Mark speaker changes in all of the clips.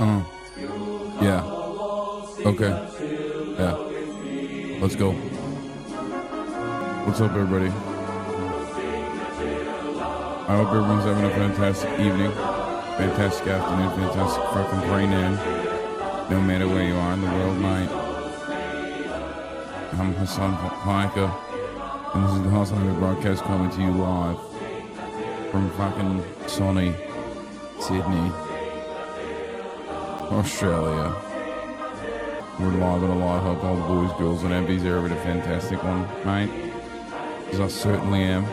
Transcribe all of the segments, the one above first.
Speaker 1: Yeah. Okay. Yeah. Let's go. What's up, everybody? I hope everyone's having a fantastic evening, fantastic afternoon, fantastic fucking brain in. No matter where you are in the world, mate. I'm Hasan, and this is the HasanAbi broadcast coming to you live from fucking sunny Sydney, Australia. We're live and alive. Hope all the boys, girls, and MBs are having a fantastic one, mate. Because I certainly am.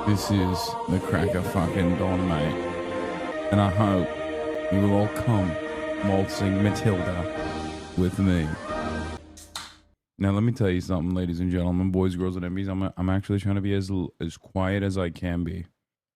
Speaker 1: This is the crack of fucking dawn, mate. And I hope you will all come waltzing Matilda with me. Now, let me tell you something, ladies and gentlemen, boys, girls, and MBs. I'm actually trying to be as quiet as I can be.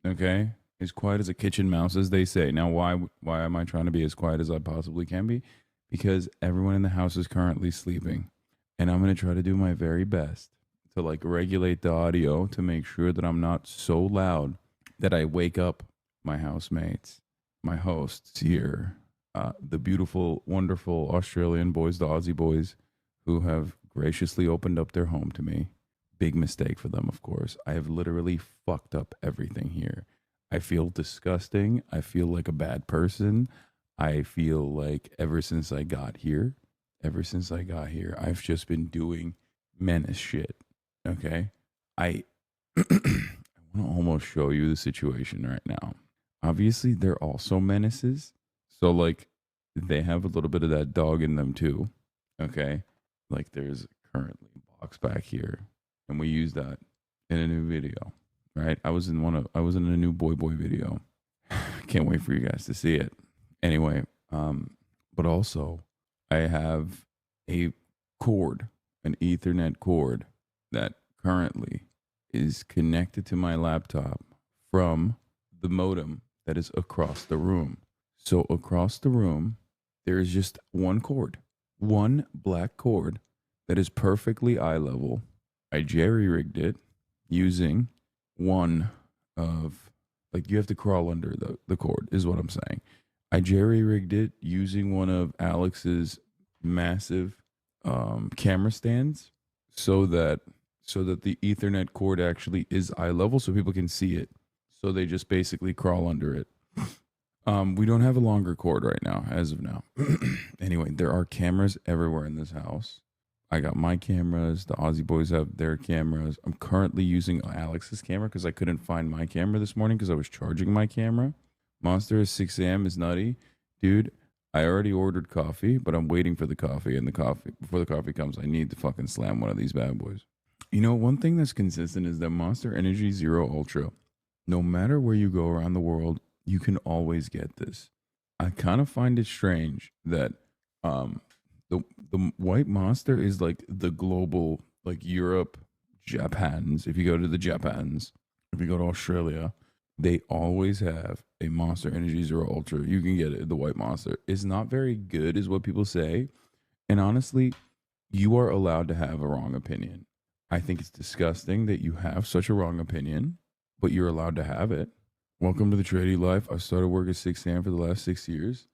Speaker 1: Okay? As quiet as a kitchen mouse, as they say. Now, why am I trying to be as quiet as I possibly can be? Because everyone in the house is currently sleeping. And I'm going to try to do my very best to, regulate the audio to make sure that I'm not so loud that I wake up my housemates, my hosts here, the beautiful, wonderful Australian boys, the Aussie boys, who have graciously opened up their home to me. Big mistake for them, of course. I have literally fucked up everything here. I feel disgusting. I feel like a bad person. I feel like ever since I got here, I've just been doing menace shit. Okay? I want to almost show you the situation right now. Obviously, they're also menaces. So, they have a little bit of that dog in them too. Okay? There's currently a box back here, and we use that in a new video, right? I was in a new boy video. Can't wait for you guys to see it. Anyway, but also I have a cord, an Ethernet cord that currently is connected to my laptop from the modem that is across the room. So across the room, there is just one cord. One black cord that is perfectly eye level. I jerry-rigged it using one of, you have to crawl under the cord is what I'm saying. I jerry-rigged it using one of Alex's massive camera stands so that the Ethernet cord actually is eye level so people can see it. So they just basically crawl under it. We don't have a longer cord right now, as of now. Anyway, there are cameras everywhere in this house. I got my cameras. The Aussie boys have their cameras. I'm currently using Alex's camera because I couldn't find my camera this morning because I was charging my camera. Monster at 6 a.m. is nutty. Dude, I already ordered coffee, but I'm waiting for the coffee. And before the coffee comes, I need to fucking slam one of these bad boys. You know, one thing that's consistent is that Monster Energy Zero Ultra, no matter where you go around the world, you can always get this. I kind of find it strange that the white Monster is the global, Europe, Japans. If you go to the Japans, if you go to Australia, they always have a Monster Energy Zero Ultra. You can get it, the white Monster. It's not very good is what people say. And honestly, you are allowed to have a wrong opinion. I think it's disgusting that you have such a wrong opinion, but you're allowed to have it. Welcome to the tradie life. I started work at 6 a.m. for the last 6 years.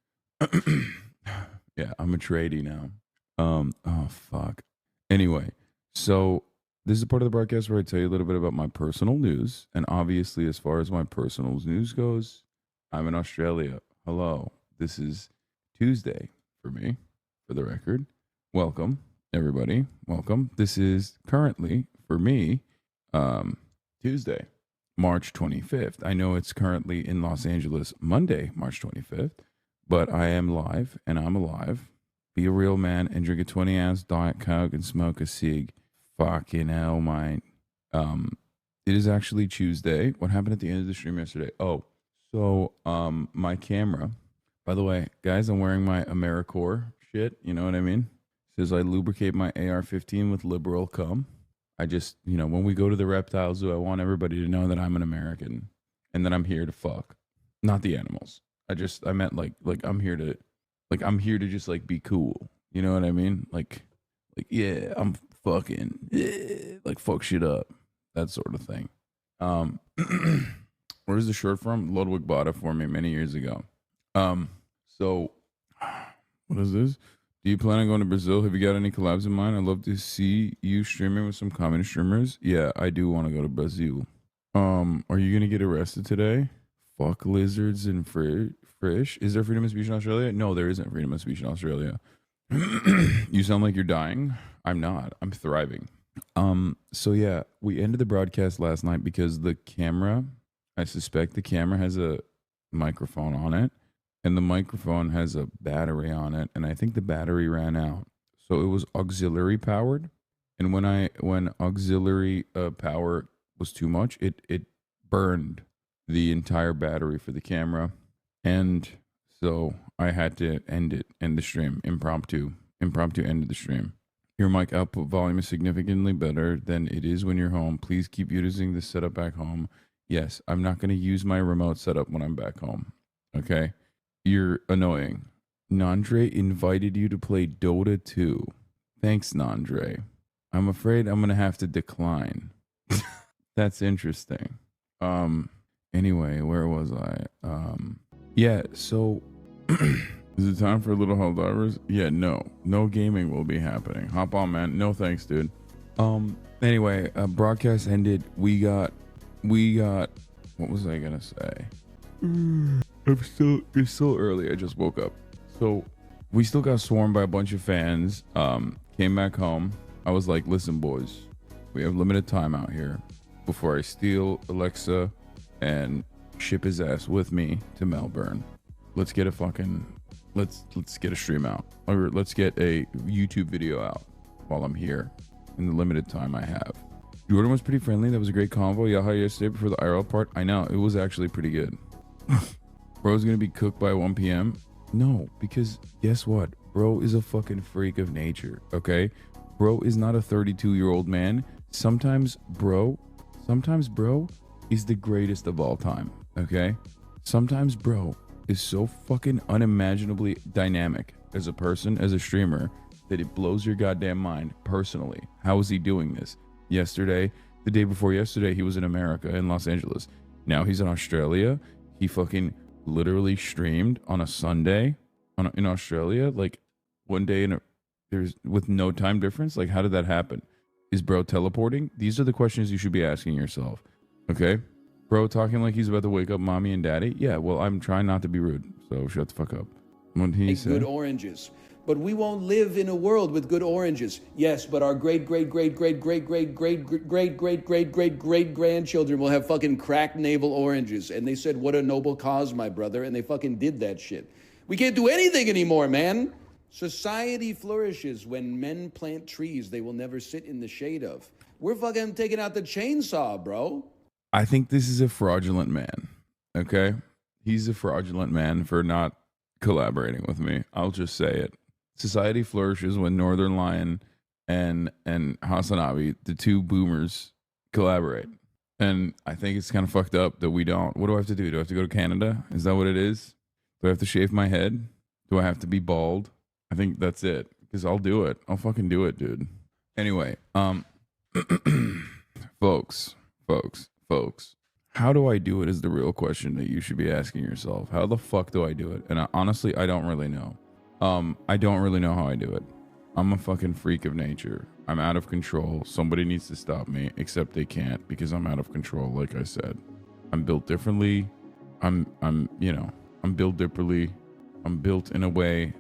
Speaker 1: Yeah, I'm a tradie now. Oh, fuck. Anyway, so this is a part of the broadcast where I tell you a little bit about my personal news. And obviously, as far as my personal news goes, I'm in Australia. Hello. This is Tuesday for me, for the record. Welcome, everybody. Welcome. This is currently, for me, Tuesday, March 25th. I know it's currently in Los Angeles, Monday, March 25th, but I am live and I'm alive. Be a real man and drink a 20-ounce Diet Coke and smoke a cig. Fucking hell, mate. It is actually Tuesday. What happened at the end of the stream yesterday? Oh, so my camera. By the way, guys, I'm wearing my AmeriCorps shit. You know what I mean? It says I lubricate my AR-15 with liberal cum. I just, when we go to the Reptile Zoo, I want everybody to know that I'm an American and that I'm here to fuck, not the animals. I meant I'm here to just be cool. You know what I mean? Yeah, I'm fucking fuck shit up, that sort of thing. Where's the shirt from? Ludwig bought it for me many years ago. So, what is this? Do you plan on going to Brazil? Have you got any collabs in mind? I'd love to see you streaming with some common streamers. Yeah, I do want to go to Brazil. Are you gonna get arrested today? Fuck lizards and fish. Is there freedom of speech in Australia? No, there isn't freedom of speech in Australia. You sound like you're dying. I'm not. I'm thriving. So yeah, we ended the broadcast last night because the camera, I suspect the camera has a microphone on it, and the microphone has a battery on it, and I think the battery ran out. So it was auxiliary powered, and when auxiliary power was too much, it burned the entire battery for the camera, and so I had to end the stream. Impromptu ended the stream. Your mic output volume is significantly better than it is when you're home. Please keep using this setup back home. Yes, I'm not going to use my remote setup when I'm back home. Okay? You're annoying. Nandre invited you to play Dota 2. Thanks, Nandre. I'm afraid I'm going to have to decline. That's interesting. Anyway, where was I? Yeah, so is it time for Little Helldivers? Yeah, no gaming will be happening. Hop on, man. No thanks, dude. Anyway, broadcast ended. We got what was I gonna say? It's still early. I just woke up. So we still got swarmed by a bunch of fans. Came back home. I was like, listen, boys, we have limited time out here before I steal Alexa and ship his ass with me to Melbourne. Let's get a stream out, or let's get a YouTube video out while I'm here in the limited time I have. Jordan was pretty friendly. That was a great convo. Yaha yesterday before the IRL part. I know, it was actually pretty good. Bro's gonna be cooked by 1 p.m. No, because guess what? Bro is a fucking freak of nature, okay? Bro is not a 32-year-old man. Sometimes bro is the greatest of all time, okay? Sometimes bro is so fucking unimaginably dynamic as a person, as a streamer, that it blows your goddamn mind personally. How is he doing this? Yesterday, the day before yesterday, he was in America, in Los Angeles. Now he's in Australia. He fucking literally streamed on a Sunday in Australia, like one day there's with no time difference. Like, how did that happen? Is bro teleporting? These are the questions you should be asking yourself, okay? Bro talking like he's about to wake up mommy and daddy? Yeah, well, I'm trying not to be rude, so shut the fuck up. What he said? Good oranges. But we won't live in a world with good oranges. Yes, but our great grandchildren will have fucking cracked navel oranges. And they said, what a noble cause, my brother. And they fucking did that shit. We can't do anything anymore, man. Society flourishes when men plant trees they will never sit in the shade of. We're fucking taking out the chainsaw, bro. I think this is a fraudulent man, okay? He's a fraudulent man for not collaborating with me. I'll just say it. Society flourishes when Northern Lion and HasanAbi, the two boomers, collaborate. And I think it's kind of fucked up that we don't. What do I have to do? Do I have to go to Canada? Is that what it is? Do I have to shave my head? Do I have to be bald? I think that's it, because I'll do it. I'll fucking do it, dude. Anyway, folks, how do I do it is the real question that you should be asking yourself. How the fuck do I do it? And honestly, I don't really know. I don't really know how I do it. I'm a fucking freak of nature. I'm out of control. Somebody needs to stop me, except they can't, because I'm out of control. Like I said, I'm built differently. I'm built differently. I'm built in a way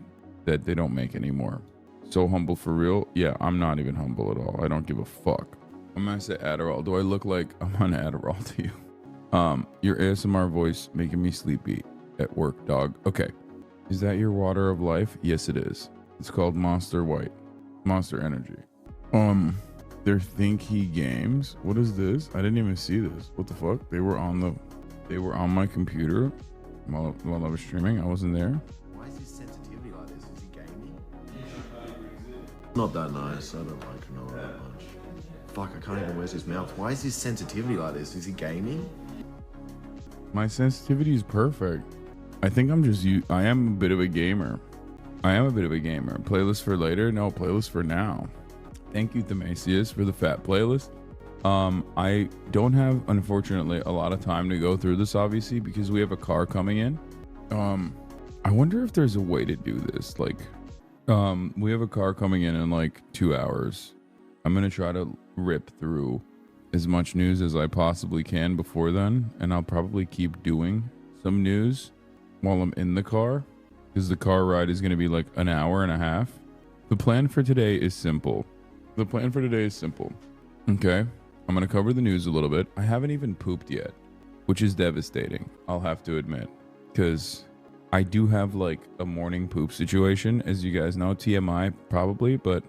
Speaker 1: that they don't make anymore. So humble for real? Yeah, I'm not even humble at all. I don't give a fuck. I'm gonna say Adderall. Do I look like I'm on Adderall to you? Your ASMR voice making me sleepy at work, dog. Okay. Is that your water of life? Yes, it is. It's called Monster White. Monster Energy. They're Thinky Games. What is this? I didn't even see this. What the fuck? They were on my computer while I was streaming. I wasn't there.
Speaker 2: Why is his sensitivity like this? Is he gaming? Not that nice. I don't like Canola that much. Fuck, I can't even where's his mouth. Why is his sensitivity like this? Is he gaming?
Speaker 1: My sensitivity is perfect. I think I am a bit of a gamer. Playlist for later? No, playlist for now. Thank you, Themasius, for the fat playlist. I don't have, unfortunately, a lot of time to go through this, obviously, because we have a car coming in. I wonder if there's a way to do this. Like, we have a car coming in like 2 hours. I'm gonna try to rip through as much news as I possibly can before then, and I'll probably keep doing some news while I'm in the car, because the car ride is gonna be like an hour and a half. The plan for today is simple. Okay, I'm gonna cover the news a little bit. I haven't even pooped yet, which is devastating, I'll have to admit, because I do have like a morning poop situation, as you guys know, TMI probably, but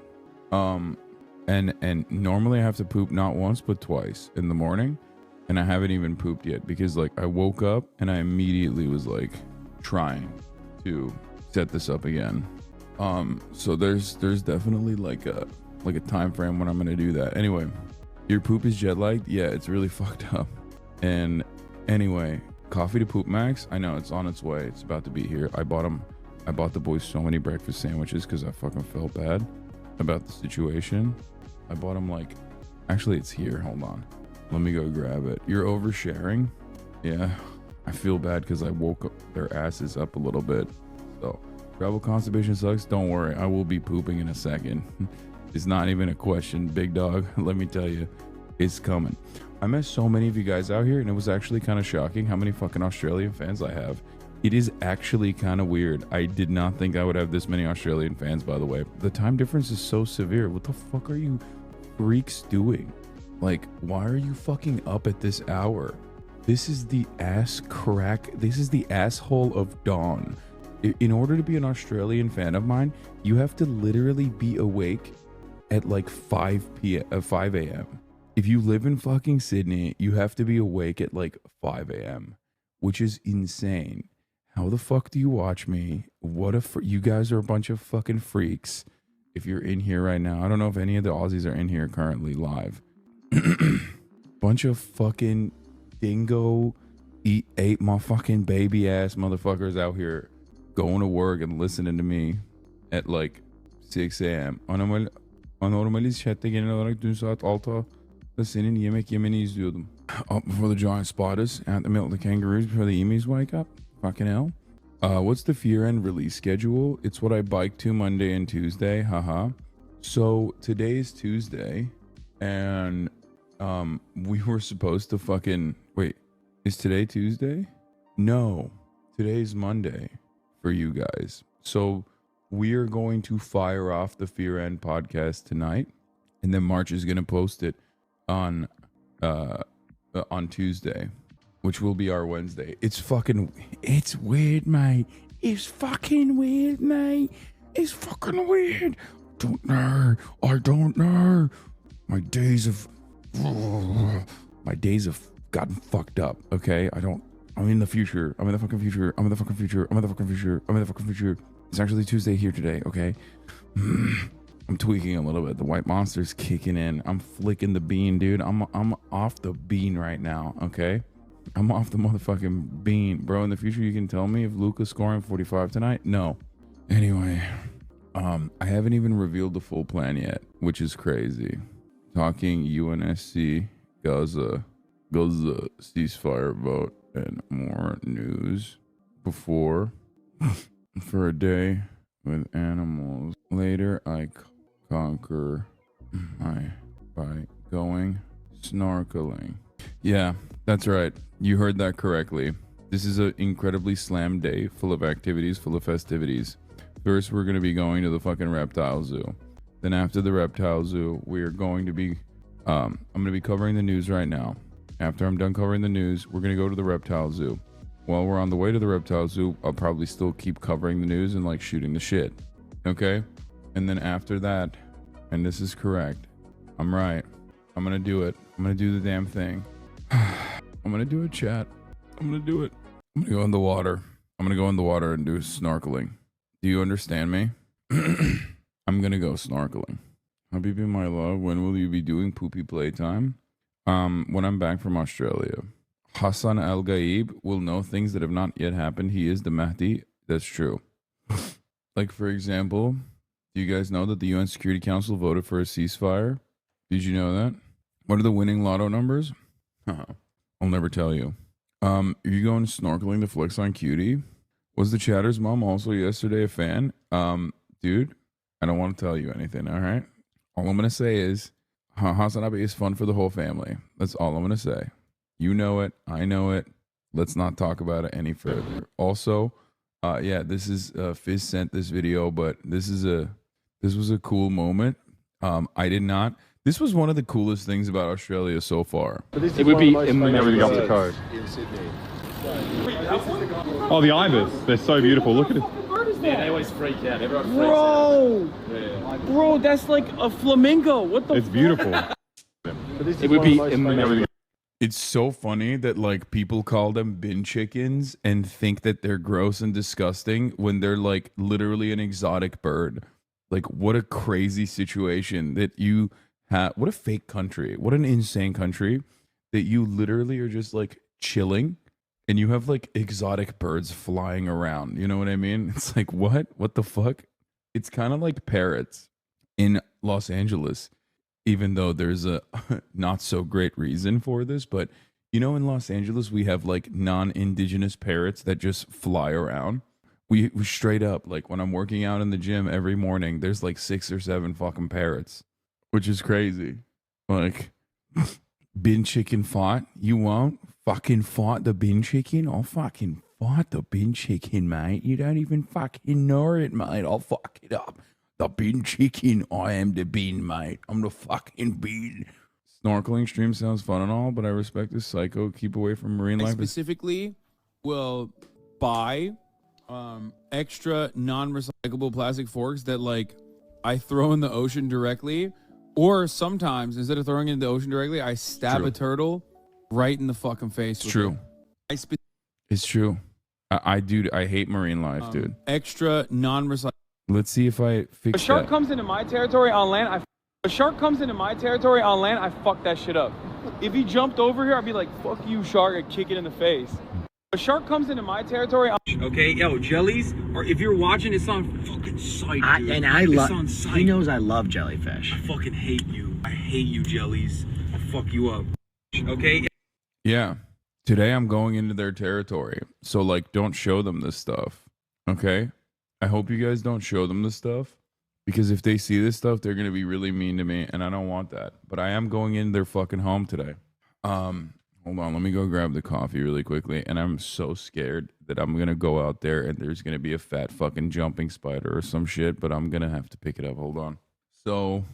Speaker 1: and normally I have to poop not once but twice in the morning, and I haven't even pooped yet because like I woke up and I immediately was like trying to set this up again. So there's definitely like a time frame when I'm gonna do that. Anyway, your poop is jet lagged? Yeah, it's really fucked up. And anyway, coffee to poop max, I know it's on its way, it's about to be here. I bought the boys so many breakfast sandwiches because I fucking felt bad about the situation. I bought them like, actually it's here, hold on, let me go grab it. You're oversharing? Yeah, I feel bad because I woke up their asses up a little bit. So travel constipation sucks, don't worry, I will be pooping in a second. It's not even a question, big dog. Let me tell you, it's coming. I met so many of you guys out here, and it was actually kind of shocking how many fucking Australian fans I have. It is actually kind of weird. I did not think I would have this many Australian fans, by the way. The time difference is so severe. What the fuck are you freaks doing? Like, why are you fucking up at this hour? This is the ass crack. This is the asshole of dawn. In order to be an Australian fan of mine, you have to literally be awake at like 5 a.m. If you live in fucking Sydney, you have to be awake at like 5 a.m., which is insane. How the fuck do you watch me? You guys are a bunch of fucking freaks. If you're in here right now, I don't know if any of the Aussies are in here currently live. Bunch of fucking dingo ate my fucking baby ass motherfuckers out here going to work and listening to me at like 6 a.m. Anormalist chatte genel olarak dün saat 6'da senin yemek yemeni izliyordum. Up before the giant spiders, out the middle of the kangaroos before the emus wake up. Fucking hell. What's the Fear End release schedule? It's what I bike to Monday and Tuesday. Haha. So today is Tuesday, and we were supposed to fucking wait. Is today Tuesday? No, today's Monday for you guys. So we are going to fire off the Fear End podcast tonight, and then March is gonna post it on Tuesday, which will be our Wednesday. It's weird, mate. It's fucking weird, mate. It's fucking weird. I don't know. My days have gotten fucked up. Okay, I'm in the future. I'm in the fucking future. I'm in the fucking future. I'm in the fucking future. I'm in the fucking future. It's actually Tuesday here today. Okay. I'm tweaking a little bit. The white monster's kicking in. I'm flicking the bean, dude. I'm off the bean right now. Okay. I'm off the motherfucking bean, bro. In the future, you can tell me if Luka's scoring 45 tonight. No. Anyway, I haven't even revealed the full plan yet, which is crazy. Talking UNSC, GAZA ceasefire vote, and more news before for a day with animals. Later, I conquer by going snorkeling. Yeah, that's right. You heard that correctly. This is an incredibly slam day, full of activities, full of festivities. First, we're going to be going to the fucking reptile zoo. Then after the reptile zoo, we're going to be, I'm going to be covering the news right now. After I'm done covering the news, we're going to go to the reptile zoo. While we're on the way to the reptile zoo, I'll probably still keep covering the news and like shooting the shit. Okay? And then after that, and this is correct, I'm right. I'm going to do it. I'm going to do the damn thing. I'm going to do it, chat. I'm going to do it. I'm going to go in the water. I'm going to go in the water and do snorkeling. Do you understand me? I'm going to go snorkeling. Habibi, my love, when will you be doing poopy playtime? When I'm back from Australia. Hasan al-Ghaib will know things that have not yet happened. He is the Mahdi. That's true. Like, for example, do you guys know that the UN Security Council voted for a ceasefire? Did you know that? What are the winning lotto numbers? I'll never tell you. Are you going snorkeling to flex on Cutie? Was the Chatter's mom also yesterday a fan? Dude, I don't want to tell you anything, all right? All I'm going to say is HasanAbi is fun for the whole family. That's all I'm going to say. You know it. I know it. Let's not talk about it any further. Also, yeah, this is Fizz sent this video, but this was a cool moment. I did not. This was one of the coolest things about Australia so far.
Speaker 3: It would be everything off the coast.
Speaker 2: In Sydney.
Speaker 3: Oh, the ibis. They're so beautiful. Look at it.
Speaker 4: Yeah, they always freak out. Everyone freaks
Speaker 5: Bro!
Speaker 4: out. Yeah.
Speaker 5: Bro, that's like a flamingo. What the
Speaker 3: It's beautiful.
Speaker 4: It would be everything.
Speaker 1: It's so funny that like people call them bin chickens and think that they're gross and disgusting when they're like literally an exotic bird. Like what a crazy situation that you have. What a fake country. What an insane country that you literally are just like chilling and you have like exotic birds flying around. You know what I mean? It's like, what the fuck? It's kind of like parrots in Los Angeles, even though there's a not so great reason for this. But you know, in Los Angeles, we have like non-indigenous parrots that just fly around. We straight up, like when I'm working out in the gym every morning, there's like 6 or 7 fucking parrots, which is crazy. Like, bin chicken fought? You won't fucking fight the bin chicken? I'll fucking fight the bin chicken, mate. You don't even fucking know it, mate. I'll fuck it up. The bin chicken. I am the bin, mate. I'm the fucking bin. Snorkeling stream sounds fun and all, but I respect this psycho. Keep away from marine
Speaker 6: I
Speaker 1: life.
Speaker 6: specifically will buy extra non-recyclable plastic forks that like I throw in the ocean directly, or sometimes instead of throwing it in the ocean directly, I stab a turtle right in the fucking face.
Speaker 1: It's true. It's true. I hate marine life, dude.
Speaker 6: Extra non-recyclable.
Speaker 1: Let's see if I fix
Speaker 5: A shark
Speaker 1: that.
Speaker 5: comes into my territory on land. A shark comes into my territory on land. I fuck that shit up. If he jumped over here, I'd be like, "Fuck you, shark!" and kick it in the face. A shark comes into my territory.
Speaker 7: Okay, yo, jellies, or if you're watching, it's on fucking sight, dude.
Speaker 8: I love.
Speaker 7: It's on sight.
Speaker 8: He knows I love jellyfish.
Speaker 7: I fucking hate you. I hate you, jellies. I'll fuck you up. Okay.
Speaker 1: Yeah. Today I'm going into their territory. So like don't show them this stuff. Okay? I hope you guys don't show them this stuff because if they see this stuff, they're going to be really mean to me and I don't want that. But I am going in their fucking home today. Hold on, let me go grab the coffee really quickly. And I'm so scared that I'm going to go out there and there's going to be a fat fucking jumping spider or some shit, but I'm going to have to pick it up. Hold on. So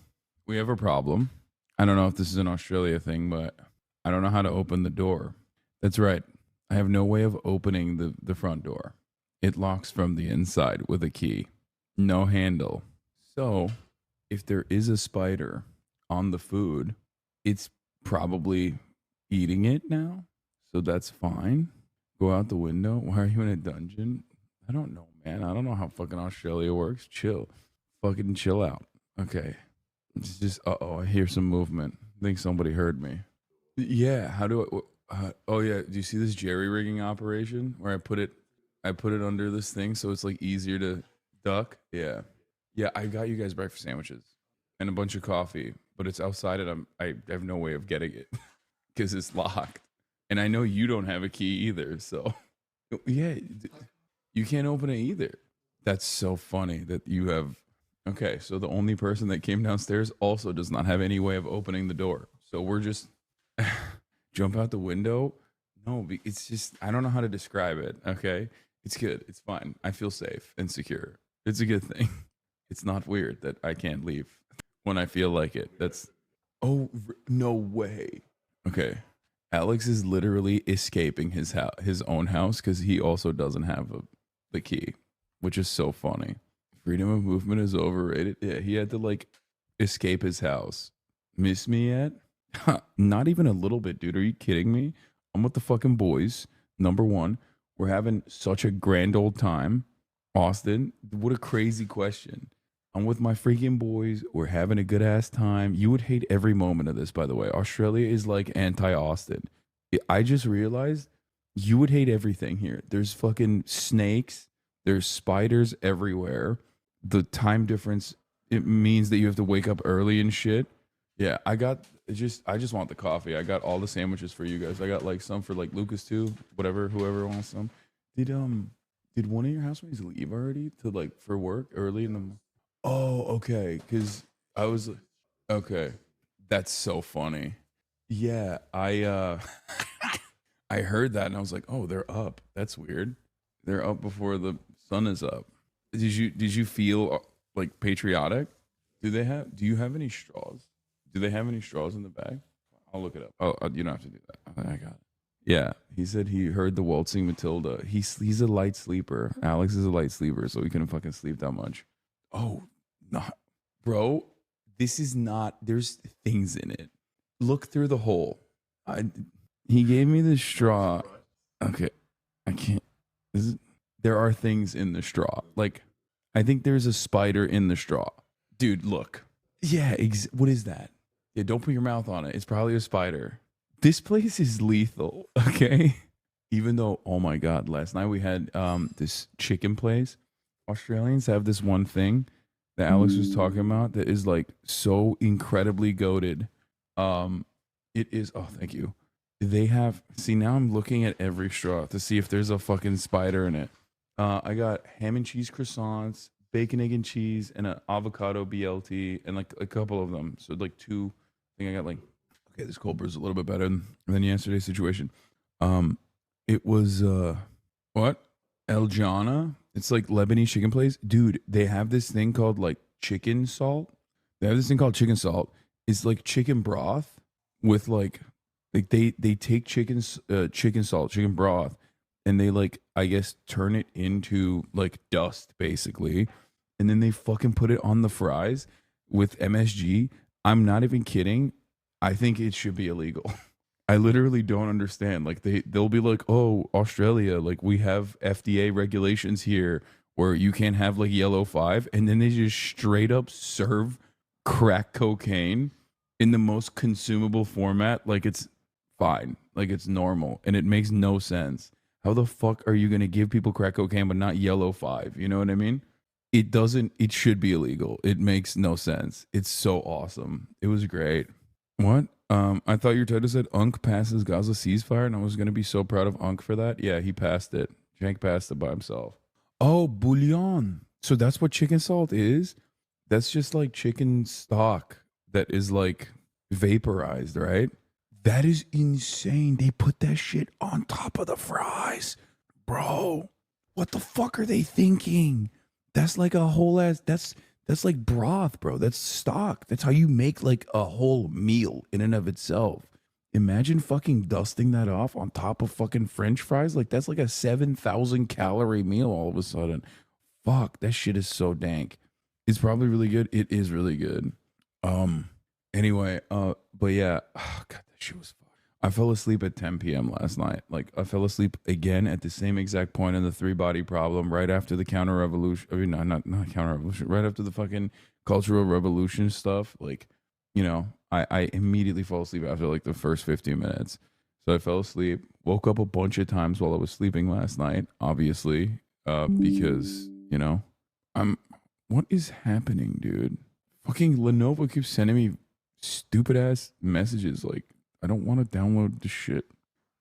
Speaker 1: we have a problem. I don't know if this is an Australia thing, but I don't know how to open the door. That's right. I have no way of opening the front door. It locks from the inside with a key. No handle. So if there is a spider on the food, it's probably eating it now. So that's fine. Go out the window. Why are you in a dungeon? I don't know, man. I don't know how fucking Australia works. Chill. Fucking chill out. Okay. It's just, I hear some movement. I think somebody heard me. Yeah. How do I, oh yeah. Do you see this jerry rigging operation where I put it under this thing so it's like easier to duck? Yeah. Yeah. I got you guys breakfast sandwiches and a bunch of coffee, but it's outside and I have no way of getting it because it's locked. And I know you don't have a key either. So yeah, you can't open it either. That's so funny that you have. Okay. So the only person that came downstairs also does not have any way of opening the door. So we're just jump out the window. No, it's just, I don't know how to describe it. Okay. It's good. It's fine. I feel safe and secure. It's a good thing. It's not weird that I can't leave when I feel like it. That's, oh, no way. Okay. Alex is literally escaping his own house because he also doesn't have the key, which is so funny. Freedom of movement is overrated. Yeah, he had to like escape his house. Miss me yet? Not even a little bit, dude. Are you kidding me? I'm with the fucking boys. Number one, we're having such a grand old time. Austin, what a crazy question. I'm with my freaking boys. We're having a good ass time. You would hate every moment of this, by the way. Australia is like anti-Austin. I just realized you would hate everything here. There's fucking snakes. There's spiders everywhere. The time difference, it means that you have to wake up early and shit. Yeah, I just want the coffee. I got all the sandwiches for you guys. I got like some for like Lucas too, whoever wants some. Did Did one of your housemates leave already to like for work early in the? Oh, okay. Because I was okay. That's so funny. Yeah, I I heard that and I was like, oh, they're up. That's weird. They're up before the sun is up. Did you feel like patriotic? Do you have any straws? Do they have any straws in the bag? I'll look it up. Oh, you don't have to do that. I got it. Yeah, he said he heard the waltzing Matilda. He's a light sleeper. Alex is a light sleeper, so he couldn't fucking sleep that much. Oh, not, bro. This is not. There's things in it. Look through the hole. He gave me the straw. Okay, I can't. There are things in the straw. Like, I think there's a spider in the straw. Dude, look. Yeah, what is that? Yeah, don't put your mouth on it. It's probably a spider. This place is lethal, okay? Even though, oh my God, last night we had this chicken place. Australians have this one thing that Alex was talking about that is like so incredibly goated. It is, oh, thank you. They have, see, now I'm looking at every straw to see if there's a fucking spider in it. I got ham and cheese croissants, bacon, egg, and cheese, and an avocado BLT, and like a couple of them. So like two, I think I got like, okay, this cold brew's a little bit better than yesterday's situation. It was, what? El Jana. It's like Lebanese chicken place. Dude, they have this thing called like chicken salt. They have this thing called chicken salt. It's like chicken broth with like they take chicken salt, chicken broth, and they like, I guess, turn it into like dust basically. And then they fucking put it on the fries with MSG. I'm not even kidding. I think it should be illegal. I literally don't understand. Like they'll be like, oh, Australia, like we have FDA regulations here where you can't have like yellow 5, and then they just straight up serve crack cocaine in the most consumable format. Like it's fine. Like it's normal. And it makes no sense. How the fuck are you going to give people crack cocaine but not yellow 5? You know what I mean? It should be illegal. It makes no sense. It's so awesome. It was great. What? I thought your title said Unk passes Gaza ceasefire, and I was going to be so proud of Unk for that. Yeah, he passed it. Jank passed it by himself. Oh, bouillon. So that's what chicken salt is? That's just like chicken stock that is like vaporized, right? That is insane. They put that shit on top of the fries. Bro, what the fuck are they thinking? That's like a whole ass, that's like broth, bro. That's stock. That's how you make like a whole meal in and of itself. Imagine fucking dusting that off on top of fucking French fries. Like that's like a 7,000 calorie meal all of a sudden. Fuck, that shit is so dank. It's probably really good. It is really good. Anyway, but yeah, oh, God, that shit was fun. I fell asleep at 10 p.m. last night. Like I fell asleep again at the same exact point in the 3-body problem right after the counter revolution. I mean, not counter revolution. Right after the fucking cultural revolution stuff. Like, you know, I immediately fall asleep after like the first 15 minutes. So I fell asleep, woke up a bunch of times while I was sleeping last night, obviously, because, you know, what is happening, dude? Fucking Lenovo keeps sending me stupid ass messages like, I don't want to download the shit.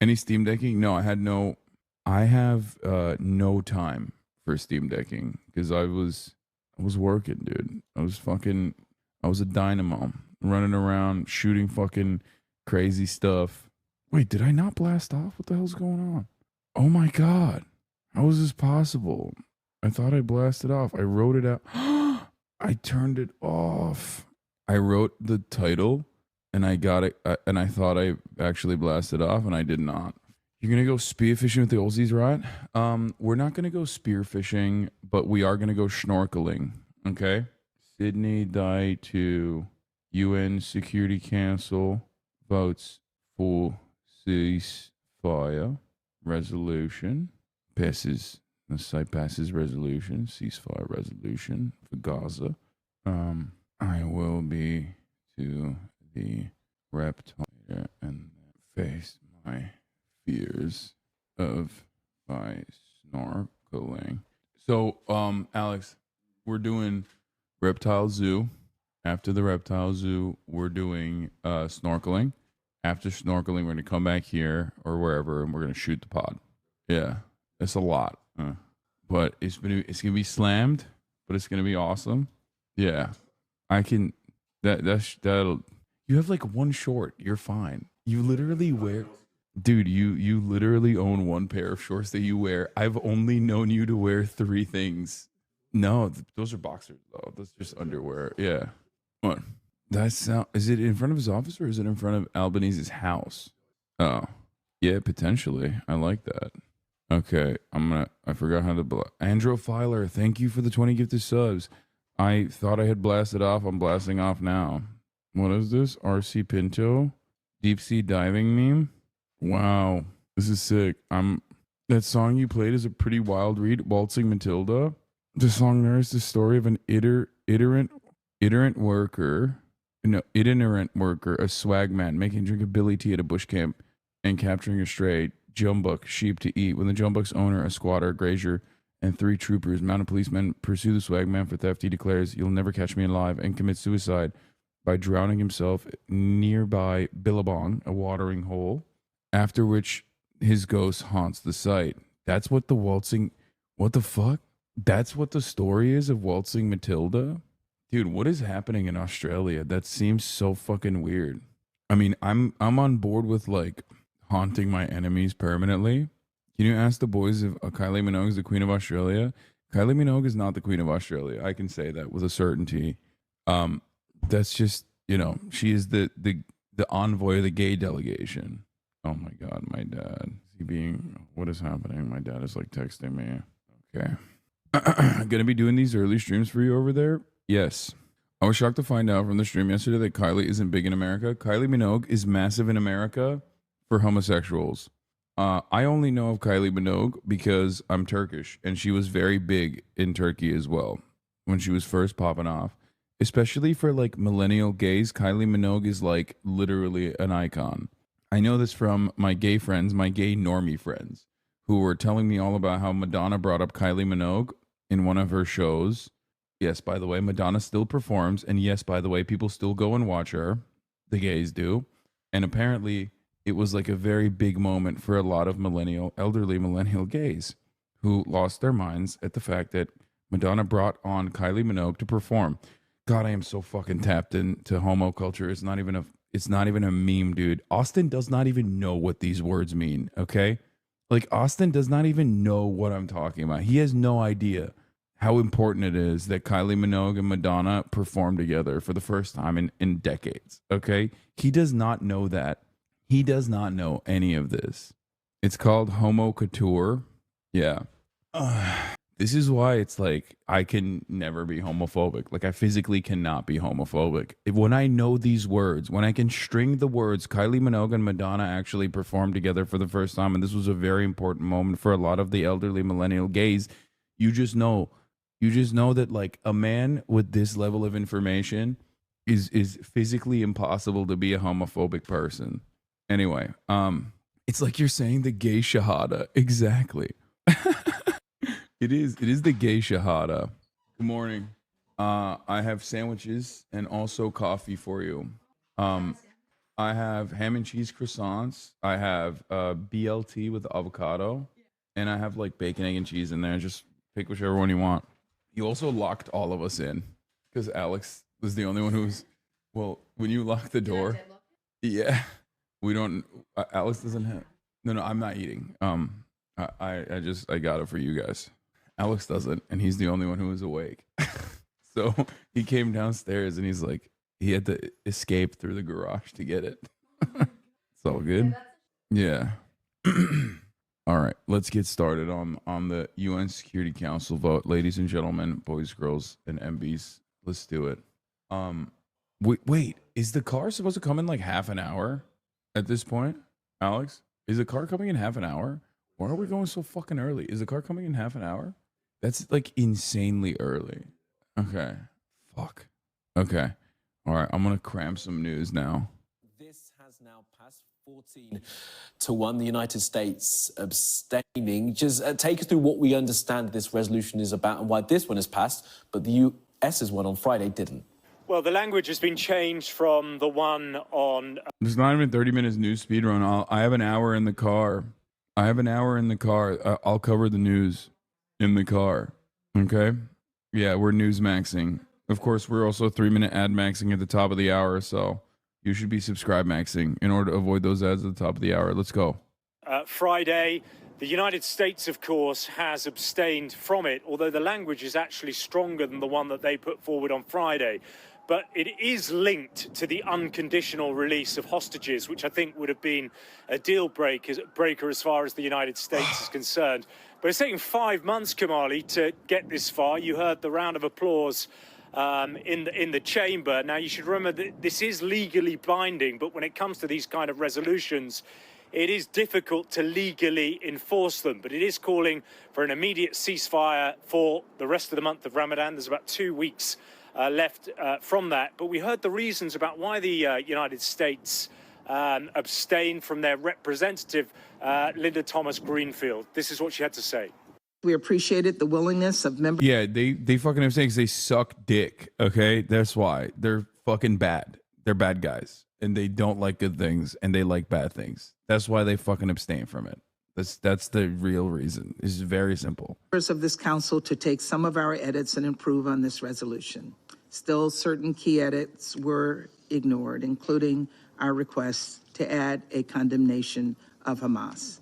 Speaker 1: Any Steam Decking? No, I have no time for Steam Decking because I was working, dude. I was a dynamo running around shooting fucking crazy stuff. Wait, did I not blast off? What the hell's going on? Oh my God. How is this possible? I thought I blasted off. I wrote it out. I turned it off. I wrote the title and I got it, and I thought I actually blasted off, and I did not. You're going to go spearfishing with the Aussies, right? We're not going to go spearfishing, but we are going to go snorkeling, okay? Sydney died to UN Security Council votes for ceasefire resolution. Passes resolution, ceasefire resolution for Gaza. I will be to the Reptile and face my fears of my snorkeling. So, Alex, we're doing Reptile Zoo. After the Reptile Zoo, we're doing snorkeling. After snorkeling, we're going to come back here or wherever, and we're going to shoot the pod. Yeah, it's a lot. but it's gonna be slammed, but it's gonna be awesome. Yeah, I can. That'll. You have like one short. You're fine. You literally wear. Dude, you literally own one pair of shorts that you wear. I've only known you to wear 3 things. No, those are boxers though. That's just underwear. Yeah. What? Is it in front of his office or is it in front of Albanese's house? Oh, yeah, potentially. I like that. Okay, I forgot how to Androphiler, thank you for the 20 gifted subs. I thought I had blasted off. I'm blasting off now. What is this? RC Pinto? Deep sea diving meme? Wow, this is sick. That song you played is a pretty wild read. Waltzing Matilda. The song narrates the story of an itinerant worker, a swag man, making drinkability tea at a bush camp and capturing a stray jumbuck sheep to eat. When the jumbuck's owner, a squatter, grazier, and 3 troopers, mounted policemen, pursue the swag man for theft, he declares, "You'll never catch me alive," and commits suicide by drowning himself nearby Billabong, a watering hole, after which his ghost haunts the site. That's what what the fuck? That's what the story is of Waltzing Matilda? Dude, what is happening in Australia? That seems so fucking weird. I mean, I'm on board with like haunting my enemies permanently. Can you ask the boys if Kylie Minogue is the Queen of Australia? Kylie Minogue is not the Queen of Australia. I can say that with a certainty. That's just, she is the envoy of the gay delegation. Oh my God, my dad. What is happening? My dad is like texting me. Okay. Gonna be doing these early streams for you over there? Yes. I was shocked to find out from the stream yesterday that Kylie isn't big in America. Kylie Minogue is massive in America for homosexuals. I only know of Kylie Minogue because I'm Turkish, and she was very big in Turkey as well when she was first popping off. Especially for like millennial gays, Kylie Minogue is like literally an icon. I know this from my gay friends, my gay normie friends, who were telling me all about how Madonna brought up Kylie Minogue in one of her shows. Yes, by the way, Madonna still performs, and yes, by the way, people still go and watch her. The gays do. And apparently it was like a very big moment for a lot of elderly millennial gays who lost their minds at the fact that Madonna brought on Kylie Minogue to perform. God, I am so fucking tapped into homo culture. It's not even a meme, dude. Austin does not even know what these words mean, okay? Like, Austin does not even know what I'm talking about. He has no idea how important it is that Kylie Minogue and Madonna perform together for the first time in decades, okay? He does not know that. He does not know any of this. It's called homo couture. Yeah. This is why it's like I can never be homophobic. Like, I physically cannot be homophobic. When I know these words, when I can string the words Kylie Minogue and Madonna actually performed together for the first time, and this was a very important moment for a lot of the elderly millennial gays, you just know that like a man with this level of information is physically impossible to be a homophobic person. Anyway, it's like you're saying the gay shahada. Exactly. It is the gay shahada. Good morning. I have sandwiches and also coffee for you. I have ham and cheese croissants. I have BLT with avocado, and I have like bacon, egg, and cheese in there. Just pick whichever one you want. You also locked all of us in because Alex was the only one who was. Well, when you locked the door, yeah, we don't. Alex doesn't have. No, I'm not eating. I got it for you guys. Alex doesn't, and he's the only one who was awake. So he came downstairs, and he's like, he had to escape through the garage to get it. It's all good. Yeah. All right, let's get started on the UN Security Council vote, ladies and gentlemen, boys, girls, and MBs. Let's do it. Wait, is the car supposed to come in like half an hour at this point, Alex? Is the car coming in half an hour? Why are we going so fucking early? Is the car coming in half an hour? That's like insanely early. Okay. Fuck. Okay. All right. I'm going to cram some news now.
Speaker 8: This has now passed 14-1. The United States abstaining. Just take us through what we understand this resolution is about and why this one has passed, but the US's one on Friday didn't.
Speaker 9: Well, the language has been changed from the one on...
Speaker 1: There's not even 30 minutes news speedrun. I have an hour in the car. I'll cover the news. in the car. Okay? Yeah, we're Newsmaxing. Of course, we're also 3-minute ad maxing at the top of the hour, so you should be subscribe maxing in order to avoid those ads at the top of the hour. Let's go.
Speaker 9: Friday, the United States, of course, has abstained from it, although the language is actually stronger than the one that they put forward on Friday. But it is linked to the unconditional release of hostages, which I think would have been a deal breaker as far as the United States is concerned. But it's taken 5 months, Kamali, to get this far. You heard the round of applause in the chamber. Now, you should remember that this is legally binding, but when it comes to these kind of resolutions, it is difficult to legally enforce them. But it is calling for an immediate ceasefire for the rest of the month of Ramadan. There's about 2 weeks left from that. But we heard the reasons about why the United States abstained from their representative, Linda Thomas Greenfield. This is what she had to say.
Speaker 10: We appreciated the willingness of members.
Speaker 1: Yeah, they fucking abstain because they suck dick, okay? That's why. They're fucking bad. They're bad guys. And they don't like good things, and they like bad things. That's why they fucking abstain from it. That's the real reason. It's very simple.
Speaker 10: Members of this council to take some of our edits and improve on this resolution. Still, certain key edits were ignored, including our request to add a condemnation of Hamas.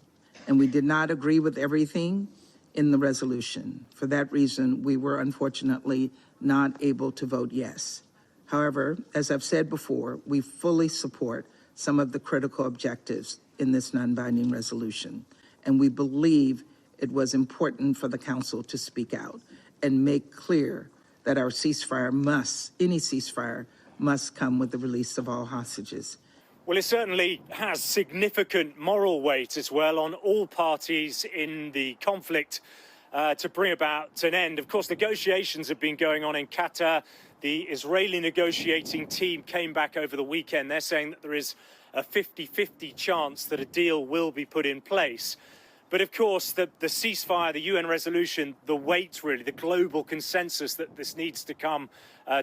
Speaker 10: And we did not agree with everything in the resolution. For that reason, we were unfortunately not able to vote yes. However, as I've said before, we fully support some of the critical objectives in this non-binding resolution. And we believe it was important for the council to speak out and make clear that our any ceasefire must come with the release of all hostages.
Speaker 9: Well, it certainly has significant moral weight as well on all parties in the conflict to bring about an end. Of course, negotiations have been going on in Qatar. The Israeli negotiating team came back over the weekend. They're saying that there is a 50-50 chance that a deal will be put in place. But of course, the ceasefire, the UN resolution, the weight really, the global consensus that this needs to come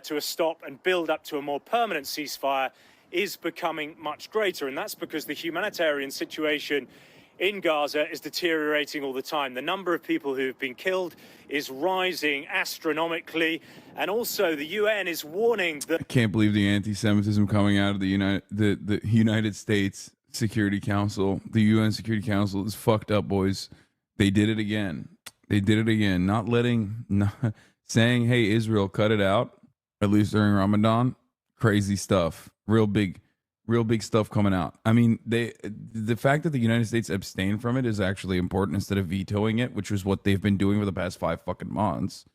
Speaker 9: to a stop and build up to a more permanent ceasefire is becoming much greater. And that's because the humanitarian situation in Gaza is deteriorating all the time. The number of people who have been killed is rising astronomically. And also the UN is warning that...
Speaker 1: I can't believe the anti-Semitism coming out of the United States Security Council. The UN Security Council is fucked up, boys. They did it again. Not saying, hey, Israel, cut it out, at least during Ramadan. Crazy stuff. Real big stuff coming out. I mean, the fact that the United States abstained from it is actually important instead of vetoing it, which was what they've been doing for the past 5 fucking months.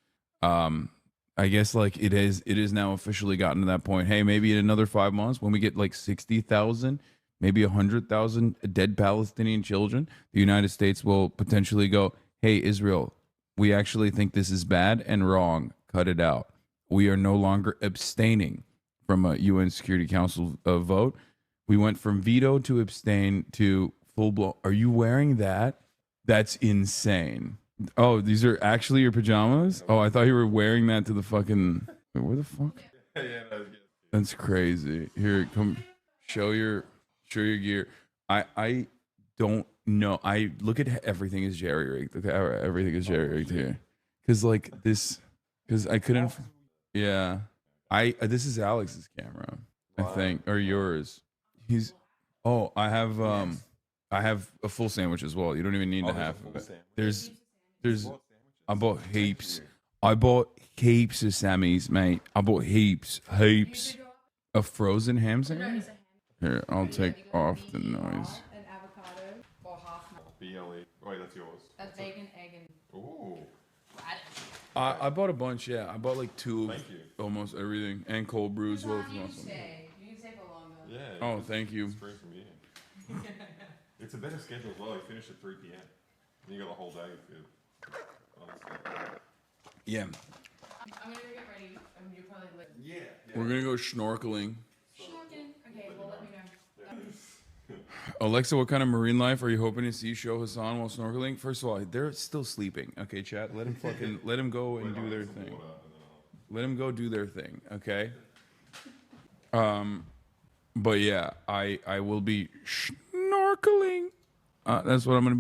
Speaker 1: I guess like it is now officially gotten to that point. Hey, maybe in another 5 months when we get like 60,000, maybe 100,000 dead Palestinian children, the United States will potentially go, hey, Israel, we actually think this is bad and wrong. Cut it out. We are no longer abstaining from a UN Security Council vote. We went from veto to abstain to full blown. Are you wearing that? That's insane. Oh, these are actually your pajamas? Oh, I thought you were wearing that to the fucking... Wait, where the fuck? That's crazy. Here, come show your gear. I don't know. I look at everything is jerry-rigged. Okay, everything is jerry-rigged here. Because I couldn't... Yeah. This is Alex's camera, I think, or yours. I have a full sandwich as well. You don't even need to have it. There's I bought heaps of Sammys, mate. I bought heaps. A frozen ham sandwich? Here, I'll take off the noise.
Speaker 11: An avocado or half.
Speaker 3: BLE. Wait, that's yours.
Speaker 11: That's bacon, egg, and...
Speaker 3: Ooh.
Speaker 1: I bought a bunch, yeah. I bought like 2 of almost everything. And cold brew as well.
Speaker 11: You can stay for longer.
Speaker 3: Yeah.
Speaker 1: Oh, thank you.
Speaker 3: It's free from you. It's a better schedule as well. You finish at 3 p.m. And you got the whole day if you honestly.
Speaker 1: Yeah.
Speaker 11: I'm gonna go get ready. You're probably late.
Speaker 3: Yeah.
Speaker 1: We're gonna go snorkeling.
Speaker 11: Okay, well let me know.
Speaker 1: Alexa, what kind of marine life are you hoping to see show Hasan while snorkeling? First of all, they're still sleeping. Okay, chat. Let him go and do their thing. Let him go do their thing. Okay. But yeah, I will be snorkeling. That's what I'm gonna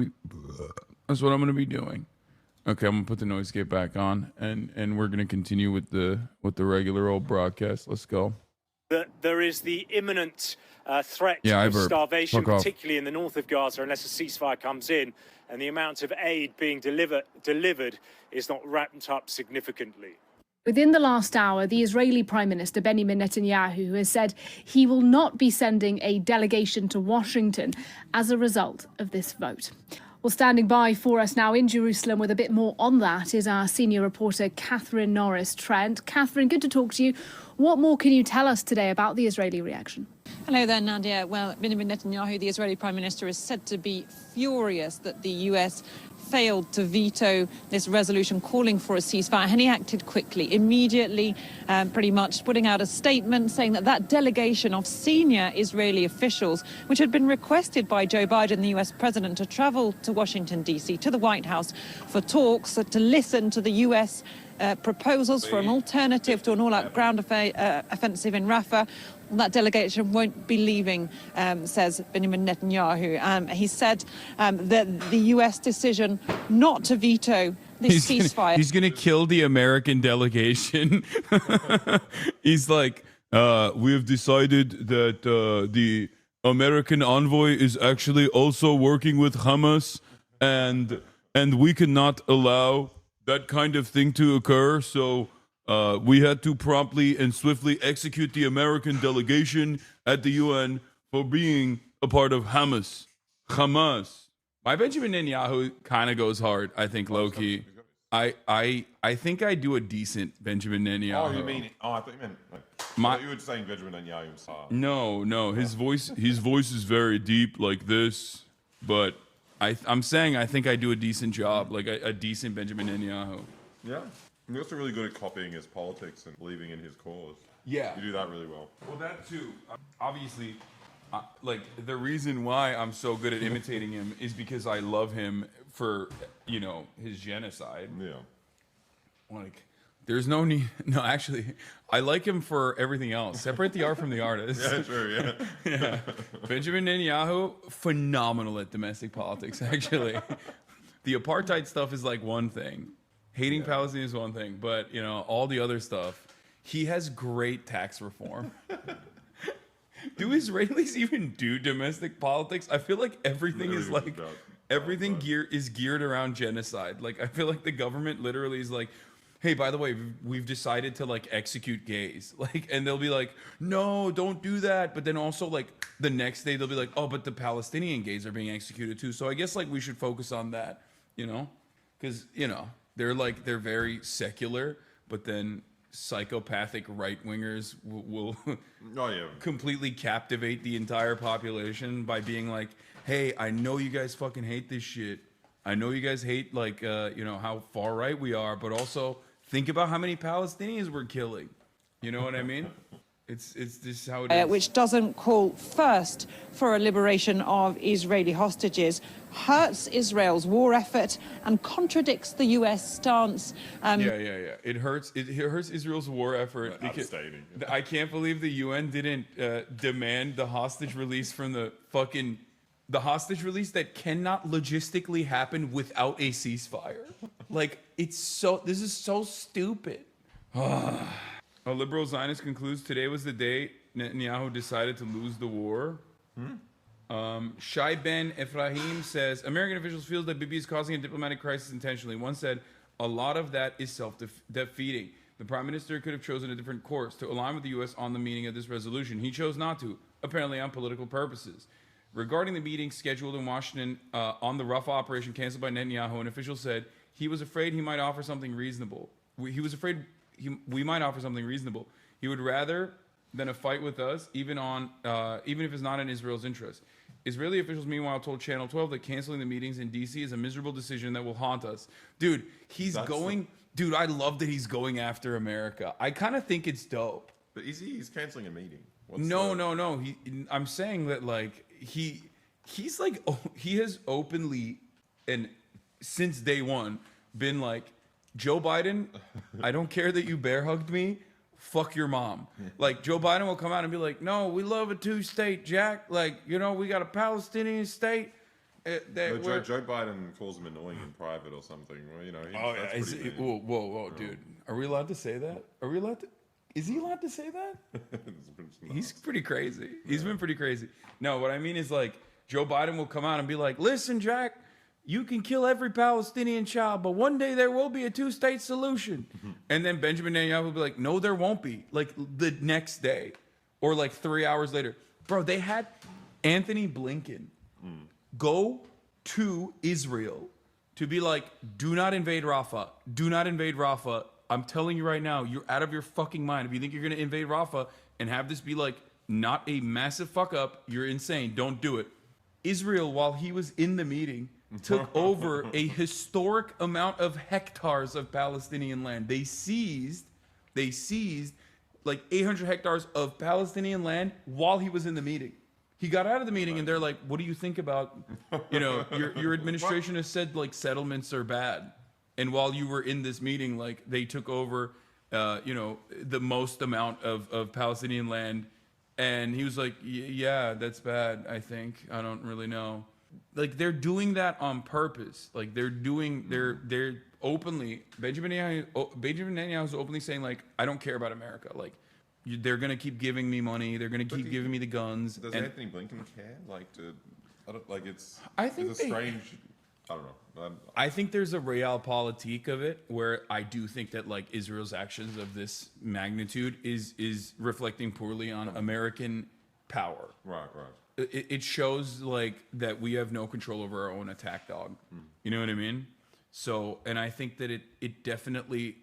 Speaker 1: be doing. Okay, I'm gonna put the noise gate back on, and we're gonna continue with the regular old broadcast. Let's go.
Speaker 9: That there is the imminent threat
Speaker 1: Yeah,
Speaker 9: of
Speaker 1: Iver,
Speaker 9: starvation,
Speaker 1: fuck off.
Speaker 9: particularly in the north of Gaza, unless a ceasefire comes in, and the amount of aid being delivered is not ramped up significantly.
Speaker 12: Within the last hour, the Israeli Prime Minister Benjamin Netanyahu has said he will not be sending a delegation to Washington as a result of this vote. Well, standing by for us now in Jerusalem with a bit more on that is our senior reporter, Catherine Norris-Trent. Catherine, good to talk to you. What more can you tell us today about the Israeli reaction?
Speaker 13: Hello there, Nadia. Well, Benjamin Netanyahu, the Israeli Prime Minister, is said to be furious that the US failed to veto this resolution calling for a ceasefire, and he acted quickly, immediately, pretty much putting out a statement saying that that delegation of senior Israeli officials, which had been requested by Joe Biden, the US president, to travel to Washington, D.C., to the White House for talks, to listen to the US proposals for an alternative to an all-out ground offensive in Rafah. That delegation won't be leaving, says Benjamin Netanyahu. He said that the US decision not to veto this ceasefire.
Speaker 1: He's gonna kill the American delegation. He's like, we have decided that the American envoy is actually also working with Hamas, and we cannot allow that kind of thing to occur. So we had to promptly and swiftly execute the American delegation at the UN for being a part of Hamas. My Benjamin Netanyahu kind of goes hard, I think, low-key. I think I do a decent Benjamin Netanyahu.
Speaker 3: Oh, you mean? Oh, I thought you meant. You were saying Benjamin Netanyahu himself.
Speaker 1: No. His voice is very deep, like this. But I'm saying I think I do a decent job, like a decent Benjamin Netanyahu.
Speaker 3: Yeah. You're also really good at copying his politics and believing in his cause.
Speaker 1: Yeah.
Speaker 3: You do that really well.
Speaker 1: Well, that too. Obviously, like the reason why I'm so good at imitating him is because I love him for, his genocide.
Speaker 3: Yeah.
Speaker 1: Like, there's no need. No, actually, I like him for everything else. Separate the art from the artist.
Speaker 3: Yeah, true, yeah.
Speaker 1: Benjamin Netanyahu, phenomenal at domestic politics, actually. The apartheid stuff is like one thing. Hating Palestine is one thing, but all the other stuff, he has great tax reform. Do Israelis even do domestic politics? I feel like everything is like is geared around genocide. Like I feel like the government literally is like, hey, by the way, we've decided to like execute gays. Like, and they'll be like, no, don't do that. But then also like the next day they'll be like, oh, but the Palestinian gays are being executed too. So I guess like we should focus on that, because they're very secular, but then psychopathic right-wingers will completely captivate the entire population by being like, hey, I know you guys fucking hate this shit. I know you guys hate how far right we are, but also think about how many Palestinians we're killing. You know what I mean? It's just how it is.
Speaker 13: Which doesn't call first for a liberation of Israeli hostages, hurts Israel's war effort and contradicts the U.S. stance.
Speaker 1: It hurts Israel's war effort. Because I can't believe the UN didn't demand the hostage release from the hostage release that cannot logistically happen without a ceasefire. Like, this is so stupid. A liberal Zionist concludes today was the day Netanyahu decided to lose the war. Shai Ben Ephraim says, American officials feel that Bibi is causing a diplomatic crisis intentionally. One said, a lot of that is self-defeating. The prime minister could have chosen a different course to align with the U.S. on the meaning of this resolution. He chose not to, apparently on political purposes. Regarding the meeting scheduled in Washington on the Rafah operation canceled by Netanyahu, an official said he was afraid he might offer something reasonable. He was afraid we might offer something reasonable. He would rather than a fight with us, even if it's not in Israel's interest. Israeli officials, meanwhile, told Channel 12 that canceling the meetings in D.C. is a miserable decision that will haunt us. Dude, Dude, I love that he's going after America. I kind of think it's dope.
Speaker 3: But he's canceling a meeting.
Speaker 1: No. I'm saying that like he's like he has openly and since day one been like, Joe Biden, I don't care that you bear hugged me. Fuck your mom. Like, Joe Biden will come out and be like, no, we love a two-state, Jack. Like, we got a Palestinian state.
Speaker 3: No, Joe Biden calls him annoying in private or something. Well, you know, that's pretty mean.
Speaker 1: Whoa, dude. Are we allowed to say that? Are we allowed to? Is he allowed to say that? He's pretty crazy. He's been pretty crazy. No, what I mean is like Joe Biden will come out and be like, listen, Jack, you can kill every Palestinian child, but one day there will be a two-state solution. And then Benjamin Netanyahu will be like, no, there won't be. Like the next day or like 3 hours later. Bro, they had Anthony Blinken go to Israel to be like, do not invade Rafah. Do not invade Rafah. I'm telling you right now, you're out of your fucking mind. If you think you're going to invade Rafah and have this be like not a massive fuck up, you're insane. Don't do it. Israel, while he was in the meeting, took over a historic amount of hectares of Palestinian land. They seized like 800 hectares of Palestinian land while he was in the meeting. He got out of the meeting and they're like, what do you think about, your administration has said like settlements are bad. And while you were in this meeting, like they took over, the most amount of Palestinian land. And he was like, yeah, that's bad. I think, I don't really know. Like they're doing that on purpose. Like they're openly, Benjamin Netanyahu is openly saying like, I don't care about America. Like they're going to keep giving me money. They're going to keep giving me the guns.
Speaker 3: Does Anthony Blinken care?
Speaker 1: I think
Speaker 3: it's a strange, I don't know.
Speaker 1: I think there's a realpolitik of it where I do think that like Israel's actions of this magnitude is reflecting poorly on American power.
Speaker 3: Right.
Speaker 1: It shows like that we have no control over our own attack dog. You know what I mean? So, and I think that it definitely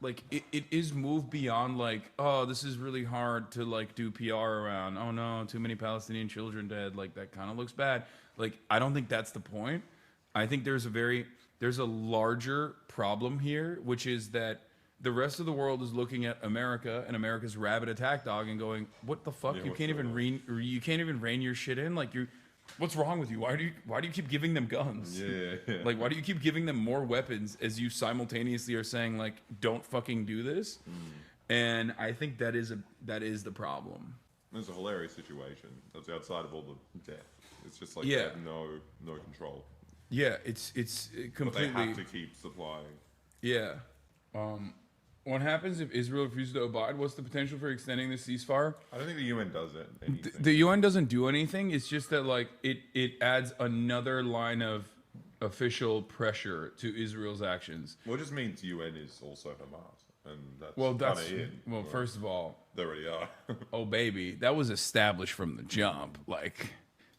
Speaker 1: like it is moved beyond like, oh, this is really hard to like do PR around. Oh no, too many Palestinian children dead. Like that kind of looks bad. Like I don't think that's the point. I think there's a larger problem here, which is that the rest of the world is looking at America and America's rabid attack dog and going, "What the fuck? You can't even rein your shit in. Like what's wrong with you? Why do you keep giving them guns?
Speaker 3: Yeah.
Speaker 1: Like why do you keep giving them more weapons as you simultaneously are saying like, don't fucking do this?" And I think that is the problem.
Speaker 3: It's a hilarious situation. That's outside of all the death. It's just like they have no control.
Speaker 1: Yeah, it's completely.
Speaker 3: But they have to keep supplying.
Speaker 1: Yeah. What happens if Israel refuses to abide? What's the potential for extending the ceasefire?
Speaker 3: I don't think the UN does anything.
Speaker 1: The UN doesn't do anything. It's just that like it adds another line of official pressure to Israel's actions.
Speaker 3: Well, it just means UN is also Hamas, and that's it.
Speaker 1: Well, first of all,
Speaker 3: they already are.
Speaker 1: Oh baby, that was established from the jump. Like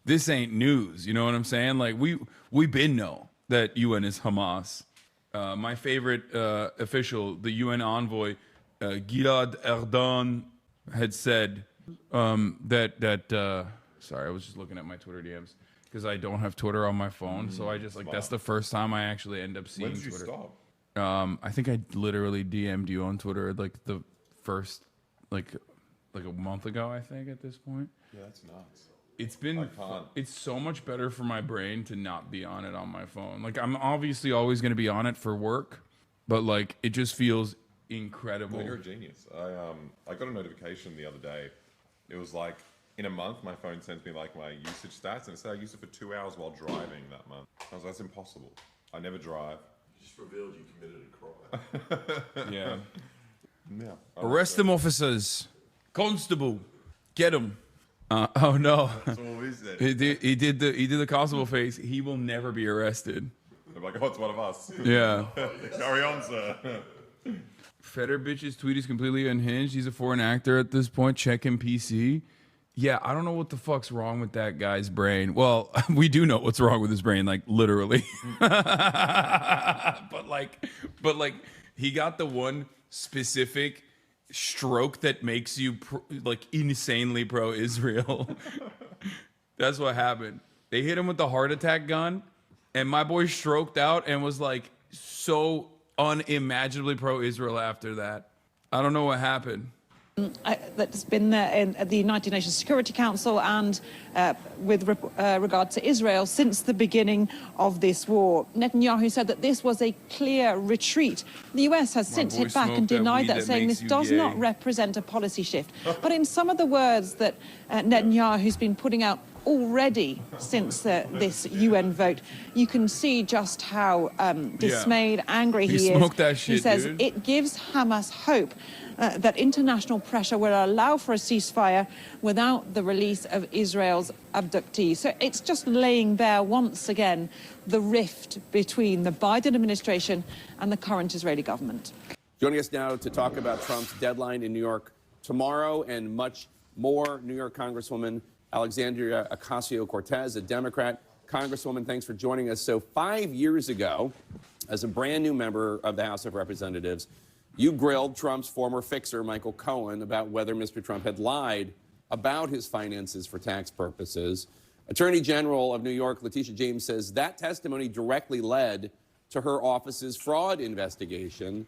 Speaker 1: this ain't news. You know what I'm saying? Like we been know that UN is Hamas. My favorite official, the UN envoy, Gilad Erdan, had said that sorry, I was just looking at my Twitter DMs because I don't have Twitter on my phone, so I just like that's the first time I actually end up seeing Twitter.
Speaker 3: When did you stop?
Speaker 1: I think I literally DM'd you on Twitter like the first like a month ago. I think at this point.
Speaker 3: Yeah, that's nuts.
Speaker 1: It's so much better for my brain to not be on it on my phone. Like I'm obviously always going to be on it for work, but like it just feels incredible.
Speaker 3: Well, you're a genius. I got a notification the other day. It was like in a month my phone sends me like my usage stats and it said I used it for 2 hours while driving that month. I was like, that's impossible. I never drive.
Speaker 2: It just revealed you committed a crime.
Speaker 1: Yeah.
Speaker 3: Yeah.
Speaker 1: Arrest them, officers. Constable, get him. Oh no!
Speaker 3: That's what we said.
Speaker 1: He did the constable face. He will never be arrested.
Speaker 3: They're like, oh, it's one of us.
Speaker 1: Yeah.
Speaker 3: Carry on, sir.
Speaker 1: Feder bitch's tweet is completely unhinged. He's a foreign actor at this point. Check him PC. Yeah, I don't know what the fuck's wrong with that guy's brain. Well, we do know what's wrong with his brain, like literally. but like he got the one specific stroke that makes you insanely pro-Israel. That's what happened. They hit him with the heart attack gun, and my boy stroked out and was like so unimaginably pro-Israel after that. I don't know what happened.
Speaker 13: That's been there at the United Nations Security Council and with regard to Israel since the beginning of this war. Netanyahu said that this was a clear retreat. The US has since hit back and denied that, saying this does not represent a policy shift. But in some of the words that Netanyahu's been putting out already since this UN vote, you can see just how dismayed, angry he is.
Speaker 6: Smoked that shit,
Speaker 13: he says
Speaker 6: dude.
Speaker 13: it gives Hamas hope that international pressure will allow for a ceasefire without the release of Israel's abductees. So it's just laying bare once again the rift between the Biden administration and the current Israeli government.
Speaker 14: Joining us now to talk about Trump's deadline in New York tomorrow and much more, New York Congresswoman Alexandria Ocasio-Cortez, a Democrat. Congresswoman, thanks for joining us. So 5 years ago, as a brand new member of the House of Representatives, you grilled Trump's former fixer, Michael Cohen, about whether Mr. Trump had lied about his finances for tax purposes. Attorney General of New York, Letitia James, says that testimony directly led to her office's fraud investigation.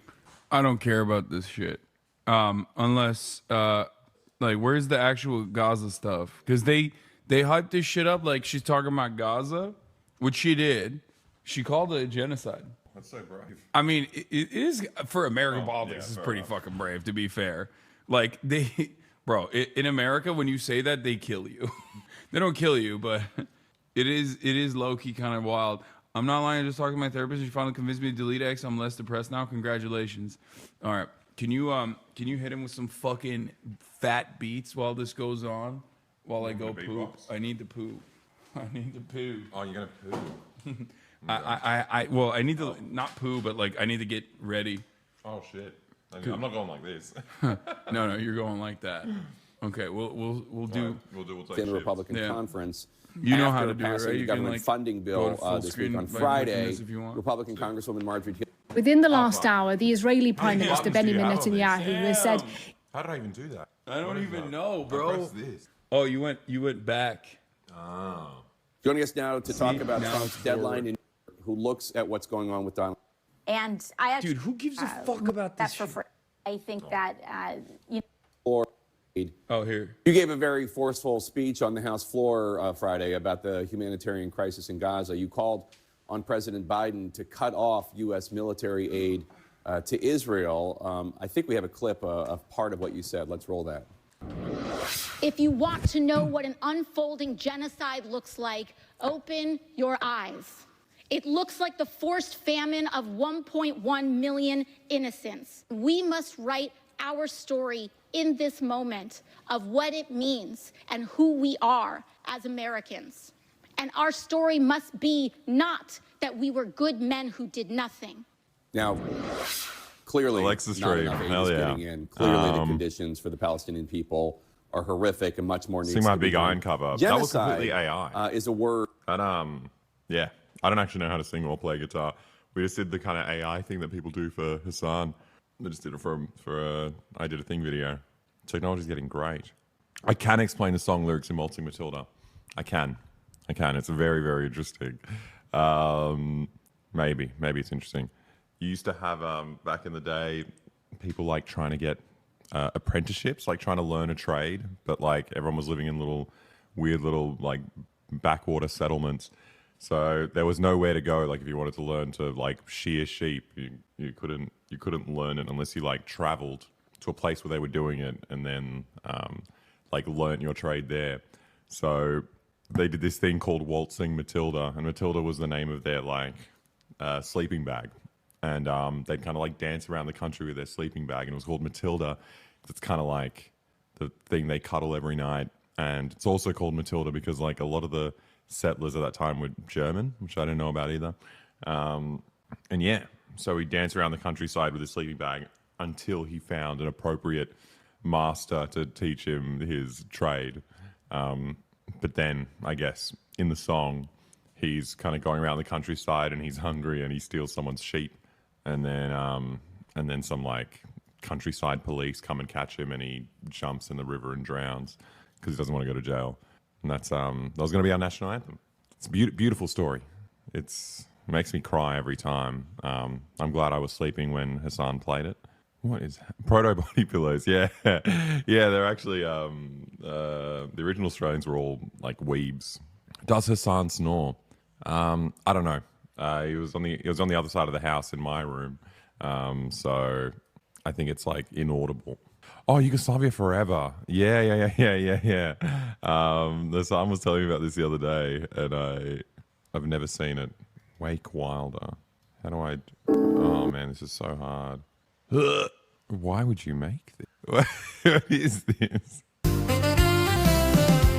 Speaker 6: I don't care about this shit. Unless, like, where's the actual Gaza stuff? Because they hyped this shit up like she's talking about Gaza, which she did. She called it a genocide.
Speaker 3: That's so brave.
Speaker 6: I mean, it is, for American politics,
Speaker 3: yeah,
Speaker 6: it's
Speaker 3: fair
Speaker 6: pretty
Speaker 3: enough.
Speaker 6: fucking brave, to be fair. Like, in America, when you say that, they kill you. They don't kill you, but it is low-key kind of wild. I'm not lying, just talking to my therapist. She finally convinced me to delete X. I'm less depressed now. Congratulations. All right. Can you hit him with some fucking fat beats while this goes on? While I go poop? I need to poop. I need to poo.
Speaker 3: Oh, you're gonna poo?
Speaker 6: Well, I need to not poo, but like I need to get ready.
Speaker 3: Oh shit! I'm not going like this.
Speaker 6: No, you're going like that. Okay, we'll do.
Speaker 3: We'll take
Speaker 14: in a
Speaker 3: shit.
Speaker 14: Republican conference.
Speaker 6: You know how
Speaker 14: after
Speaker 6: to do it,
Speaker 14: passing
Speaker 6: right?
Speaker 14: the
Speaker 6: You can,
Speaker 14: government
Speaker 6: like,
Speaker 14: funding bill
Speaker 6: go full
Speaker 14: this week
Speaker 6: screen
Speaker 14: on
Speaker 6: by clicking
Speaker 14: Friday.
Speaker 6: this if you want.
Speaker 14: Republican Congresswoman Marjorie Taylor.
Speaker 12: Within the last hour, the Israeli Prime Minister Benjamin Netanyahu has said,
Speaker 3: How did I even do that?
Speaker 6: I don't even know,
Speaker 3: I
Speaker 6: bro.
Speaker 3: pressed this.
Speaker 6: Oh, you went back.
Speaker 3: Oh.
Speaker 14: Joining us now to talk about
Speaker 6: now
Speaker 14: Trump's deadline, in who looks at what's going on with Donald.
Speaker 15: And I actually,
Speaker 6: Dude, who gives a fuck about this
Speaker 15: for
Speaker 6: shit?
Speaker 15: free. I think that you
Speaker 14: Or
Speaker 6: Oh, here.
Speaker 14: you gave a very forceful speech on the House floor Friday about the humanitarian crisis in Gaza. You called on President Biden to cut off U.S. military aid to Israel. I think we have a clip of part of what you said. Let's roll that.
Speaker 16: If you want to know what an unfolding genocide looks like, open your eyes. It looks like the forced famine of 1.1 million innocents. We must write our story in this moment of what it means and who we are as Americans. And our story must be not that we were good men who did nothing.
Speaker 14: Now, clearly,
Speaker 3: Alexa
Speaker 14: not
Speaker 3: stream.
Speaker 14: enough aid
Speaker 3: Hell
Speaker 14: is
Speaker 3: yeah.
Speaker 14: getting in. Clearly, the conditions for the Palestinian people are horrific, and much more needs
Speaker 3: See
Speaker 14: to
Speaker 3: my
Speaker 14: be
Speaker 3: big
Speaker 14: done.
Speaker 3: iron cover. That was
Speaker 14: Genocide
Speaker 3: completely AI.
Speaker 14: is a word.
Speaker 3: But yeah, I don't actually know how to sing or play guitar. We just did the kind of AI thing that people do for Hasan. I just did it for I did a thing video. Technology's getting great. I can explain the song lyrics in Waltzing Matilda. I can. It's very, very interesting. Maybe it's interesting. You used to have back in the day people like trying to get apprenticeships, like trying to learn a trade, but like everyone was living in weird little like backwater settlements. So there was nowhere to go. Like if you wanted to learn to like shear sheep, you couldn't learn it unless you like traveled to a place where they were doing it and then like learnt your trade there. So they did this thing called Waltzing Matilda, and Matilda was the name of their like sleeping bag. And they'd kind of like dance around the country with their sleeping bag, and it was called Matilda. It's kind of like the thing they cuddle every night. And it's also called Matilda because like a lot of the settlers at that time were German, which I didn't know about either. And yeah, so he'd dance around the countryside with his sleeping bag until he found an appropriate master to teach him his trade. But then, I guess, in the song, he's kind of going around the countryside and he's hungry and he steals someone's sheep. And then some like countryside police come and catch him and he jumps in the river and drowns because he doesn't want to go to jail. And that was going to be our national anthem. It's a beautiful story. It makes me cry every time. I'm glad I was sleeping when Hasan played it. What is proto body pillows? Yeah, they're actually the original Australians were all like weebs. Does Hasan snore? I don't know. He was on the other side of the house in my room, so I think it's like inaudible. Oh, Yugoslavia forever. Yeah. Someone was telling me about this the other day, and I've never seen it. Wake Wilder. How do I? Oh man, this is so hard. Why would you make this? What is this?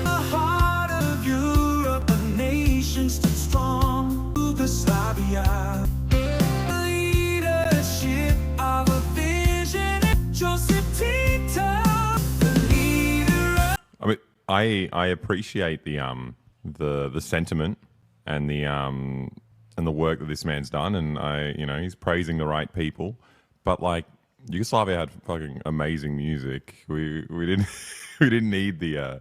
Speaker 17: Heart of Europe, a nation stood strong. Yugoslavia. Leadership of a vision. Joseph Tito, the leader.
Speaker 3: I mean, I appreciate the sentiment and the work that this man's done, and he's praising the right people, but like Yugoslavia had fucking amazing music. We didn't need the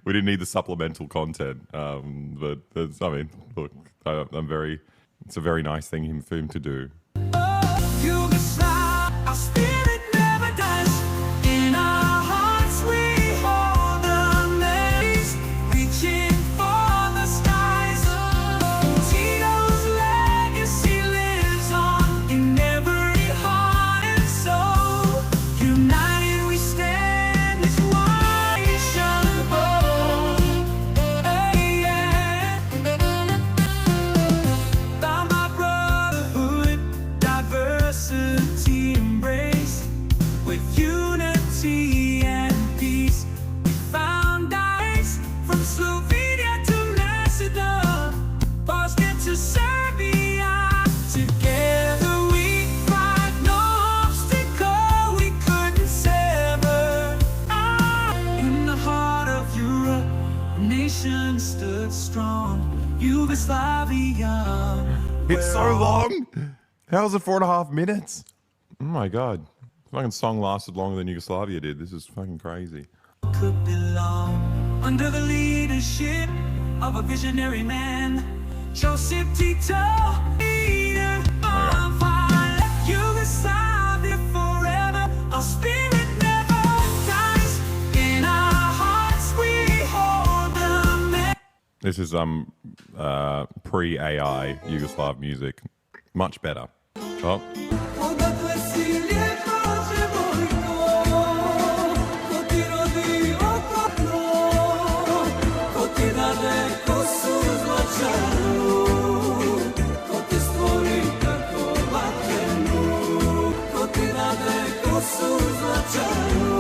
Speaker 3: we didn't need the supplemental content. But it's a very nice thing for him to do.
Speaker 17: Yugoslavia, our spirit never dies. In our hearts we hold the memories, reaching for the skies. Tito's legacy lives on in every heart and soul. United we stand as one nation bold. Hey, yeah. By my brotherhood, diversity embraced with unity and peace. We found eyes from Slovenia to Macedon, Bosnia to Serbia. Together we fight, no obstacle we couldn't sever. In the heart of Europe, a nation stood strong. Yugoslavia.
Speaker 3: It's so long. How was it 4.5 minutes? Oh my god, the fucking song lasted longer than Yugoslavia did. This is fucking crazy.
Speaker 17: Could belong under the leadership of a visionary man, Joseph Tito, leader of our Yugoslavia forever. Our spirit never dies. In our hearts we hold the
Speaker 3: This is pre-AI Yugoslav music. Much better. Oh.
Speaker 17: Odakle si lijepo djevojko, ko ti rodi okopno, ko ti dade kosu zlačanu, ko ti stvori kako vatrenu, ko ti dade kosu zlačanu,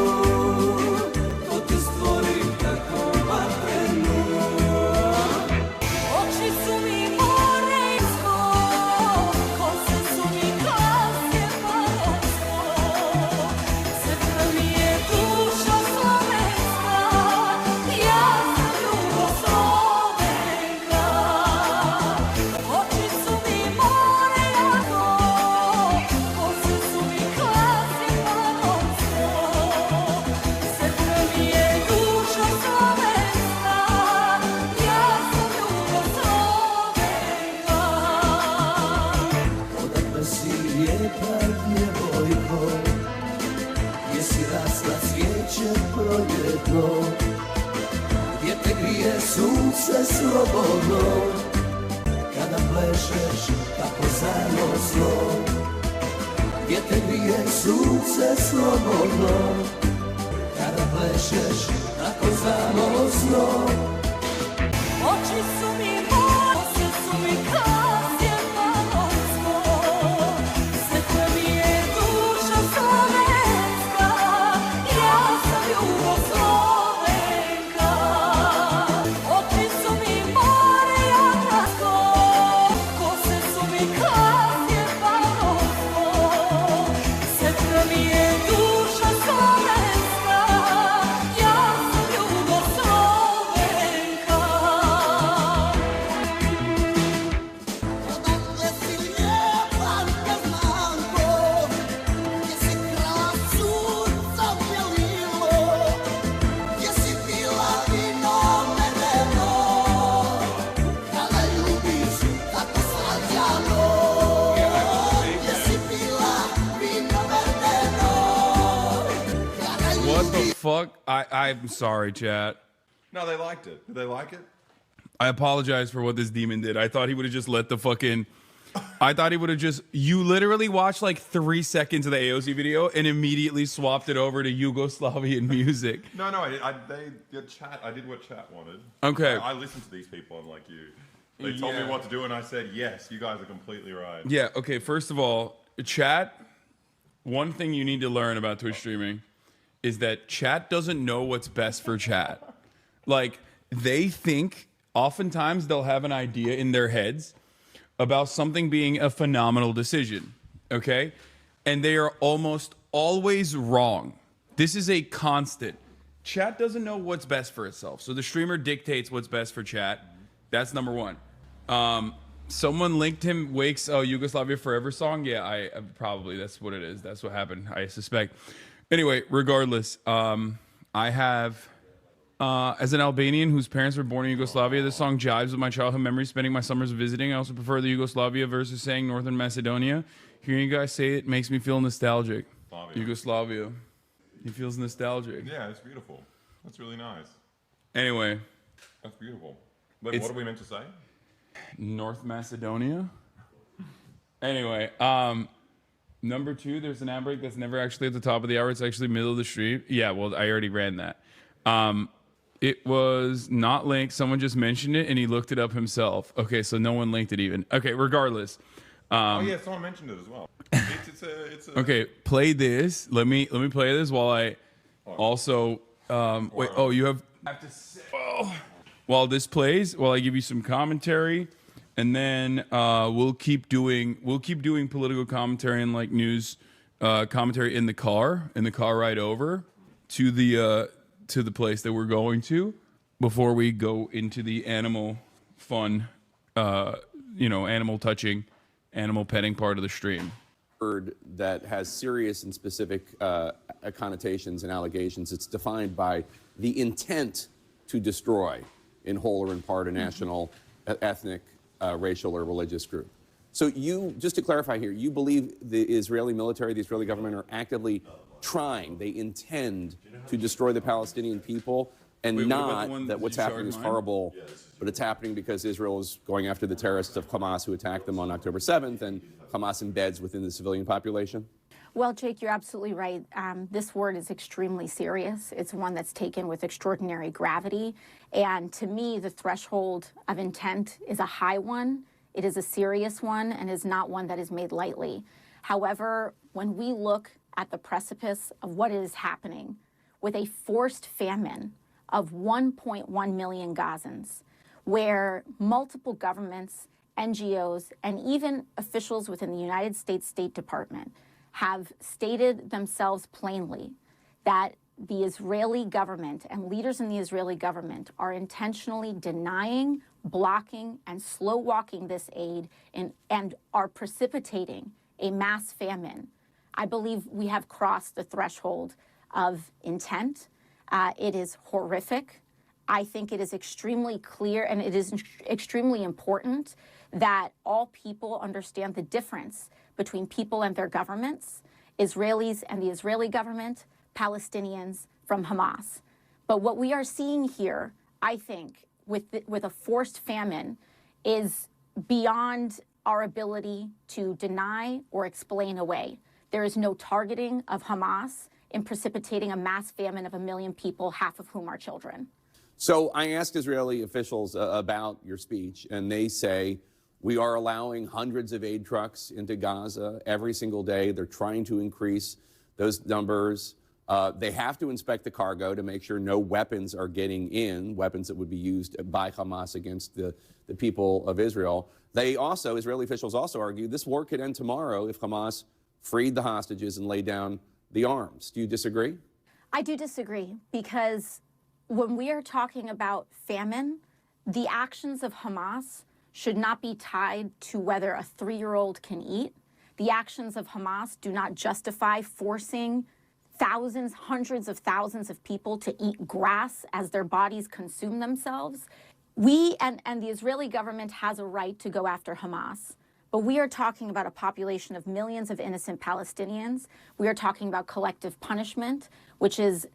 Speaker 17: ko ti stvori kako vatrenu. Oči su mi more isko, kose su mi klasje pajasko, srce mi je duša slovenska, ja sam Jugoslovenka. Oči su mi more jako, kose su mi klasje pajasko, srce mi je duša slovenska, ja sam Jugoslovenka. Odakle si lijepa djevojko, gdje si rasla cvijeće proljetno, gdje te grije sunce slobodno, kada plešeš tako zanosno, gdje te grije sunce slobodno, kada plešeš tako zanosno. Oči su mi more, kose su mi klasje pajasko, srce mi je duša slovenska, ja sam Jugoslovenka. Oči su mi more jadransko, kose su mi klasje pajasko, srce mi je duša slovenska, ja sam Jugoslovenka. Odakle si lijepa neznanko, gdje si krala sunca bjelilo, gdje si pila vino medeno, kada ljubiš tako sladjano, gdje si pila vino medeno, kada
Speaker 6: What the
Speaker 17: ljubiš.
Speaker 6: fuck? I'm sorry, chat.
Speaker 3: No, they liked it. Did they like it?
Speaker 6: I apologize for what this demon did. I thought he would have just let the fucking I thought he would have just, you literally watched like 3 seconds of the AOC video and immediately swapped it over to Yugoslavian music.
Speaker 3: No, I did what chat wanted.
Speaker 6: Okay.
Speaker 3: I listened to these people unlike you. They told me what to do and I said, yes, you guys are completely right.
Speaker 6: Yeah, okay, first of all, chat, one thing you need to learn about Twitch streaming is that chat doesn't know what's best for chat. Like, they think, oftentimes they'll have an idea in their heads about something being a phenomenal decision, okay? And they are almost always wrong. This is a constant. Chat doesn't know what's best for itself. So the streamer dictates what's best for chat. That's number one. Someone linked him Wake's Yugoslavia Forever song. Yeah, I probably, that's what it is. That's what happened, I suspect. Anyway, regardless, I have... as an Albanian whose parents were born in Yugoslavia, this song jives with my childhood memories, spending my summers visiting. I also prefer the Yugoslavia versus saying Northern Macedonia. Hearing you guys say it makes me feel nostalgic. Yugoslavia. He feels nostalgic.
Speaker 3: Yeah, it's beautiful. That's really nice.
Speaker 6: Anyway.
Speaker 3: That's beautiful. Wait, what are we meant to say?
Speaker 6: North Macedonia? Anyway, number 2, there's an ad break that's never actually at the top of the hour. It's actually middle of the stream. Yeah, well, I already ran that. It was not linked. Someone just mentioned it, and he looked it up himself. Okay, so no one linked it even. Okay, regardless.
Speaker 3: Oh yeah, someone mentioned it as well. It's a
Speaker 6: Okay, play this. Let me play this while I also wait. Oh, you have to say. While this plays, while I give you some commentary, and then we'll keep doing political commentary and like news commentary in the car ride over to the place that we're going to before we go into the animal fun, animal touching, animal petting part of the stream.
Speaker 14: Word that has serious and specific connotations and allegations. It's defined by the intent to destroy in whole or in part a national, ethnic, racial, or religious group. So you, just to clarify here, you believe the Israeli military, the Israeli government are actively trying, they intend to destroy the Palestinian people, and not that what's happening is horrible, but it's happening because Israel is going after the terrorists of Hamas who attacked them on October 7th, and Hamas embeds within the civilian population?
Speaker 15: Well, Jake, you're absolutely right. This word is extremely serious. It's one that's taken with extraordinary gravity. And to me, the threshold of intent is a high one. It is a serious one and is not one that is made lightly. However, when we look at the precipice of what is happening with a forced famine of 1.1 million Gazans, where multiple governments, NGOs, and even officials within the United States State Department have stated themselves plainly that the Israeli government and leaders in the Israeli government are intentionally denying, blocking, and slow walking this aid and are precipitating a mass famine. I believe we have crossed the threshold of intent. It is horrific. I think it is extremely clear and it is extremely important that all people understand the difference between people and their governments, Israelis and the Israeli government, Palestinians from Hamas. But what we are seeing here, I think, with a forced famine is beyond our ability to deny or explain away. There is no targeting of Hamas in precipitating a mass famine of 1 million people, half of whom are children.
Speaker 14: So I asked Israeli officials about your speech, and they say, we are allowing hundreds of aid trucks into Gaza every single day. They're trying to increase those numbers. They have to inspect the cargo to make sure no weapons are getting in, weapons that would be used by Hamas against the people of Israel. Israeli officials also argue this war could end tomorrow if Hamas freed the hostages and laid down the arms. Do you disagree?
Speaker 15: I do disagree, because when we are talking about famine, the actions of Hamas should not be tied to whether a 3-year-old can eat. The actions of Hamas do not justify forcing thousands, hundreds of thousands of people to eat grass as their bodies consume themselves. We and the Israeli government has a right to go after Hamas, but we are talking about a population of millions of innocent Palestinians. We are talking about collective punishment, which is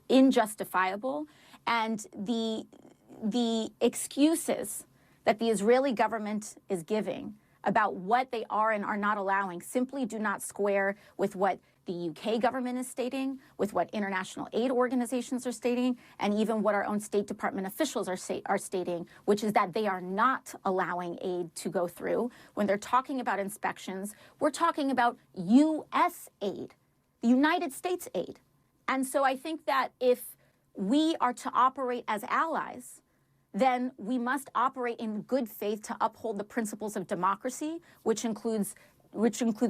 Speaker 15: injustifiable. And the excuses that the Israeli government is giving about what they are and are not allowing simply do not square with what the UK government is stating, with what international aid organizations are stating, and even what our own State Department officials are stating, which is that they are not allowing aid to go through. When they're talking about inspections, we're talking about U.S. aid, the United States aid. And so I think that if we are to operate as allies, then we must operate in good faith to uphold the principles of democracy, which includes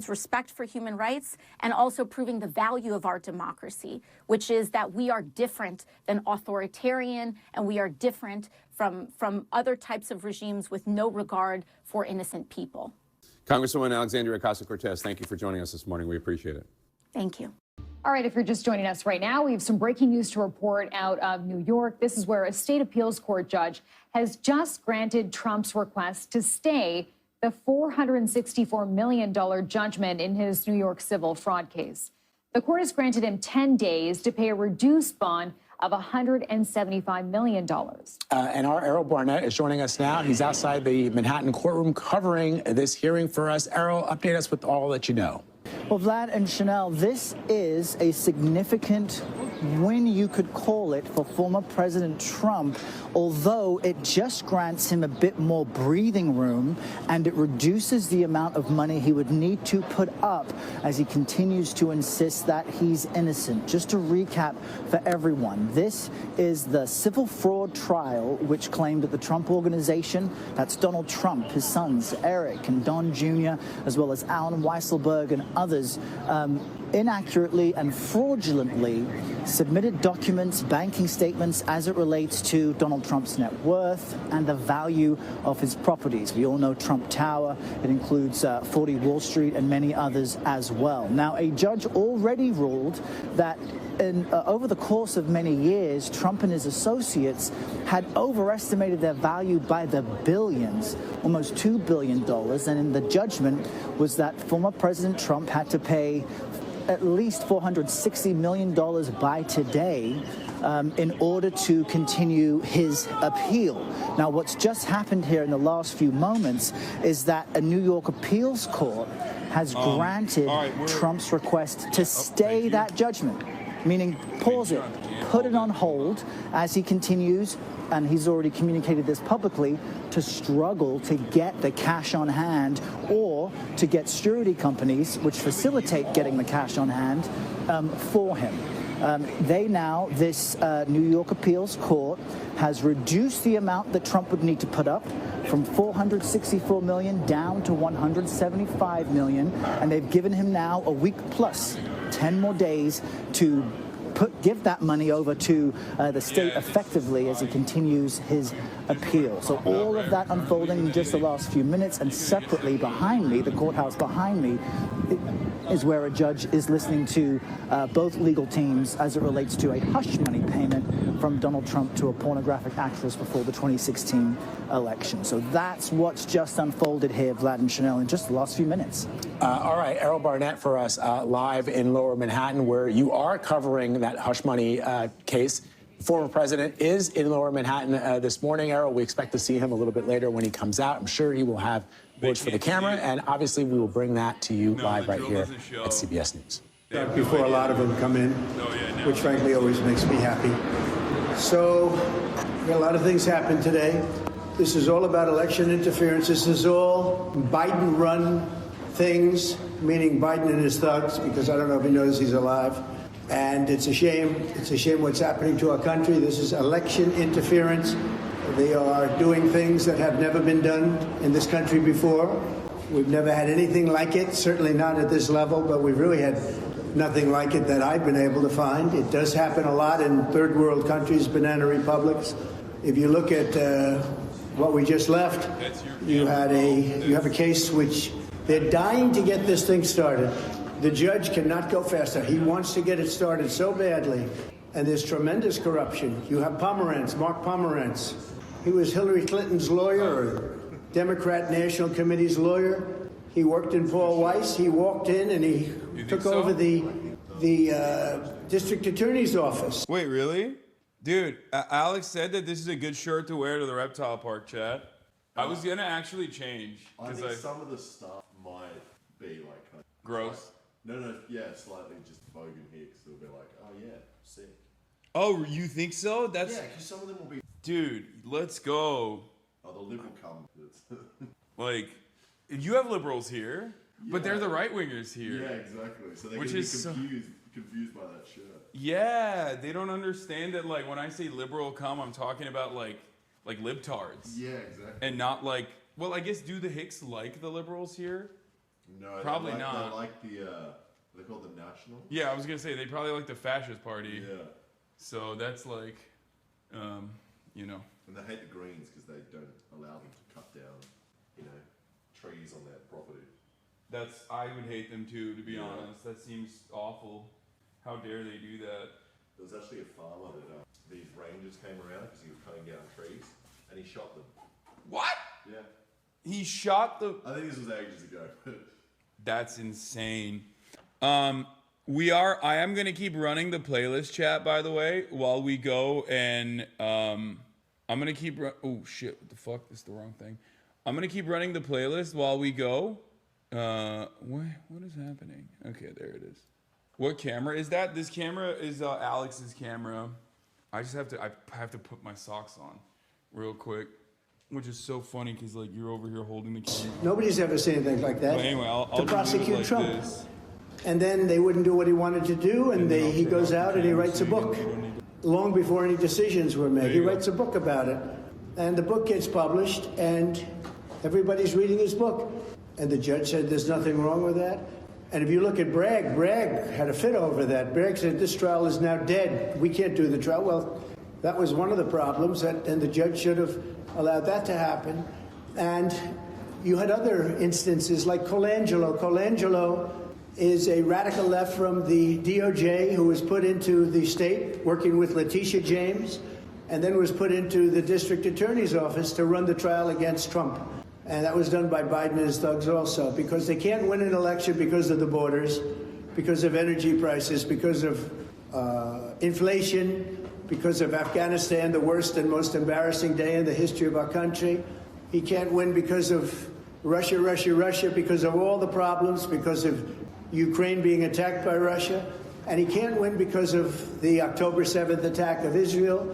Speaker 15: respect for human rights, and also proving the value of our democracy, which is that we are different than authoritarian, and we are different from other types of regimes with no regard for innocent people.
Speaker 14: Congresswoman Alexandria Ocasio-Cortez, thank you for joining us this morning. We appreciate it.
Speaker 15: Thank you.
Speaker 18: All right, if you're just joining us right now, we have some breaking news to report out of New York. This is where a state appeals court judge has just granted Trump's request to stay the $464 million judgment in his New York civil fraud case. The court has granted him 10 days to pay a reduced bond of $175 million.
Speaker 19: And our Errol Barnett is joining us now. He's outside the Manhattan courtroom covering this hearing for us. Errol, update us with all that you know.
Speaker 20: Well, Vlad and Chanel, this is a significant win, you could call it, for former President Trump, although it just grants him a bit more breathing room and it reduces the amount of money he would need to put up as he continues to insist that he's innocent. Just to recap for everyone, this is the civil fraud trial which claimed that the Trump Organization, that's Donald Trump, his sons, Eric and Don Jr., as well as Alan Weisselberg and others, inaccurately and fraudulently submitted documents, banking statements as it relates to Donald Trump's net worth and the value of his properties. We all know Trump Tower. It includes 40 Wall Street and many others as well. Now, a judge already ruled that over the course of many years, Trump and his associates had overestimated their value by the billions, almost $2 billion. And in the judgment was that former President Trump had to pay at least $460 million by today in order to continue his appeal. Now, what's just happened here in the last few moments is that a New York appeals court has granted Trump's request to stay that judgment, meaning pause it, put it on hold as he continues, and he's already communicated this publicly, to struggle to get the cash on hand or to get surety companies which facilitate getting the cash on hand for him. This New York appeals court has reduced the amount that Trump would need to put up from $464 million down to $175 million, and they've given him now a week plus 10 more days to give that money over to the state effectively as he continues his appeal. So all of that unfolding in just the last few minutes, and separately behind me, the courthouse behind me, is where a judge is listening to both legal teams as it relates to a hush money payment from Donald Trump to a pornographic actress before the 2016 election. So that's what's just unfolded here, Vlad and Chanel, in just the last few minutes.
Speaker 19: All right, Errol Barnett for us live in Lower Manhattan, where you are covering that hush money case. Former president is in Lower Manhattan this morning. Errol, we expect to see him a little bit later when he comes out. I'm sure he will have words for the camera, and obviously we will bring that to you live right here at CBS News.
Speaker 21: Before a lot of them come in, which frankly always makes me happy. So, a lot of things happened today. This is all about election interference. This is all Biden-run things, meaning Biden and his thugs, because I don't know if he knows he's alive. And it's a shame. It's a shame what's happening to our country. This is election interference. They are doing things that have never been done in this country before. We've never had anything like it, certainly not at this level, but we've really had nothing like it that I've been able to find. It does happen a lot in third world countries, banana republics. If you look at what we just left, you have a case which they're dying to get this thing started. The judge cannot go faster. He wants to get it started so badly. And there's tremendous corruption. You have Pomerantz, Mark Pomerantz. He was Hillary Clinton's lawyer, or Democrat National Committee's lawyer. He worked in Paul Weiss. He walked in and he took over the district attorney's office.
Speaker 6: Wait, really? Dude, Alex said that this is a good shirt to wear to the reptile park, chat. I was gonna actually change.
Speaker 2: I think some of the stuff might be like kind of
Speaker 6: gross.
Speaker 2: No, yeah, slightly just Vogue and Hicks. They'll be like, oh yeah, sick.
Speaker 6: Oh, you think so? That's
Speaker 2: Yeah, because some of them will be.
Speaker 6: Dude, let's go.
Speaker 2: Oh, the liberal cum.
Speaker 6: Like, you have liberals here, but they're the right wingers here.
Speaker 2: Yeah, exactly. So they
Speaker 6: Which
Speaker 2: can be
Speaker 6: is
Speaker 2: confused by that shirt.
Speaker 6: Yeah, they don't understand that. Like when I say liberal cum, I'm talking about like libtards.
Speaker 2: Yeah, exactly.
Speaker 6: And not like. Well, I guess do the Hicks like the liberals here?
Speaker 2: No,
Speaker 6: Probably
Speaker 2: they like,
Speaker 6: not.
Speaker 2: They like the. They're called the National.
Speaker 6: Yeah, I was gonna say they probably like the fascist party.
Speaker 2: Yeah.
Speaker 6: So that's like, you know.
Speaker 2: And they hate the Greens because they don't allow them to cut down, trees on their property.
Speaker 6: I would hate them too, to be honest. That seems awful. How dare they do that?
Speaker 2: There was actually a farmer that these rangers came around because he was cutting down trees, and he shot them.
Speaker 6: What?
Speaker 2: Yeah.
Speaker 6: He shot the.
Speaker 2: I think this was ages ago.
Speaker 6: That's insane. I am gonna keep running the playlist chat, by the way, while we go, and I'm gonna keep. Oh shit! What the fuck? This is the wrong thing. I'm gonna keep running the playlist while we go. What is happening? Okay, there it is. What camera is that? This camera is Alex's camera. I have to put my socks on, real quick, which is so funny because like you're over here holding the camera.
Speaker 21: Nobody's ever seen anything like that.
Speaker 6: But anyway, I'll
Speaker 21: to prosecute
Speaker 6: do it like
Speaker 21: Trump.
Speaker 6: this.
Speaker 21: And then they wouldn't do what he wanted to do, and he goes out and he writes a book. Long before any decisions were made, he writes a book about it. And the book gets published, and everybody's reading his book. And the judge said there's nothing wrong with that. And if you look at Bragg had a fit over that. Bragg said this trial is now dead. We can't do the trial. Well, that was one of the problems, and the judge should have allowed that to happen. And you had other instances like Colangelo. Colangelo is a radical left from the DOJ who was put into the state working with Letitia James and then was put into the district attorney's office to run the trial against Trump. And that was done by Biden and his thugs also, because they can't win an election because of the borders, because of energy prices, because of inflation, because of Afghanistan, the worst and most embarrassing day in the history of our country. He can't win because of Russia, because of all the problems, because of Ukraine being attacked by Russia. And he can't win because of the October 7th attack of Israel,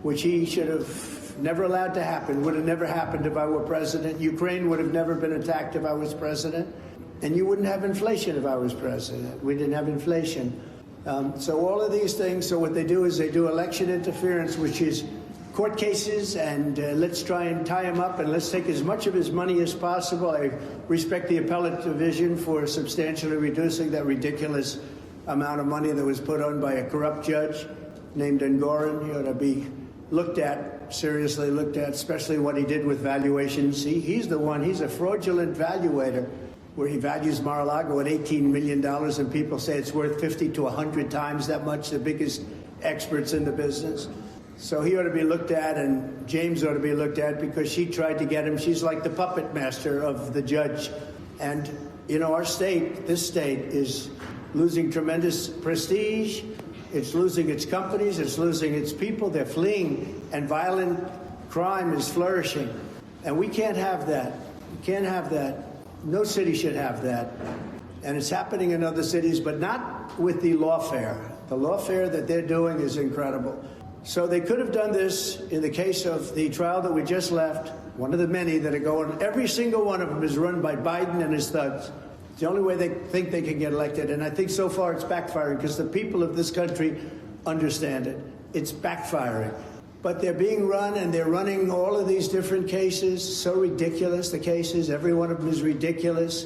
Speaker 21: which he should have never allowed to happen, would have never happened if I were president. Ukraine would have never been attacked if I was president. And you wouldn't have inflation if I was president. We didn't have inflation. So all of these things, so what they do is they do election interference, which is court cases, and let's try and tie him up, and let's take as much of his money as possible. I respect the appellate division for substantially reducing that ridiculous amount of money that was put on by a corrupt judge named Engoron. He ought to be looked at, seriously looked at, especially what he did with valuations. He's the one, he's a fraudulent valuator, where he values Mar-a-Lago at $18 million, and people say it's worth 50 to 100 times that much, the biggest experts in the business. So he ought to be looked at, and James ought to be looked at, because she tried to get him. She's like the puppet master of the judge. And, our state, this state, is losing tremendous prestige. It's losing its companies. It's losing its people. They're fleeing, and violent crime is flourishing. And we can't have that. We can't have that. No city should have that. And it's happening in other cities, but not with the lawfare. The lawfare that they're doing is incredible. So they could have done this in the case of the trial that we just left, one of the many that are going. Every single one of them is run by Biden and his thugs. It's the only way they think they can get elected. And I think so far it's backfiring, because the people of this country understand it. It's backfiring. But they're being run, and they're running all of these different cases. So ridiculous, the cases. Every one of them is ridiculous.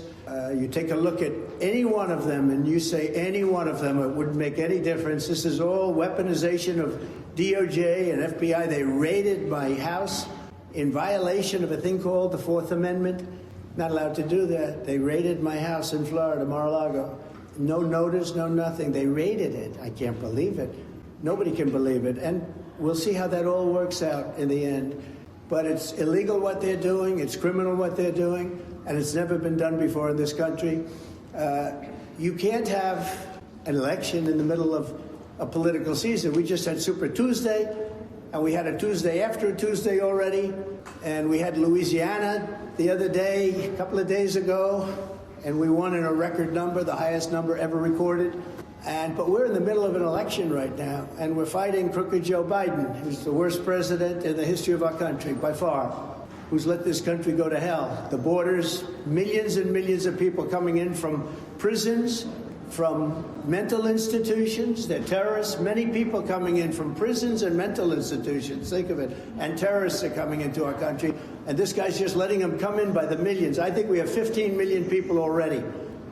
Speaker 21: You take a look at any one of them, and you say any one of them, it wouldn't make any difference. This is all weaponization of DOJ and FBI. They raided my house in violation of a thing called the Fourth Amendment. Not allowed to do that. They raided my house in Florida, Mar-a-Lago. No notice, no nothing. They raided it. I can't believe it. Nobody can believe it. And we'll see how that all works out in the end. But it's illegal what they're doing. It's criminal what they're doing. And it's never been done before in this country. You can't have an election in the middle of a political season. We just had Super Tuesday. And we had a Tuesday after a Tuesday already. And we had Louisiana the other day, a couple of days ago. And we won in a record number, the highest number ever recorded. But we're in the middle of an election right now, and we're fighting crooked Joe Biden, who's the worst president in the history of our country, by far, who's let this country go to hell. The borders, millions and millions of people coming in from prisons, from mental institutions. They're terrorists. Many people coming in from prisons and mental institutions. Think of it. And terrorists are coming into our country. And this guy's just letting them come in by the millions. I think we have 15 million people already.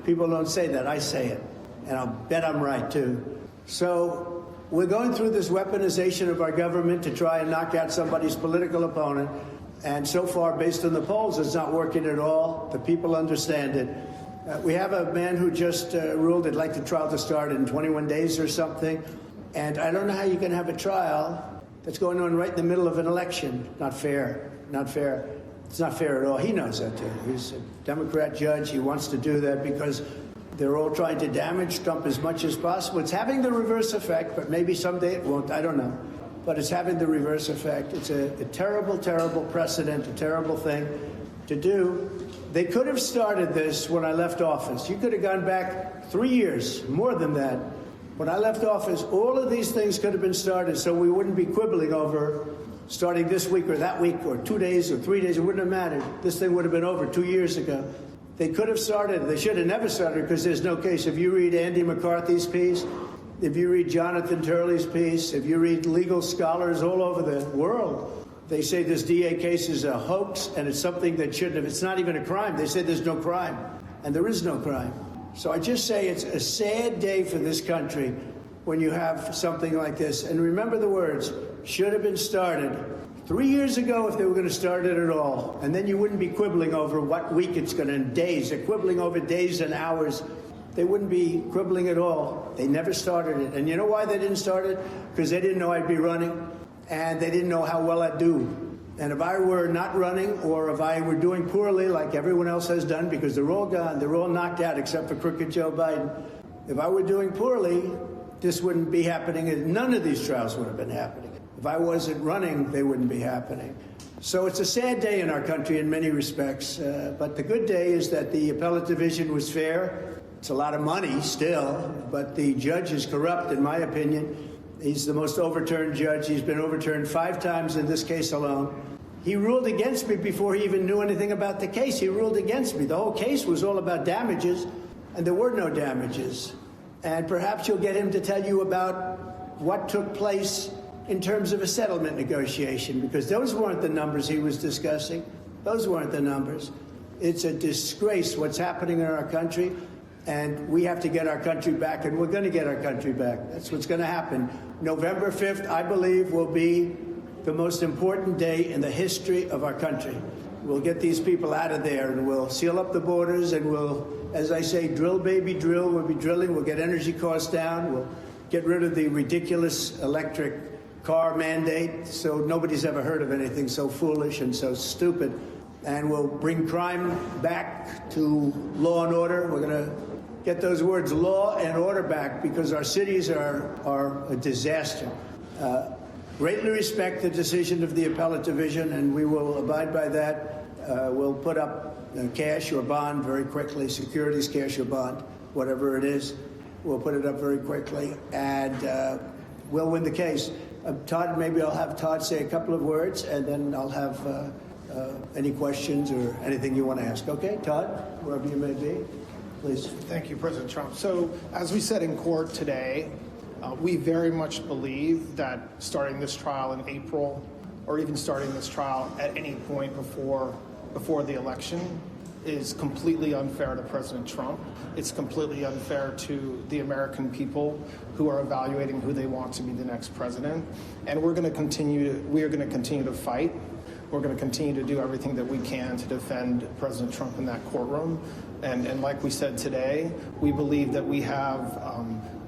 Speaker 21: People don't say that. I say it. And I'll bet I'm right, too. So we're going through this weaponization of our government to try and knock out somebody's political opponent. And so far, based on the polls, it's not working at all. The people understand it. We have a man who just ruled he'd like the trial to start in 21 days or something. And I don't know how you can have a trial that's going on right in the middle of an election. Not fair. Not fair. It's not fair at all. He knows that, too. He's a Democrat judge. He wants to do that because they're all trying to damage Trump as much as possible. It's having the reverse effect, but maybe someday it won't. I don't know. But it's having the reverse effect. It's a terrible, terrible precedent, a terrible thing to do. They could have started this when I left office. You could have gone back 3 years, more than that. When I left office, all of these things could have been started so we wouldn't be quibbling over starting this week or that week or 2 days or 3 days. It wouldn't have mattered. This thing would have been over 2 years ago. They could have started. They should have never started because there's no case. If you read Andy McCarthy's piece, if you read Jonathan Turley's piece, if you read legal scholars all over the world, they say this DA case is a hoax and it's something that shouldn't have. It's not even a crime. They say there's no crime, and there is no crime. So I just say it's a sad day for this country when you have something like this. And remember the words, should have been started 3 years ago if they were going to start it at all. And then you wouldn't be quibbling over what week it's going to, days. They're quibbling over days and hours. They wouldn't be quibbling at all. They never started it. And you know why they didn't start it? Because they didn't know I'd be running. And they didn't know how well I'd do. And if I were not running or if I were doing poorly like everyone else has done, because they're all gone, they're all knocked out except for crooked Joe Biden. If I were doing poorly, this wouldn't be happening. None of these trials would have been happening. If I wasn't running, they wouldn't be happening. So it's a sad day in our country in many respects. But the good day is that the appellate division was fair. It's a lot of money still, but the judge is corrupt, in my opinion. He's the most overturned judge. He's been overturned 5 times in this case alone. He ruled against me before he even knew anything about the case. He ruled against me. The whole case was all about damages, and there were no damages. And perhaps you'll get him to tell you about what took place in terms of a settlement negotiation, because those weren't the numbers he was discussing. Those weren't the numbers. It's a disgrace what's happening in our country. And we have to get our country back, and we're going to get our country back. That's what's going to happen. November 5th, I believe, will be the most important day in the history of our country. We'll get these people out of there, and we'll seal up the borders, and we'll, as I say, drill, baby, drill. We'll be drilling. We'll get energy costs down. We'll get rid of the ridiculous electric car mandate, so nobody's ever heard of anything so foolish and so stupid. And we'll bring crime back to law and order. We're going to get those words law and order back because our cities are a disaster. Greatly respect the decision of the appellate division, and we will abide by that. We'll put up cash or bond very quickly, securities, cash or bond, whatever it is. We'll put it up very quickly, and we'll win the case. Todd, maybe I'll have Todd say a couple of words, and then I'll have any questions or anything you want to ask. Okay, Todd, wherever you may be. Please.
Speaker 4: Thank you, President Trump. So, as we said in court today, we very much believe that starting this trial in April, or even starting this trial at any point before the election, is completely unfair to President Trump. It's completely unfair to the American people who are evaluating who they want to be the next president. And we are going to continue to fight. We're going to continue to do everything that we can to defend President Trump in that courtroom. And like we said today, we believe that we have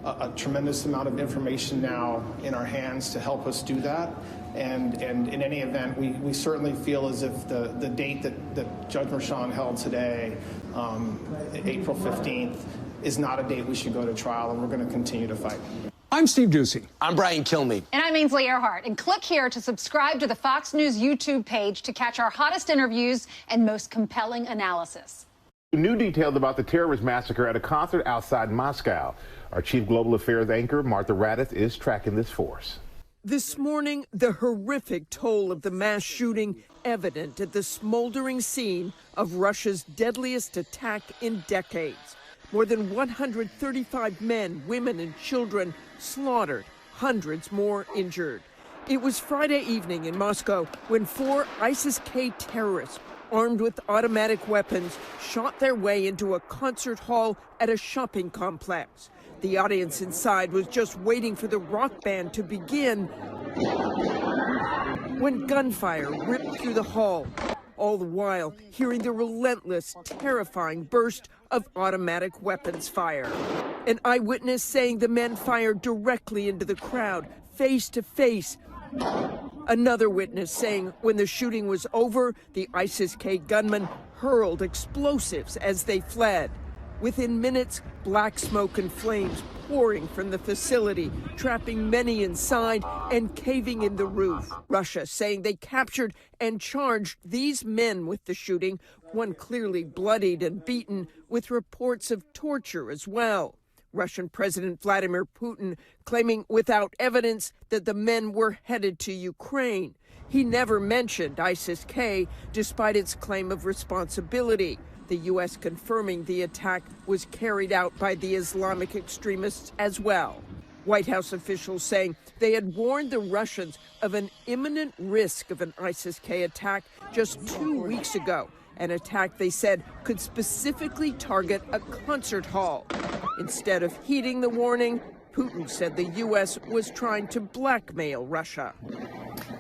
Speaker 4: a tremendous amount of information now in our hands to help us do that. And in any event, we certainly feel as if the date that Judge Merchan held today, April 15th, is not a date we should go to trial, and we're going to continue to fight.
Speaker 5: I'm Steve Doocy.
Speaker 22: I'm Brian Kilmeade.
Speaker 23: And I'm Ainsley Earhart. And click here to subscribe to the Fox News YouTube page to catch our hottest interviews and most compelling analysis.
Speaker 24: New details about the terrorist massacre at a concert outside Moscow. Our chief global affairs anchor, Martha Raddatz, is tracking this for us.
Speaker 25: This morning, the horrific toll of the mass shooting evident at the smoldering scene of Russia's deadliest attack in decades. More than 135 men, women, and children slaughtered, hundreds more injured. It was Friday evening in Moscow when 4 ISIS-K terrorists armed with automatic weapons shot their way into a concert hall at a shopping complex. The audience inside was just waiting for the rock band to begin when gunfire ripped through the hall, all the while hearing the relentless, terrifying burst of automatic weapons fire. An eyewitness saying the men fired directly into the crowd, face to face. Another witness saying when the shooting was over, the ISIS-K gunmen hurled explosives as they fled. Within minutes, black smoke and flames pouring from the facility, trapping many inside and caving in the roof. Russia saying they captured and charged these men with the shooting, one clearly bloodied and beaten, with reports of torture as well. Russian President Vladimir Putin claiming without evidence that the men were headed to Ukraine. He never mentioned ISIS-K despite its claim of responsibility. The U.S. confirming the attack was carried out by the Islamic extremists as well. White House officials saying they had warned the Russians of an imminent risk of an ISIS-K attack just 2 weeks ago, an attack they said could specifically target a concert hall. Instead of heeding the warning, Putin said the U.S. was trying to blackmail Russia.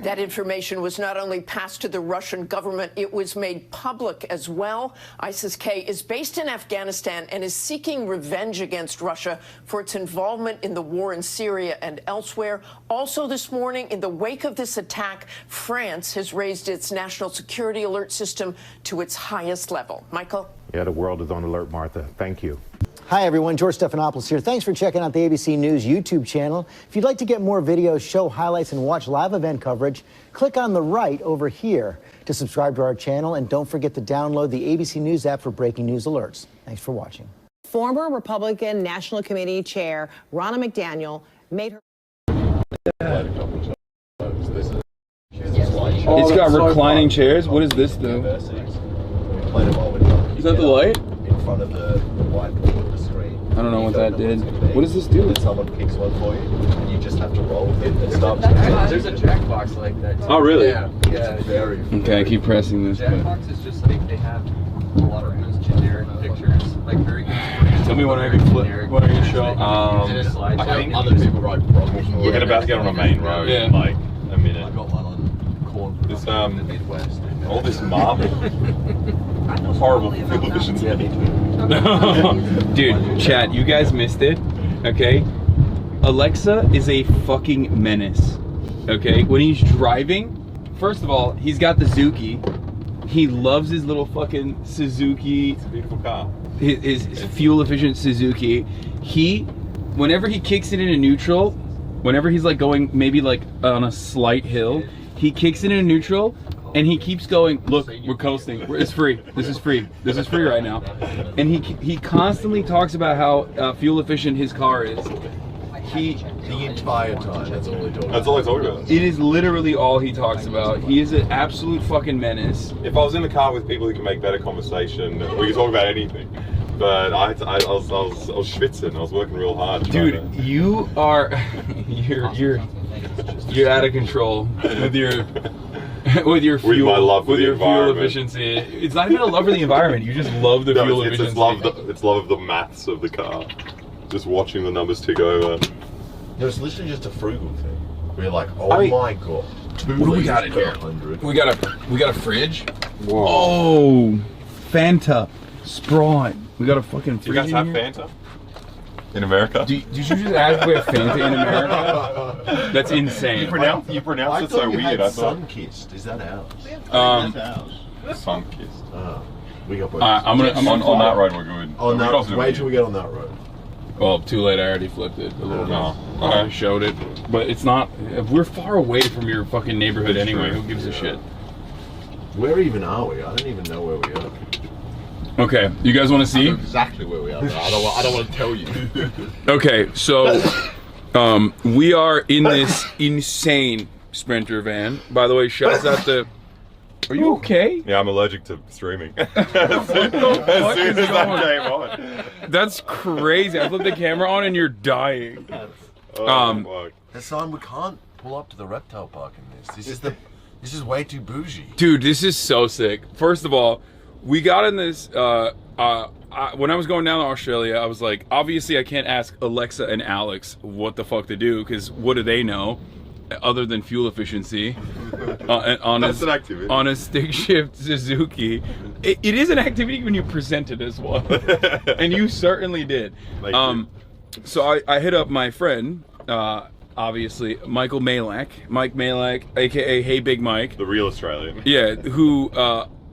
Speaker 26: That information was not only passed to the Russian government, it was made public as well. ISIS-K is based in Afghanistan and is seeking revenge against Russia for its involvement in the war in Syria and elsewhere. Also this morning, in the wake of this attack, France has raised its national security alert system to its highest level. Michael?
Speaker 24: Yeah, the world is on alert, Martha. Thank you.
Speaker 27: Hi, everyone. George Stephanopoulos here. Thanks for checking out the ABC News YouTube channel. If you'd like to get more videos, show highlights, and watch live event coverage, click on the right over here to subscribe to our channel. And don't forget to download the ABC News app for breaking news alerts. Thanks for watching.
Speaker 28: Former Republican National Committee Chair Ronna McDaniel made her...
Speaker 6: It's got reclining chairs. What does this do? Is that the light?
Speaker 2: In front of the whiteboard of the screen.
Speaker 6: I don't know what that did. What does this do?
Speaker 2: Then someone picks one for you, and you just have to roll with it and stop.
Speaker 29: There's a Jackbox like that.
Speaker 6: Oh, really?
Speaker 29: Yeah.
Speaker 2: It's very.
Speaker 6: Okay, I keep pressing this.
Speaker 29: Jackbox is just like they have a lot of those generic pictures, like very.
Speaker 6: Tell me when I can flip. When I can show.
Speaker 29: I
Speaker 2: think other people write problems.
Speaker 3: We're about to get on a main road in like a minute.
Speaker 2: I got one on corn.
Speaker 3: This the Midwest. All this marble. Horrible fuel efficiency.
Speaker 6: Dude, chat, you guys missed it. Okay, Alexa is a fucking menace. Okay, when he's driving, first of all, he's got the Suzuki. He loves his little fucking Suzuki.
Speaker 3: It's a beautiful car.
Speaker 6: His fuel efficient Suzuki. Whenever he kicks it into neutral, whenever he's like going maybe like on a slight hill, he kicks it into neutral. And he keeps going, look, we're coasting. It's free. This is free. This is free right now. And he constantly talks about how fuel efficient his car is.
Speaker 2: The entire time, that's all he talks about.
Speaker 3: That's all I talk about.
Speaker 6: It is literally all he talks about. He is an absolute fucking menace.
Speaker 3: If I was in the car with people who can make better conversation, we could talk about anything. But I was schwitzing. I was working real hard.
Speaker 6: Dude, you are you're out of control with your fuel,
Speaker 3: my love for the
Speaker 6: fuel efficiency. It's not even a love for the environment. You just love the fuel efficiency.
Speaker 3: It's love of the maths of the car. Just watching the numbers tick over.
Speaker 2: It's literally just a frugal thing. We're like, my god, 2
Speaker 6: what do we got in here?
Speaker 2: 100.
Speaker 6: We got a fridge. Whoa. Oh, Fanta, Sprite. We got a fucking fridge.
Speaker 3: Do you guys have Fanta in America?
Speaker 6: Did you just ask we have Fanta in America? That's insane.
Speaker 3: You pronounce it so weird. I thought
Speaker 2: Sun-kissed. Is that ours?
Speaker 3: That's ours. Sun-kissed.
Speaker 2: We got both.
Speaker 3: I'm on that road. We're good.
Speaker 2: Wait till we get on that road.
Speaker 6: Well, too late. I already flipped it a little bit.
Speaker 3: Oh,
Speaker 6: I showed it, but it's not. We're far away from your fucking neighborhood anyway. Who gives a shit?
Speaker 2: Where even are we? I don't even know where we are.
Speaker 6: Okay, you guys want to see?
Speaker 2: I know exactly where we are. I don't want to tell you.
Speaker 6: Okay, so we are in this insane Sprinter van. By the way, shouts out to. Are you okay?
Speaker 3: Yeah, I'm allergic to streaming.
Speaker 6: As soon as I came on. That's crazy. I flipped the camera on and you're dying.
Speaker 2: Hasan, we can't pull up to the reptile park in this. This is way too bougie.
Speaker 6: Dude, this is so sick. First of all, we got in this when I was going down to Australia, I was like, obviously I can't ask Alexa and Alex what the fuck to do, because what do they know other than fuel efficiency on a stick shift Suzuki. It is an activity when you present it as one. And you certainly did. So I hit up my friend, obviously Mike Malak, aka Hey Big Mike,
Speaker 3: the real Australian.
Speaker 6: Yeah, who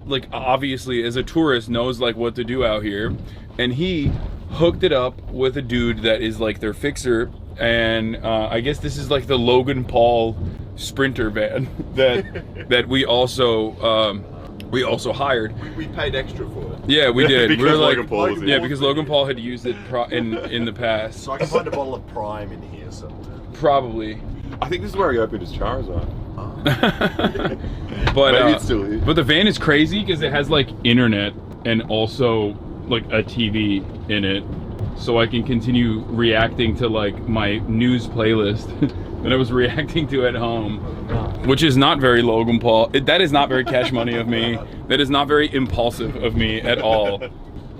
Speaker 6: like obviously as a tourist knows like what to do out here, and he hooked it up with a dude that is like their fixer, and I guess this is like the Logan Paul Sprinter van that we also hired.
Speaker 2: We paid extra for it.
Speaker 6: Yeah, we did. We were like,
Speaker 3: Logan Paul was
Speaker 6: yeah, because Logan Paul had used it in the past.
Speaker 2: So I can find a bottle of Prime in here somewhere.
Speaker 6: Probably.
Speaker 3: I think this is where he opened his Charizard.
Speaker 6: But
Speaker 3: maybe it's still here.
Speaker 6: But the van is crazy because it has like internet and also like a TV in it, so I can continue reacting to like my news playlist that I was reacting to at home, which is not very Logan Paul. That is not very Cash Money of me. That is not very impulsive of me at all.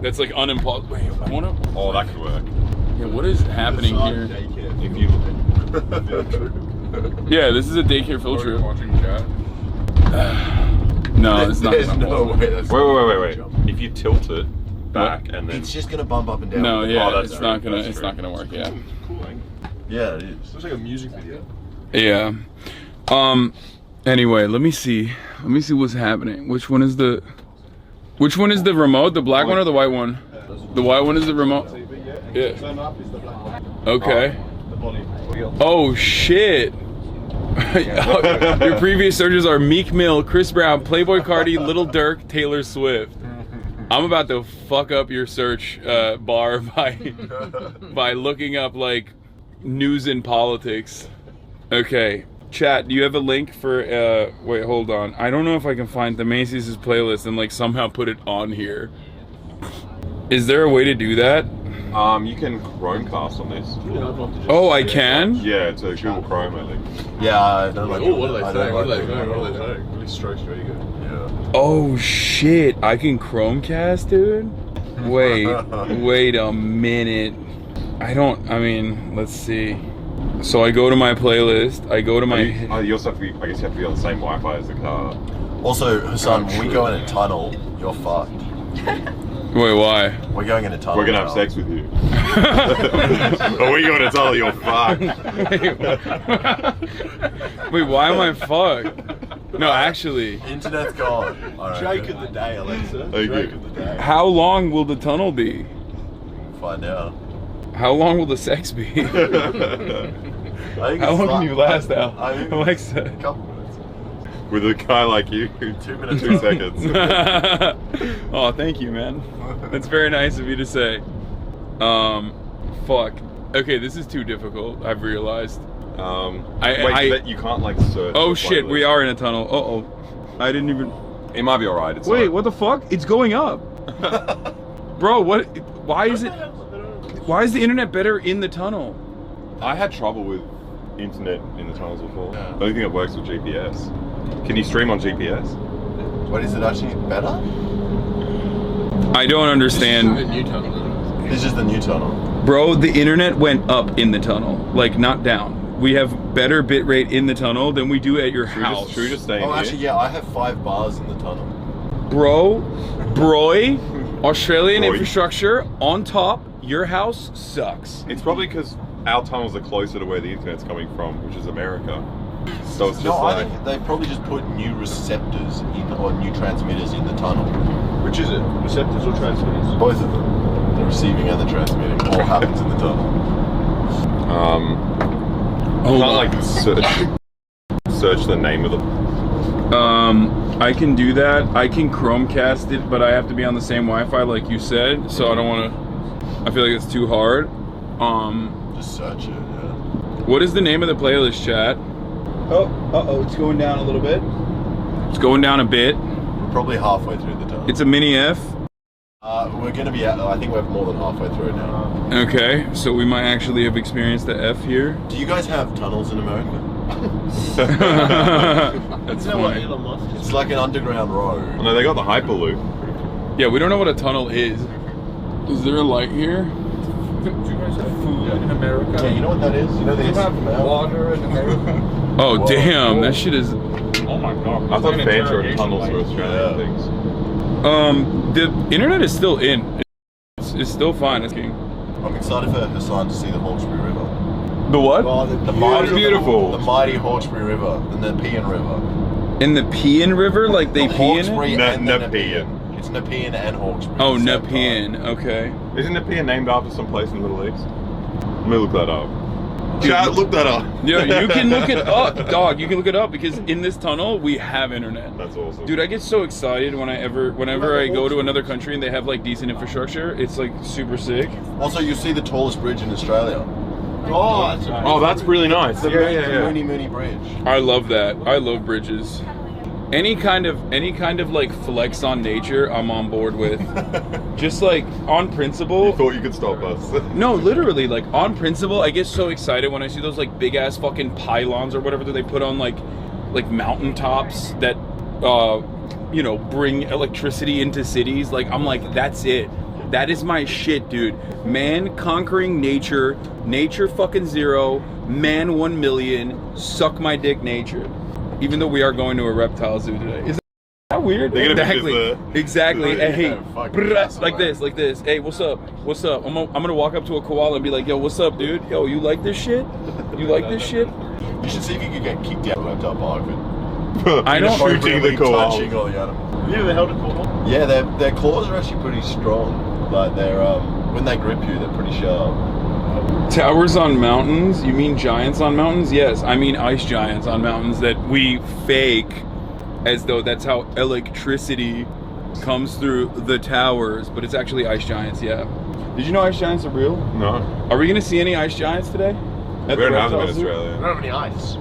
Speaker 6: That's like unimpulsive. Wait, I wanna.
Speaker 3: Oh, that could work.
Speaker 6: Yeah, what is happening here?
Speaker 3: If you
Speaker 6: Yeah, this is a daycare field trip. No, it's not.
Speaker 2: There's no way.
Speaker 3: Wait. If you tilt it back and then
Speaker 2: it's just gonna bump up and down.
Speaker 6: No, yeah,
Speaker 3: that's
Speaker 6: it's
Speaker 3: true.
Speaker 6: not gonna.
Speaker 3: That's
Speaker 6: It's
Speaker 3: true.
Speaker 6: not gonna work. Yeah.
Speaker 2: Yeah, it is.
Speaker 3: Looks like a music video.
Speaker 6: Yeah. Anyway, let me see what's happening. Which one is the remote? The black one or the white one? The white one is the remote. Yeah. Okay. Oh shit. Your previous searches are Meek Mill, Chris Brown, Playboy Cardi, Lil Durk, Taylor Swift. I'm about to fuck up your search bar by looking up like news and politics. Okay, chat, do you have a link for wait, hold on. I don't know if I can find the Macy's playlist and like somehow put it on here. Is there a way to do that?
Speaker 3: You can Chromecast on this.
Speaker 6: Oh, I can?
Speaker 3: Yeah, it's a Google Chrome, I think.
Speaker 2: Yeah, I don't like.
Speaker 3: Oh, what are they saying?
Speaker 2: What are they
Speaker 3: saying? Really strokes very good. Yeah.
Speaker 6: Oh shit, I can Chromecast, dude? Wait a minute. I mean, let's see. So I go to my playlist, I go to my...
Speaker 3: You also have to be, I guess you have to be on the same Wi-Fi as the car.
Speaker 2: Also, Hasan, when we go in a tunnel, you're fucked.
Speaker 6: Wait, why?
Speaker 2: We're going in a tunnel.
Speaker 3: We're gonna have sex with you. Or we going to tell you're fucked.
Speaker 6: Wait, why am I fucked? No, actually.
Speaker 2: Internet's gone.
Speaker 1: Joke of the day, Alexa.
Speaker 3: Okay.
Speaker 1: Joke of the day.
Speaker 6: How long will the tunnel be?
Speaker 2: Find out.
Speaker 6: How long will the sex be? How long can you last, Al? Alexa.
Speaker 2: A couple minutes.
Speaker 3: With a guy like you,
Speaker 2: 2 minutes.
Speaker 3: 2 seconds.
Speaker 6: Oh, thank you, man. That's very nice of you to say. Fuck. Okay, this is too difficult, I've realized.
Speaker 3: Wait, you can't like search.
Speaker 6: Oh shit, we are in a tunnel. Uh-oh. I didn't even...
Speaker 3: It might be alright.
Speaker 6: Wait, what the fuck? It's going up. Bro, what? Why is the internet better in the tunnel?
Speaker 3: I had trouble with internet in the tunnels before. The only thing that works with GPS. Can you stream on GPS?
Speaker 2: What, is it actually better?
Speaker 6: I don't understand.
Speaker 2: This is the new tunnel.
Speaker 6: Bro, the internet went up in the tunnel, like not down. We have better bitrate in the tunnel than we do at your house.
Speaker 3: Should we just stay in
Speaker 2: Oh,
Speaker 3: here?
Speaker 2: actually, yeah, I have 5 bars in the tunnel.
Speaker 6: Broy, Australian infrastructure on top. Your house sucks.
Speaker 3: It's probably because our tunnels are closer to where the internet's coming from, which is America. So it's just
Speaker 2: I think they probably just put new receptors in, or new transmitters in the tunnel.
Speaker 1: Which is it? Receptors or transmitters?
Speaker 2: Both of them. receiving and the transmitting all happens in the tunnel.
Speaker 3: Can't like search the name of the.
Speaker 6: I can do that. I can Chromecast it, but I have to be on the same Wi-Fi like you said, so I don't want to. I feel like it's too hard.
Speaker 2: Just search it. Yeah.
Speaker 6: What is the name of the playlist, chat?
Speaker 1: Oh, it's going down a little bit.
Speaker 6: It's going down a bit.
Speaker 2: We're probably halfway through the tunnel.
Speaker 6: It's a mini F.
Speaker 2: We're gonna be at. I think we're more than halfway through now.
Speaker 6: Okay, so we might actually have experienced the F here.
Speaker 2: Do you guys have tunnels in America?
Speaker 6: That's funny.
Speaker 2: It's like an underground road.
Speaker 3: Oh, no, they got the Hyperloop.
Speaker 6: Yeah, we don't know what a tunnel is. Is there a light here?
Speaker 1: Do you guys have food in America?
Speaker 2: Yeah, you know what that is? You know
Speaker 1: Do you have water in America?
Speaker 6: Oh, damn, that shit is...
Speaker 1: Oh my god.
Speaker 3: I thought Banter and tunnels were Australian things.
Speaker 6: The internet is still in. It's still fine.
Speaker 2: I'm excited for Hasan to see the Hawkesbury River.
Speaker 6: The what?
Speaker 2: The mighty,
Speaker 3: beautiful.
Speaker 2: The mighty Hawkesbury River and the Nepean River.
Speaker 6: In the Nepean River? Like they pee in it?
Speaker 3: Nepean.
Speaker 2: It's Nepean and Hawkesbury.
Speaker 6: Oh, Nepean. Okay.
Speaker 3: Isn't Nepean named after some place in the Middle East? Let me look that up. Chat, look that up.
Speaker 6: Yeah, you can look it up, dog. You can look it up because in this tunnel we have internet.
Speaker 3: That's awesome.
Speaker 6: Dude, I get so excited whenever I go to another country and they have like decent infrastructure. It's like super sick.
Speaker 2: Also, you see the tallest bridge in Australia.
Speaker 3: Oh, that's really nice.
Speaker 2: The Mooney Bridge.
Speaker 6: I love that. I love bridges. Any kind of like flex on nature, I'm on board with. Just like on principle.
Speaker 3: You thought you could stop us?
Speaker 6: No, literally, like on principle, I get so excited when I see those like big ass fucking pylons or whatever that they put on like mountaintops that you know, bring electricity into cities. Like I'm like, that's it. That is my shit, dude. Man conquering nature, nature fucking zero, man 1 million, suck my dick nature. Even though we are going to a reptile zoo today. Is that weird? Exactly. Hey, like this. Hey, what's up? I'm gonna walk up to a koala and be like, yo, what's up, dude? Yo, you like this shit? You like this shit?
Speaker 2: You should see if you can get kicked out of a reptile park.
Speaker 6: I don't
Speaker 3: shooting the koala.
Speaker 2: Touching all the animals.
Speaker 1: You ever held a koala?
Speaker 2: Yeah, their claws are actually pretty strong. Like they're when they grip you, they're pretty sharp.
Speaker 6: Towers on mountains? You mean giants on mountains? Yes, I mean ice giants on mountains that we fake as though that's how electricity comes through the towers, but it's actually ice giants, yeah. Did you know ice giants are real?
Speaker 3: No.
Speaker 6: Are we gonna see any ice giants today?
Speaker 3: We don't have them in Australia.
Speaker 1: I don't have any ice.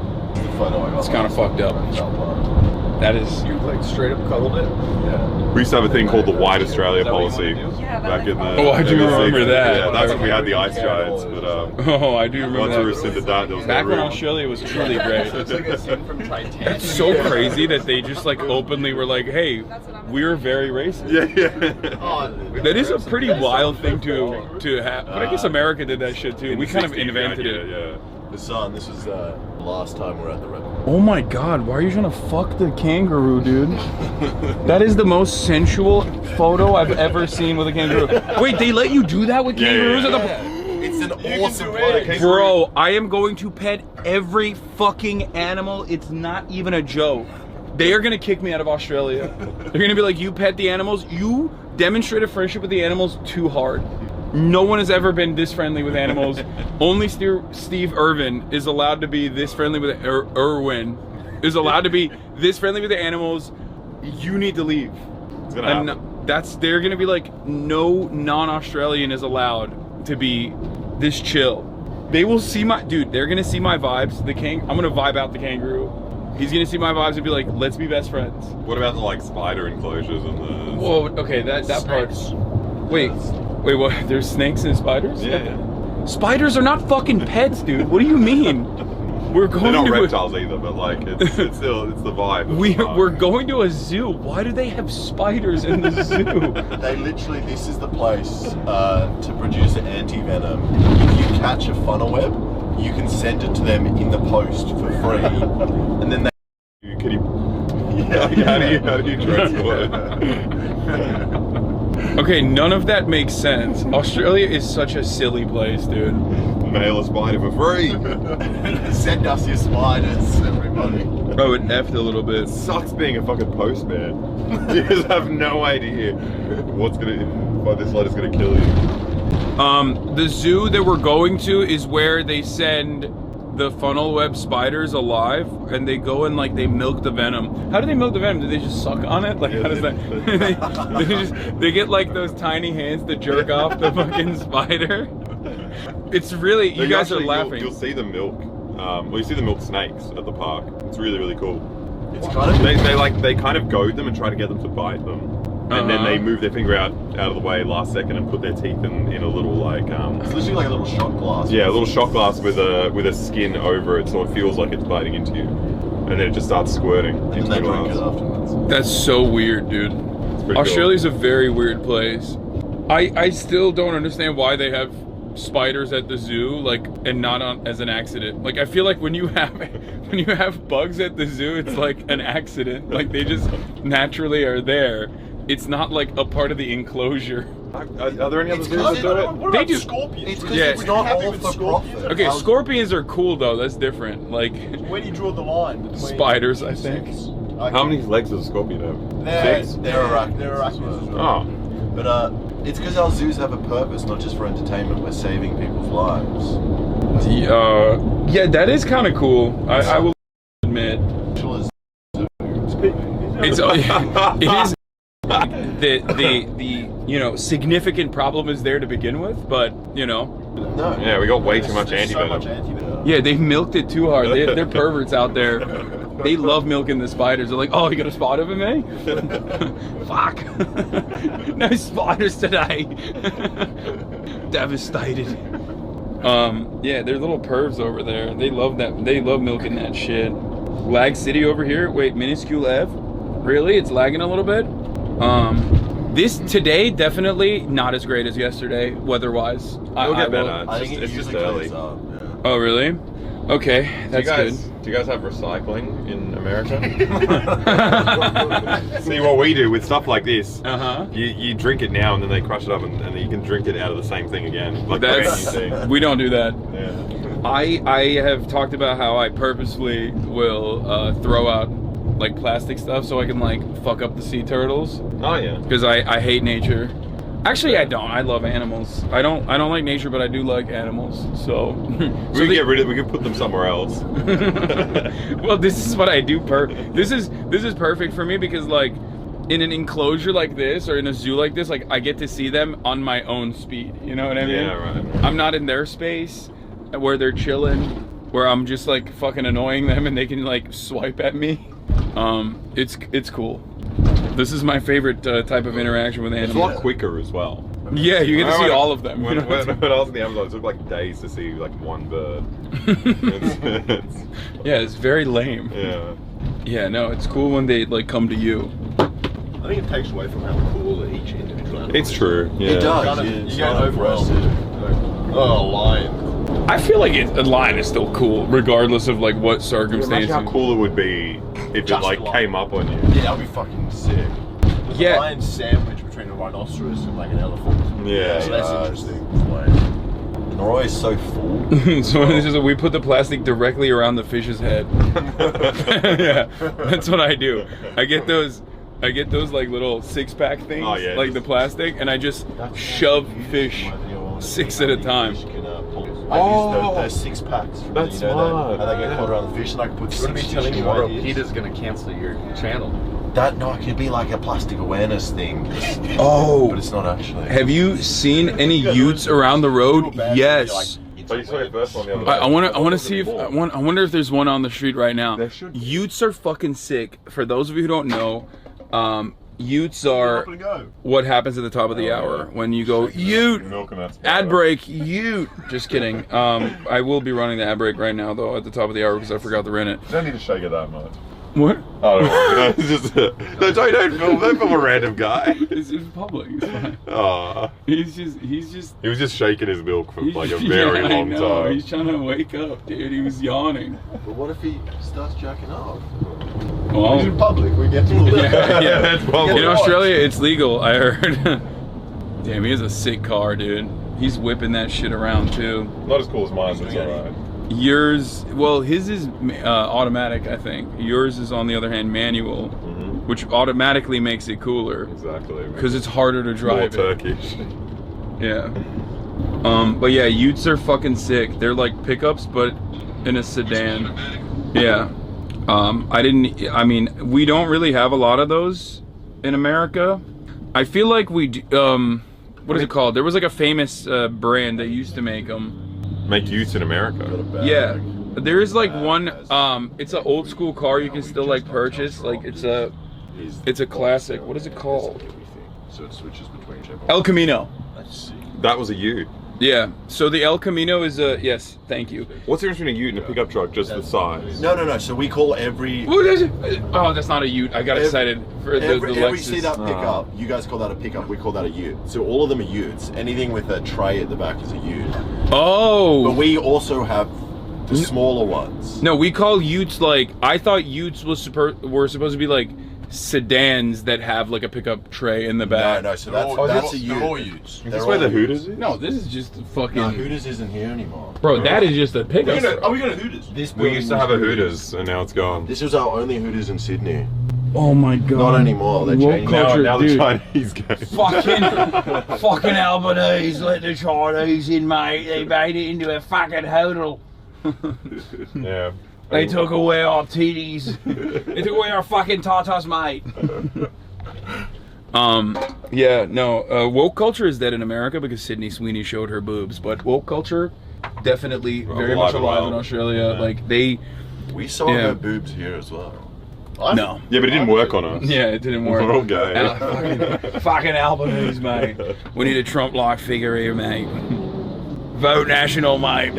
Speaker 6: It's kind of fucked up. That is...
Speaker 1: You like straight up cuddled it?
Speaker 2: Yeah.
Speaker 3: We used to have a thing called the White Australia policy back in the...
Speaker 6: Oh, I do remember that.
Speaker 3: Yeah, that's when we had the ice giants, but
Speaker 6: oh, I do remember
Speaker 3: once
Speaker 6: that.
Speaker 3: we rescinded that, there was
Speaker 6: back
Speaker 3: no
Speaker 6: when
Speaker 3: room.
Speaker 6: Australia was truly great.
Speaker 1: It's like a scene from Titanic.
Speaker 6: It's so crazy that they just like openly were like, hey, we're very racist.
Speaker 3: Yeah.
Speaker 6: That is a pretty wild thing to have. But I guess America did that shit too. We kind of invented it.
Speaker 3: Yeah.
Speaker 2: Hasan, this was the last time we're at the reptile.
Speaker 6: Oh my god, why are you trying to fuck the kangaroo, dude? That is the most sensual photo I've ever seen with a kangaroo. Wait, they let you do that with kangaroos?
Speaker 2: It's an awesome place.
Speaker 6: Bro, I am going to pet every fucking animal. It's not even a joke. They are gonna kick me out of Australia. They're gonna be like, you pet the animals, you demonstrate a friendship with the animals too hard. No one has ever been this friendly with animals. Only Steve Irwin is allowed to be this friendly with Irwin is allowed to be this friendly with the animals. You need to leave.
Speaker 3: It's gonna happen.
Speaker 6: They're gonna be like, no non-Australian is allowed to be this chill. They will see my dude. They're gonna see my vibes. I'm gonna vibe out the kangaroo. He's gonna see my vibes and be like, let's be best friends.
Speaker 3: What about the like spider enclosures and the...
Speaker 6: Whoa, okay, that part's... Wait, what? There's snakes and spiders?
Speaker 3: Yeah.
Speaker 6: Spiders are not fucking pets, dude. What do you mean? We're going
Speaker 3: They're not
Speaker 6: to
Speaker 3: reptiles either, but like it's the vibe.
Speaker 6: We're going to a zoo. Why do they have spiders in the zoo?
Speaker 2: They literally, this is the place to produce an anti-venom. If you catch a funnel web, you can send it to them in the post for free, and then they...
Speaker 3: Can you... Yeah, how do you transport it?
Speaker 6: Okay, none of that makes sense. Australia is such a silly place, dude.
Speaker 3: Mail a spider for free.
Speaker 2: Send us your spiders, everybody.
Speaker 6: Bro, it effed a little bit.
Speaker 3: It sucks being a fucking postman. You just have no idea what's gonna... This letter's gonna kill you.
Speaker 6: The zoo that we're going to is where they send the funnel web spiders alive, and they go and like they milk the venom. How do they milk the venom? Do they just suck on it? Like how does that? they get like those tiny hands to jerk off the fucking spider. It's really you guys are laughing.
Speaker 3: You'll see the milk. Well, you see the milk snakes at the park. It's really really cool.
Speaker 2: It's kind of
Speaker 3: they kind of goad them and try to get them to bite them, and then they move their finger out of the way last second and put their teeth in a little like
Speaker 2: It's literally like a little shot glass.
Speaker 3: Yeah, a little shot glass with a skin over it, so it feels like it's biting into you, and then it just starts squirting.
Speaker 2: And then they drink it afterwards.
Speaker 6: That's so weird, dude. Australia's a very weird place. I still don't understand why they have spiders at the zoo, like, and not on as an accident. Like, I feel like when you have bugs at the zoo, it's like an accident. Like they just naturally are there. It's not like a part of the enclosure.
Speaker 3: Are there any other zoos that do it?
Speaker 2: What about scorpions? It's because it's not all for profit.
Speaker 6: Okay, scorpions are cool though. That's different. Like
Speaker 2: where do you draw the line between
Speaker 6: spiders? I think.
Speaker 3: How many legs does a scorpion have?
Speaker 2: They're arachnids.
Speaker 3: Oh,
Speaker 2: but it's because our zoos have a purpose, not just for entertainment. We're saving people's lives.
Speaker 6: Yeah, that is kind of cool. I will admit. It's it is. The significant problem is there to begin with, but
Speaker 2: No.
Speaker 3: Yeah, we got way too much anti-venom.
Speaker 6: Yeah, they milked it too hard. They're perverts out there. They love milking the spiders. They're like, oh, you got a spot of him, eh? Fuck. No spiders today. Devastated. Yeah, they're little pervs over there. They love that. They love milking that shit. Lag City over here. Wait, minuscule F? Really? It's lagging a little bit? This today definitely not as great as yesterday weather-wise.
Speaker 3: It'll get better. It's just early.
Speaker 6: Oh really? Okay, that's good.
Speaker 3: Do you guys have recycling in America? See what we do with stuff like this. You drink it now and then they crush it up and then you can drink it out of the same thing again. Like
Speaker 6: We don't do that.
Speaker 3: Yeah.
Speaker 6: I have talked about how I purposefully will throw out like plastic stuff so I can like fuck up the sea turtles.
Speaker 3: Oh yeah.
Speaker 6: Because I hate nature. Actually, I don't. I love animals. I don't like nature, but I do like animals. So
Speaker 3: we can get rid of. We can put them somewhere else.
Speaker 6: Well, this is what I do. This is perfect for me because like in an enclosure like this or in a zoo like this, like I get to see them on my own speed. You know what I mean?
Speaker 3: Yeah, right.
Speaker 6: I'm not in their space where they're chilling, where I'm just like fucking annoying them and they can like swipe at me. It's cool. This is my favorite type of interaction with animals.
Speaker 3: It's a lot quicker as well.
Speaker 6: Yeah, you get to see all of them.
Speaker 3: When I was in the Amazon, it took like days to see like one bird.
Speaker 6: Yeah, it's very lame.
Speaker 3: Yeah.
Speaker 6: Yeah, no, it's cool when they like come to you.
Speaker 2: I think it takes away from how cool each individual animal
Speaker 3: It's true. Yeah.
Speaker 2: It does. You get overwhelmed. Oh, a lion.
Speaker 6: I feel like a lion is still cool, regardless of like what circumstances.
Speaker 3: Imagine how cool it would be if it like came up on you.
Speaker 2: Yeah, that'd be fucking sick.
Speaker 6: Yeah.
Speaker 2: A lion sandwich between a rhinoceros and like an elephant.
Speaker 3: Yeah.
Speaker 2: So that's interesting. And they're always so full.
Speaker 6: So this is we put the plastic directly around the fish's head. Yeah, that's what I do. I get those like little 6-pack things, like the plastic, and I just shove fish 6 at a time.
Speaker 2: I use those 6-packs.
Speaker 3: That's smart.
Speaker 2: And they get caught around the fish, and I can put 6 fish in
Speaker 1: tomorrow. Peter's gonna cancel your channel.
Speaker 2: No, it could be like a plastic awareness thing.
Speaker 6: Oh,
Speaker 2: but it's not actually.
Speaker 6: Have you seen any Utes around the road? Yes.
Speaker 3: But you saw your first one the other day.
Speaker 6: I want to see if I wonder if there's one on the street right now. Utes are fucking sick. For those of you who don't know, Utes are what happens at the top of the hour when you go Ute, ad break, Ute. Just kidding. I will be running the ad break right now though at the top of the hour because I forgot to rent it.
Speaker 3: You don't need to shake it that much.
Speaker 6: What?
Speaker 3: Oh, no, it's just don't film a random guy.
Speaker 6: It's public. It's fine.
Speaker 3: Oh.
Speaker 6: He was
Speaker 3: just shaking his milk for like a very long time.
Speaker 6: He's trying to wake up, dude. He was yawning.
Speaker 2: But what if he starts jacking off?
Speaker 6: Well,
Speaker 2: he's in public. We get to
Speaker 6: yeah,
Speaker 3: that's public.
Speaker 6: In Australia, it's legal. I heard. Damn, he has a sick car, dude. He's whipping that shit around too.
Speaker 3: Not as cool as mine, but it's alright.
Speaker 6: Yours, well, his is automatic, I think. Yours is, on the other hand, manual, which automatically makes it cooler.
Speaker 3: Exactly.
Speaker 6: Because it's harder to drive.
Speaker 3: More Turkish.
Speaker 6: Yeah. But yeah, Utes are fucking sick. They're like pickups, but in a sedan. Yeah. I mean, we don't really have a lot of those in America. I feel like we do, what is it called? There was like a famous brand that used to make them.
Speaker 3: Make Utes in America.
Speaker 6: Yeah. There is like one, it's an old school car you can still like purchase. Like it's a classic. What is it called?
Speaker 2: So it switches between
Speaker 6: El Camino.
Speaker 3: That was a Ute.
Speaker 6: Yeah. So the El Camino is a, yes, thank you.
Speaker 3: What's the difference between a Ute and a pickup truck? Just the size?
Speaker 2: No. So we call every...
Speaker 6: Oh, that's not a Ute. I got excited for the
Speaker 2: every
Speaker 6: Lexus.
Speaker 2: see that pickup, you guys call that a pickup, we call that a Ute. So all of them are Utes. Anything with a tray at the back is a Ute.
Speaker 6: Oh.
Speaker 2: But we also have the smaller ones.
Speaker 6: No, we call Utes like, I thought Utes were supposed to be like sedans that have like a pickup tray in the back.
Speaker 2: No, so that's a Ute. They're all Utes.
Speaker 3: Is this where the Hooters is?
Speaker 6: No, this is just fucking...
Speaker 2: No, Hooters isn't here anymore.
Speaker 6: Bro, that is just a pickup.
Speaker 2: Are we going to Hooters?
Speaker 3: We used to have a Hooters, and now it's gone.
Speaker 2: This was our only Hooters in Sydney.
Speaker 6: Oh my god.
Speaker 2: Not anymore. They're changing.
Speaker 3: Now the
Speaker 6: dude.
Speaker 3: Chinese game.
Speaker 6: Fucking Albanese let the Chinese in, mate. They made it into a fucking hotel.
Speaker 3: Yeah.
Speaker 6: They took away our titties. They took away our fucking tatas, mate. Yeah, no. Woke culture is dead in America because Sydney Sweeney showed her boobs, but woke culture definitely very much alive in Australia.
Speaker 3: Yeah.
Speaker 6: Like they.
Speaker 2: We saw her boobs here as well.
Speaker 6: No.
Speaker 3: Yeah, but it didn't work on us.
Speaker 6: Yeah, it didn't work.
Speaker 3: We're all gay.
Speaker 6: Fucking Albanese, mate. We need a Trump-like figure here, mate. Vote national, mate.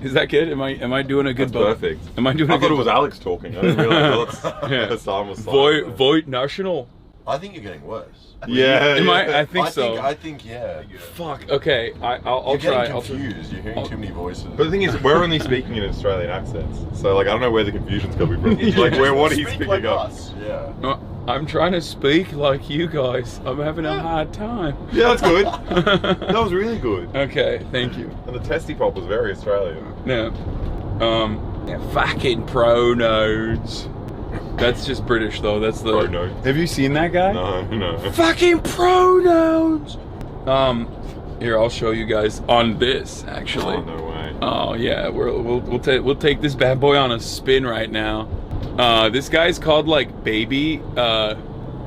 Speaker 6: Is that good? Am I doing a good vote?
Speaker 3: Perfect.
Speaker 6: Am I doing a
Speaker 3: I
Speaker 6: good
Speaker 3: thought it was Alex talking. I didn't realize that's almost
Speaker 6: Vote national.
Speaker 2: I think you're getting worse.
Speaker 3: Yeah.
Speaker 6: Am I? I think so.
Speaker 2: I think yeah.
Speaker 6: Fuck. Okay. I'll try.
Speaker 2: You're getting confused. You're hearing too many voices.
Speaker 3: But the thing is, we're only speaking in Australian accents, so like I don't know where the confusion's coming from. Like what he's picking
Speaker 2: like
Speaker 3: up.
Speaker 2: us. Yeah.
Speaker 6: No, I'm trying to speak like you guys. I'm having a hard time.
Speaker 3: Yeah, that's good. That was really good.
Speaker 6: Okay, thank you.
Speaker 3: And the testy pop was very Australian.
Speaker 6: Yeah. Yeah, fucking pronouns. That's just British though. That's the.
Speaker 3: Pronouns.
Speaker 6: Have you seen that guy?
Speaker 3: No.
Speaker 6: Fucking pronouns. Here I'll show you guys on this actually.
Speaker 3: Oh, no way.
Speaker 6: Oh yeah, we'll take this bad boy on a spin right now. This guy's called like Baby. I'm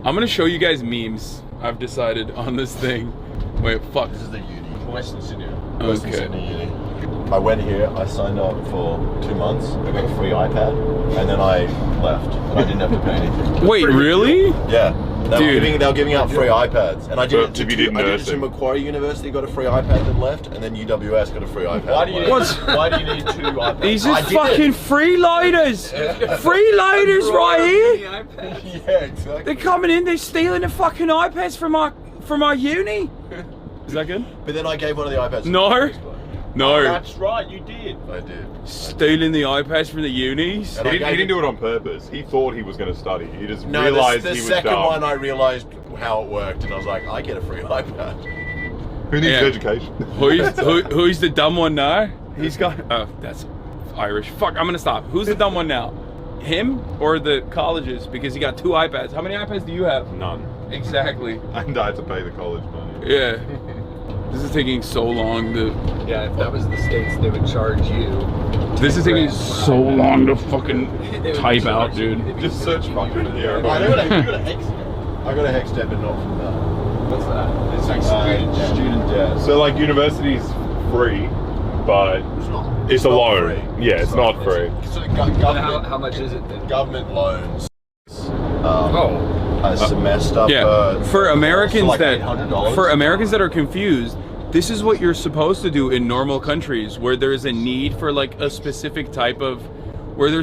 Speaker 6: gonna show you guys memes. I've decided on this thing. Wait, fuck.
Speaker 2: This is the uni. Western Sydney.
Speaker 6: Okay.
Speaker 2: Western Sydney uni. I went here, I signed up for 2 months, I got a free iPad, and then I left, and I didn't have to pay anything.
Speaker 6: Wait, really?
Speaker 2: Yeah. They were giving out free iPads, and I did it
Speaker 3: you did
Speaker 2: I did it to Macquarie University, got a free iPad, then left, and then UWS got a free iPad. Why do you need 2 iPads?
Speaker 6: These are fucking freeloaders! Freeloaders right here!
Speaker 2: Yeah, exactly.
Speaker 6: They're coming in, they're stealing the fucking iPads from our uni! Is that good?
Speaker 2: But then I gave one of the iPads to
Speaker 6: No. No.
Speaker 2: That's right, you did. I did.
Speaker 6: Stealing the iPads from the unis?
Speaker 3: He didn't do it on purpose. He thought he was going to study. He just
Speaker 2: No,
Speaker 3: realized
Speaker 2: the
Speaker 3: he was
Speaker 2: second
Speaker 3: dumb.
Speaker 2: one I realized how it worked, and I was like, I get a free iPad.
Speaker 3: Who needs education?
Speaker 6: Who's the dumb one now? He's got... Oh, that's Irish. Fuck, I'm going to stop. Who's the dumb one now? Him or the colleges? Because he got 2 iPads. How many iPads do you have?
Speaker 3: None.
Speaker 6: Exactly.
Speaker 3: And I had to pay the college money.
Speaker 6: Yeah. This is taking so long to...
Speaker 29: Yeah, if that was the States, they would charge you.
Speaker 6: This is taking so long to fucking type out, dude.
Speaker 3: Just search fucking
Speaker 2: I got a hex step and not from that.
Speaker 29: What's that? It's like
Speaker 2: Student debt.
Speaker 3: So like university's free, but it's a loan.
Speaker 2: Free.
Speaker 3: Yeah, it's not free.
Speaker 2: So
Speaker 29: how much is it then?
Speaker 2: Government loans. A semester.
Speaker 6: Yeah, for Americans
Speaker 2: like
Speaker 6: that
Speaker 2: $800.
Speaker 6: Are confused, this is what you're supposed to do in normal countries where there's a need for like a specific type of, work.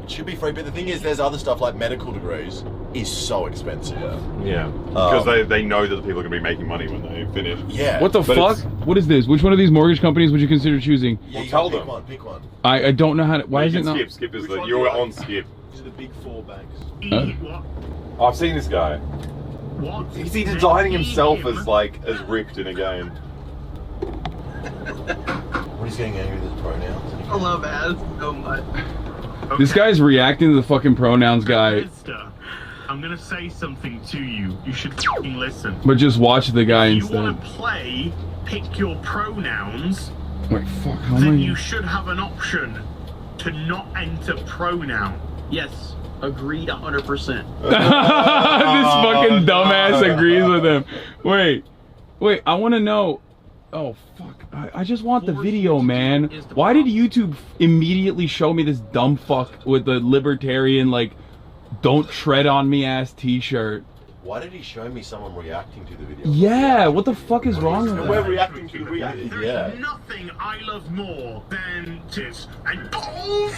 Speaker 2: It should be free, but the thing is, there's other stuff like medical degrees is so expensive.
Speaker 3: Yeah, because they know that the people are going to be making money when they finish.
Speaker 2: Yeah.
Speaker 6: What the fuck? What is this? Which one of these mortgage companies would you consider choosing?
Speaker 2: Yeah,
Speaker 3: Well, tell
Speaker 2: pick
Speaker 3: them.
Speaker 2: one. Pick one.
Speaker 6: I don't know how to. Why is it not?
Speaker 3: Skip is that you're on Skip.
Speaker 2: These are the big 4 banks.
Speaker 3: I've seen this guy. What? Is he designing himself as like as ripped in a game?
Speaker 2: What is getting angry with his pronouns?
Speaker 29: I love ads so much.
Speaker 6: This guy's reacting to the fucking pronouns guy.
Speaker 5: I'm gonna say something to you. You should fucking listen.
Speaker 6: But just watch the guy
Speaker 5: If you
Speaker 6: instead.
Speaker 5: want to play, pick your pronouns.
Speaker 6: Wait, fuck, how
Speaker 5: Then
Speaker 6: many?
Speaker 5: you should have an option to not enter pronoun.
Speaker 7: Yes, agreed 100%.
Speaker 6: This fucking dumbass agrees with him. Wait, I want to know. Oh, fuck. I just want the video, man. Why did YouTube immediately show me this dumb fuck with the libertarian, like, don't tread on me ass t-shirt?
Speaker 2: Why did he show me someone reacting to the video?
Speaker 6: Yeah, what the fuck is wrong with
Speaker 2: We're
Speaker 6: that?
Speaker 2: reacting to the reaction.
Speaker 5: There is nothing I love more than tits and balls.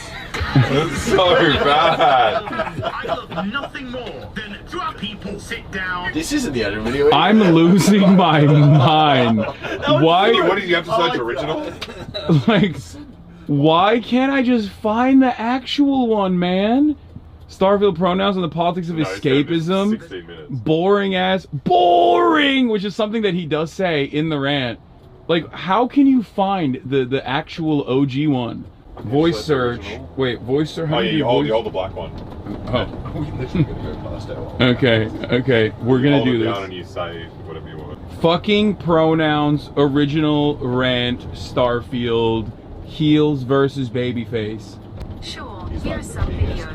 Speaker 3: That's so bad.
Speaker 5: I love nothing more than to have people sit down.
Speaker 2: This isn't the editing video.
Speaker 6: I'm losing my mind. Why?
Speaker 3: What did you have to search original?
Speaker 6: Like, why can't I just find the actual one, man? Starfield pronouns and the politics of escapism.
Speaker 3: 16 minutes.
Speaker 6: Boring, which is something that he does say in the rant. Like, how can you find the actual OG one? Voice search. Wait, voice search.
Speaker 3: Oh yeah, you hold the black one.
Speaker 6: Oh.
Speaker 3: We literally gonna go past that one.
Speaker 6: Okay, we're gonna do
Speaker 3: Hold it
Speaker 6: this.
Speaker 3: down and you say whatever you want.
Speaker 6: Fucking pronouns, original rant, Starfield, heels versus babyface.
Speaker 8: Sure, here's some videos.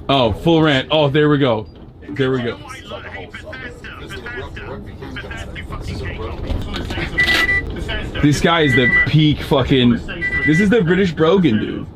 Speaker 6: Oh, full rant. Oh, there we go. There we go. This guy is the peak fucking. This is the British Brogan, dude.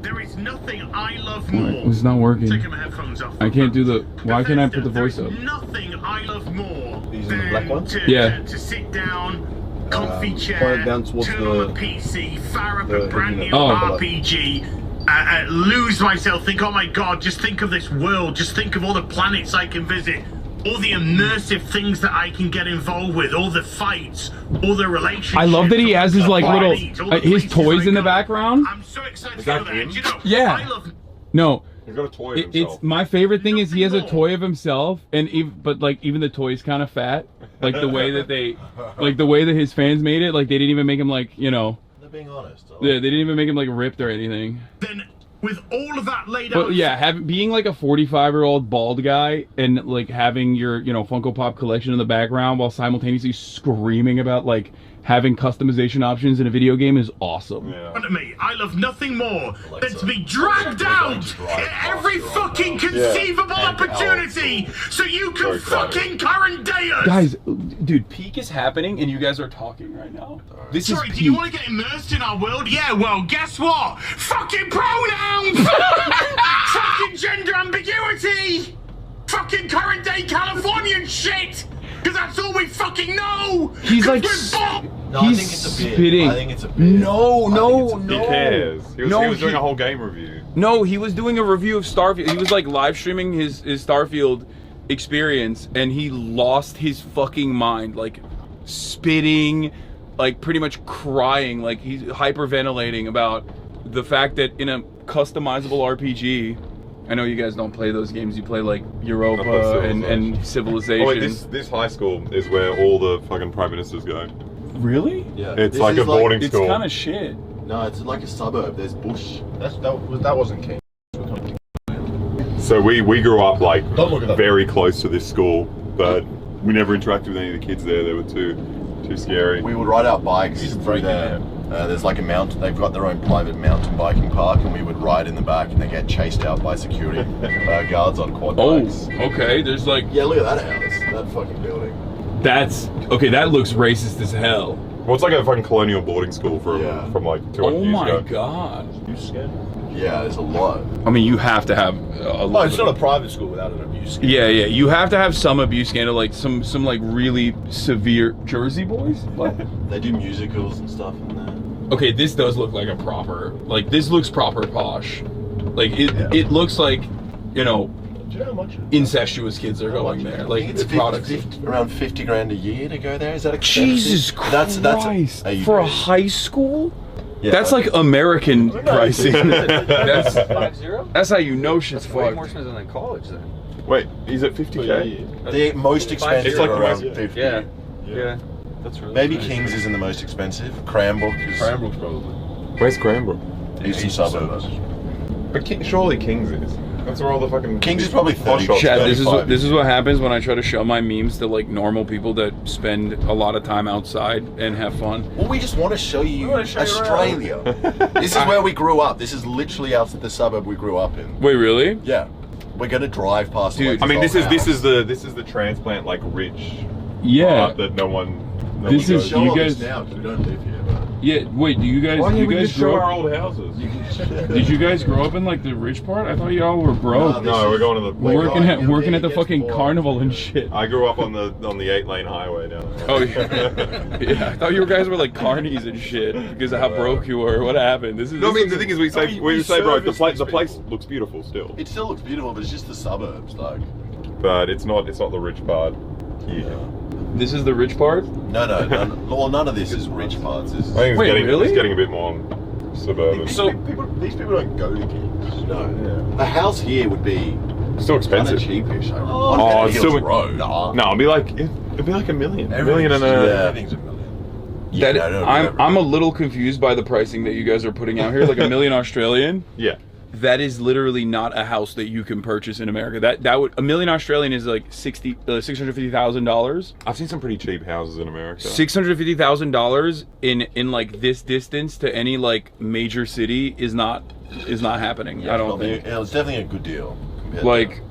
Speaker 5: There is nothing I love
Speaker 6: Wait,
Speaker 5: more.
Speaker 6: it's not working.
Speaker 5: Taking my headphones off.
Speaker 6: I can't do the. Why can't I put the voice up?
Speaker 5: Nothing I love more
Speaker 2: Using the black one?
Speaker 5: to sit down, comfy chair, turn on the PC, fire up a brand new RPG, lose myself, think, oh my god, just think of this world, just think of all the planets I can visit, all the immersive things that I can get involved with, all the fights, all the relationships.
Speaker 6: I love that he has his like little his toys in the background.
Speaker 5: I'm so excited to go there. And, you know,
Speaker 6: Yeah.
Speaker 5: I love
Speaker 6: No.
Speaker 3: He's got a toy of himself.
Speaker 6: It's my favorite thing is he has a toy of himself, and but like even the toy's kind of fat, like the way that the way that his fans made it, like they didn't even make him like They're
Speaker 2: being honest.
Speaker 6: Yeah, they didn't even make him like ripped or anything.
Speaker 5: Then with all of that laid out.
Speaker 6: But yeah, being like a 45-year-old bald guy and like having your Funko Pop collection in the background while simultaneously screaming about like having customization options in a video game is awesome.
Speaker 5: front of me, I love nothing more than to be dragged out at every fucking conceivable opportunity so you can fucking current day us.
Speaker 6: Guys, dude, peak is happening and you guys are talking right now. This
Speaker 5: Sorry,
Speaker 6: is
Speaker 5: do you
Speaker 6: peak.
Speaker 5: want to get immersed in our world? Yeah, well, guess what? Fucking pronouns! Fucking gender ambiguity! Fucking current day Californian shit! Because that's all we fucking know!
Speaker 6: He's like,
Speaker 2: No, I think it's a bit.
Speaker 6: spitting.
Speaker 2: I think it's a bit.
Speaker 6: No.
Speaker 3: Who cares? He was doing a whole game review.
Speaker 6: No, he was doing a review of Starfield. He was like live streaming his Starfield experience, and he lost his fucking mind, like spitting, like pretty much crying, like he's hyperventilating about the fact that in a customizable RPG. I know you guys don't play those games. You play like Europa and Civilization.
Speaker 3: Oh wait, this high school is where all the fucking prime ministers go.
Speaker 6: Really?
Speaker 2: Yeah.
Speaker 3: It's like a boarding school.
Speaker 6: It's kind of shit.
Speaker 2: No, it's like a suburb. There's bush. That wasn't King.
Speaker 3: So we grew up like very close to this school, but we never interacted with any of the kids there. They were too scary.
Speaker 2: We would ride our bikes through there. There's like a mountain. They've got their own private mountain biking park, and we would ride in the back, and they get chased out by security guards on quad bikes.
Speaker 6: Oh, okay. There's like
Speaker 2: look at that house, that fucking building.
Speaker 6: That's okay. That looks racist as hell.
Speaker 3: Well, it's like a fucking colonial boarding school from like 200
Speaker 6: Oh
Speaker 3: years
Speaker 6: my
Speaker 3: ago.
Speaker 6: god.
Speaker 2: You scared? Yeah, there's a lot.
Speaker 6: I mean, you have to have a lot.
Speaker 2: Oh, it's not a private school without an abuse scandal.
Speaker 6: Yeah. You have to have some abuse scandal, like some like really severe Jersey boys. What?
Speaker 2: They do musicals and stuff in there.
Speaker 6: Okay, this does look like a proper. Like this looks proper posh. Like it looks like,
Speaker 2: Do you know how much?
Speaker 6: Incestuous kids are going there. Like
Speaker 2: it's
Speaker 6: the products.
Speaker 2: around 50 grand a year to go there. Is that expensive?
Speaker 6: Jesus Christ!
Speaker 2: That's
Speaker 6: for a high school.
Speaker 2: Yeah,
Speaker 6: that's like American pricing. that's
Speaker 29: 50?
Speaker 6: That's how you know shit's
Speaker 29: That's way
Speaker 6: fucked.
Speaker 29: more expensive than college then.
Speaker 3: Wait, is it 50k?
Speaker 2: The most expensive
Speaker 3: It's like
Speaker 2: are around
Speaker 3: the most-
Speaker 2: 50.
Speaker 29: Yeah. That's really
Speaker 2: Maybe
Speaker 29: nice.
Speaker 2: Kings isn't the most expensive. Cranbrook is.
Speaker 3: Cranbrook's probably. Where's Cranbrook?
Speaker 2: Eastern suburbs.
Speaker 3: But surely Kings is. That's where all the fucking
Speaker 2: Kings is probably 30.
Speaker 6: Chad, this is what happens when I try to show my memes to like normal people that spend a lot of time outside and have fun.
Speaker 2: Well, we just want to show you Australia. This is where we grew up. This is literally the suburb we grew up in.
Speaker 6: Wait, really?
Speaker 2: Yeah. We're gonna drive past.
Speaker 3: Dude, I mean, this is the transplant like rich.
Speaker 6: Yeah.
Speaker 3: Part that no one.
Speaker 6: This is you guys.
Speaker 2: Now, 'cause we don't live here.
Speaker 6: Yeah, wait, do you guys
Speaker 3: show
Speaker 6: grow
Speaker 3: our old houses?
Speaker 6: Did you guys grow up in like the rich part? I thought y'all were broke.
Speaker 3: No, we're going to the
Speaker 6: working at the fucking carnival and shit.
Speaker 3: I grew up on the 8-lane highway down there.
Speaker 6: Oh yeah. Yeah, I thought you guys were like carnies and shit because of how broke you were. What happened?
Speaker 3: No, I mean the thing is we say bro, the place looks beautiful still.
Speaker 2: It still looks beautiful, but it's just the suburbs, like.
Speaker 3: But it's not the rich part. Yeah.
Speaker 6: This is the rich part?
Speaker 2: No. Well, none of this is rich parts.
Speaker 3: I think it's getting a bit more suburban.
Speaker 2: So these people don't go to Kings. No. A house here would be
Speaker 3: still expensive.
Speaker 2: Cheapish.
Speaker 3: It's still no, it'd be like $1 million. Everything's $1 million.
Speaker 6: I'm a little confused by the pricing that you guys are putting out here, like $1 million Australian.
Speaker 3: Yeah.
Speaker 6: That is literally not a house that you can purchase in America. That would $1 million Australian is like $650,000.
Speaker 3: I've seen some pretty cheap houses in America.
Speaker 6: $650,000 in like this distance to any like major city is not happening.
Speaker 2: Yeah,
Speaker 6: I don't think.
Speaker 2: It's definitely a good deal.
Speaker 6: Like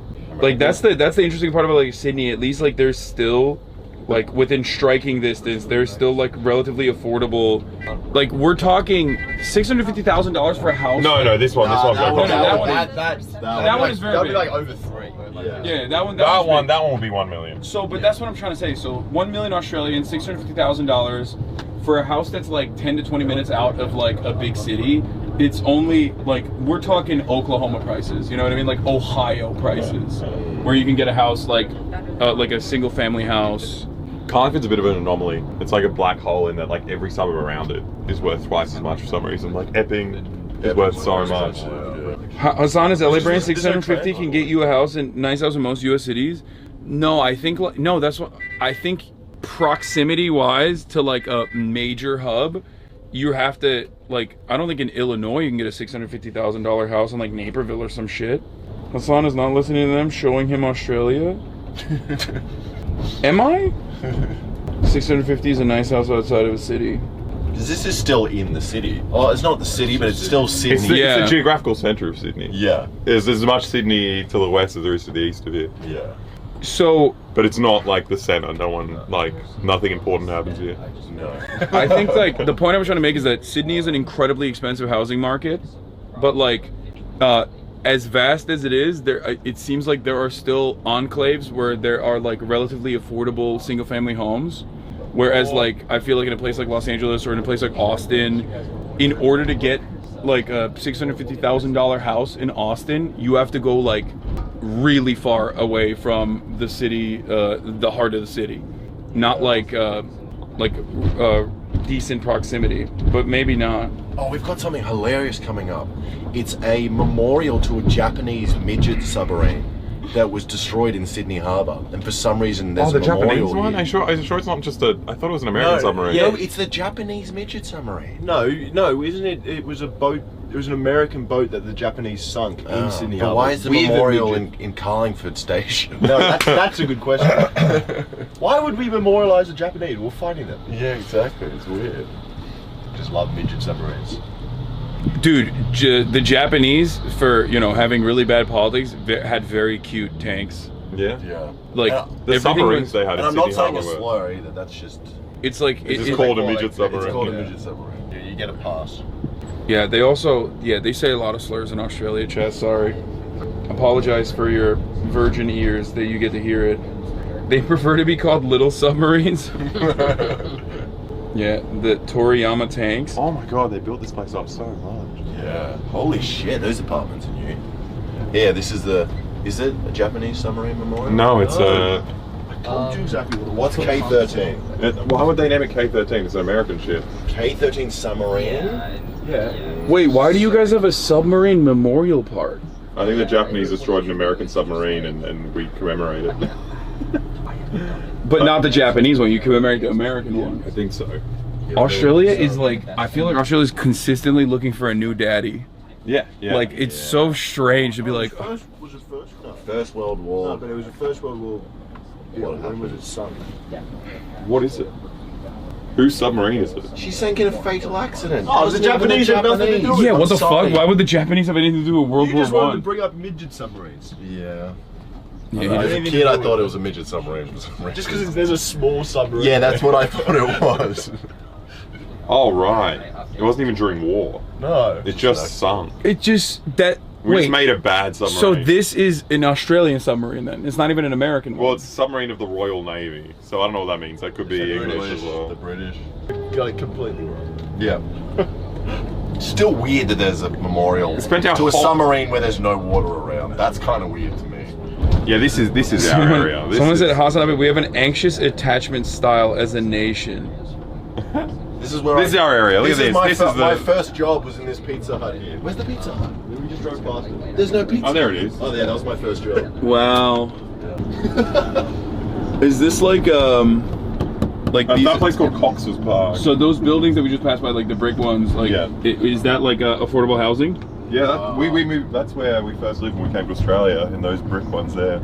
Speaker 6: that's the interesting part about like Sydney. At least like there's still like within striking distance, there's still like relatively affordable. Like we're talking $650,000 for a house.
Speaker 3: No, this one.
Speaker 6: That one is very
Speaker 2: That'd
Speaker 6: big.
Speaker 2: be like over 3.
Speaker 6: Yeah, that one
Speaker 3: will be $1 million.
Speaker 6: So, but that's what I'm trying to say. So, $1 million Australian, $650,000 for a house that's like 10 to 20 minutes out of like a big city. It's only like we're talking Oklahoma prices. You know what I mean? Like Ohio prices, where you can get a house like a single family house.
Speaker 3: Carlingford's a bit of an anomaly. It's like a black hole in that like every suburb around it is worth twice as much for some reason. Like Epping is worth so much.
Speaker 6: Hasan, is LA brand 650 can get you a house nice house in most U.S. cities? No, I think no. That's what I think. Proximity wise to like a major hub, you have to like. I don't think in Illinois you can get a $650,000 house in like Naperville or some shit. Hasan is not listening to them, showing him Australia. Am I? 650 is a nice house outside of a city.
Speaker 2: This is still in the city. Oh, it's not the city, but it's still Sydney.
Speaker 3: It's the geographical centre of Sydney.
Speaker 2: Yeah.
Speaker 3: There's as much Sydney to the west as there is to the east of here.
Speaker 2: Yeah.
Speaker 6: So,
Speaker 3: but it's not like the centre. Nothing important happens here.
Speaker 2: No.
Speaker 6: I think like the point I was trying to make is that Sydney is an incredibly expensive housing market, but like, as vast as it is, it seems like there are still enclaves where there are like relatively affordable single-family homes. Whereas like I feel like in a place like Los Angeles or in a place like Austin, in order to get like a $650,000 house in Austin, you have to go like really far away from the city, the heart of the city, not like decent proximity, but maybe not.
Speaker 2: Oh, we've got something hilarious coming up. It's a memorial to a Japanese midget submarine that was destroyed in Sydney Harbour, and for some reason there's
Speaker 3: the
Speaker 2: a memorial
Speaker 3: Japanese one.
Speaker 2: here.
Speaker 3: Are you sure it's not just I thought it was an American submarine.
Speaker 2: No, it's the Japanese midget submarine.
Speaker 9: No, isn't it? It was a boat. It was an American boat that the Japanese sunk in Sydney Harbour.
Speaker 2: But why is the memorial in Carlingford Station?
Speaker 9: No, that's a good question. Why would we memorialise the Japanese? We're fighting them.
Speaker 2: Yeah, exactly. It's weird.
Speaker 9: Just love midget submarines.
Speaker 6: Dude, the Japanese, for having really bad politics, had very cute tanks.
Speaker 3: Yeah.
Speaker 6: Like
Speaker 3: the submarines they had.
Speaker 2: And I'm not saying a slur either. That's just.
Speaker 6: It's like
Speaker 3: it's called a midget submarine.
Speaker 2: It's called a midget submarine.
Speaker 9: Yeah, you get a pass.
Speaker 6: Yeah, they also they say a lot of slurs in Australia, Chaz. Sorry. Apologize for your virgin ears that you get to hear it. They prefer to be called little submarines. Yeah, the Toriyama tanks.
Speaker 3: Oh my god, they built this place up so much.
Speaker 2: Yeah. Holy shit, those apartments are new. Yeah, this is is it a Japanese submarine memorial?
Speaker 3: No, it's
Speaker 9: I told you exactly what's K-13.
Speaker 3: Why would they name it K-13? It's an American ship.
Speaker 2: K-13 submarine?
Speaker 3: Yeah.
Speaker 6: Wait, why do you guys have a submarine memorial part?
Speaker 3: I think the Japanese destroyed an American submarine and we commemorate it.
Speaker 6: But not the Japanese one, you commemorate the American one.
Speaker 3: I think so.
Speaker 6: Australia is like, I feel like Australia is consistently looking for a new daddy.
Speaker 3: Yeah, yeah.
Speaker 6: Like it's so strange to be like.
Speaker 9: Was it first? No.
Speaker 2: First World War.
Speaker 9: No, but it was the First World War. When was it sunk?
Speaker 28: Yeah.
Speaker 3: What is it? Whose submarine is it?
Speaker 2: She sank in a fatal accident.
Speaker 9: Oh, the Japanese have nothing to do with it.
Speaker 6: Yeah, what the
Speaker 2: I'm sorry.
Speaker 6: fuck? Why would the Japanese have anything to do with World
Speaker 9: You
Speaker 6: War
Speaker 9: just wanted to
Speaker 6: One?
Speaker 9: bring up midget submarines.
Speaker 2: Yeah.
Speaker 6: Yeah,
Speaker 2: As a kid, I thought it was a midget submarine.
Speaker 9: Just because there's a small submarine.
Speaker 2: Yeah, that's what I thought it was.
Speaker 3: Oh right. It wasn't even during war.
Speaker 2: No.
Speaker 3: It just sunk.
Speaker 6: It just that.
Speaker 3: We
Speaker 6: wait,
Speaker 3: just made a bad submarine.
Speaker 6: so this is an Australian submarine then? It's not even an American one.
Speaker 3: Well, it's a submarine of the Royal Navy, so I don't know what that means. That could be English as well.
Speaker 2: The British.
Speaker 9: Got it completely wrong.
Speaker 2: Yeah. Still weird that there's a memorial
Speaker 3: Spent our
Speaker 2: to a
Speaker 3: whole-
Speaker 2: submarine where there's no water around. That's kind of weird to me.
Speaker 3: Yeah, this is our area.
Speaker 6: Someone said, "HasanAbi, we have an anxious attachment style as a nation."
Speaker 2: This is where
Speaker 3: This is our area. Look at this.
Speaker 2: My,
Speaker 3: This is
Speaker 2: my
Speaker 3: the.
Speaker 2: first job was in this Pizza Hut here. Where's the Pizza Hut? We just drove past it. There's no pizza.
Speaker 3: Oh, there it is.
Speaker 2: Oh, yeah, that was my first job.
Speaker 6: Wow. Is this like these?
Speaker 3: That place called Cox's Park.
Speaker 6: So those buildings that we just passed by, like the brick ones, like is that like affordable housing?
Speaker 3: Yeah, we moved. That's where we first lived when we came to Australia. In those brick ones there.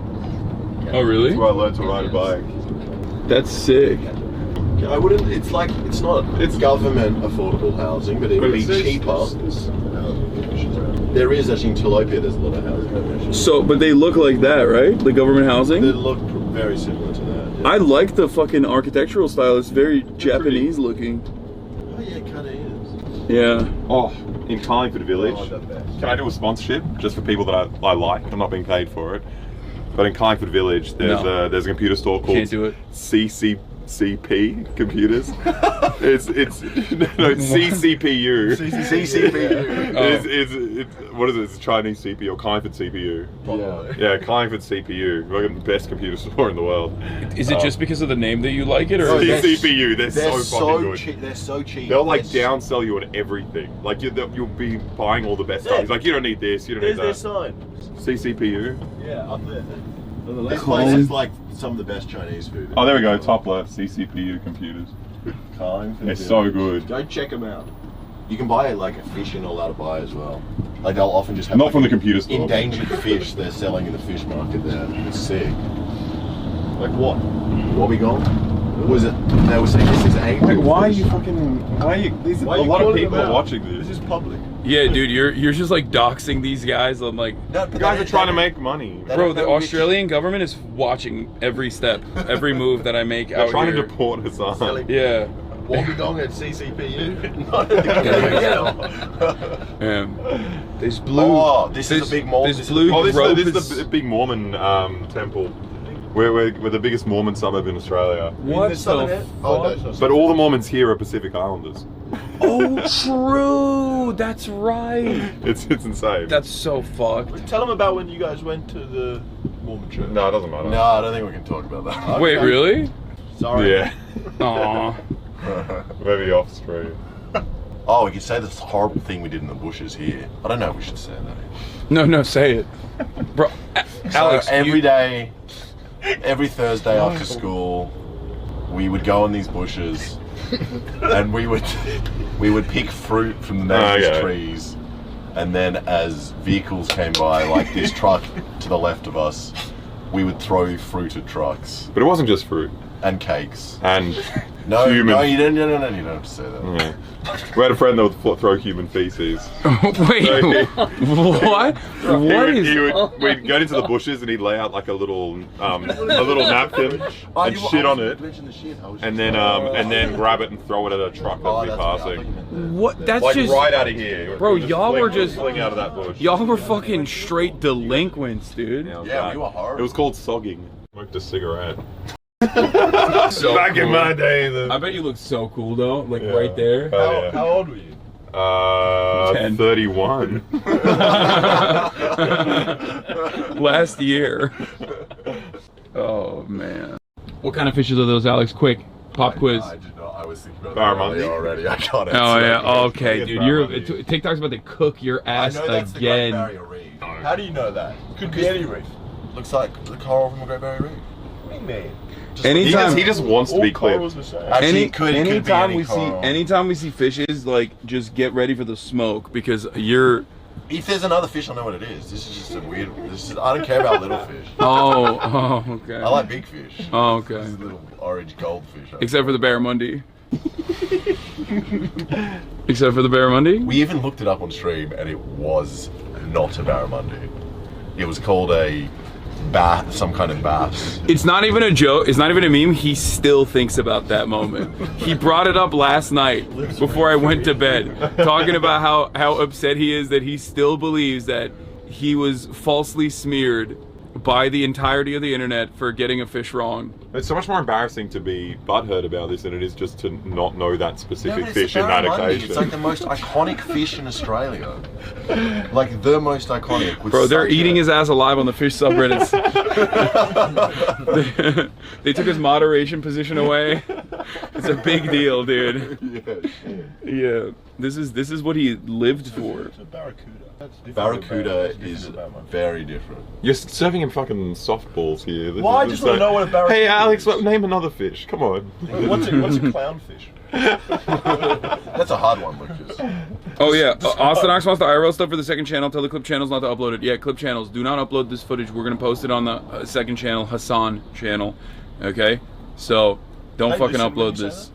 Speaker 6: Oh really?
Speaker 3: That's where I learned to ride a bike.
Speaker 6: That's sick.
Speaker 2: I wouldn't. It's like it's not. It's government affordable housing, but it would be cheaper. There is actually in Tilapia. There's a lot of housing.
Speaker 6: So, but they look like that, right? The government housing.
Speaker 2: They look very similar to that. Yeah.
Speaker 6: I like the fucking architectural style. It's very Japanese looking.
Speaker 2: Oh yeah, it kind of is.
Speaker 6: Yeah.
Speaker 3: Oh, in Carlingford Village. Can I do a sponsorship just for people that I like? I'm not being paid for it. But in Carlingford Village, there's a computer store called
Speaker 6: Can't do it.
Speaker 3: CCP Computers. it's CCPU.
Speaker 2: CCPU.
Speaker 3: What is it? It's a Chinese CPU or Carlingford CPU. Yeah, Carlingford CPU. We're the best computer store in the world.
Speaker 6: Is it just because of the name that you like it, or
Speaker 3: CCPU? They're so fucking good.
Speaker 2: Cheap. They're so cheap.
Speaker 3: They'll like downsell you on everything. Like you'll be buying all the best stuff. It's like you don't need this. You don't need that.
Speaker 9: There's their sign.
Speaker 3: CCPU.
Speaker 9: Yeah, up there.
Speaker 2: This place is like some of the best Chinese food.
Speaker 3: Oh, there we go. Top left, CCPU computers. They're so good.
Speaker 9: Go check them out.
Speaker 2: You can buy like a fish and all that to buy as well. Like they'll often just have
Speaker 3: Not
Speaker 2: like,
Speaker 3: from the computer store.
Speaker 2: endangered fish they're selling in the fish market there. It's sick.
Speaker 9: Like what?
Speaker 2: Wobbegong? Was it? They were saying this is angel.
Speaker 3: Wait, why are
Speaker 2: fish.
Speaker 3: you fucking? Why are you? There's a
Speaker 9: Why are you
Speaker 3: lot of
Speaker 9: calling
Speaker 3: people
Speaker 9: them out?
Speaker 3: watching this.
Speaker 9: This is public.
Speaker 6: Yeah, dude, you're just like doxing these guys. I'm like,
Speaker 3: You guys are trying to make money.
Speaker 6: bro, the Australian government is watching every step, every move that I make
Speaker 3: They're
Speaker 6: out
Speaker 3: trying
Speaker 6: here.
Speaker 3: to deport Hasan.
Speaker 6: Yeah.
Speaker 2: Wobbegong at CCPU? Not at the
Speaker 6: Yeah. There's blue.
Speaker 2: Oh, this is a big Mormon.
Speaker 6: This blue
Speaker 3: Oh, this
Speaker 6: rope
Speaker 3: is the big Mormon temple. We're the biggest Mormon suburb in Australia.
Speaker 6: What the
Speaker 2: Southern
Speaker 6: fuck?
Speaker 3: But all the Mormons here are Pacific Islanders.
Speaker 6: Oh, true. That's right.
Speaker 3: It's insane.
Speaker 6: That's so fucked.
Speaker 9: Tell them about when you guys went to the Mormon church.
Speaker 3: No, it doesn't matter.
Speaker 2: No, I don't think we can talk about that.
Speaker 6: Wait, really?
Speaker 9: Sorry.
Speaker 3: Yeah.
Speaker 6: Aw.
Speaker 3: Maybe off stream.
Speaker 2: Oh, we could say this horrible thing we did in the bushes here. I don't know if we should say that.
Speaker 6: No, say it. Bro, Alex,
Speaker 2: so every day, every Thursday after school, we would go in these bushes and we would pick fruit from the neighbours' trees, and then as vehicles came by, like this truck to the left of us, we would throw fruit at trucks.
Speaker 3: But it wasn't just fruit.
Speaker 2: And cakes.
Speaker 3: And
Speaker 2: no,
Speaker 3: human.
Speaker 2: No, you don't have to say that.
Speaker 3: Yeah. We had a friend that would throw human feces.
Speaker 6: Wait, what?
Speaker 3: We'd go into the bushes and he'd lay out like a little napkin and shit on it, and then grab it and throw it at a truck that was passing.
Speaker 6: What? That's
Speaker 3: like
Speaker 6: just
Speaker 3: right out of here,
Speaker 6: bro. Y'all were just
Speaker 3: fling out of that bush.
Speaker 6: Y'all were fucking straight delinquents, dude.
Speaker 2: Yeah, we were horrible.
Speaker 3: It was called sogging. Smoked a cigarette. So back in my day,
Speaker 6: I bet you look so cool though, like right there.
Speaker 9: How old were you?
Speaker 3: 31.
Speaker 6: Last year. Oh man. What kind of fishes are those, Alex? Quick, pop quiz.
Speaker 2: I did not. I was thinking about
Speaker 3: Barramundi
Speaker 2: that already. I got it.
Speaker 6: Oh yeah. Okay, dude.
Speaker 3: Barramundi.
Speaker 6: TikTok's about to cook your ass again.
Speaker 9: How do you know that? Could be any reef.
Speaker 2: Looks like the coral from a Great Barrier Reef.
Speaker 9: What do you mean?
Speaker 6: Anytime
Speaker 3: he just wants to be clipped.
Speaker 6: Anytime we see fishes, like just get ready for the smoke because you're
Speaker 2: If there's another fish, I know what it is. This is just a weird. I don't care about little fish.
Speaker 6: Oh, okay.
Speaker 2: I like big fish.
Speaker 6: Oh, okay.
Speaker 2: This is a little orange goldfish.
Speaker 6: Except for the barramundi. Except for the barramundi?
Speaker 2: We even looked it up on stream, and it was not a barramundi. It was called a bass, some kind of bass.
Speaker 6: It's not even a joke. It's not even a meme. He still thinks about that moment. He brought it up last night before I went to bed, talking about how upset he is that he still believes that he was falsely smeared by the entirety of the internet for getting a fish wrong.
Speaker 3: It's so much more embarrassing to be butthurt about this than it is just to not know that specific fish in that occasion.
Speaker 2: It's like the most iconic fish in Australia. Like the most iconic.
Speaker 6: Bro, they're eating his ass alive on the fish subreddits. They took his moderation position away. It's a big deal, dude. Yeah. This is what he lived for.
Speaker 2: It's a barracuda. Barracuda is very different.
Speaker 3: You're serving him fucking softballs here.
Speaker 2: Well, I just want to know what a barracuda
Speaker 3: Hey, Alex,
Speaker 2: is.
Speaker 3: name another fish. Come on.
Speaker 2: What's a clownfish? That's a hard one, Lucas.
Speaker 6: Oh yeah, Austin Ox wants the IRL stuff for the second channel. Tell the clip channels not to upload it. Yeah, clip channels, do not upload this footage. We're gonna post it on the second channel, Hasan channel. Okay, so don't fucking upload this.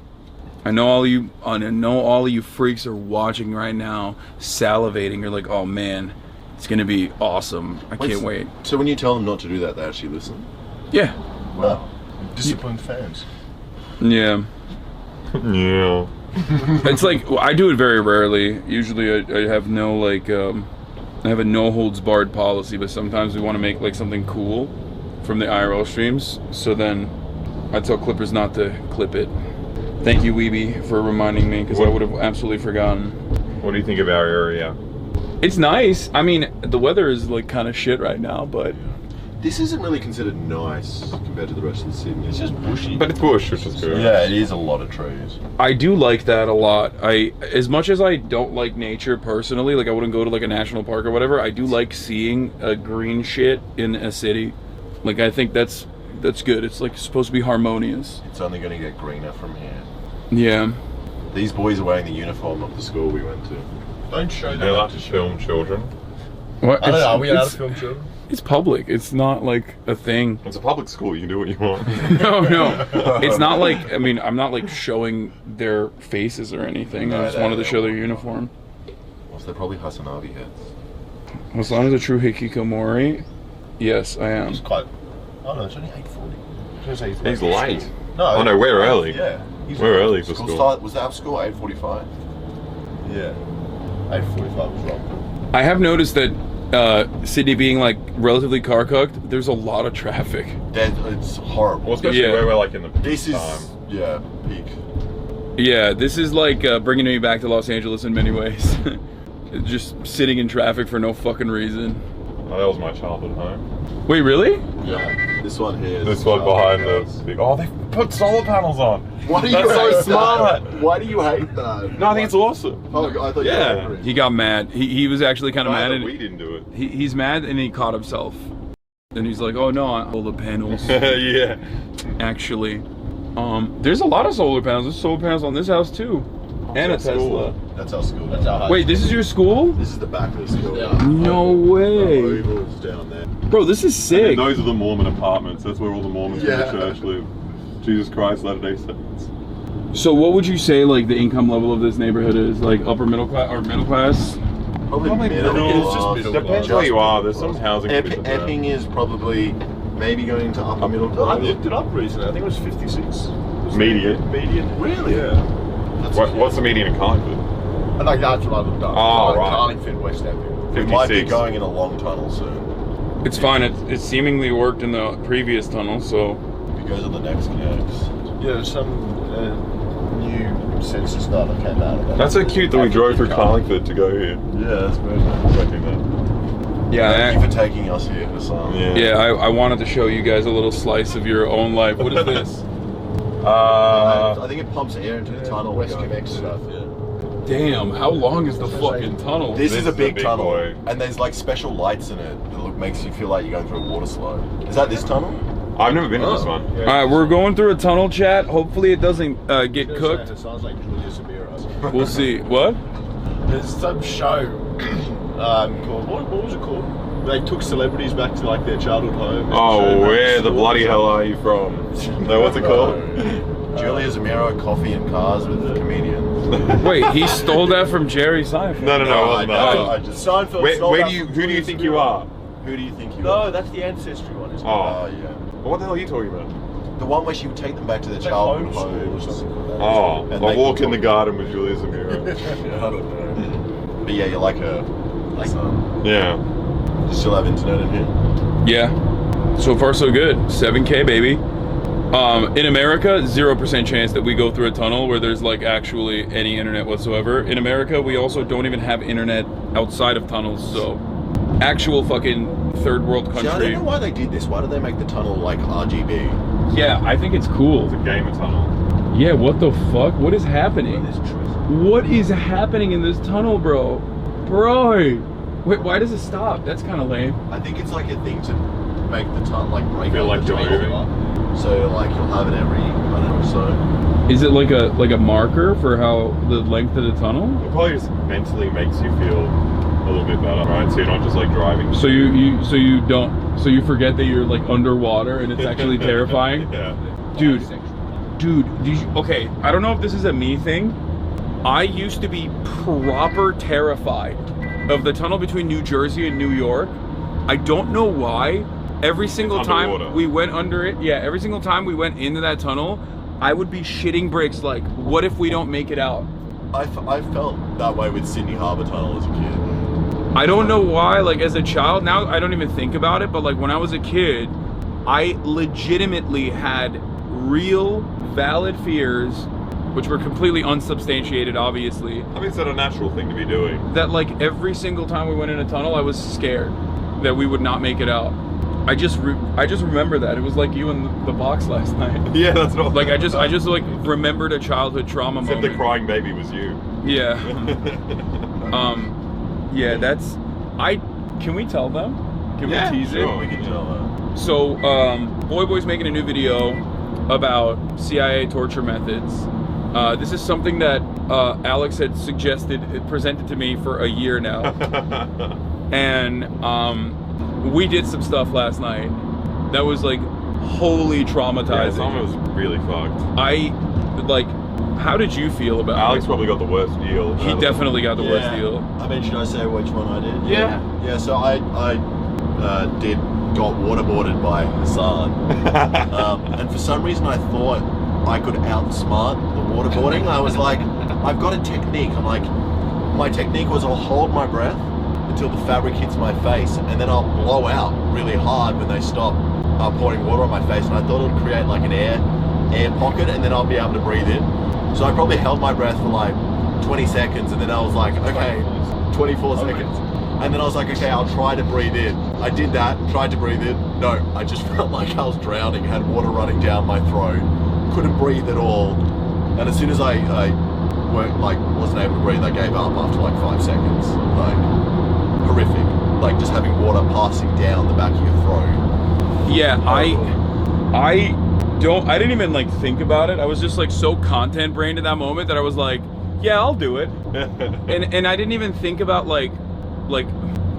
Speaker 6: I know all of you freaks are watching right now, salivating. You're like, oh man, it's gonna be awesome. I can't wait.
Speaker 2: So when you tell them not to do that, they actually listen?
Speaker 6: Yeah.
Speaker 2: Wow. Disciplined fans.
Speaker 6: Yeah.
Speaker 3: Yeah.
Speaker 6: It's like, I do it very rarely. Usually I have no like, I have a no holds barred policy, but sometimes we want to make like something cool from the IRL streams. So then I tell clippers not to clip it. Thank you, Weeby, for reminding me, because I would have absolutely forgotten.
Speaker 3: What do you think of our area?
Speaker 6: It's nice. I mean, the weather is like kind of shit right now, but
Speaker 2: this isn't really considered nice compared to the rest of the city. It's just bushy.
Speaker 3: But it's bush, which is good.
Speaker 2: Yeah, it is a lot of trees.
Speaker 6: I do like that a lot. As much as I don't like nature personally, like I wouldn't go to like a national park or whatever, I do like seeing green shit in a city. Like I think that's good. It's like supposed to be harmonious.
Speaker 2: It's only going to get greener from here.
Speaker 6: Yeah.
Speaker 2: These boys are wearing the uniform of the school we went to. Don't show them.
Speaker 3: They're allowed to film children.
Speaker 6: What?
Speaker 2: I don't know, are we allowed to film children?
Speaker 6: It's public. It's not like a thing.
Speaker 3: It's a public school. You can do what you want.
Speaker 6: No. It's not like, I mean, I'm not like showing their faces or anything. I just wanted to show their uniform.
Speaker 2: Well, so they're probably HasanAbi heads.
Speaker 6: Hasan is a true hikikomori. Yes, I am.
Speaker 2: It's quite... Oh no, it's only 8:40.
Speaker 3: He's late.
Speaker 2: No.
Speaker 3: Oh no, we're early.
Speaker 2: Yeah.
Speaker 3: We're early for school.
Speaker 2: Was that school 8:45? Yeah. 8:45 was wrong.
Speaker 6: I have noticed that Sydney being like relatively car cooked, there's a lot of traffic.
Speaker 2: It's horrible.
Speaker 3: Well, especially where we're like in the peak
Speaker 2: This is
Speaker 3: time.
Speaker 2: Yeah, peak.
Speaker 6: Yeah, this is like bringing me back to Los Angeles in many ways. Just sitting in traffic for no fucking reason.
Speaker 3: Oh, that was my childhood home.
Speaker 6: Wait, really?
Speaker 2: Yeah. This one here.
Speaker 3: This one behind the big. Oh, they put solar panels on.
Speaker 2: Why do you
Speaker 3: That's so
Speaker 2: hate
Speaker 3: smart.
Speaker 2: That? Why do you hate that?
Speaker 3: No, I think it's awesome.
Speaker 2: Oh, I thought you were angry.
Speaker 6: He got mad. He was actually kind of mad. And
Speaker 3: we didn't do it.
Speaker 6: He's mad and he caught himself. And he's like, oh no, all the panels.
Speaker 3: Yeah.
Speaker 6: Actually, there's a lot of solar panels. There's solar panels on this house too. And a Tesla.
Speaker 2: That's our school. That's our high
Speaker 6: Wait,
Speaker 2: school.
Speaker 6: this is your school?
Speaker 2: This is the back of the school. Yeah.
Speaker 6: No way.
Speaker 2: Oval's down there.
Speaker 6: Bro, this is sick.
Speaker 3: And those are the Mormon apartments. That's where all the Mormons in the
Speaker 2: Yeah.
Speaker 3: church live. Jesus Christ, Latter-day Saints.
Speaker 6: So what would you say like the income level of this neighborhood is? Like upper middle class or middle class?
Speaker 2: Probably middle.
Speaker 3: It's just middle. Depends where you are. There's some housing.
Speaker 2: Epping is probably maybe going to upper middle class.
Speaker 9: I looked it up recently. I think it was 56.
Speaker 3: Median.
Speaker 9: Median.
Speaker 2: Really?
Speaker 9: Yeah.
Speaker 3: What's the median in Carlingford?
Speaker 2: Like that's what I looked up.
Speaker 3: Oh, right.
Speaker 2: Carlingford, West Epping. We might be going in a long tunnel soon.
Speaker 6: It's fine. It seemingly worked in the previous tunnel, so.
Speaker 2: If you go to the next connects.
Speaker 9: Yeah, some new census data came out of that.
Speaker 3: That's so cute that we drove through Carlingford to go here.
Speaker 2: Yeah, that's perfect.
Speaker 6: Yeah.
Speaker 2: Thank you for taking us here, Hasan.
Speaker 6: Yeah, I wanted to show you guys a little slice of your own life. What is this?
Speaker 2: I think it pumps air into the tunnel.
Speaker 9: West Connect stuff. Yeah.
Speaker 6: Damn, how long is the fucking tunnel?
Speaker 2: This is a big tunnel,
Speaker 3: boy.
Speaker 2: and there's like special lights in it that makes you feel like you're going through a water slide. Is that this tunnel?
Speaker 3: I've never been to this one.
Speaker 6: All right, we're going through a tunnel, chat. Hopefully it doesn't get cooked.
Speaker 9: It sounds like Julia Sabira.
Speaker 6: We'll see. What?
Speaker 9: There's some show what was it called? They took celebrities back to like their childhood home.
Speaker 3: Oh, where the bloody hell are you from? No, what's it called?
Speaker 2: Julia Zamiro, Coffee and Cars with the comedians.
Speaker 6: Wait, he stole that from Jerry Seinfeld.
Speaker 3: No.
Speaker 2: I just
Speaker 9: Seinfeld.
Speaker 3: Who do you think you are?
Speaker 2: Who do you think you
Speaker 9: No,
Speaker 2: are?
Speaker 9: that's the Ancestry one, isn't it?
Speaker 3: Oh,
Speaker 2: yeah.
Speaker 3: What the hell are you talking about?
Speaker 2: The one where she would take them back to their childhood homes.
Speaker 3: Oh,
Speaker 2: And
Speaker 3: I
Speaker 2: they
Speaker 3: walk
Speaker 2: could
Speaker 3: in the
Speaker 2: talk-
Speaker 3: garden with Julia Zamiro.
Speaker 2: I don't know. But yeah, you like her.
Speaker 3: Yeah.
Speaker 2: You still have internet in here?
Speaker 6: Yeah. So far, so good. 7K, baby. In America, 0% chance that we go through a tunnel where there's like actually any internet whatsoever. In America, we also don't even have internet outside of tunnels. So, actual fucking third world country.
Speaker 2: See, I don't know why they did this. Why did they make the tunnel like RGB?
Speaker 6: Yeah, I think it's cool.
Speaker 3: It's a gamer tunnel.
Speaker 6: Yeah, what the fuck? What is happening? What is happening in this tunnel, bro? Bro! Wait, why does it stop? That's kind of lame.
Speaker 2: I think it's like a thing to make the tunnel like break
Speaker 3: Feel
Speaker 2: up
Speaker 3: like
Speaker 2: the
Speaker 3: you're
Speaker 2: tunnel. So like you'll have it every, I don't know, so.
Speaker 6: Is it like a marker for how the length of the tunnel?
Speaker 3: It probably just mentally makes you feel a little bit better, right? So you're not just like driving.
Speaker 6: So you forget that you're like underwater and it's actually terrifying?
Speaker 3: Yeah.
Speaker 6: Dude, okay, I don't know if this is a me thing. I used to be proper terrified of the tunnel between New Jersey and New York. I don't know why. Every single time we went under it, every single time we went into that tunnel, I would be shitting bricks like, what if we don't make it out?
Speaker 2: I felt that way with Sydney Harbour Tunnel as a kid.
Speaker 6: I don't know why, like as a child, now I don't even think about it, but like when I was a kid, I legitimately had real, valid fears, which were completely unsubstantiated, obviously.
Speaker 3: I mean, it's not a natural thing to be doing.
Speaker 6: That like every single time we went in a tunnel, I was scared that we would not make it out. I just remember that. It was like you in the box last night.
Speaker 3: Yeah, that's what
Speaker 6: like I just like remembered a childhood trauma
Speaker 3: Except
Speaker 6: moment.
Speaker 3: the crying baby was you.
Speaker 6: Yeah. Yeah, that's can we tell them? Can we tease it?
Speaker 2: We can tell them.
Speaker 6: So, Boy's making a new video about CIA torture methods. This is something that Alex had presented to me for a year now. And we did some stuff last night that was like wholly traumatizing.
Speaker 3: Yeah, some of it was really fucked.
Speaker 6: How did you feel about
Speaker 3: Alex
Speaker 6: it?
Speaker 3: probably got the worst deal.
Speaker 6: He definitely got the worst deal.
Speaker 2: I mean, should I say which one I did?
Speaker 6: Yeah.
Speaker 2: Yeah, so I got waterboarded by Hasan. And for some reason I thought I could outsmart the waterboarding. I was like, I've got a technique. I'm like, my technique was I'll hold my breath until the fabric hits my face, and then I'll blow out really hard when they stop pouring water on my face. And I thought it would create like an air pocket, and then I'll be able to breathe in. So I probably held my breath for like 20 seconds, and then I was like, okay, 24 seconds. And then I was like, okay, I'll try to breathe in. I did that, tried to breathe in. No, I just felt like I was drowning, had water running down my throat, couldn't breathe at all. And as soon as I wasn't able to breathe, I gave up after like 5 seconds. Like, horrific. Like just having water passing down the back of your throat.
Speaker 6: Yeah, I didn't even like think about it. I was just like so content brained at that moment that I was like, yeah, I'll do it. and I didn't even think about like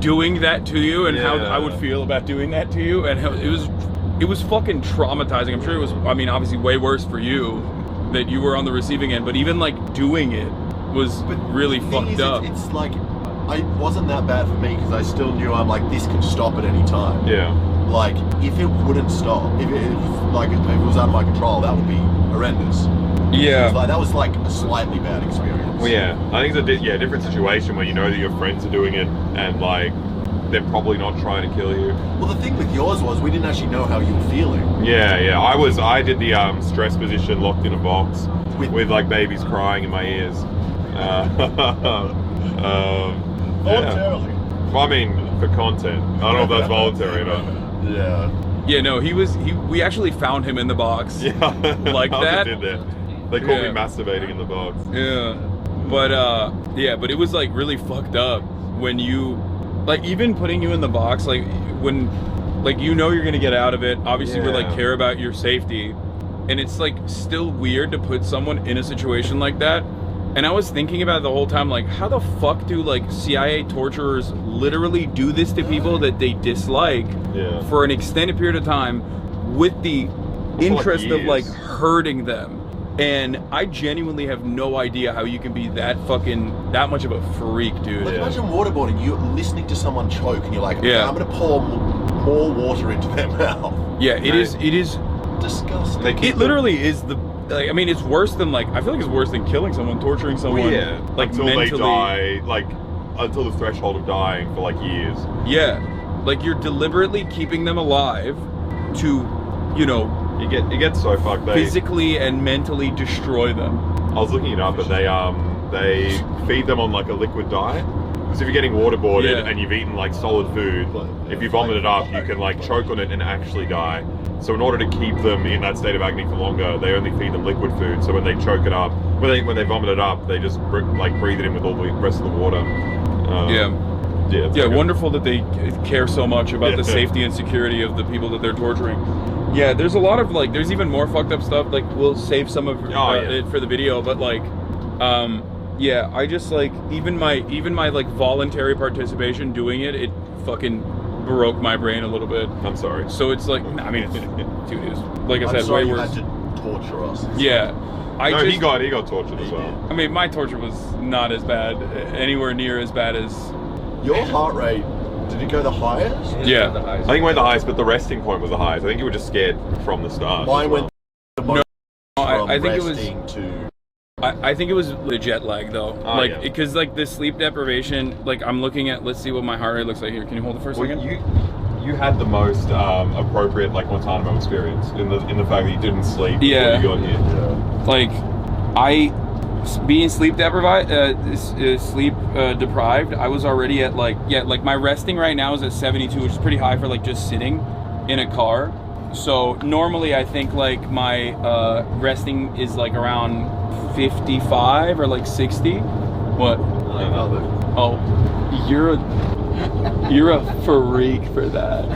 Speaker 6: doing that to you and how I would feel about doing that to you, and how it was fucking traumatizing. I'm sure it was, I mean, obviously way worse for you that you were on the receiving end, but even like doing it was really fucked up.
Speaker 2: It's like, it wasn't that bad for me because I still knew I'm like, this can stop at any time.
Speaker 3: Yeah.
Speaker 2: Like, if it wouldn't stop, if it was out of my control, that would be horrendous.
Speaker 6: Yeah.
Speaker 2: So that was like a slightly bad experience.
Speaker 3: Well, yeah, I think it's a different situation where you know that your friends are doing it and like they're probably not trying to kill you.
Speaker 2: Well, the thing with yours was we didn't actually know how you were feeling.
Speaker 3: Yeah. I did the stress position, locked in a box with like babies crying in my ears.
Speaker 2: Voluntarily.
Speaker 3: Yeah. Well, I mean, for content. I don't know if that's voluntary or not.
Speaker 2: Yeah.
Speaker 6: Yeah, no, we actually found him in the box.
Speaker 3: Yeah.
Speaker 6: Like that.
Speaker 3: Did that. They called me masturbating in the box.
Speaker 6: Yeah. But it was like really fucked up when you, like, even putting you in the box, like when, like, you know you're gonna get out of it. Obviously we like care about your safety, and it's like still weird to put someone in a situation like that And I was thinking about it the whole time, like, how the fuck do like CIA torturers literally do this to people that they dislike for an extended period of time with the interest of like hurting them? And I genuinely have no idea how you can be that much of a freak, dude.
Speaker 2: Like, imagine waterboarding. You're listening to someone choke, and you're like, okay, I'm gonna pour more water into their mouth.
Speaker 6: Yeah, it is
Speaker 2: disgusting.
Speaker 6: It literally is I mean, it's worse than I feel like it's worse than killing someone, torturing someone.
Speaker 3: Well, yeah,
Speaker 6: like
Speaker 3: until
Speaker 6: mentally.
Speaker 3: they die, until the threshold of dying for years.
Speaker 6: Yeah, like you're deliberately keeping them alive to,
Speaker 3: it gets so fucked.
Speaker 6: Physically and mentally destroy them.
Speaker 3: I was looking it up, and they feed them on a liquid diet. Because if you're getting waterboarded and you've eaten solid food, if you vomit it up, you can choke on it and actually die. So in order to keep them in that state of agony for longer, they only feed them liquid food. So when they choke it up, when they vomit it up, they just breathe it in with all the rest of the water.
Speaker 6: Wonderful that they care so much about the safety and security of the people that they're torturing. Yeah, there's a lot of there's even more fucked up stuff. We'll save some of it for the video, but yeah, I just even my voluntary participation doing it fucking broke my brain a little bit.
Speaker 3: I'm sorry.
Speaker 6: So it's dude, it's like I said,
Speaker 2: sorry
Speaker 6: way
Speaker 2: you
Speaker 6: worse.
Speaker 2: had to torture us.
Speaker 6: Yeah.
Speaker 3: He got tortured as well.
Speaker 6: I mean, my torture was not as bad, anywhere near as bad as
Speaker 2: your heart rate. Did it go the highest?
Speaker 6: Yeah.
Speaker 3: I think it went the highest, but the resting point was the highest. I think you were just scared from the start.
Speaker 2: Mine went the most
Speaker 6: I think it was
Speaker 2: to...
Speaker 6: I think it was the jet lag though. Because the sleep deprivation, I'm looking at, let's see what my heart rate looks like here. Can you hold it for a second?
Speaker 3: You had the most appropriate Guantanamo experience in the fact that you didn't sleep before you got here.
Speaker 6: Being sleep deprived, I was already at my resting right now is at 72, which is pretty high for just sitting in a car. So normally I think my resting is around 55 or 60. What? Oh, you're a freak for that.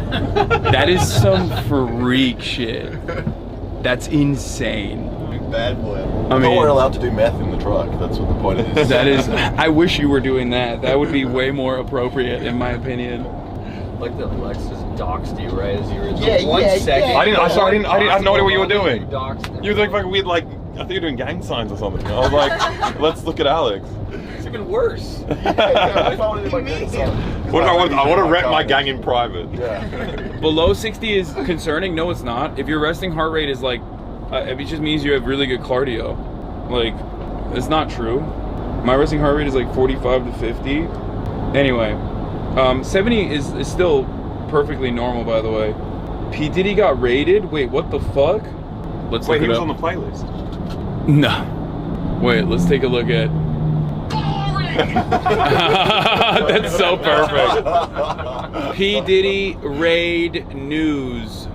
Speaker 6: That is some freak shit. That's insane.
Speaker 2: Bad boy.
Speaker 6: I mean,
Speaker 2: we're allowed to do meth in the truck. That's what the point is.
Speaker 6: That is. I wish you were doing that. That would be way more appropriate, in my opinion.
Speaker 29: Like the Alexis doxed you, right? As you were
Speaker 3: second. I had no idea what you were doing. You were
Speaker 29: we'd
Speaker 3: I think you were doing gang signs or something. I was like, let's look at Alex.
Speaker 29: It's even worse.
Speaker 3: I want to rep my gang in private.
Speaker 2: Yeah.
Speaker 6: Below 60 is concerning. No, it's not. If your resting heart rate is it just means you have really good cardio. It's not true. My resting heart rate is 45 to 50. Anyway, 70 is still perfectly normal, by the way. P. Diddy got raided? Wait, what the fuck? Let's
Speaker 3: Wait, he was on the playlist.
Speaker 6: No. Wait, let's take a look at... That's so perfect. P. Diddy raid news.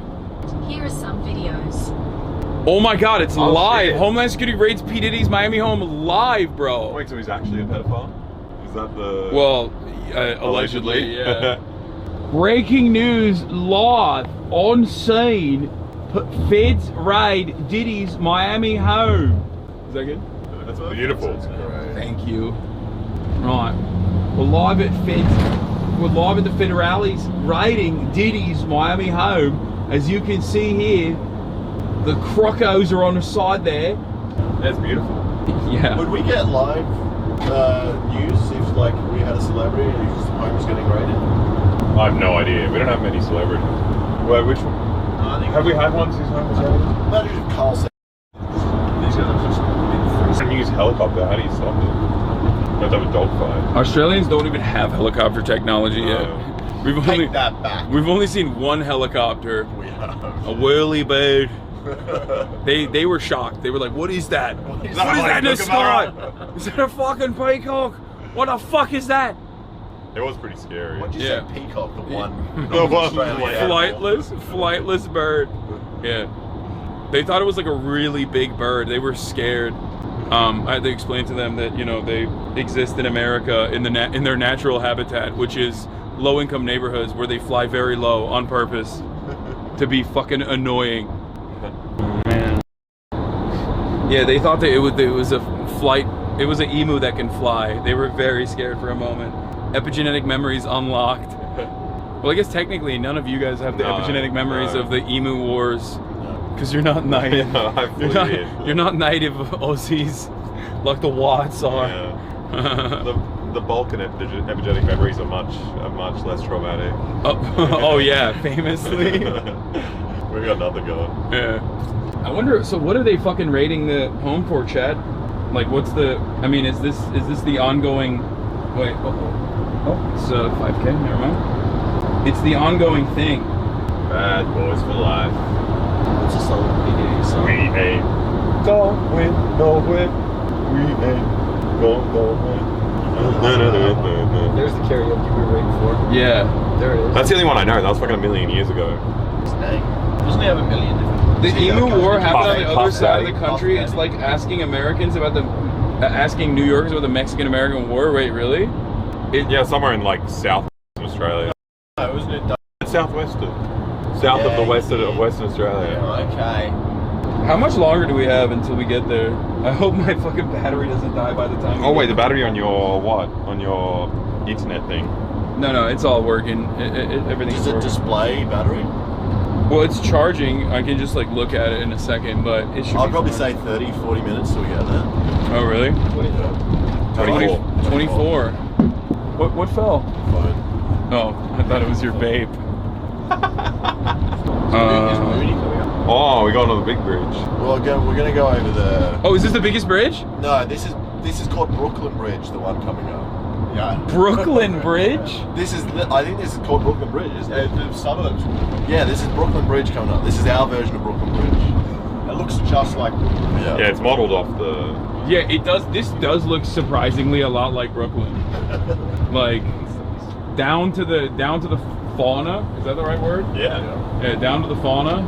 Speaker 8: Here are some videos.
Speaker 6: Oh my god, it's live.
Speaker 3: Shit.
Speaker 6: Homeland Security raids P. Diddy's Miami home live, bro.
Speaker 3: Wait, so he's actually a pedophile? Is that the...
Speaker 6: Well, allegedly, yeah. Breaking news live on scene. Feds raid Diddy's Miami home. Is that good?
Speaker 3: That's beautiful.
Speaker 6: Thank you. Right. We're live at the Federales raiding Diddy's Miami home. As you can see here, the crocos are on the side there.
Speaker 3: That's beautiful.
Speaker 6: Yeah.
Speaker 2: Would we get live news if we had a celebrity whose home was getting raided?
Speaker 3: I have no idea. We don't have many celebrities. Well, which one? Have we had one whose home was raided?
Speaker 2: Imagine Carl said.
Speaker 3: These guys are just... You use helicopter. How do you stop it? You have to have a dogfight.
Speaker 6: Australians don't even have helicopter technology yet.
Speaker 2: Take that back.
Speaker 6: We've only seen one helicopter.
Speaker 2: We have.
Speaker 6: A whirly bird. They were shocked. They were like, "What is that? What is that in the sky? Is that a fucking peacock? What the fuck is that?"
Speaker 3: It was pretty scary.
Speaker 2: What'd you say, peacock? The one.
Speaker 6: Flightless bird. Yeah. They thought it was a really big bird. They were scared. I had to explain to them that they exist in America in their natural habitat, which is low-income neighborhoods where they fly very low on purpose to be fucking annoying. Man. Yeah, they thought that it was a flight It was an emu that can fly. They were very scared for a moment. Epigenetic memories unlocked. Well, I guess technically none of you guys have the epigenetic memories of the emu wars, because you're not native. You're not native Aussies like the whites are.
Speaker 3: The Balkan epigenetic memories are much less traumatic.
Speaker 6: Oh yeah, famously.
Speaker 3: We got nothing going.
Speaker 6: Yeah. I wonder. So what are they fucking rating the home for, Chad? Like, what's the? I mean, is this the ongoing? Wait. It's 5K. Never mind. It's the ongoing thing.
Speaker 3: Bad boys for life.
Speaker 9: It's just a little song.
Speaker 3: We ain't going nowhere. We ain't going nowhere.
Speaker 9: There's the karaoke we were waiting for.
Speaker 6: Yeah.
Speaker 9: There it is.
Speaker 3: That's the only one I know. That was fucking a million years ago.
Speaker 9: Doesn't he have a million different?
Speaker 6: The emu war happened on the other side of the country. It's like asking Americans about asking New Yorkers about the Mexican-American War. Wait, really?
Speaker 3: Yeah, somewhere in like South Australia.
Speaker 9: No, wasn't it?
Speaker 3: Southwestern. South of the Western Australia.
Speaker 9: Okay.
Speaker 6: How much longer do we have until we get there? I hope my fucking battery doesn't die by the time.
Speaker 3: Oh wait, the battery on your what? On your internet thing?
Speaker 6: No, it's all working. Everything's
Speaker 9: Does it
Speaker 6: working.
Speaker 9: display battery?
Speaker 6: Well, it's charging. I can just like look at it in a second, but it should.
Speaker 9: I'd probably say 30, 40 minutes till we get there.
Speaker 6: Oh really? 24. What fell?
Speaker 9: Phone.
Speaker 6: Oh, I thought it was your vape.
Speaker 3: Oh, we got on the big bridge.
Speaker 9: Well, we're gonna go over the.
Speaker 6: Oh, is this the biggest bridge?
Speaker 9: No, this is called Brooklyn Bridge, the one coming up. Yeah.
Speaker 6: Brooklyn Bridge?
Speaker 9: I think this is called Brooklyn Bridge, isn't it? The suburbs. Yeah, this is Brooklyn Bridge coming up. This is our version of Brooklyn Bridge. It looks just like Brooklyn.
Speaker 3: Yeah, it's modelled off the.
Speaker 6: Yeah, it does. This does look surprisingly a lot like Brooklyn. Like down to the fauna. Is that the right word?
Speaker 3: Yeah.
Speaker 6: Yeah, down to the fauna.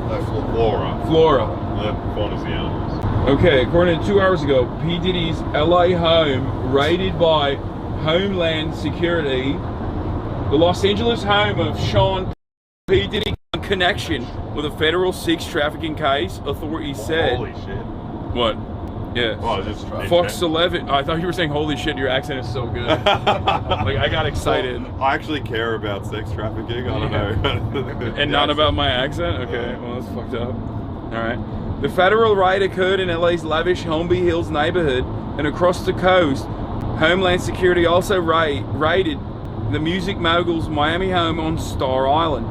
Speaker 3: Flora. Fauna's the animals.
Speaker 6: Okay, according to 2 hours ago, P. Diddy's LA home raided by Homeland Security. The Los Angeles home of Sean P. Diddy in connection with a federal sex trafficking case, authorities said.
Speaker 3: Holy shit.
Speaker 6: What? Yeah.
Speaker 3: Well, just
Speaker 6: Fox 11. I thought you were saying holy shit, your accent is so good. Like, I got excited.
Speaker 3: Well, I actually care about sex trafficking. I don't know.
Speaker 6: And not about my accent? Okay, well, that's fucked up. Alright. The federal raid occurred in LA's lavish Holmby Hills neighborhood and across the coast. Homeland Security also raided the music mogul's Miami home on Star Island.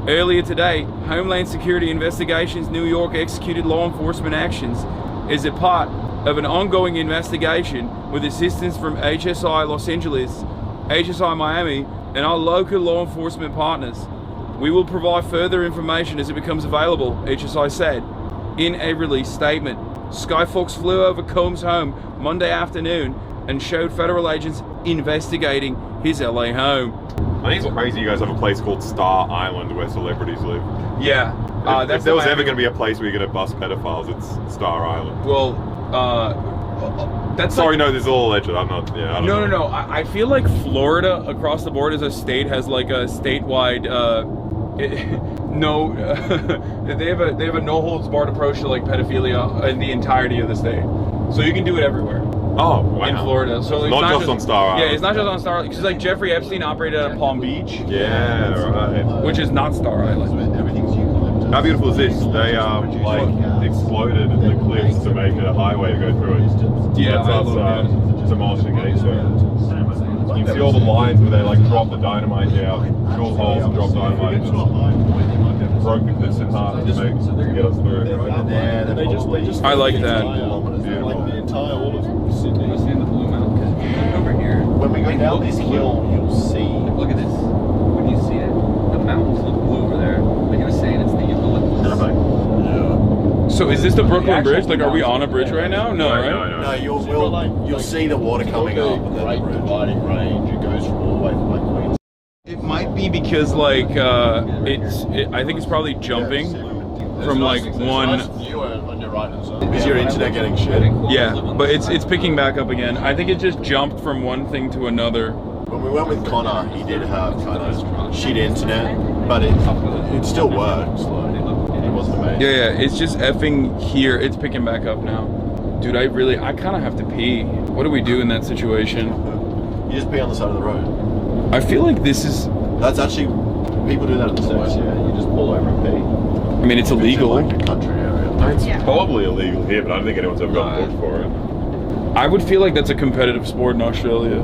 Speaker 6: Earlier today, Homeland Security Investigations New York executed law enforcement actions as a part of an ongoing investigation with assistance from HSI Los Angeles, HSI Miami, and our local law enforcement partners. We will provide further information as it becomes available, HSI said in a release statement. Skyfox flew over Combs' home Monday afternoon and showed federal agents investigating his LA home.
Speaker 3: I think it's crazy you guys have a place called Star Island where celebrities live.
Speaker 6: Yeah.
Speaker 3: If there was ever going to be a place where you're going to bust pedophiles, it's Star Island.
Speaker 6: Well, that's
Speaker 3: sorry, no, this is all alleged. I'm not. Yeah, I don't know.
Speaker 6: No. I feel like Florida across the board as a state has like a statewide they have a no holds barred approach to like pedophilia in the entirety of the state. So you can do it everywhere.
Speaker 3: Oh, wow.
Speaker 6: In Florida, so it's
Speaker 3: not just on Star Island.
Speaker 6: Yeah, it's not just on Star Island. Because like Jeffrey Epstein operated out of Palm Beach.
Speaker 3: Yeah, right.
Speaker 6: Which is not Star Island.
Speaker 3: How beautiful is this? They like exploded the cliffs to make a highway to go through it.
Speaker 6: Yeah,
Speaker 3: that's demolishing nature. You can see all the lines where they like drop the dynamite down, drill holes and drop dynamite. Broke the cliffs in half to get us through.
Speaker 6: I like that.
Speaker 9: The entire all of Sydney. Over here. When we go down this hill, you'll see.
Speaker 29: Look at this. When you see it, the mountains look blue over there. Like you were saying, it's the eucalyptus.
Speaker 6: So is this the Brooklyn Bridge? Like, are we on a bridge right now? No, right?
Speaker 9: No, you'll see the water coming up. And then the dividing range. It goes from all the way from like Queens.
Speaker 6: It might be because like I think it's probably jumping from like one.
Speaker 9: Is your internet getting shit?
Speaker 6: Yeah, but it's picking back up again. I think it just jumped from one thing to another.
Speaker 9: When we went with Connor, he did have kind of shit internet, but it still works. Like, it wasn't amazing.
Speaker 6: Yeah, it's just effing here. It's picking back up now. Dude, I kind of have to pee. What do we do in that situation?
Speaker 9: You just pee on the side of the road.
Speaker 6: I feel like this is...
Speaker 9: That's actually... People do that in the States, yeah. You just pull over and pee.
Speaker 6: I mean, it's illegal.
Speaker 9: It's in, like, a country area.
Speaker 3: It's probably illegal here, but I don't think anyone's ever got booked for it.
Speaker 6: I would feel like that's a competitive sport in Australia.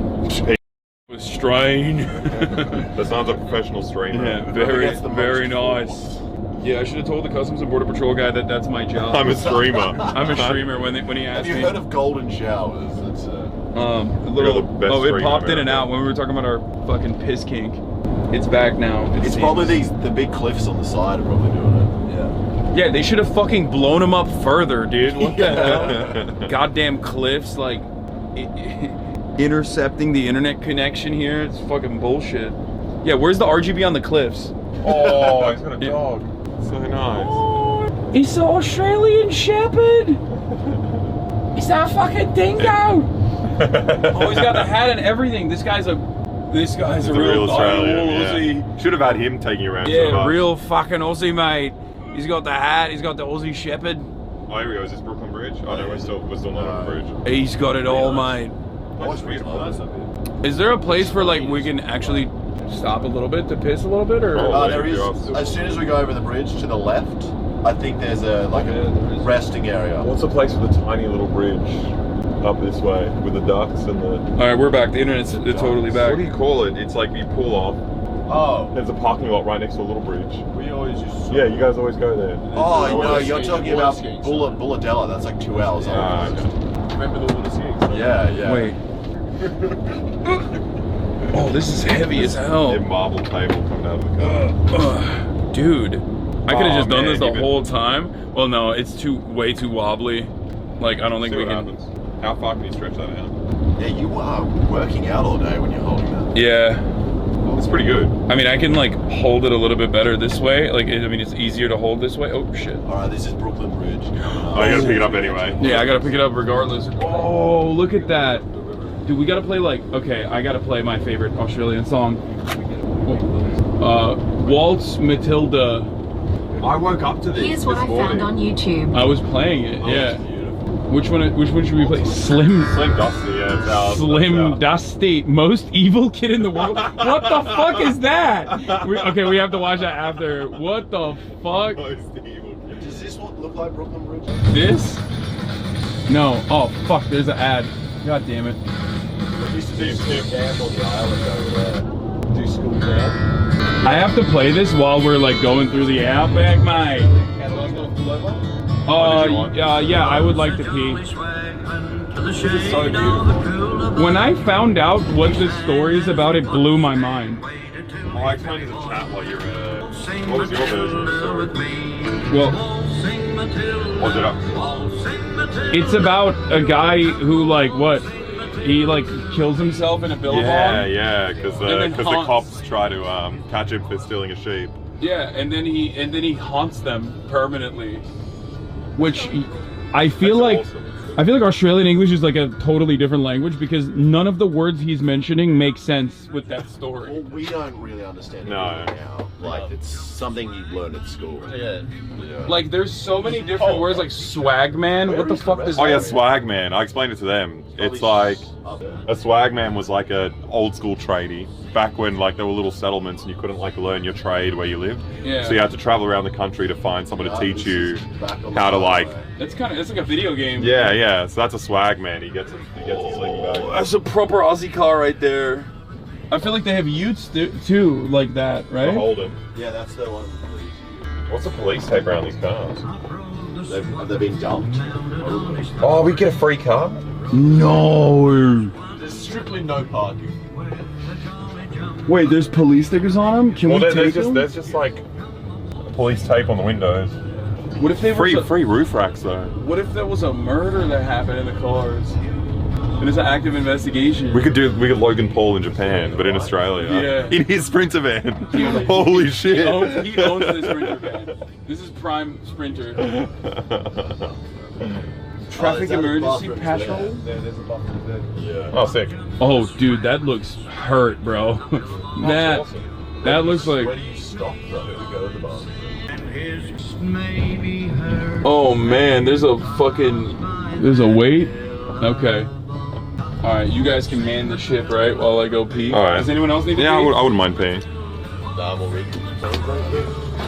Speaker 6: With strain.
Speaker 3: That sounds like a professional streamer.
Speaker 6: Yeah, very nice. Yeah, I should have told the Customs and Border Patrol guy that that's my job.
Speaker 3: I'm a streamer.
Speaker 6: I'm a streamer when he asked me.
Speaker 9: Have you heard of golden showers? It's
Speaker 6: it popped in and out when we were talking about our fucking piss kink. It's back now.
Speaker 9: It's probably the big cliffs on the side are probably doing it.
Speaker 6: Yeah, they should have fucking blown them up further, dude. What the hell? Goddamn cliffs, like intercepting the internet connection here. It's fucking bullshit. Yeah, where's the RGB on the cliffs?
Speaker 3: Oh, he's got a dog. So nice.
Speaker 6: Oh, it's an Australian Shepherd. It's that fucking dingo. Oh, he's got the hat and everything. This guy's a real
Speaker 3: Australian.
Speaker 6: Aussie.
Speaker 3: Should have had him taking you around.
Speaker 6: Yeah, real fucking Aussie, mate. He's got the hat. He's got the Aussie Shepherd.
Speaker 3: Oh, here we go. Is this Brooklyn Bridge? Oh no, we're still not on the bridge.
Speaker 6: He's got it all, mate. Is there a place where like we can actually stop a little bit to piss a little bit, or?
Speaker 9: There is. As soon as we go over the bridge to the left, I think there's a resting area.
Speaker 3: What's the place with a tiny little bridge up this way with the ducks and the?
Speaker 6: All right, we're back. The internet's totally back.
Speaker 3: What do you call it? It's like you pull off.
Speaker 9: Oh.
Speaker 3: There's a parking lot right next to a little bridge.
Speaker 9: We always used to.
Speaker 3: Yeah, you guys always go there.
Speaker 9: Oh no, you're talking about Bulladella. That's like 2 hours old.
Speaker 3: Remember the water skiing?
Speaker 9: Yeah.
Speaker 6: Wait. Oh, this is heavy as hell.
Speaker 3: A marble table coming out of the car.
Speaker 6: Dude, I could have just done this the whole time. Well, no, it's way too wobbly. Like, I don't think we can.
Speaker 3: Happens. How far can you stretch that out?
Speaker 9: Yeah, you are working out all day when you're holding that.
Speaker 6: Yeah.
Speaker 3: It's pretty good.
Speaker 6: I mean, I can like hold it a little bit better this way. Like, I mean, it's easier to hold this way. Oh shit!
Speaker 9: All right, this is Brooklyn Bridge.
Speaker 3: Oh, you gotta pick it up anyway.
Speaker 6: Yeah, I gotta pick it up regardless. Oh, look at that, dude. We gotta play like. Okay, I gotta play my favorite Australian song. Waltz Matilda.
Speaker 3: I woke up to this.
Speaker 8: Here's what I found on YouTube.
Speaker 6: I was playing it. Yeah. Which one should we play? Slim
Speaker 3: Dusty, yeah.
Speaker 6: Slim Dusty, most evil kid in the world. What the fuck is that? We have to watch that after. What the fuck?
Speaker 3: Most evil kid.
Speaker 9: Does this one look like Brooklyn Bridge?
Speaker 6: This? No. Oh fuck, there's an ad. God damn it.
Speaker 9: We used to do school camp on the island over there. Do school camp.
Speaker 6: I have to play this while we're like going through the outback, mate. Yeah, I would like to pee.
Speaker 3: This is so beautiful.
Speaker 6: When I found out what this story is about, it blew my mind.
Speaker 3: Oh, I explained in the chat while you were. What was your version of the story?
Speaker 6: Well,
Speaker 3: What's it up?
Speaker 6: it's about a guy who he like kills himself in a billabong.
Speaker 3: Yeah, because the cops try to catch him for stealing a sheep.
Speaker 6: Yeah, and then he haunts them permanently. Which I feel like Australian English is like a totally different language because none of the words he's mentioning make sense with that story.
Speaker 9: Well, we don't really understand it
Speaker 3: now.
Speaker 9: Like, it's something you learn at school. Yeah.
Speaker 6: Like, there's so many different words, like swag man. What the fuck does that
Speaker 3: Oh yeah,
Speaker 6: mean?
Speaker 3: swag man. I explained it to them. It's like a swag man was like an old school tradie back when like there were little settlements and you couldn't like learn your trade where you lived.
Speaker 6: Yeah.
Speaker 3: So you had to travel around the country to find someone to teach you how to like.
Speaker 6: It's like a video game.
Speaker 3: Yeah. So that's a swag man. He gets a sling bag.
Speaker 6: That's a proper Aussie car right there. I feel like they have Utes too, like that, right?
Speaker 3: Hold him.
Speaker 9: Yeah, that's the one.
Speaker 3: What's the police tape around these cars?
Speaker 9: Have they been dumped?
Speaker 3: Oh, we get a free car?
Speaker 6: No.
Speaker 9: There's strictly no parking.
Speaker 6: Wait, there's police stickers on them? Can we take them?
Speaker 3: There's just like police tape on the windows.
Speaker 6: What if they were
Speaker 3: free roof racks though?
Speaker 6: What if there was a murder that happened in the cars? And it's an active investigation.
Speaker 3: We could Logan Paul in Japan, but in Australia.
Speaker 6: Yeah.
Speaker 3: In his Sprinter van. Holy shit.
Speaker 6: He owns this Sprinter van. This is prime Sprinter. Traffic emergency patrol?
Speaker 9: There's a buffer there. Yeah.
Speaker 3: Oh, sick.
Speaker 6: Oh, dude, that looks hurt, bro. That looks like.
Speaker 9: Where do you stop though to go to the bar?
Speaker 6: Oh man, there's a fucking There's a wait? Okay. Alright, you guys can man the ship, right? While I go pee.
Speaker 3: Alright.
Speaker 6: Does anyone else need to pee?
Speaker 3: Yeah, I wouldn't mind peeing.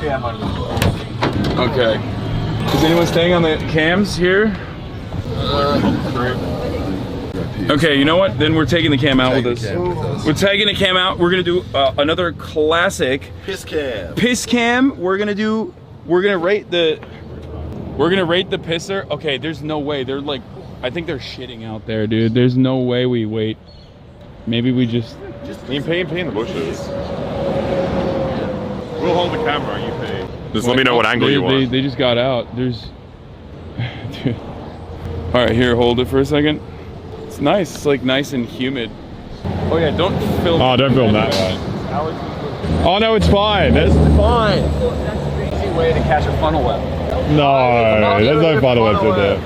Speaker 9: Yeah, I'm
Speaker 6: Okay. Is anyone staying on the cams here? Okay, you know what? Then we're taking the cam out with us. We're taking the cam out. We're gonna do another classic
Speaker 2: Piss cam.
Speaker 6: piss cam. We're gonna rate the pisser. Okay, there's no way. They're like, I think they're shitting out there, dude. There's no way we wait. Maybe we just
Speaker 3: pee in the bushes. We'll hold the camera, you pee. Just let me know what angle you want.
Speaker 6: They just got out. There's dude. All right, here, hold it for a second. It's nice. It's like nice and humid. Oh yeah, don't film.
Speaker 3: Oh, don't film that way. Oh no, it's fine. That's
Speaker 9: fine.
Speaker 29: That's an easy way to catch a funnel web.
Speaker 3: No, there's no funnel webs in there.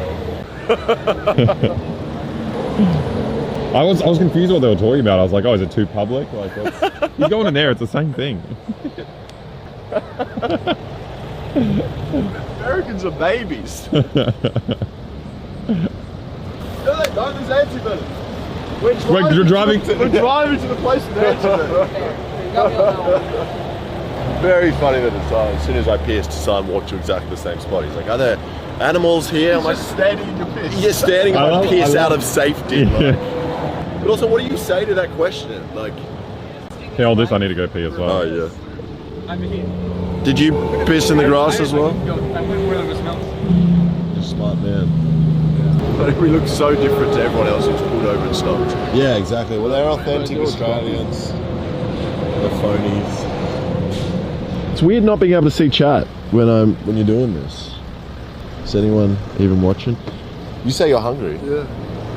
Speaker 3: I was confused what they were talking about. I was like, oh, is it too public? Like, he's going in there. It's the same thing.
Speaker 9: Americans are babies. No, they don't. There's antivenom.
Speaker 3: You're driving.
Speaker 9: We're driving to the place with antivenom. Very funny that Hasan, as soon as I pissed, Hasan walked to exactly the same spot. He's like, "Are there animals here?" I'm like, "Standing in your piss." You're standing in my piss out of safety. Like. But also, what do you say to that question? Like,
Speaker 3: hey, all this, I need to go pee as well.
Speaker 9: Oh yeah. Did you piss in the grass as well? You're a smart man. But we look so different to everyone else who's pulled over and stopped. Yeah, exactly. Well, they're authentic Australians. They're phonies. It's weird not being able to see chat when you're doing this. Is anyone even watching? You say you're hungry. Yeah.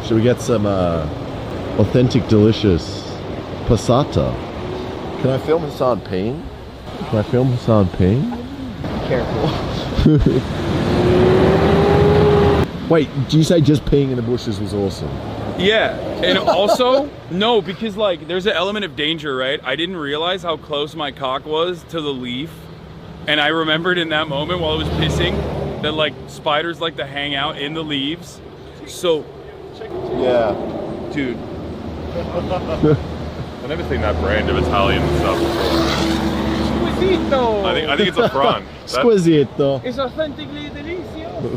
Speaker 9: Should we get some authentic, delicious passata? Can I film Hasan peeing? Can I film Hasan peeing?
Speaker 29: Careful.
Speaker 9: Wait, do you say just peeing in the bushes was awesome?
Speaker 6: Yeah, and also, no, because like there's an element of danger, right? I didn't realize how close my cock was to the leaf. And I remembered in that moment while I was pissing that like spiders like to hang out in the leaves. So,
Speaker 9: yeah.
Speaker 6: Dude.
Speaker 3: I've never seen that brand of Italian stuff before.
Speaker 6: Squisito!
Speaker 3: I think it's a front.
Speaker 9: Squisito.
Speaker 6: It's authentically delicioso.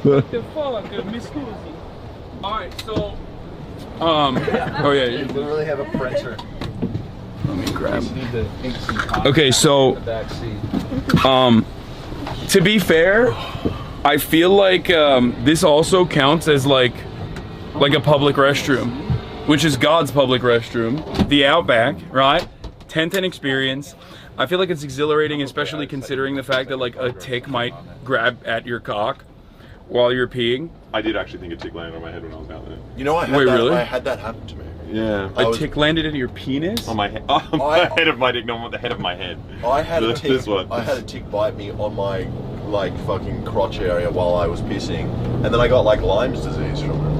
Speaker 6: What the fuck, mi scusi. Alright, so oh yeah,
Speaker 9: You literally have a printer.
Speaker 6: let me grab. Okay, so to be fair, I feel like this also counts as like a public restroom, which is God's public restroom, the Outback, right? 10/10 experience. I feel like it's exhilarating, especially considering the fact that like a tick might grab at your cock while you're peeing.
Speaker 3: I did actually think a tick landed on my head when I was out there.
Speaker 9: You know, I had that happen to me.
Speaker 3: Yeah.
Speaker 6: A tick landed into your penis?
Speaker 3: On my head. On the head of my dick, no, on the head of my head.
Speaker 9: I had a tick.
Speaker 3: This one.
Speaker 9: I had a tick bite me on my like fucking crotch area while I was pissing, and then I got like Lyme's disease from it.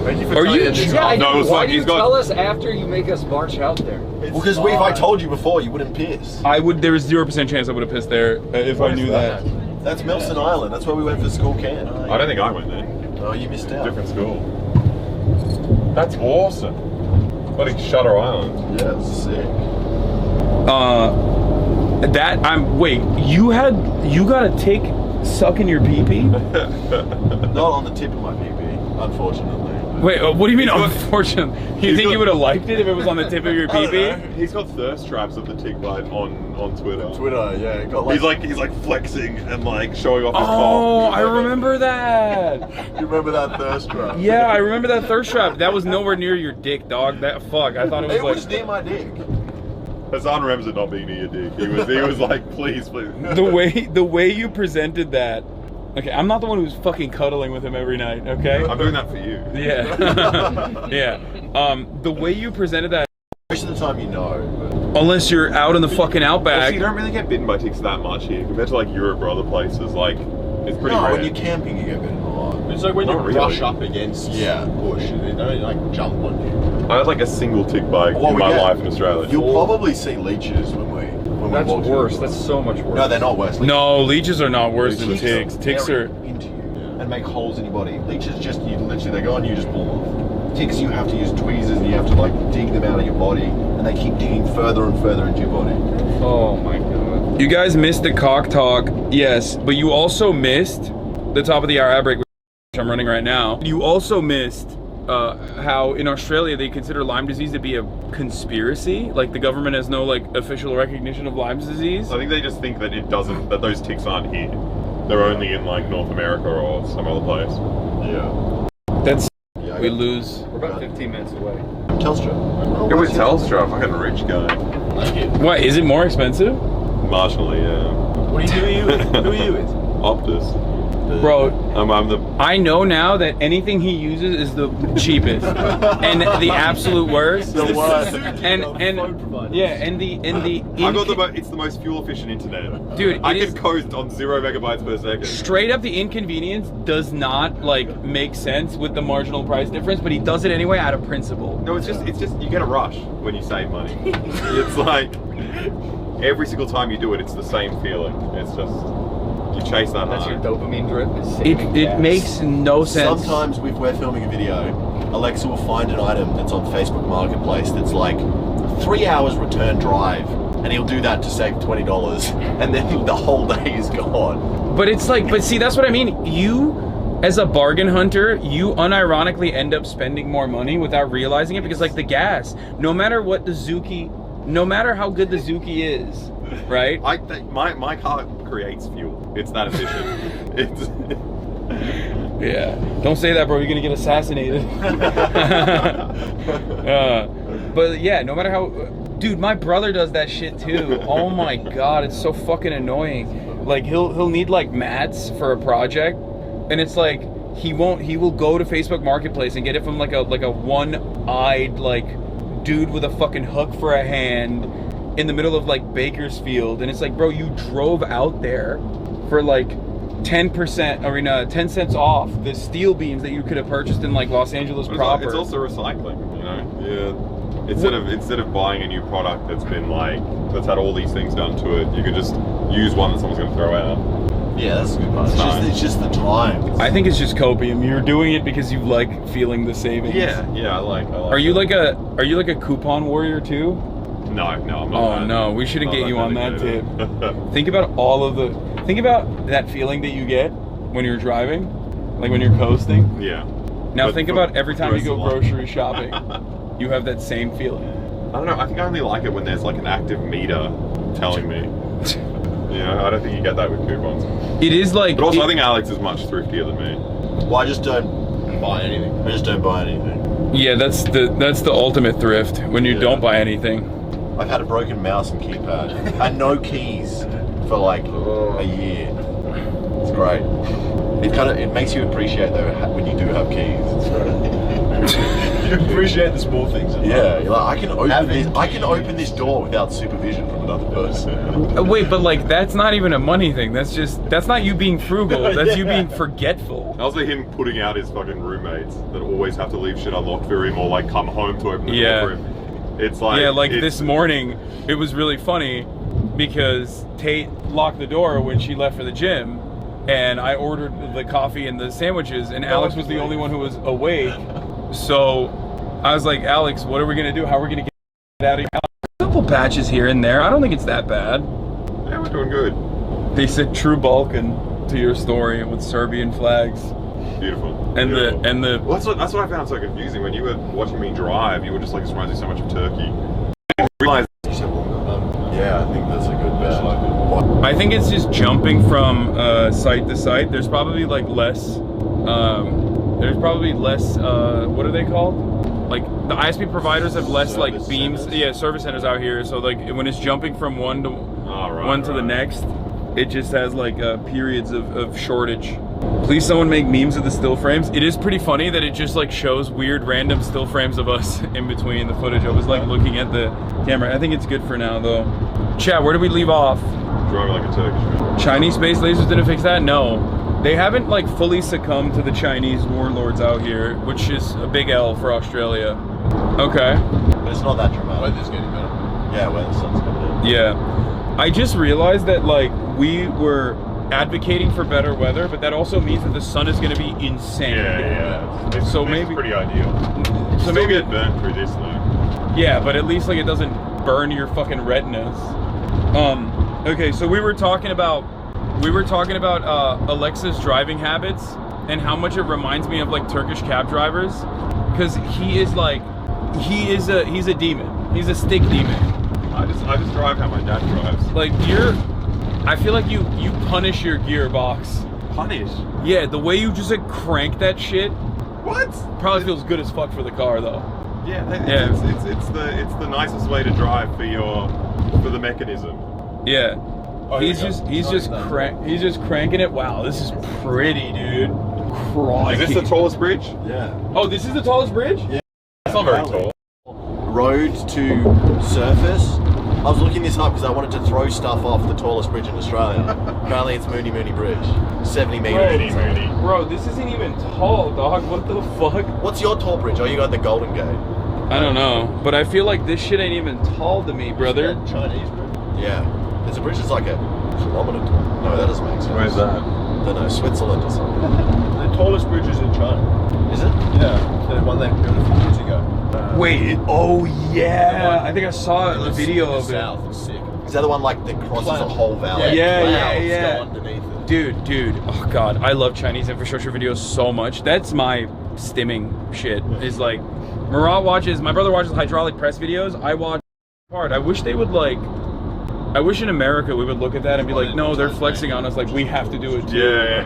Speaker 9: Thank you for
Speaker 29: Are you?
Speaker 9: telling
Speaker 29: No, it was why do you tell us after you make us march out there?
Speaker 9: Well, because if I told you before, you wouldn't piss.
Speaker 6: I would. There was 0% chance I would have pissed there if I knew that.
Speaker 9: That's Milson Island. That's where we went for school camp.
Speaker 3: I don't think I went there.
Speaker 9: Oh, you missed out.
Speaker 3: Different school. That's awesome. Bloody Shutter Island.
Speaker 9: Yeah, it's sick.
Speaker 6: Wait, you got a tick sucking your pee-pee?
Speaker 9: Not on the tip of my pee-pee, unfortunately.
Speaker 6: Wait, what do you mean unfortunately? You think you would have liked it if it was on the tip of your pee-pee?
Speaker 3: He's got thirst traps of the tick bite on Twitter.
Speaker 9: Twitter, yeah.
Speaker 3: He's like flexing and like showing off his cock.
Speaker 6: Oh, I remember that.
Speaker 9: You remember that thirst trap?
Speaker 6: Yeah, I remember that thirst trap. That was nowhere near your dick, dog. That fuck. I thought it was
Speaker 9: It was near my dick.
Speaker 3: Hasan remembers it not being near your dick. He was like, please.
Speaker 6: The way you presented that. Okay, I'm not the one who's fucking cuddling with him every night, okay?
Speaker 3: I'm doing that for you.
Speaker 6: Yeah. Yeah. The way you presented that.
Speaker 9: Most of the time you know. But...
Speaker 6: Unless you're out in the fucking outback.
Speaker 3: Well, you don't really get bitten by ticks that much here compared to like Europe or other places. Like, it's pretty rare.
Speaker 9: When you're camping, you get bitten a lot.
Speaker 29: It's like when you
Speaker 3: brush
Speaker 29: up against
Speaker 9: bush, they don't like jump on you.
Speaker 3: I had like a single tick bite in my life in Australia.
Speaker 9: You'll probably see leeches when we
Speaker 29: That's
Speaker 9: walk
Speaker 29: worse. That's so much worse.
Speaker 9: No, they're not worse.
Speaker 6: No, leeches are not worse than ticks. Ticks are.
Speaker 9: Into you.
Speaker 2: and make holes in your body. Leeches just, you literally, they go on you, just pull them off. Ticks, you have to use tweezers and you have to like dig them out of your body, and they keep digging further and further into your body.
Speaker 6: Oh my god. You guys missed the cock talk, yes, but you also missed the top of the hour ad break, which I'm running right now. You also missed how in Australia they consider Lyme disease to be a conspiracy. Like the government has no like official recognition of Lyme disease.
Speaker 3: I think they just think that it doesn't, that those ticks aren't here. They're only in like North America or some other place.
Speaker 2: Yeah.
Speaker 6: That's, we lose.
Speaker 29: We're about 15 minutes away.
Speaker 2: Telstra.
Speaker 3: Go with Telstra, fucking rich guy.
Speaker 6: What, is it more expensive?
Speaker 3: Marginally, yeah.
Speaker 9: What do you use? Who are you with?
Speaker 3: Optus.
Speaker 6: Bro,
Speaker 3: I'm the.
Speaker 6: I know now that anything he uses is the cheapest and the absolute worst.
Speaker 2: The worst.
Speaker 6: And yeah,
Speaker 3: it's the most fuel efficient internet.
Speaker 6: Dude,
Speaker 3: I can coast on 0 megabytes per second.
Speaker 6: Straight up, the inconvenience does not like make sense with the marginal price difference, but he does it anyway out of principle.
Speaker 3: No, it's just you get a rush when you save money. It's like every single time you do it, it's the same feeling. It's just. You chase that.
Speaker 29: That's your dopamine drip.
Speaker 6: It makes no sense.
Speaker 2: Sometimes if we're filming a video, Alexa will find an item that's on Facebook Marketplace that's like 3 hours return drive, and he'll do that to save $20, and then the whole day is gone.
Speaker 6: But it's like, but see, that's what I mean. You, as a bargain hunter, you unironically end up spending more money without realizing it, because like the gas, no matter what the Zuki, no matter how good the Zuki is, right?
Speaker 3: My car creates fuel. It's that efficient. It's
Speaker 6: yeah. Don't say that, bro. You're gonna get assassinated. But yeah, no matter how, dude, my brother does that shit too. Oh my god, it's so fucking annoying. Like he'll need like mats for a project, and it's like he will go to Facebook Marketplace and get it from like a one-eyed like dude with a fucking hook for a hand in the middle of like Bakersfield, and it's like, bro, you drove out there for like 10% or 10 cents off the steel beams that you could have purchased in like Los Angeles proper.
Speaker 3: It's also recycling, you know. Yeah. Instead of buying a new product that's been like that's had all these things done to it, you could just use one that someone's going to throw out.
Speaker 2: Yeah, that's a good part. It's just the time.
Speaker 6: I think it's just copium. You're doing it because you like feeling the savings.
Speaker 3: Yeah, I like.
Speaker 6: Are you like a coupon warrior too?
Speaker 3: No, I'm not.
Speaker 6: Oh no, we shouldn't get you on that tip. Think about that feeling that you get when you're driving, like when you're coasting.
Speaker 3: Yeah.
Speaker 6: Now think about every time you go grocery shopping, you have that same feeling.
Speaker 3: I don't know. I think I only like it when there's like an active meter telling me. Yeah, I don't think you get that with coupons.
Speaker 6: It is like.
Speaker 3: But also, I think Alex is much thriftier than me.
Speaker 2: Well, I just don't buy anything.
Speaker 6: Yeah, that's the ultimate thrift, when you don't buy anything.
Speaker 2: I've had a broken mouse and keypad and no keys for like a year. It's great. It makes you appreciate though when you do have keys. It's great. You appreciate the small things. Yeah, you're like, I can open this door without supervision from another person.
Speaker 6: Wait, but like that's not even a money thing. That's not you being frugal. That's you being forgetful.
Speaker 3: Also him putting out his fucking roommates that always have to leave shit unlocked for him or like come home to open the door for him. It's like
Speaker 6: this morning it was really funny because Tate locked the door when she left for the gym, and I ordered the coffee and the sandwiches, and Alex was the only one who was awake. So I was like, Alex, what are we gonna do? How are we gonna get out of here? A couple patches here and there. I don't think it's that bad.
Speaker 3: Yeah, we're doing good.
Speaker 6: They said True Balkan to your story with Serbian flags.
Speaker 3: Beautiful.
Speaker 6: And
Speaker 3: Beautiful.
Speaker 6: the
Speaker 3: well, that's what I found so confusing. When you were watching me drive, you were just like, this reminds me so much of Turkey. I realized
Speaker 2: yeah, I think that's a good bet.
Speaker 6: I think it's just jumping from site to site. There's probably like less. What are they called? Like the ISP providers have less like beams. Yeah, service centers out here. So like when it's jumping from one to the next, it just has like periods of shortage. Please someone make memes of the still frames. It is pretty funny that it just like shows weird random still frames of us in between the footage. I was like looking at the camera. I think it's good for now though. Chat, where did we leave off?
Speaker 3: Driving like a Turkish.
Speaker 6: Chinese space lasers didn't fix that? No. They haven't like fully succumbed to the Chinese warlords out here, which is a big L for Australia. Okay.
Speaker 2: But it's not that dramatic. Weather's getting better. Yeah, when the sun's coming in.
Speaker 6: Yeah. I just realized that like we were advocating for better weather, but that also means that the sun is going to be insane.
Speaker 3: Yeah.
Speaker 6: So
Speaker 3: It's
Speaker 6: maybe
Speaker 3: pretty ideal.
Speaker 6: So maybe
Speaker 3: get burnt through this though.
Speaker 6: Yeah, but at least like it doesn't burn your fucking retinas. Okay, so we were talking about Alexa's driving habits and how much it reminds me of like Turkish cab drivers, because he's a demon. He's a stick demon.
Speaker 3: I just drive how my dad drives.
Speaker 6: Like I feel like you punish your gearbox.
Speaker 3: Punish?
Speaker 6: Yeah, the way you just like crank that shit.
Speaker 3: What?
Speaker 6: Probably feels good as fuck for the car though.
Speaker 3: Yeah,
Speaker 6: yeah.
Speaker 3: It's the nicest way to drive for the mechanism.
Speaker 6: Yeah. He's just cranking it. Wow, this is pretty, dude. Crikey.
Speaker 3: Is this the tallest bridge?
Speaker 2: Yeah.
Speaker 6: Oh, this is the tallest bridge?
Speaker 2: Yeah.
Speaker 3: It's not very tall.
Speaker 2: Road to surface. I was looking this up because I wanted to throw stuff off the tallest bridge in Australia. Apparently it's Mooney Bridge. 70 meters.
Speaker 6: Bro, this isn't even tall, dog. What the fuck?
Speaker 2: What's your tall bridge? Oh, you got the Golden Gate.
Speaker 6: I don't know, but I feel like this shit ain't even tall to me, brother.
Speaker 2: Chinese bridge? Yeah. There's a bridge that's like a kilometer tall. No, that doesn't make sense.
Speaker 3: Where's that?
Speaker 2: I don't know, Switzerland or something.
Speaker 9: The tallest bridge is in China.
Speaker 2: Is it?
Speaker 9: Yeah. The one they built a few years ago.
Speaker 6: Wait, oh yeah. I think I saw a video of it.
Speaker 9: South is sick.
Speaker 2: Is that the one like that crosses a whole valley?
Speaker 6: Yeah.
Speaker 2: Go underneath it.
Speaker 6: Dude. Oh god, I love Chinese infrastructure videos so much. That's my stimming shit. Is like, my brother watches hydraulic press videos. I watch hard. I wish they would like. I wish in America we would look at that and be like, no, they're flexing on us. Like we have to do it too.
Speaker 3: Yeah.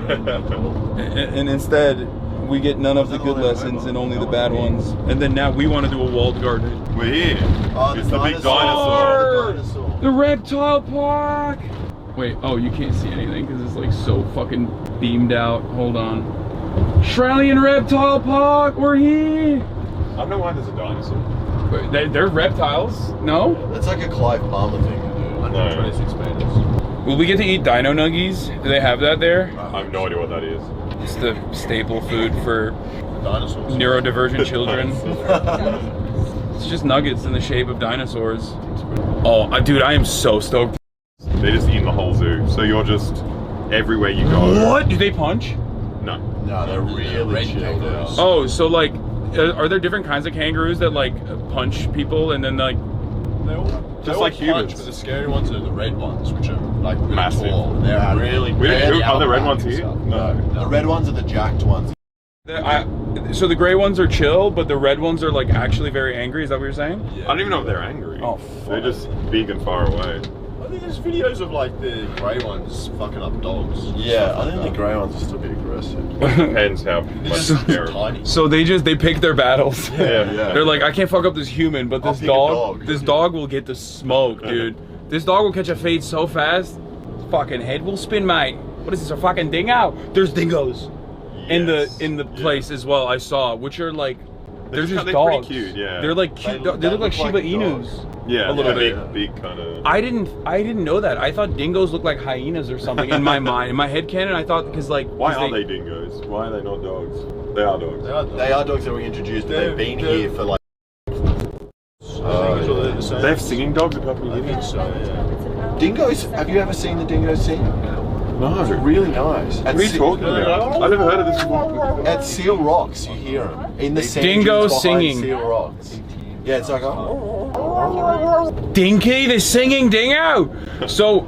Speaker 6: And instead, we get none of the good lessons and only the bad ones. And then now we want to do a walled garden.
Speaker 3: We're here.
Speaker 2: Oh,
Speaker 3: it's the big dinosaur.
Speaker 6: The reptile park. Wait, oh, you can't see anything because it's like so fucking beamed out. Hold on. Australian Reptile Park, we're here.
Speaker 3: I don't know why there's a dinosaur.
Speaker 6: Wait, they're reptiles? No?
Speaker 2: That's like a Clive Palmer thing to do.
Speaker 9: 126 meters.
Speaker 6: Will we get to eat dino nuggies? Do they have that there?
Speaker 3: I have no idea what that is.
Speaker 6: It's the staple food for
Speaker 9: dinosaurs.
Speaker 6: Neurodivergent children. It's just nuggets in the shape of dinosaurs. Oh, dude, I am so stoked.
Speaker 3: They just eat in the whole zoo, so you're just everywhere you go.
Speaker 6: What? Do they punch?
Speaker 3: No.
Speaker 2: No, they're really chill.
Speaker 6: Oh, so like, are there different kinds of kangaroos that like punch people and then like?
Speaker 3: Just like humans.
Speaker 9: But the scary ones are the red ones, which are like really
Speaker 3: massive.
Speaker 9: Tall. They're really.
Speaker 3: Are the red ones here? No.
Speaker 2: The red ones are the jacked ones.
Speaker 6: So the gray ones are chill, but the red ones are like actually very angry. Is that what you're saying?
Speaker 3: Yeah. I don't even know if they're angry.
Speaker 6: Oh,
Speaker 3: they're just big and far away.
Speaker 9: I think there's videos of like the grey ones fucking up dogs.
Speaker 2: Yeah, I think the grey ones are still a bit aggressive.
Speaker 3: Depends how much they're
Speaker 9: tiny.
Speaker 6: So they pick their battles.
Speaker 3: Yeah.
Speaker 6: They're like, I can't fuck up this human, but this dog will get the smoke, dude. This dog will catch a fade so fast, fucking head will spin, mate. What is this, a fucking dingo? There's dingoes in the place as well. I saw, which are like, they're just dogs.
Speaker 3: Pretty cute, yeah.
Speaker 6: They're like cute. They look like Shiba Inus.
Speaker 3: Yeah,
Speaker 6: a little bit.
Speaker 3: Big kind of.
Speaker 6: I didn't know that. I thought dingoes looked like hyenas or something in my mind. In my head canon, I thought because like.
Speaker 3: Why are they dingoes? Why are they not dogs? They are dogs.
Speaker 2: They are dogs that were introduced, but they've been here for like.
Speaker 3: They have singing dogs in Papua New Guinea.
Speaker 2: Dingoes. Have you ever seen the dingoes sing?
Speaker 3: No.
Speaker 2: It's really nice.
Speaker 3: What are you talking about? I've never heard of this before.
Speaker 2: At Seal Rocks, you hear them in the
Speaker 6: dingo singing.
Speaker 2: Seal Rocks. Yeah, it's like
Speaker 6: Dinky, the singing dingo. So,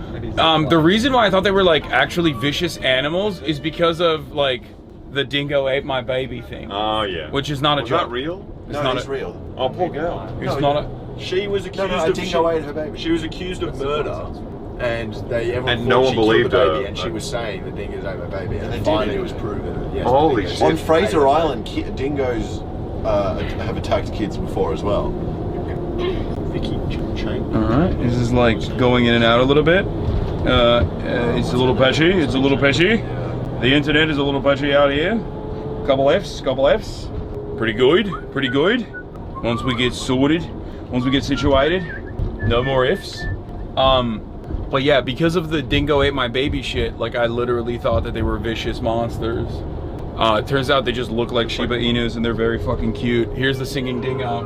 Speaker 6: the reason why I thought they were like actually vicious animals is because of like the dingo ate my baby thing.
Speaker 3: Oh yeah.
Speaker 6: Which is not a joke.
Speaker 3: Is that real?
Speaker 2: No, it's real.
Speaker 3: Oh, poor girl.
Speaker 6: It's not a.
Speaker 9: She was accused
Speaker 2: a dingo ate her baby.
Speaker 9: She was accused of murder. And
Speaker 3: no one believed her.
Speaker 9: Baby, and she was saying the dingoes ate my baby, and then finally it was proven. Yes,
Speaker 3: holy shit!
Speaker 2: On Fraser Island, dingoes have attacked kids before as well.
Speaker 6: All right, this is like going in and out a little bit. It's a little patchy. It's a little patchy. The internet is a little patchy out here. Couple Fs. Pretty good. Once we get sorted, once we get situated, no more ifs. But yeah, because of the dingo ate my baby shit, like I literally thought that they were vicious monsters. It turns out they just look like Shiba Inus and they're very fucking cute. Here's the singing dingo.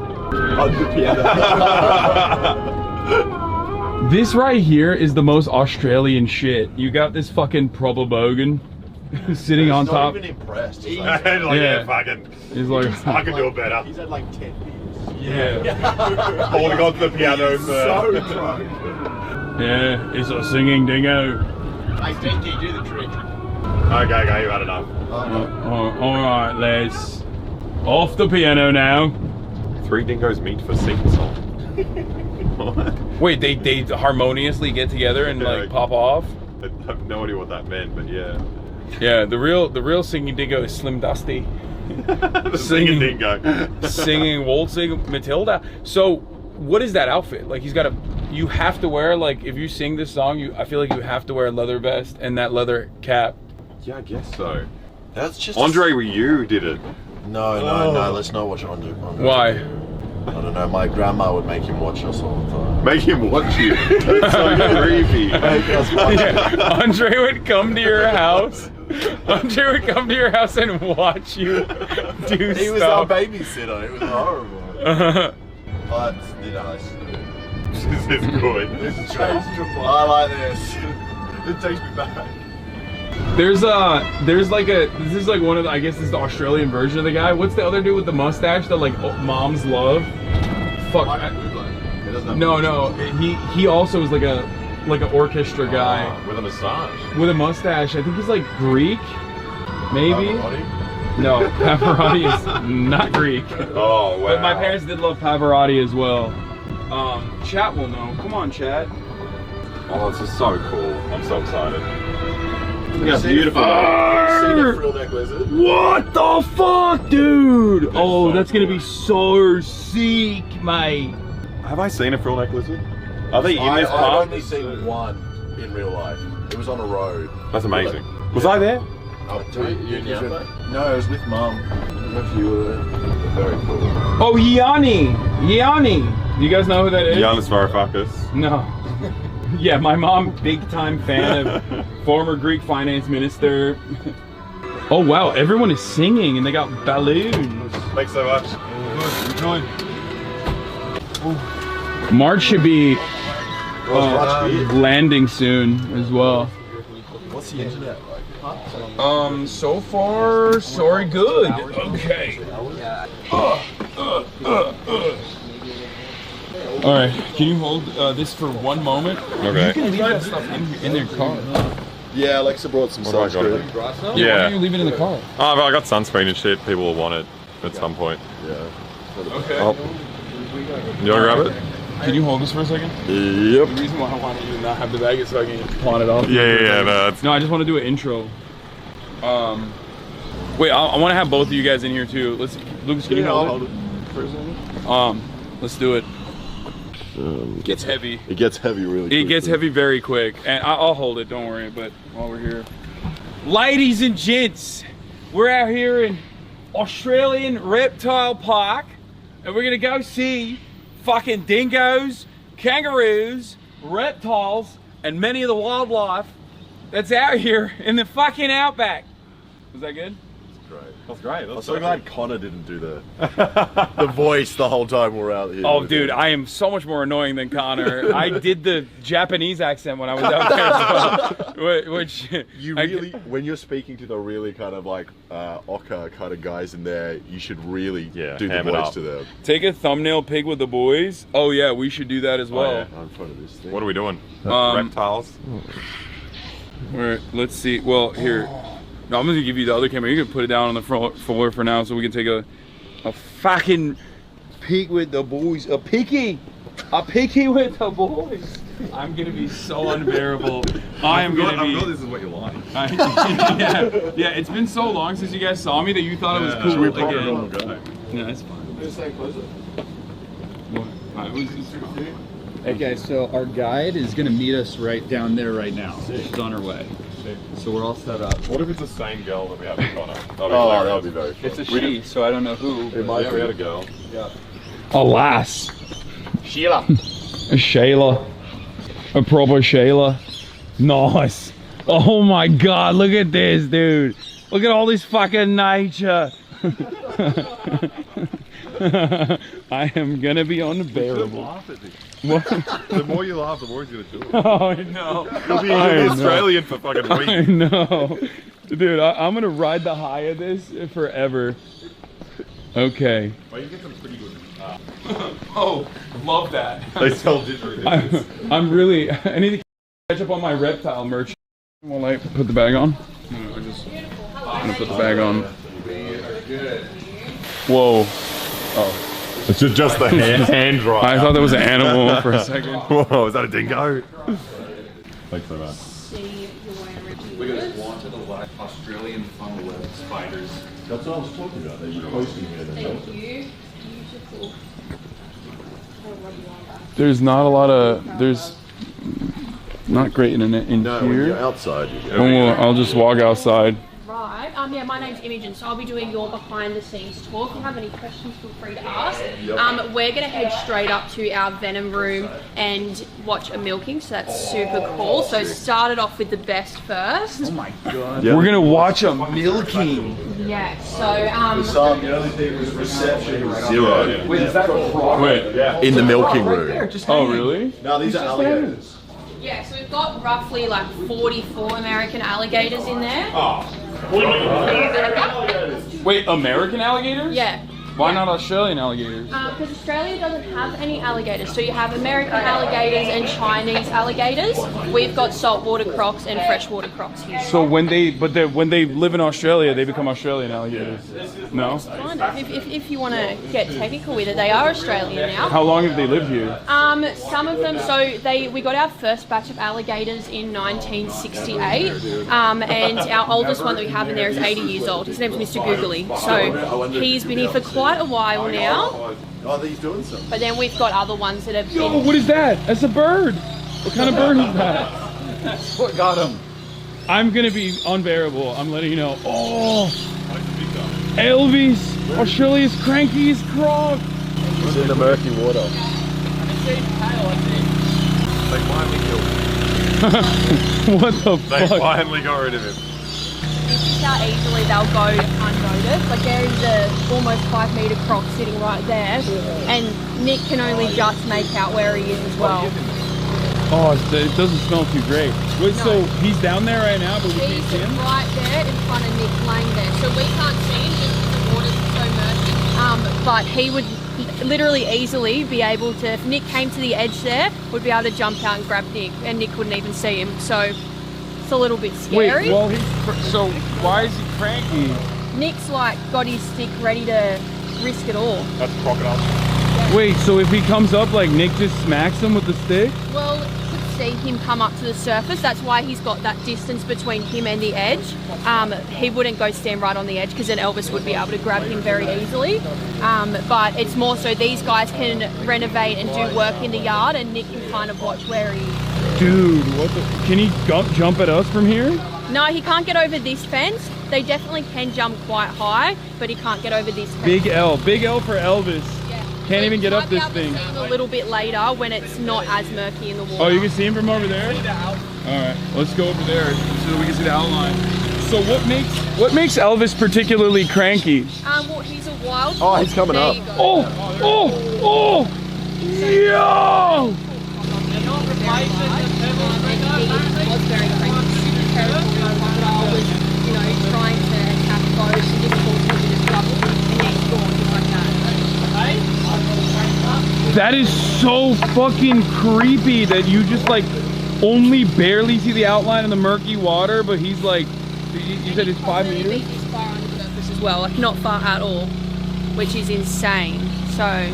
Speaker 6: This right here is the most Australian shit. You got this fucking probobogan sitting on top.
Speaker 2: He's not even impressed. He's
Speaker 3: like, yeah, fucking.
Speaker 6: He's like,
Speaker 3: I can do it better.
Speaker 2: He's had like 10 beers.
Speaker 6: Yeah.
Speaker 3: Holding on to the piano.
Speaker 2: So drunk.
Speaker 6: Yeah, it's a singing dingo.
Speaker 2: I think you do the trick.
Speaker 3: Okay, you've had enough.
Speaker 6: Alright, Les. Off the piano now.
Speaker 3: 3 dingoes meet for sing-song.
Speaker 6: Wait, they harmoniously get together and like pop off?
Speaker 3: I have no idea what that meant, but yeah.
Speaker 6: Yeah, the real singing dingo is Slim Dusty.
Speaker 3: The singing dingo.
Speaker 6: Singing, waltzing Matilda. So, what is that outfit? Like, you have to wear, like, if you sing this song, I feel like you have to wear a leather vest and that leather cap.
Speaker 3: Yeah, I guess so.
Speaker 2: That's just
Speaker 3: Andre Ryu did it.
Speaker 2: No, let's not watch Andre.
Speaker 6: Why?
Speaker 2: I don't know, my grandma would make him watch us all the time.
Speaker 3: Make him watch you? That's so creepy.
Speaker 6: Yeah, Andre would come to your house. Andre would come to your house and watch you do
Speaker 2: He was our babysitter, it was horrible. But, you know,
Speaker 3: this is good.
Speaker 2: This is I like this. It takes me back.
Speaker 6: There's like this is like one of the, I guess this is the Australian version of the guy. What's the other dude with the mustache that like moms love? Fuck. No. He also is like an orchestra guy.
Speaker 3: With a mustache.
Speaker 6: With a mustache. I think he's like Greek. Maybe?
Speaker 2: Pavarotti?
Speaker 6: No, Pavarotti is not Greek.
Speaker 3: Oh, wow.
Speaker 6: But my parents did love Pavarotti as well. Chat will know. Come on, chat.
Speaker 3: Oh, this is so cool. I'm so excited.
Speaker 2: Look how beautiful. See the frill neck lizard?
Speaker 6: What the fuck, dude? Oh, that's gonna be so sick, mate.
Speaker 3: Have I seen a frill neck lizard? Are they in this
Speaker 2: I've
Speaker 3: park?
Speaker 2: only seen one in real life. It was on a road.
Speaker 3: That's amazing. Was I there?
Speaker 2: No, it was with Mum. I don't know if you were there. Very cool.
Speaker 6: Oh, Yanni. Do you guys know who that is?
Speaker 3: Giannis Varoufakis.
Speaker 6: No. Yeah, my mom, big time fan of former Greek finance minister. Oh wow, everyone is singing and they got balloons.
Speaker 3: Thanks so much.
Speaker 6: Enjoy. March should be landing soon as well.
Speaker 2: What's the internet like?
Speaker 6: So far, so good. Okay. All right, can you hold this for one moment?
Speaker 3: Okay.
Speaker 6: You can leave that stuff in their car.
Speaker 2: Yeah, Alexa brought some sunscreen.
Speaker 6: Yeah. Why don't you leave it in the car?
Speaker 3: Oh, but I got sunscreen and shit. People will want it at some point.
Speaker 2: Yeah.
Speaker 6: Okay.
Speaker 3: Oh. You wanna grab it?
Speaker 6: Can you hold this for a second?
Speaker 3: Yep.
Speaker 6: The reason why I wanted you to not have the bag is so I can pawn it off.
Speaker 3: Yeah.
Speaker 6: No, I just want to do an intro. Wait, I want to have both of you guys in here too. Lucas, can you hold it for a second? Let's do it. It gets heavy.
Speaker 2: It gets heavy really quick.
Speaker 6: It gets heavy very quick. And I'll hold it, don't worry. But while we're here. Ladies and gents, we're out here in Australian Reptile Park. And we're going to go see fucking dingoes, kangaroos, reptiles, and many of the wildlife that's out here in the fucking outback. Was that good?
Speaker 3: That's great.
Speaker 2: I'm so glad Connor didn't do the voice the whole time we're out here.
Speaker 6: Oh, dude, I am so much more annoying than Connor. I did the Japanese accent when I was out there as well. Which
Speaker 2: you really, when you're speaking to the really kind of like Oka kind of guys in there, you should really do the voice to them.
Speaker 6: Take a thumbnail pic with the boys. Oh yeah, we should do that as well.
Speaker 2: Oh, yeah. I'm in front of this thing.
Speaker 3: What are we doing? Reptiles?
Speaker 6: Let's see. Well, here. No, I'm gonna give you the other camera. You can put it down on the front floor for now so we can take a fucking peek with the boys. A picky with the boys. I'm gonna be so unbearable. I know
Speaker 3: this is what you like.
Speaker 6: Yeah, it's been so long since you guys saw me that you thought it was cool again. Yeah, that's fine.
Speaker 10: Okay, so our guide is gonna meet us right down there right now. She's on her way. So we're all set up.
Speaker 3: What if it's the same girl that we have in Connor?
Speaker 2: That'll be very fun.
Speaker 10: It's a she, so I don't know who.
Speaker 3: It might be a girl.
Speaker 10: Yeah.
Speaker 6: A lass.
Speaker 10: Sheila.
Speaker 6: A Shayla. A proper Shayla. Nice. Oh my god, look at this, dude. Look at all this fucking nature. I am gonna be unbearable.
Speaker 3: Laugh at me.
Speaker 6: What?
Speaker 3: The more you laugh, the more he's gonna do it.
Speaker 6: Oh, I know.
Speaker 3: You'll be Australian for fucking weeks.
Speaker 6: I know. Dude, I'm gonna ride the high of this forever. Okay.
Speaker 3: Well, you get some pretty good.
Speaker 6: Oh, love that.
Speaker 3: They sell didgeridoo.
Speaker 6: I'm really. I need to catch up on my reptile merch. While I put the bag on. No, I'm gonna put the bag on. Whoa. Oh.
Speaker 3: It's just the hand dryer.
Speaker 6: I thought that was an animal for a second.
Speaker 3: Whoa, is that a dingo? Thanks so much.
Speaker 29: We got wanted a lot of Australian funnel web spiders.
Speaker 2: That's what I was talking about. They were posting here.
Speaker 29: Thank
Speaker 23: you. Beautiful.
Speaker 6: There's not a lot of. There's not great internet in
Speaker 2: No,
Speaker 6: here.
Speaker 2: when you're outside.
Speaker 6: I'll just walk outside.
Speaker 11: Right. Yeah, my name's Imogen, so I'll be doing your behind the scenes tour. If you have any questions, feel free to ask.
Speaker 2: Yep.
Speaker 11: We're going to head straight up to our venom room and watch a milking, so that's super cool. So started off with the best first.
Speaker 6: Oh my god. We're going to watch a milking.
Speaker 11: Yeah, so
Speaker 2: the only thing was reception was 0.
Speaker 6: Wait, is that a frog? Wait,
Speaker 2: yeah. In the milking room.
Speaker 6: Oh, really?
Speaker 2: No, these are alligators.
Speaker 11: yeah, so we've got roughly like 44 American alligators in there.
Speaker 6: Oh. Wait, American alligators?
Speaker 11: Yeah.
Speaker 6: Why not Australian alligators?
Speaker 11: Because Australia doesn't have any alligators. So you have American alligators and Chinese alligators. We've got saltwater crocs and freshwater crocs here.
Speaker 6: So when they live in Australia, they become Australian alligators? No?
Speaker 11: Kind of. If you want to get technical with it, they are Australian now.
Speaker 6: How long have they lived here?
Speaker 11: Some of them, we got our first batch of alligators in 1968, and our oldest one that we have in there is 80 years old. His name's Mr. Googly. So he's been here for quite a while now.
Speaker 2: Oh, he's doing something.
Speaker 11: But then we've got other ones that have been...
Speaker 6: Yo, what is that? That's a bird. What kind of bird is that? That's what got him. I'm gonna be unbearable. I'm letting you know. Oh, Elvis, Australia's crankiest croc.
Speaker 2: He's in the murky water.
Speaker 3: They finally killed him.
Speaker 6: What the
Speaker 3: They
Speaker 6: fuck?
Speaker 3: finally got rid of him.
Speaker 11: This is how easily they'll go unnoticed. Like there is a almost 5 metre croc sitting right there, and Nick can only just make out where he is as well.
Speaker 6: Oh, it doesn't smell too great. Wait,
Speaker 11: No.
Speaker 6: so he's down there right now, but we can't see
Speaker 11: He's
Speaker 6: him?
Speaker 11: right there in front of Nick laying there. So we can't see him just because the water's so murky. But he would literally easily be able to, if Nick came to the edge there, would be able to jump out and grab Nick, and Nick wouldn't even see him. So it's a little bit scary.
Speaker 6: Wait, well, so why is he cranky?
Speaker 11: Nick's like got his stick ready to risk it all.
Speaker 3: That's crocodile.
Speaker 6: Wait, so if he comes up, like Nick just smacks him with the stick?
Speaker 11: Well, you could see him come up to the surface. That's why he's got that distance between him and the edge. He wouldn't go stand right on the edge because then Elvis would be able to grab him very easily. But it's more so these guys can renovate and do work in the yard, and Nick can kind of watch where he is.
Speaker 6: Dude, what the? Can he jump at us from here?
Speaker 11: No, he can't get over this fence. They definitely can jump quite high, but he can't get over this fence.
Speaker 6: Big L for Elvis.
Speaker 11: Yeah.
Speaker 6: Can't even get up this
Speaker 11: Might be able
Speaker 6: thing.
Speaker 11: to see him a little bit later when it's not as murky in the water.
Speaker 6: Oh, you can see him from over there? Alright, let's go over there so we can see the outline. So what makes Elvis particularly cranky?
Speaker 11: Well, he's a wild.
Speaker 2: Oh, he's coming
Speaker 11: There
Speaker 2: up.
Speaker 11: you go.
Speaker 6: Oh! Yo!
Speaker 11: Trying to attack boats and difficult to disrupt, and he's gone just like that.
Speaker 6: That is so fucking creepy that you just like only barely see the outline of the murky water, but he's like, you said it's 5 meters?
Speaker 11: He's far under the surface as well, like not far at all, which is insane. So.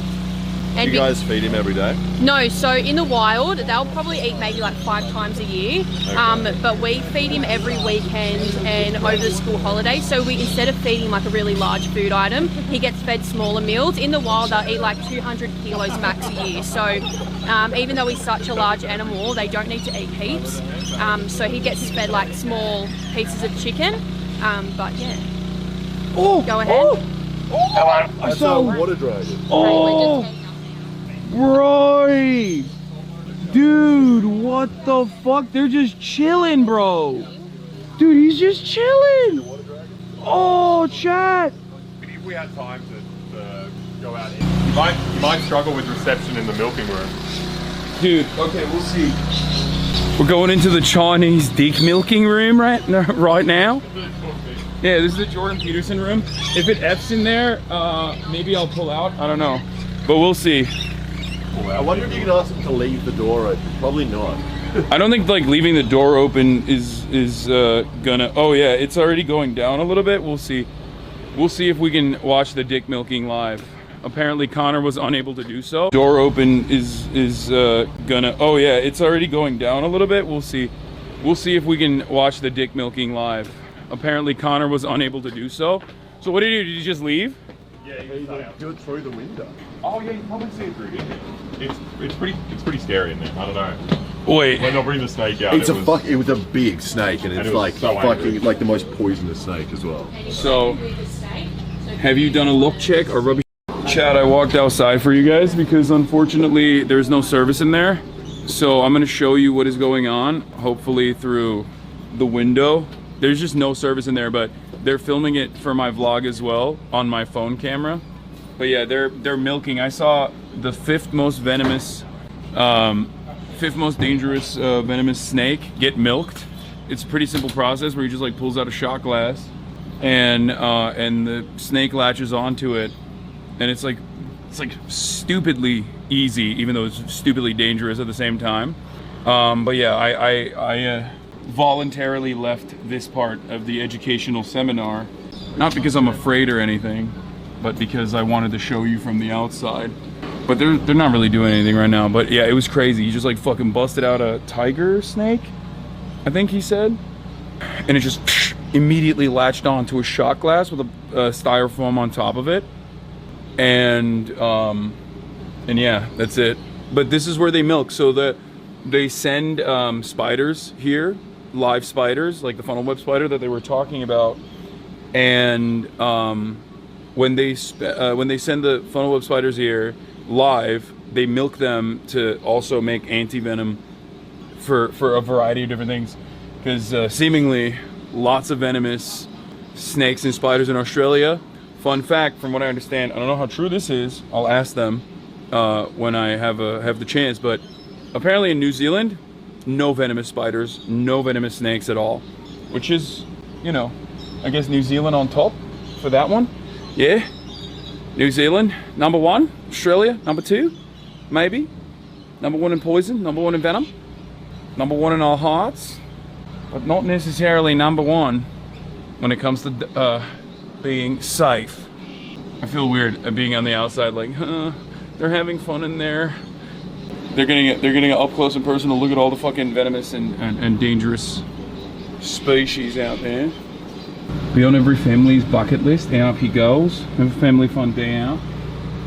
Speaker 2: Do you guys feed him every day?
Speaker 11: No, so in the wild, they'll probably eat maybe like 5 times a year.
Speaker 2: Okay.
Speaker 11: But we feed him every weekend and over the school holidays. So we, instead of feeding like a really large food item, he gets fed smaller meals. In the wild, they'll eat like 200 kilos max a year. So even though he's such a large animal, they don't need to eat heaps. So he gets fed like small pieces of chicken. But yeah.
Speaker 6: Oh,
Speaker 11: go ahead.
Speaker 6: I saw
Speaker 2: a water dragon.
Speaker 6: Oh! Right! Dude, what the fuck? They're just chilling, bro. Dude, he's just chilling. Oh, chat.
Speaker 3: figure out time to go out in. You might struggle with reception in the milking room.
Speaker 6: Dude, okay, we'll see. We're going into the Chinese dick milking room right now. Yeah, this is the Jordan Peterson room. If it F's in there, maybe I'll pull out. I don't know, but we'll see.
Speaker 9: I wonder if you can ask them to leave the door open. Probably not.
Speaker 6: I don't think like leaving the door open is gonna. Oh yeah, it's already going down a little bit. We'll see. We'll see if we can watch the dick milking live. Apparently Connor was unable to do so. Door open is gonna. Oh yeah, it's already going down a little bit. We'll see. We'll see if we can watch the dick milking live. Apparently Connor was unable to do so. So what did you do? Did you just leave?
Speaker 3: Yeah, you can
Speaker 9: do it through the window.
Speaker 3: Oh yeah, you can probably see it through. It's pretty scary in there. I don't know.
Speaker 6: Wait.
Speaker 3: When they'll bring the snake out.
Speaker 9: It was a big snake, and it's like
Speaker 3: so
Speaker 9: fucking
Speaker 3: angry.
Speaker 9: like the most poisonous snake as well.
Speaker 6: So, have you done a look check or rubbish? Chad, I walked outside for you guys because unfortunately there's no service in there. So I'm gonna show you what is going on, hopefully through the window. There's just no service in there, but they're filming it for my vlog as well on my phone camera. But yeah, they're milking. I saw the fifth most dangerous venomous snake get milked. It's a pretty simple process where he just like pulls out a shot glass and the snake latches onto it, and it's like stupidly easy, even though it's stupidly dangerous at the same time. But yeah, I voluntarily left this part of the educational seminar, not because I'm afraid or anything, but because I wanted to show you from the outside. But they're not really doing anything right now. But yeah, it was crazy. He just like fucking busted out a tiger snake, I think he said, and it just immediately latched onto a shot glass with a styrofoam on top of it, and yeah, that's it. But this is where they milk. So they send spiders here, live spiders, like the funnel web spider that they were talking about, and when they send the funnel web spiders here live, they milk them to also make anti-venom for a variety of different things, because seemingly lots of venomous snakes and spiders in Australia. Fun fact, from what I understand, I don't know how true this is, I'll ask them when I have the chance, but apparently in New Zealand, no venomous spiders, no venomous snakes at all, which is, you know, I guess New Zealand on top for that one. Yeah, New Zealand number 1, Australia number 2, maybe number 1 in poison, number 1 in venom, number 1 in our hearts, but not necessarily number 1 when it comes to being safe. I feel weird at being on the outside, like, they're having fun in there. They're getting an up close and personal look at all the fucking venomous and dangerous species out there. Be on every family's bucket list. Out he goes. Have a family fun day out.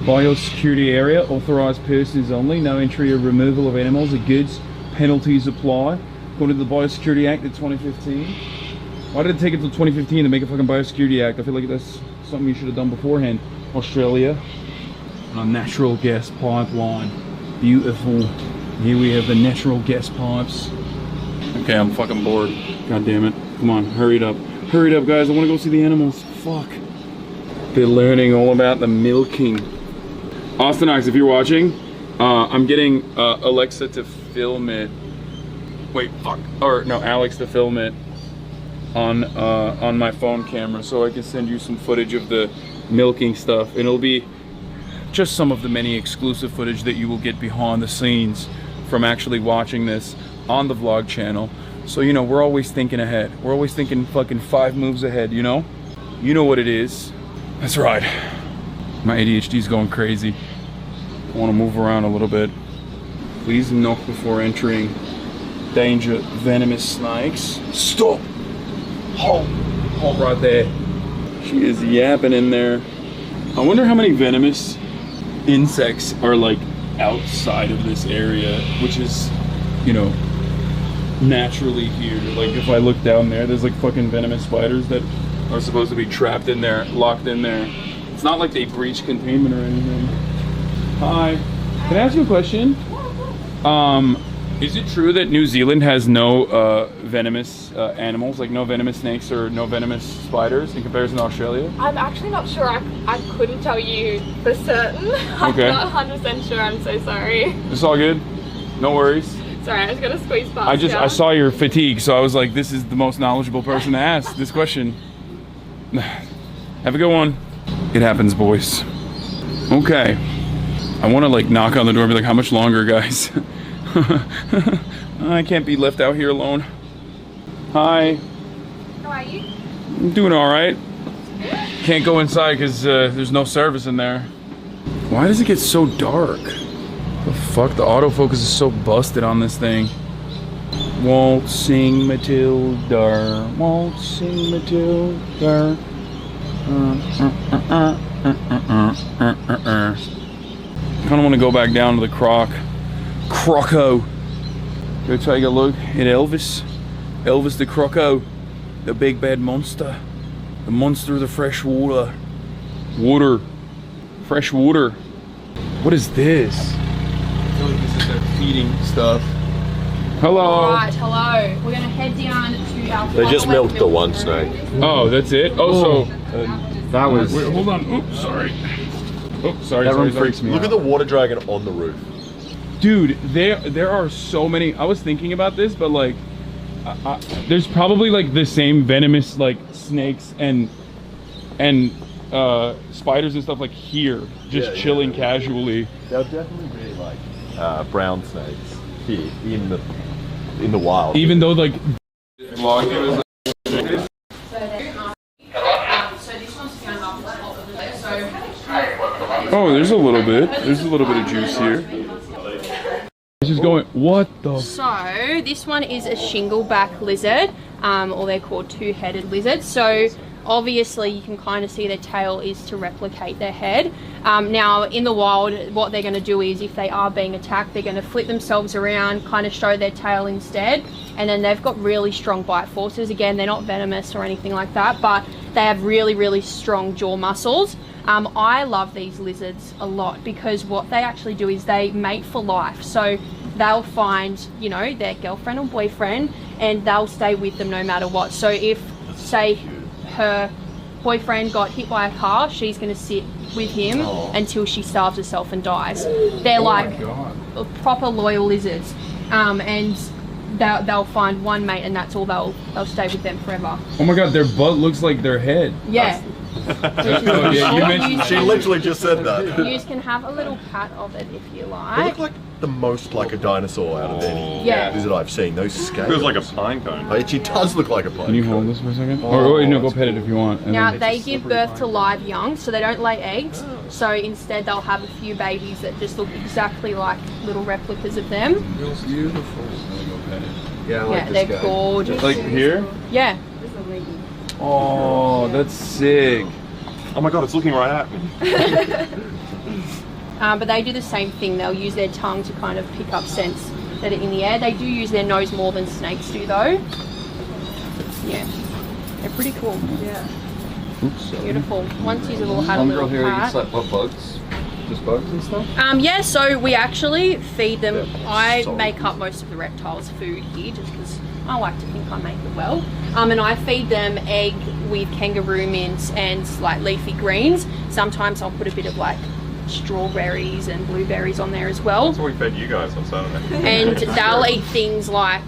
Speaker 6: Biosecurity area. Authorised persons only. No entry or removal of animals or goods. Penalties apply. According to the Biosecurity Act of 2015. Why did it take it till 2015 to make a fucking Biosecurity Act? I feel like that's something you should have done beforehand. Australia. A natural gas pipeline. Beautiful. Here we have the natural gas pipes. Okay, I'm fucking bored. God damn it. Come on, hurry it up. Hurry it up, guys. I want to go see the animals. Fuck. They're learning all about the milking. Austin Ox, if you're watching, I'm getting Alexa to film it. Wait, fuck. Or no, Alex to film it on my phone camera, so I can send you some footage of the milking stuff, and it'll be just some of the many exclusive footage that you will get behind the scenes from actually watching this on the vlog channel. So, you know, we're always thinking ahead. We're always thinking fucking 5 moves ahead, you know? You know what it is. That's right. My ADHD's going crazy. I want to move around a little bit. Please knock before entering. Danger, venomous snakes. Stop! Halt right there. She is yapping in there. I wonder how many venomous insects are like outside of this area, which is, you know, naturally here. Like if I look down there, there's like fucking venomous spiders that are supposed to be trapped in there, locked in there. It's not like they breach containment or anything. Hi, can I ask you a question? Is it true that New Zealand has no venomous animals, like no venomous snakes or no venomous spiders in comparison to Australia?
Speaker 12: I'm actually not sure. I couldn't tell you for certain. I'm
Speaker 6: Okay.
Speaker 12: not 100% sure. I'm so sorry.
Speaker 6: It's all good. No worries.
Speaker 12: Sorry, I was gonna squeeze past.
Speaker 6: I saw your fatigue, so I was like, this is the most knowledgeable person to ask this question. Have a good one. It happens, boys. Okay. I want to like knock on the door and be like, how much longer, guys? I can't be left out here alone. Hi.
Speaker 12: How are you?
Speaker 6: I'm doing all right. Can't go inside because there's no service in there. Why does it get so dark? The fuck? The autofocus is so busted on this thing. Waltzing Matilda, waltzing Matilda. Kind of want to go back down to the Croco. Go take a look at Elvis. Elvis the Croco, the big bad monster. The monster of the fresh water. Fresh water. What is this? I feel like this is their feeding stuff. Hello.
Speaker 11: Alright, hello. We're gonna head down to our
Speaker 9: They just milked the one snake.
Speaker 6: Oh, that's it? Oh, so
Speaker 9: that was.
Speaker 6: Wait, hold on. Oops, sorry. Oh, sorry.
Speaker 9: That one
Speaker 6: sorry.
Speaker 9: freaks me out. Look at the water dragon on the roof.
Speaker 6: Dude, there are so many. I was thinking about this, but like, there's probably like the same venomous like snakes and spiders and stuff like here, just chilling casually.
Speaker 9: They'll definitely be like brown snakes here in the wild.
Speaker 6: Even though like. Oh, there's a little bit. There's a little bit of juice here. It's just going. What the?
Speaker 11: So this one is a Shingle-Backed Lizard, or they're called two-headed lizards. So obviously you can kind of see their tail is to replicate their head. Now in the wild, what they're going to do is if they are being attacked, they're going to flip themselves around, kind of show their tail instead, and then they've got really strong bite forces. Again, they're not venomous or anything like that, but they have really, really strong jaw muscles. I love these lizards a lot because what they actually do is they mate for life. So they'll find, you know, their girlfriend or boyfriend and they'll stay with them no matter what. So if, say, her boyfriend got hit by a car, she's going to sit with him until she starves herself and dies. They're like proper loyal lizards. And they'll find one mate and that's all. They'll stay with them forever.
Speaker 6: Oh my god, their butt looks like their head.
Speaker 11: Yeah.
Speaker 6: Oh, yeah, you mentioned
Speaker 9: she literally just said that.
Speaker 11: You can have a little pat of it if you
Speaker 9: They
Speaker 11: like.
Speaker 9: look like the most like a dinosaur out of any lizard I've seen. Those scales.
Speaker 3: Feels like a pine cone.
Speaker 9: It actually does look like a pine
Speaker 6: Can you
Speaker 9: cone.
Speaker 6: hold this for a second? Or no, go pet it if you want. And
Speaker 11: Now
Speaker 6: then-
Speaker 11: they give birth to live young, so they don't lay eggs. So instead they'll have a few babies that just look exactly like little replicas of them.
Speaker 6: Beautiful.
Speaker 11: Yeah, they're gorgeous.
Speaker 6: Like here?
Speaker 11: Yeah.
Speaker 6: Oh, that's sick.
Speaker 3: Oh my god, it's looking right at me.
Speaker 11: But they do the same thing. They'll use their tongue to kind of pick up scents that are in the air. They do use their nose more than snakes do though. Yeah. They're pretty cool. Yeah.
Speaker 6: Oops.
Speaker 11: Beautiful. Once you've all had a little
Speaker 29: here
Speaker 11: pat.
Speaker 29: eats like what bugs? Just bugs and stuff?
Speaker 11: Yeah, so we actually feed them. I make up most of the reptiles' food here just because I like to think I make it well. And I feed them egg with kangaroo mints and like leafy greens. Sometimes I'll put a bit of like strawberries and blueberries on there as well.
Speaker 3: That's what we fed you guys on Saturday.
Speaker 11: And they'll eat things like,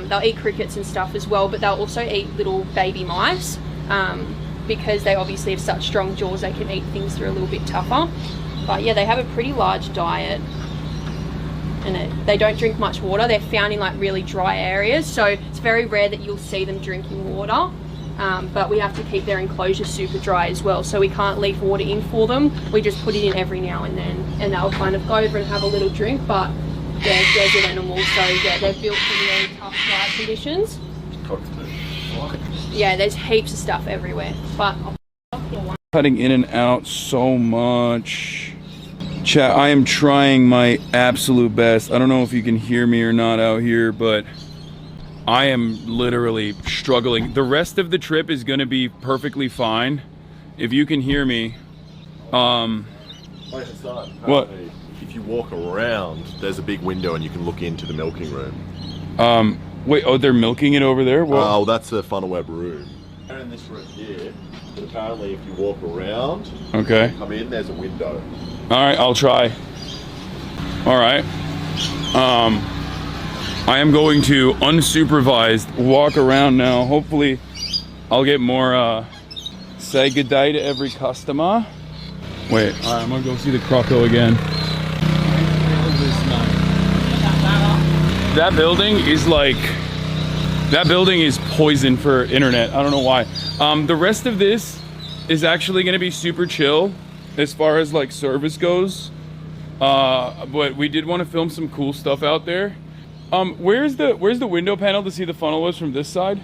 Speaker 11: they'll eat crickets and stuff as well, but they'll also eat little baby mice because they obviously have such strong jaws, they can eat things that are a little bit tougher. But yeah, they have a pretty large diet and they don't drink much water. They're found in like really dry areas, so it's very rare that you'll see them drinking water. But we have to keep their enclosure super dry as well, so we can't leave water in for them. We just put it in every now and then, and they'll kind of go over and have a little drink. But they're desert animals, so yeah, they're built for really tough dry conditions. Yeah, there's heaps of stuff everywhere. But
Speaker 6: Cutting in and out so much. Chat, I am trying my absolute best. I don't know if you can hear me or not out here, but I am literally struggling. The rest of the trip is gonna be perfectly fine. If you can hear me. What?
Speaker 2: if you walk around, there's a big window and you can look into the milking room.
Speaker 6: Wait, oh, they're milking it over there?
Speaker 2: Oh, that's the funnel web room. They're in this room here, but apparently if you walk around,
Speaker 6: okay,
Speaker 2: come in, there's a window.
Speaker 6: All right, I'll try. All right. I am going to unsupervised walk around now. Hopefully I'll get more, say good day to every customer. Wait, all right, I'm gonna go see the croco again. That building is like, that building is poison for internet. I don't know why. The rest of this is actually gonna be super chill as far as like service goes. But we did want to film some cool stuff out there. Where's the window panel to see the funnel webs from this side?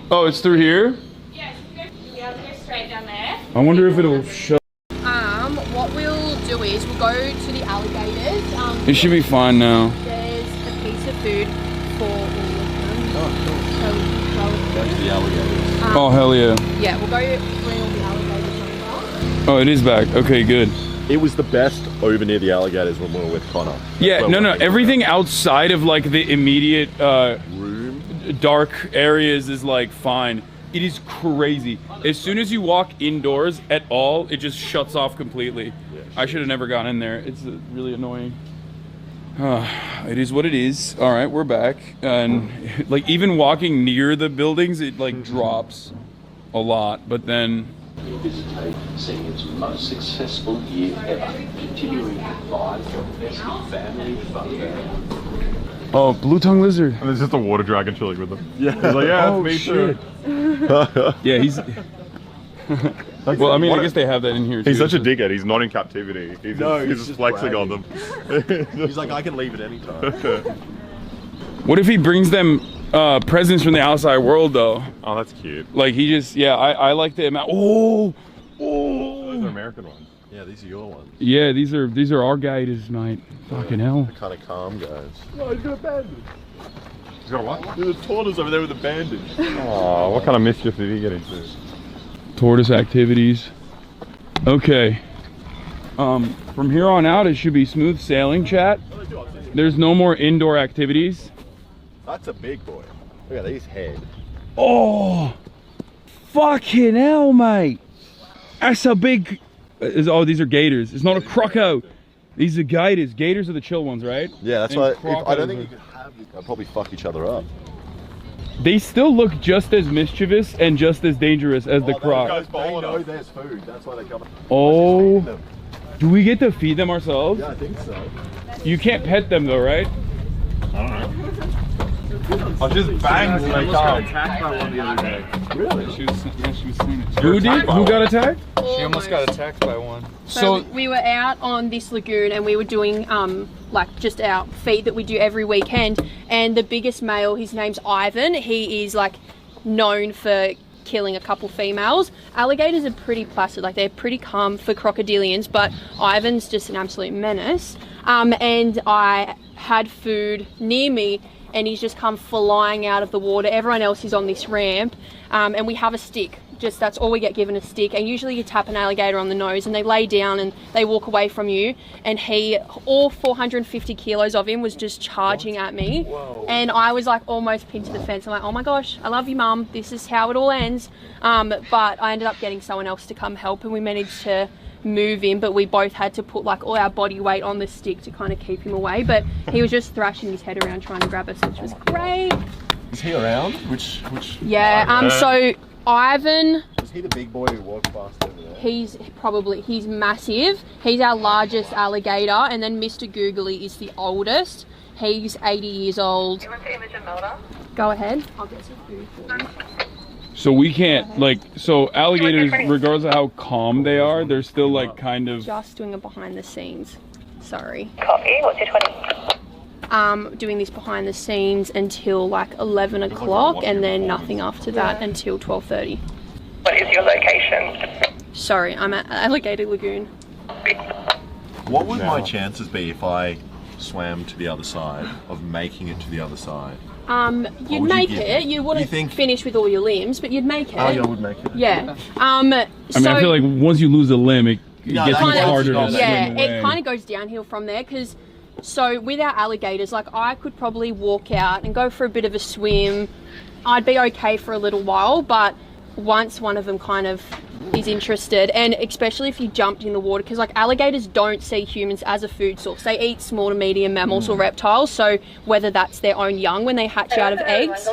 Speaker 6: Oh, it's through here?
Speaker 11: Yes, you'll be able to go straight down there.
Speaker 6: I wonder if it'll show.
Speaker 11: What we'll do is we'll go to the alligators.
Speaker 6: It should be fine now.
Speaker 11: There's a piece of food for all of them.
Speaker 2: That's the alligators.
Speaker 6: Oh, hell yeah.
Speaker 11: Yeah, we'll go bring all the alligators over.
Speaker 6: Oh, it is back. Okay, good.
Speaker 2: It was the best over near the alligators when we were with Connor.
Speaker 6: Yeah, no, everything outside of like the immediate
Speaker 2: room,
Speaker 6: dark areas is like fine. It is crazy. As soon as you walk indoors at all, it just shuts off completely. Yeah. I should have never gone in there. It's really annoying. It is what it is. All right, we're back. And like even walking near the buildings, it like drops a lot, but then
Speaker 13: Visitate, seeing its most successful year ever, continuing to thrive from best family fun.
Speaker 6: oh, blue tongue lizard.
Speaker 3: And there's just a water dragon chilling with them.
Speaker 2: Yeah.
Speaker 3: He's like, yeah,
Speaker 6: oh,
Speaker 3: me
Speaker 6: shit.
Speaker 3: too.
Speaker 6: Yeah, he's. Well, I mean, I guess they have that in here too.
Speaker 3: He's such a dickhead. He's not in captivity. He's just flexing on them.
Speaker 2: He's like, I can leave at any time.
Speaker 6: What if he brings them presents from the outside world though?
Speaker 3: Oh, that's cute.
Speaker 6: Like he just, yeah, I like the amount. Oh,
Speaker 3: those are American ones.
Speaker 2: Yeah, these are your ones.
Speaker 6: Yeah, these are our gators, mate. Fucking hell.
Speaker 2: They're kind of calm guys.
Speaker 3: Oh, he's got a bandage. He's got a what?
Speaker 2: There's a tortoise over there with a bandage.
Speaker 3: Oh, what kind of mischief did he get into?
Speaker 6: Tortoise activities. Okay. From here on out, it should be smooth sailing, chat. There's no more indoor activities.
Speaker 2: That's a big boy. Look at his head.
Speaker 6: Oh, fucking hell, mate. That's a big... Oh, these are gators. It's not a croco. These are gators. Gators are the chill ones, right?
Speaker 2: Yeah, that's
Speaker 6: and
Speaker 2: why I don't think you could have these. They'll probably fuck each other up.
Speaker 6: They still look just as mischievous and just as dangerous as the croc.
Speaker 2: They know there's food. That's why they come.
Speaker 6: Oh, do we get to feed them ourselves?
Speaker 2: Yeah, I think so.
Speaker 6: You can't pet them though, right?
Speaker 3: I don't know. I just banged my car.
Speaker 29: Got attacked by one the other day.
Speaker 2: Really?
Speaker 29: She was saying it.
Speaker 6: Who did? Who got attacked?
Speaker 29: She almost got attacked by one.
Speaker 11: So we were out on this lagoon and we were doing like just our feed that we do every weekend, and the biggest male, his name's Ivan. He is like known for killing a couple females. Alligators are pretty placid, like they're pretty calm for crocodilians, but Ivan's just an absolute menace. And I had food near me and he's just come flying out of the water. Everyone else is on this ramp, and we have a stick. Just that's all we get given, a stick. And usually you tap an alligator on the nose and they lay down and they walk away from you. And he, all 450 kilos of him was just charging at me. Whoa. And I was like almost pinned to the fence. I'm like, oh my gosh, I love you, Mum. This is how it all ends. But I ended up getting someone else to come help and we managed to move him, but we both had to put like all our body weight on the stick to kind of keep him away. But he was just thrashing his head around trying to grab us, which was great.
Speaker 2: Is he around? Which?
Speaker 11: Yeah. So Ivan.
Speaker 2: Is he the big boy who walks past over there?
Speaker 11: He's massive. He's our largest alligator, and then Mr. Googly is the oldest. He's 80 years old. Do you want to image and Melda? Go ahead. I'll get some food for you.
Speaker 6: So we can't, like, so alligators, regardless of how calm they are, they're still like kind of...
Speaker 11: Just doing a behind the scenes. Sorry.
Speaker 14: Copy. What's your 20?
Speaker 11: Doing this behind the scenes until like 11 o'clock and then nothing after that until 12:30.
Speaker 14: What is your location?
Speaker 11: Sorry, I'm at Alligator Lagoon.
Speaker 2: What would my chances be if I swam to the other side of making it to the other side?
Speaker 11: You'd make it. You wouldn't finish with all your limbs, but you'd make it.
Speaker 2: Oh, yeah, I would make it.
Speaker 11: Yeah.
Speaker 6: I mean, I feel like once you lose a limb, it gets harder to swim
Speaker 11: Yeah,
Speaker 6: away.
Speaker 11: it kind of goes downhill from there because, so with our alligators, like I could probably walk out and go for a bit of a swim. I'd be okay for a little while, but once one of them kind of is interested, and especially if you jumped in the water, because like alligators don't see humans as a food source. They eat small to medium mammals or reptiles, so whether that's their own young when they hatch out of eggs,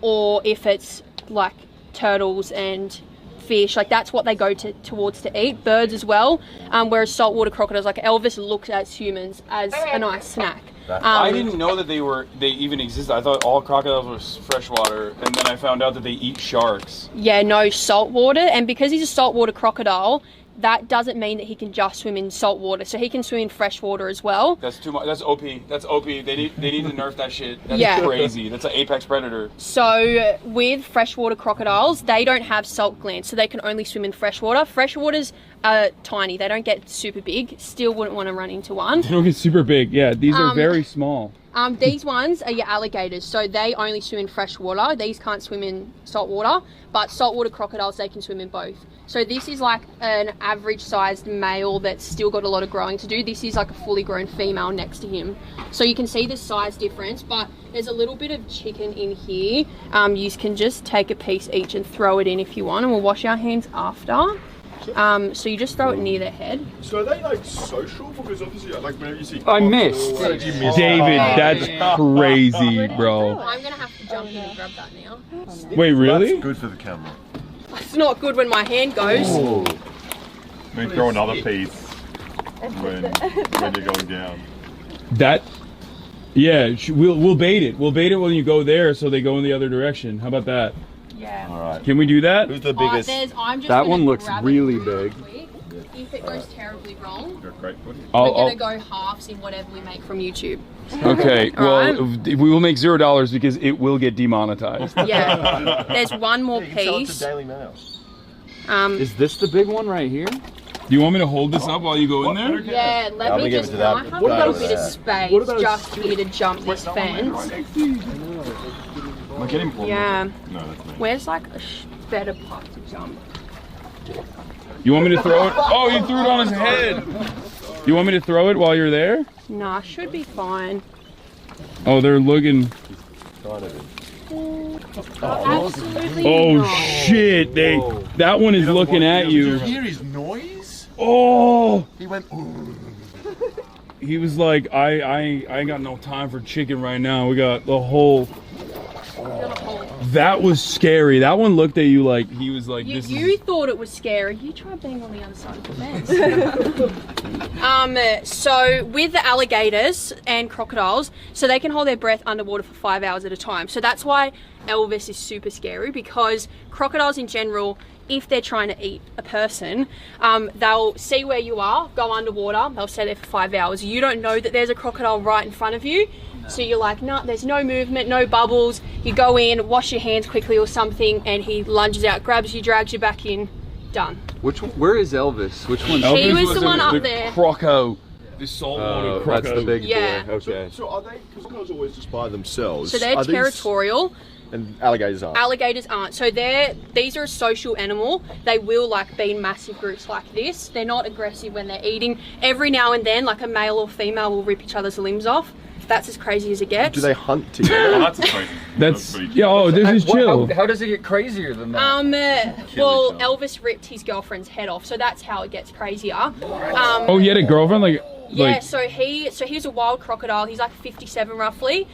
Speaker 11: or if it's like turtles and fish, like that's what they go towards to eat. Birds as well, whereas saltwater crocodiles, like Elvis looks at humans as a nice snack.
Speaker 6: I didn't know that they even existed. I thought all crocodiles were freshwater, and then I found out that they eat sharks.
Speaker 11: Yeah, no, saltwater, and because he's a saltwater crocodile, that doesn't mean that he can just swim in saltwater. So he can swim in freshwater as well.
Speaker 6: That's too much. That's OP. That's OP. They need to nerf that shit. That's crazy. That's an apex predator.
Speaker 11: So with freshwater crocodiles, they don't have salt glands, so they can only swim in freshwater. Freshwater's tiny. They don't get super big. Still wouldn't want to run into one.
Speaker 6: They don't get super big. Yeah, these are very small.
Speaker 11: These ones are your alligators, so they only swim in freshwater. These can't swim in saltwater, but saltwater crocodiles, they can swim in both. So this is like an average sized male that's still got a lot of growing to do. This is like a fully grown female next to him. So you can see the size difference, but there's a little bit of chicken in here. You can just take a piece each and throw it in if you want, and we'll wash our hands after. So you just throw it near their head.
Speaker 9: So are they like social? Because obviously, like whenever you see.
Speaker 6: I missed. David, that's crazy, bro.
Speaker 11: I'm gonna have to jump in and grab that now.
Speaker 6: Wait, really?
Speaker 2: That's good for the camera.
Speaker 11: It's not good when my hand goes.
Speaker 3: Oh. Then throw another piece when you're going down.
Speaker 6: That, yeah, we'll bait it. We'll bait it when you go there, so they go in the other direction. How about that?
Speaker 11: Yeah.
Speaker 6: All right. Can we do that?
Speaker 2: Who's the biggest?
Speaker 10: That one looks really big.
Speaker 11: If it goes terribly wrong,
Speaker 3: we're
Speaker 11: gonna go halves in whatever we make from YouTube.
Speaker 6: Okay, well,
Speaker 11: right.
Speaker 6: we will make $0 because it will get demonetized.
Speaker 11: Yeah. There's one more piece.
Speaker 9: Daily Mail.
Speaker 10: Is this the big one right here?
Speaker 6: Do you want me to hold this up while you go in there?
Speaker 11: Yeah, let me just. I have a little bit of space just here to jump this fence.
Speaker 3: Am I getting one?
Speaker 11: Yeah.
Speaker 3: No, that's me.
Speaker 11: Where's like a better part to jump?
Speaker 6: You want me to throw it? Oh, you threw it on his head. You want me to throw it while you're there?
Speaker 11: Nah, should be fine.
Speaker 6: Oh, they're looking.
Speaker 11: Absolutely
Speaker 6: Oh
Speaker 11: not.
Speaker 6: shit! That one is looking at you.
Speaker 2: Did you hear his noise?
Speaker 6: Oh!
Speaker 2: He went. Ooh.
Speaker 6: He was like, I ain't got no time for chicken right now. We got the whole. That was scary. That one looked at you like he was like,
Speaker 11: You thought it was scary. You tried being on the other side of the fence. So with the alligators and crocodiles, so they can hold their breath underwater for 5 hours at a time. So that's why Elvis is super scary, because crocodiles in general, if they're trying to eat a person, they'll see where you are, go underwater, they'll stay there for 5 hours. You don't know that there's a crocodile right in front of you. So you're like, no, there's no movement, no bubbles. You go in, wash your hands quickly or something, and he lunges out, grabs you, drags you back in, done.
Speaker 10: Where is Elvis? Which one?
Speaker 11: He was the one up there.
Speaker 6: Croco. The saltwater croco.
Speaker 10: That's the big boy. Okay.
Speaker 9: So are they, because crocodiles always just by themselves.
Speaker 11: So they're territorial.
Speaker 9: And alligators aren't.
Speaker 11: Alligators aren't. So these are a social animal. They will like be in massive groups like this. They're not aggressive when they're eating. Every now and then, like a male or female will rip each other's limbs off. That's as crazy as it gets.
Speaker 9: Do they hunt together?
Speaker 3: That's crazy.
Speaker 6: That's yeah. Oh, this is chill.
Speaker 10: How does it get crazier than that?
Speaker 11: Well, Elvis ripped his girlfriend's head off, so that's how it gets crazier.
Speaker 6: Oh, he had a girlfriend, like.
Speaker 11: Yeah. So he was a wild crocodile. He's like 57 roughly.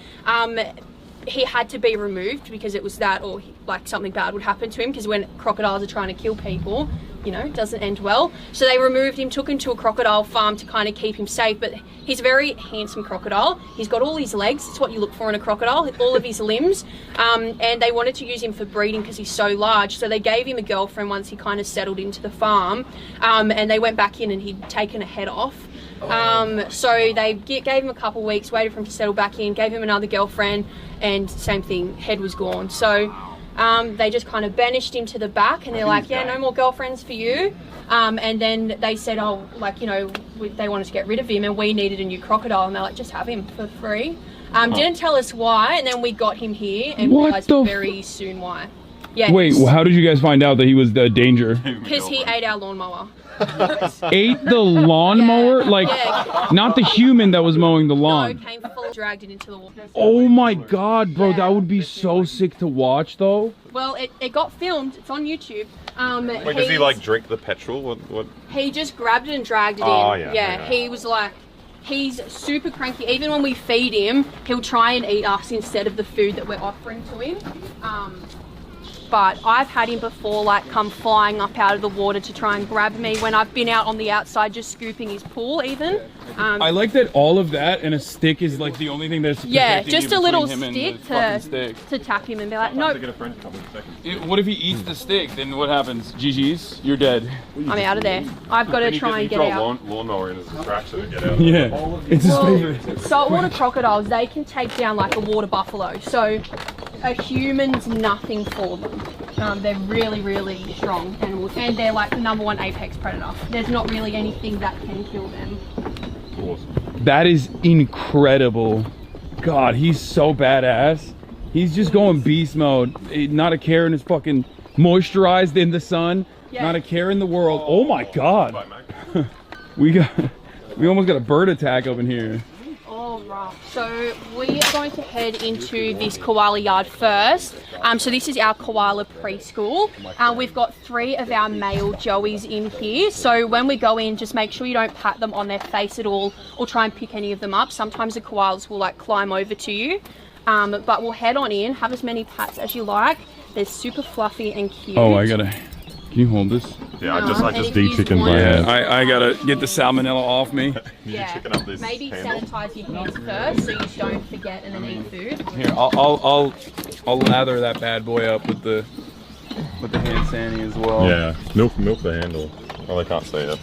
Speaker 11: He had to be removed because it was that, or like something bad would happen to him, because when crocodiles are trying to kill people, you know, it doesn't end well. So they removed him, took him to a crocodile farm to kind of keep him safe. But he's a very handsome crocodile. He's got all his legs. It's what you look for in a crocodile, all of his limbs. And they wanted to use him for breeding because he's so large. So they gave him a girlfriend once he kind of settled into the farm. And they went back in and he'd taken a head off. So they gave him a couple of weeks, waited for him to settle back in, gave him another girlfriend, and same thing, head was gone. So they just kind of banished him to the back, and they're like, yeah, no more girlfriends for you. And then they said, oh, like, you know, they wanted to get rid of him and we needed a new crocodile, and they're like, just have him for free. Didn't tell us why, and then we got him here and realized very soon why. Yeah.
Speaker 6: Wait, well, how did you guys find out that he was the danger?
Speaker 11: Because he ate our lawnmower.
Speaker 6: Ate the lawnmower? Like, not the human that was mowing the lawn.
Speaker 11: No, came full, dragged it into the water.
Speaker 6: Oh my god, bro, that would be so sick to watch, though.
Speaker 11: Well, it got filmed. It's on YouTube.
Speaker 3: Wait, does he like drink the petrol? What?
Speaker 11: He just grabbed it and dragged it in. Yeah, he was like, he's super cranky. Even when we feed him, he'll try and eat us instead of the food that we're offering to him. But I've had him before, like, come flying up out of the water to try and grab me when I've been out on the outside just scooping his pool even.
Speaker 6: I like that all of that and a stick is like the only thing that's
Speaker 11: just a little
Speaker 6: stick
Speaker 11: to tap him and be like, no.
Speaker 6: What if he eats the stick? Then what happens? GG's, you're dead.
Speaker 11: I'm out of there. I've got to try and get out.
Speaker 3: Lawnmower in his attraction and get out.
Speaker 6: Yeah, it's his favorite.
Speaker 11: Saltwater crocodiles, they can take down like a water buffalo. So a human's nothing for them. They're really, really strong animals, and they're like the #1 apex predator. There's not really anything that can kill them.
Speaker 3: Awesome.
Speaker 6: That is incredible. God, he's so badass. He's just going beast mode. Not a care in his fucking moisturized in the sun. Yeah. Not a care in the world. Oh my god. we almost got a bird attack up in here.
Speaker 11: Alright, so we are going to head into this koala yard first. So this is our koala preschool. We've got 3 of our male joeys in here. So when we go in, just make sure you don't pat them on their face at all or try and pick any of them up. Sometimes the koalas will like climb over to you. But we'll head on in, have as many pats as you like. They're super fluffy and cute.
Speaker 6: Oh, I gotta... Can you hold this?
Speaker 3: Yeah, I just de-chickened my hand.
Speaker 6: I gotta get the salmonella off me.
Speaker 11: Yeah, maybe sanitize your hands first so you don't forget and then eat food.
Speaker 6: Here, I'll lather that bad boy up with the hand sani as well.
Speaker 3: Yeah, milk the handle. Oh, they can't see it.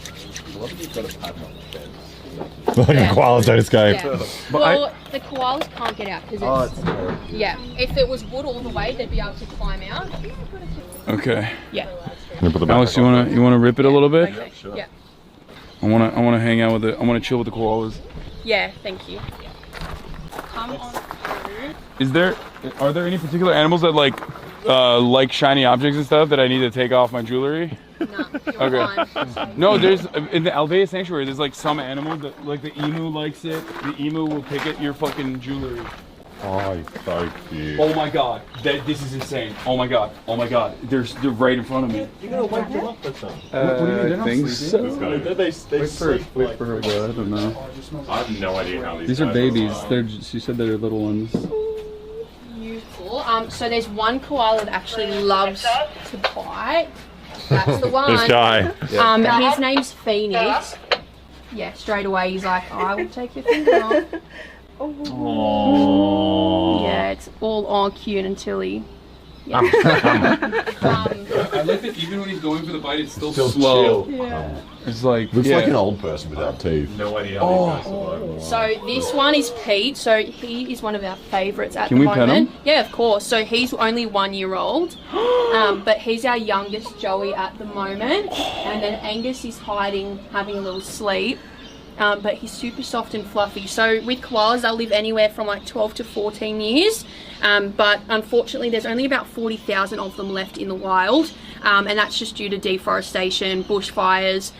Speaker 3: Like a koala don't escape.
Speaker 11: Yeah. Well, the koalas can't get out because it's... yeah, if it was wood all the way, they'd be able to climb out.
Speaker 6: Okay.
Speaker 11: Yeah.
Speaker 6: Alex, you wanna rip it a little bit?
Speaker 11: Okay, sure. Yeah.
Speaker 6: I wanna hang out with it. I wanna chill with the koalas.
Speaker 11: Yeah, thank you. Come on through.
Speaker 6: Are there any particular animals that like shiny objects and stuff that I need to take off my jewelry?
Speaker 11: No.
Speaker 6: Okay. No, there's in the Alvea Sanctuary. There's like some animal that like the emu likes it. The emu will pick at your fucking jewelry.
Speaker 3: Oh, he's so cute.
Speaker 6: Oh my god, this is insane. Oh my god, they're right in front of me.
Speaker 9: You gotta wake them up or something.
Speaker 6: I think so.
Speaker 9: They sleep like...
Speaker 6: for her go. I don't know.
Speaker 3: I have no idea how
Speaker 6: these are babies. She said they're little ones.
Speaker 11: Beautiful. So there's one koala that actually loves to bite. That's the one.
Speaker 3: This guy.
Speaker 11: His name's Phoenix. Yeah, straight away he's like, I will take your finger off.
Speaker 3: Oh.
Speaker 11: Yeah, it's all cute until he... Yeah.
Speaker 6: I like that even when he's going for the bite, it's still slow.
Speaker 11: Yeah.
Speaker 6: It's like...
Speaker 9: Looks like an old person without teeth.
Speaker 3: No idea how these guys survive.
Speaker 11: So this one is Pete. So he is one of our favourites at the
Speaker 6: moment. Can we pet him?
Speaker 11: Yeah, of course. So he's only 1 year old. But he's our youngest joey at the moment. And then Angus is hiding, having a little sleep. But he's super soft and fluffy. So with koalas, they'll live anywhere from like 12 to 14 years. But unfortunately, there's only about 40,000 of them left in the wild. And that's just due to deforestation, bushfires.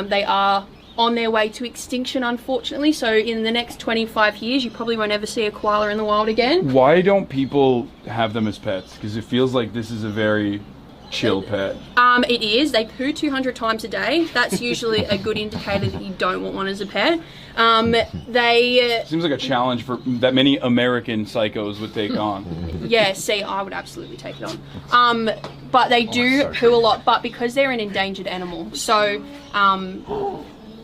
Speaker 11: They are on their way to extinction, unfortunately. So in the next 25 years, you probably won't ever see a koala in the wild again.
Speaker 6: Why don't people have them as pets? Because it feels like this is a very chill pet.
Speaker 11: It is. They poo 200 times a day. That's usually a good indicator that you don't want one as a pet.
Speaker 6: Seems like a challenge for that many American psychos would take on.
Speaker 11: Yeah, see, I would absolutely take it on. But they do poo a lot, but because they're an endangered animal, so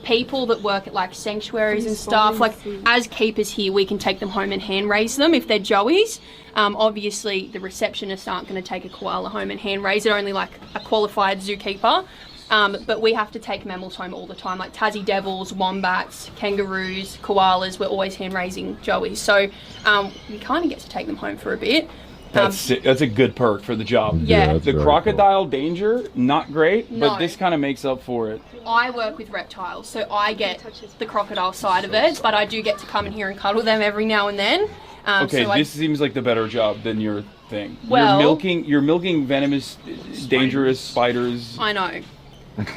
Speaker 11: people that work at like sanctuaries and stuff, like as keepers here, we can take them home and hand raise them if they're joeys. Obviously the receptionists aren't going to take a koala home and hand raise it, only like a qualified zookeeper. But we have to take mammals home all the time, like Tassie devils, wombats, kangaroos, koalas. We're always hand raising joeys, so you kind of get to take them home for a bit.
Speaker 6: That's a good perk for the job.
Speaker 11: Yeah.
Speaker 6: The crocodile danger, not great,
Speaker 11: No.
Speaker 6: but this kind of makes up for it.
Speaker 11: I work with reptiles, so I get the crocodile side of it, but I do get to come in here and cuddle them every now and then.
Speaker 6: Okay,
Speaker 11: so
Speaker 6: this seems like the better job than your thing.
Speaker 11: Well-
Speaker 6: you're milking venomous, dangerous spiders.
Speaker 11: I know.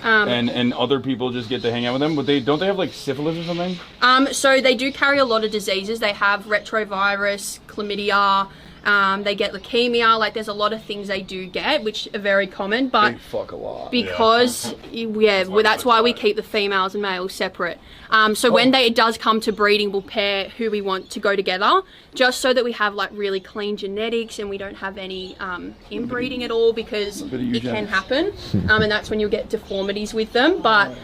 Speaker 6: And other people just get to hang out with them, but don't they have like syphilis or something?
Speaker 11: So they do carry a lot of diseases. They have retrovirus, chlamydia, they get leukemia. Like there's a lot of things they do get, which are very common. But
Speaker 6: they fuck a lot.
Speaker 11: Because well, that's why we keep the females and males separate. So when it does come to breeding, we'll pair who we want to go together, just so that we have like really clean genetics and we don't have any inbreeding at all, because it can happen. And that's when you'll get deformities with them. But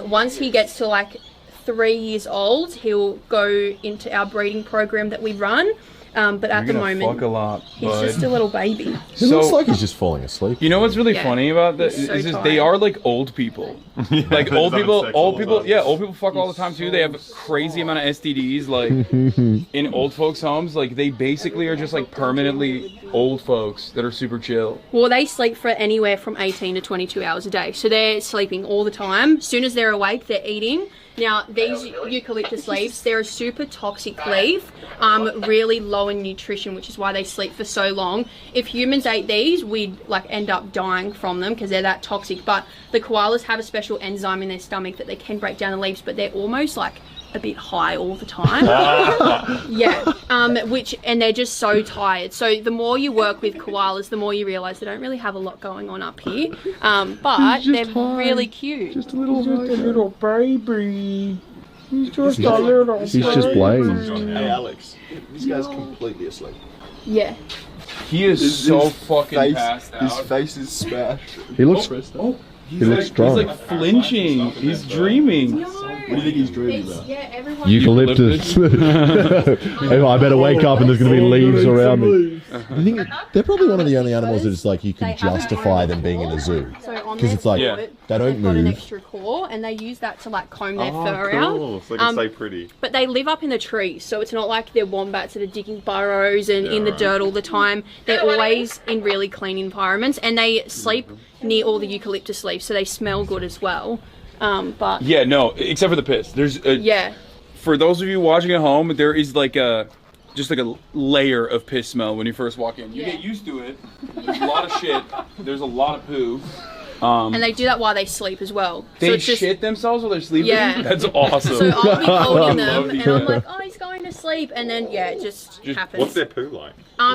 Speaker 11: once he gets to like 3 years old, he'll go into our breeding program that we run. But at the moment,
Speaker 6: fuck a lot,
Speaker 11: he's just a little baby.
Speaker 9: It looks like he's just falling asleep.
Speaker 6: You know what's really funny about this
Speaker 11: He's so
Speaker 6: is
Speaker 11: tired.
Speaker 6: they are like old people. Like old people fuck all the time too. They have a crazy amount of STDs. Like in old folks' homes, like they basically are just like permanently old folks that are super chill.
Speaker 11: Well, they sleep for anywhere from 18 to 22 hours a day. So they're sleeping all the time. As soon as they're awake, they're eating. Now, these eucalyptus leaves, they're a super toxic leaf, really low in nutrition, which is why they sleep for so long. If humans ate these, we'd like end up dying from them because they're that toxic. But the koalas have a special enzyme in their stomach that they can break down the leaves, but they're almost like a bit high all the time. Yeah, and they're just so tired. So the more you work with koalas, the more you realise they don't really have a lot going on up here. But they're really cute.
Speaker 9: Just a little
Speaker 11: baby.
Speaker 9: He's just a little He's just blazed.
Speaker 2: Hey Alex, this guy's completely asleep.
Speaker 11: Yeah.
Speaker 6: He is so fucking passed out.
Speaker 2: His face is smashed.
Speaker 9: He looks.
Speaker 6: He
Speaker 9: looks strong.
Speaker 6: He's like flinching. He's dreaming.
Speaker 2: What do you think he's dreaming about?
Speaker 11: Yeah, everyone.
Speaker 9: Eucalyptus. I better wake up and there's going to be leaves around me. I think they're probably one of the only animals that it's like you can justify them being in a zoo. Because it's like, they don't
Speaker 11: they've got an
Speaker 9: move.
Speaker 11: extra claw, and they use that to like comb their fur
Speaker 3: cool.
Speaker 11: out.
Speaker 3: So they can stay pretty.
Speaker 11: But they live up in the trees, so it's not like they're wombats that are digging burrows and in the dirt all the time. They're always in really clean environments, and they sleep near all the eucalyptus leaves, so they smell good as well. But
Speaker 6: Yeah, no, except for the piss. There's
Speaker 11: yeah.
Speaker 6: For those of you watching at home, there is like a layer of piss smell when you first walk in. You get used to it. There's a lot of shit. There's a lot of poo.
Speaker 11: And they do that while they sleep as well.
Speaker 6: They
Speaker 11: so it's just,
Speaker 6: shit themselves while they're sleeping?
Speaker 11: Yeah.
Speaker 6: That's awesome.
Speaker 11: So I'll be holding
Speaker 6: I love
Speaker 11: them, and
Speaker 6: the-
Speaker 11: I'm like, oh, he's going to sleep, and then it just happens.
Speaker 3: What's their poo like?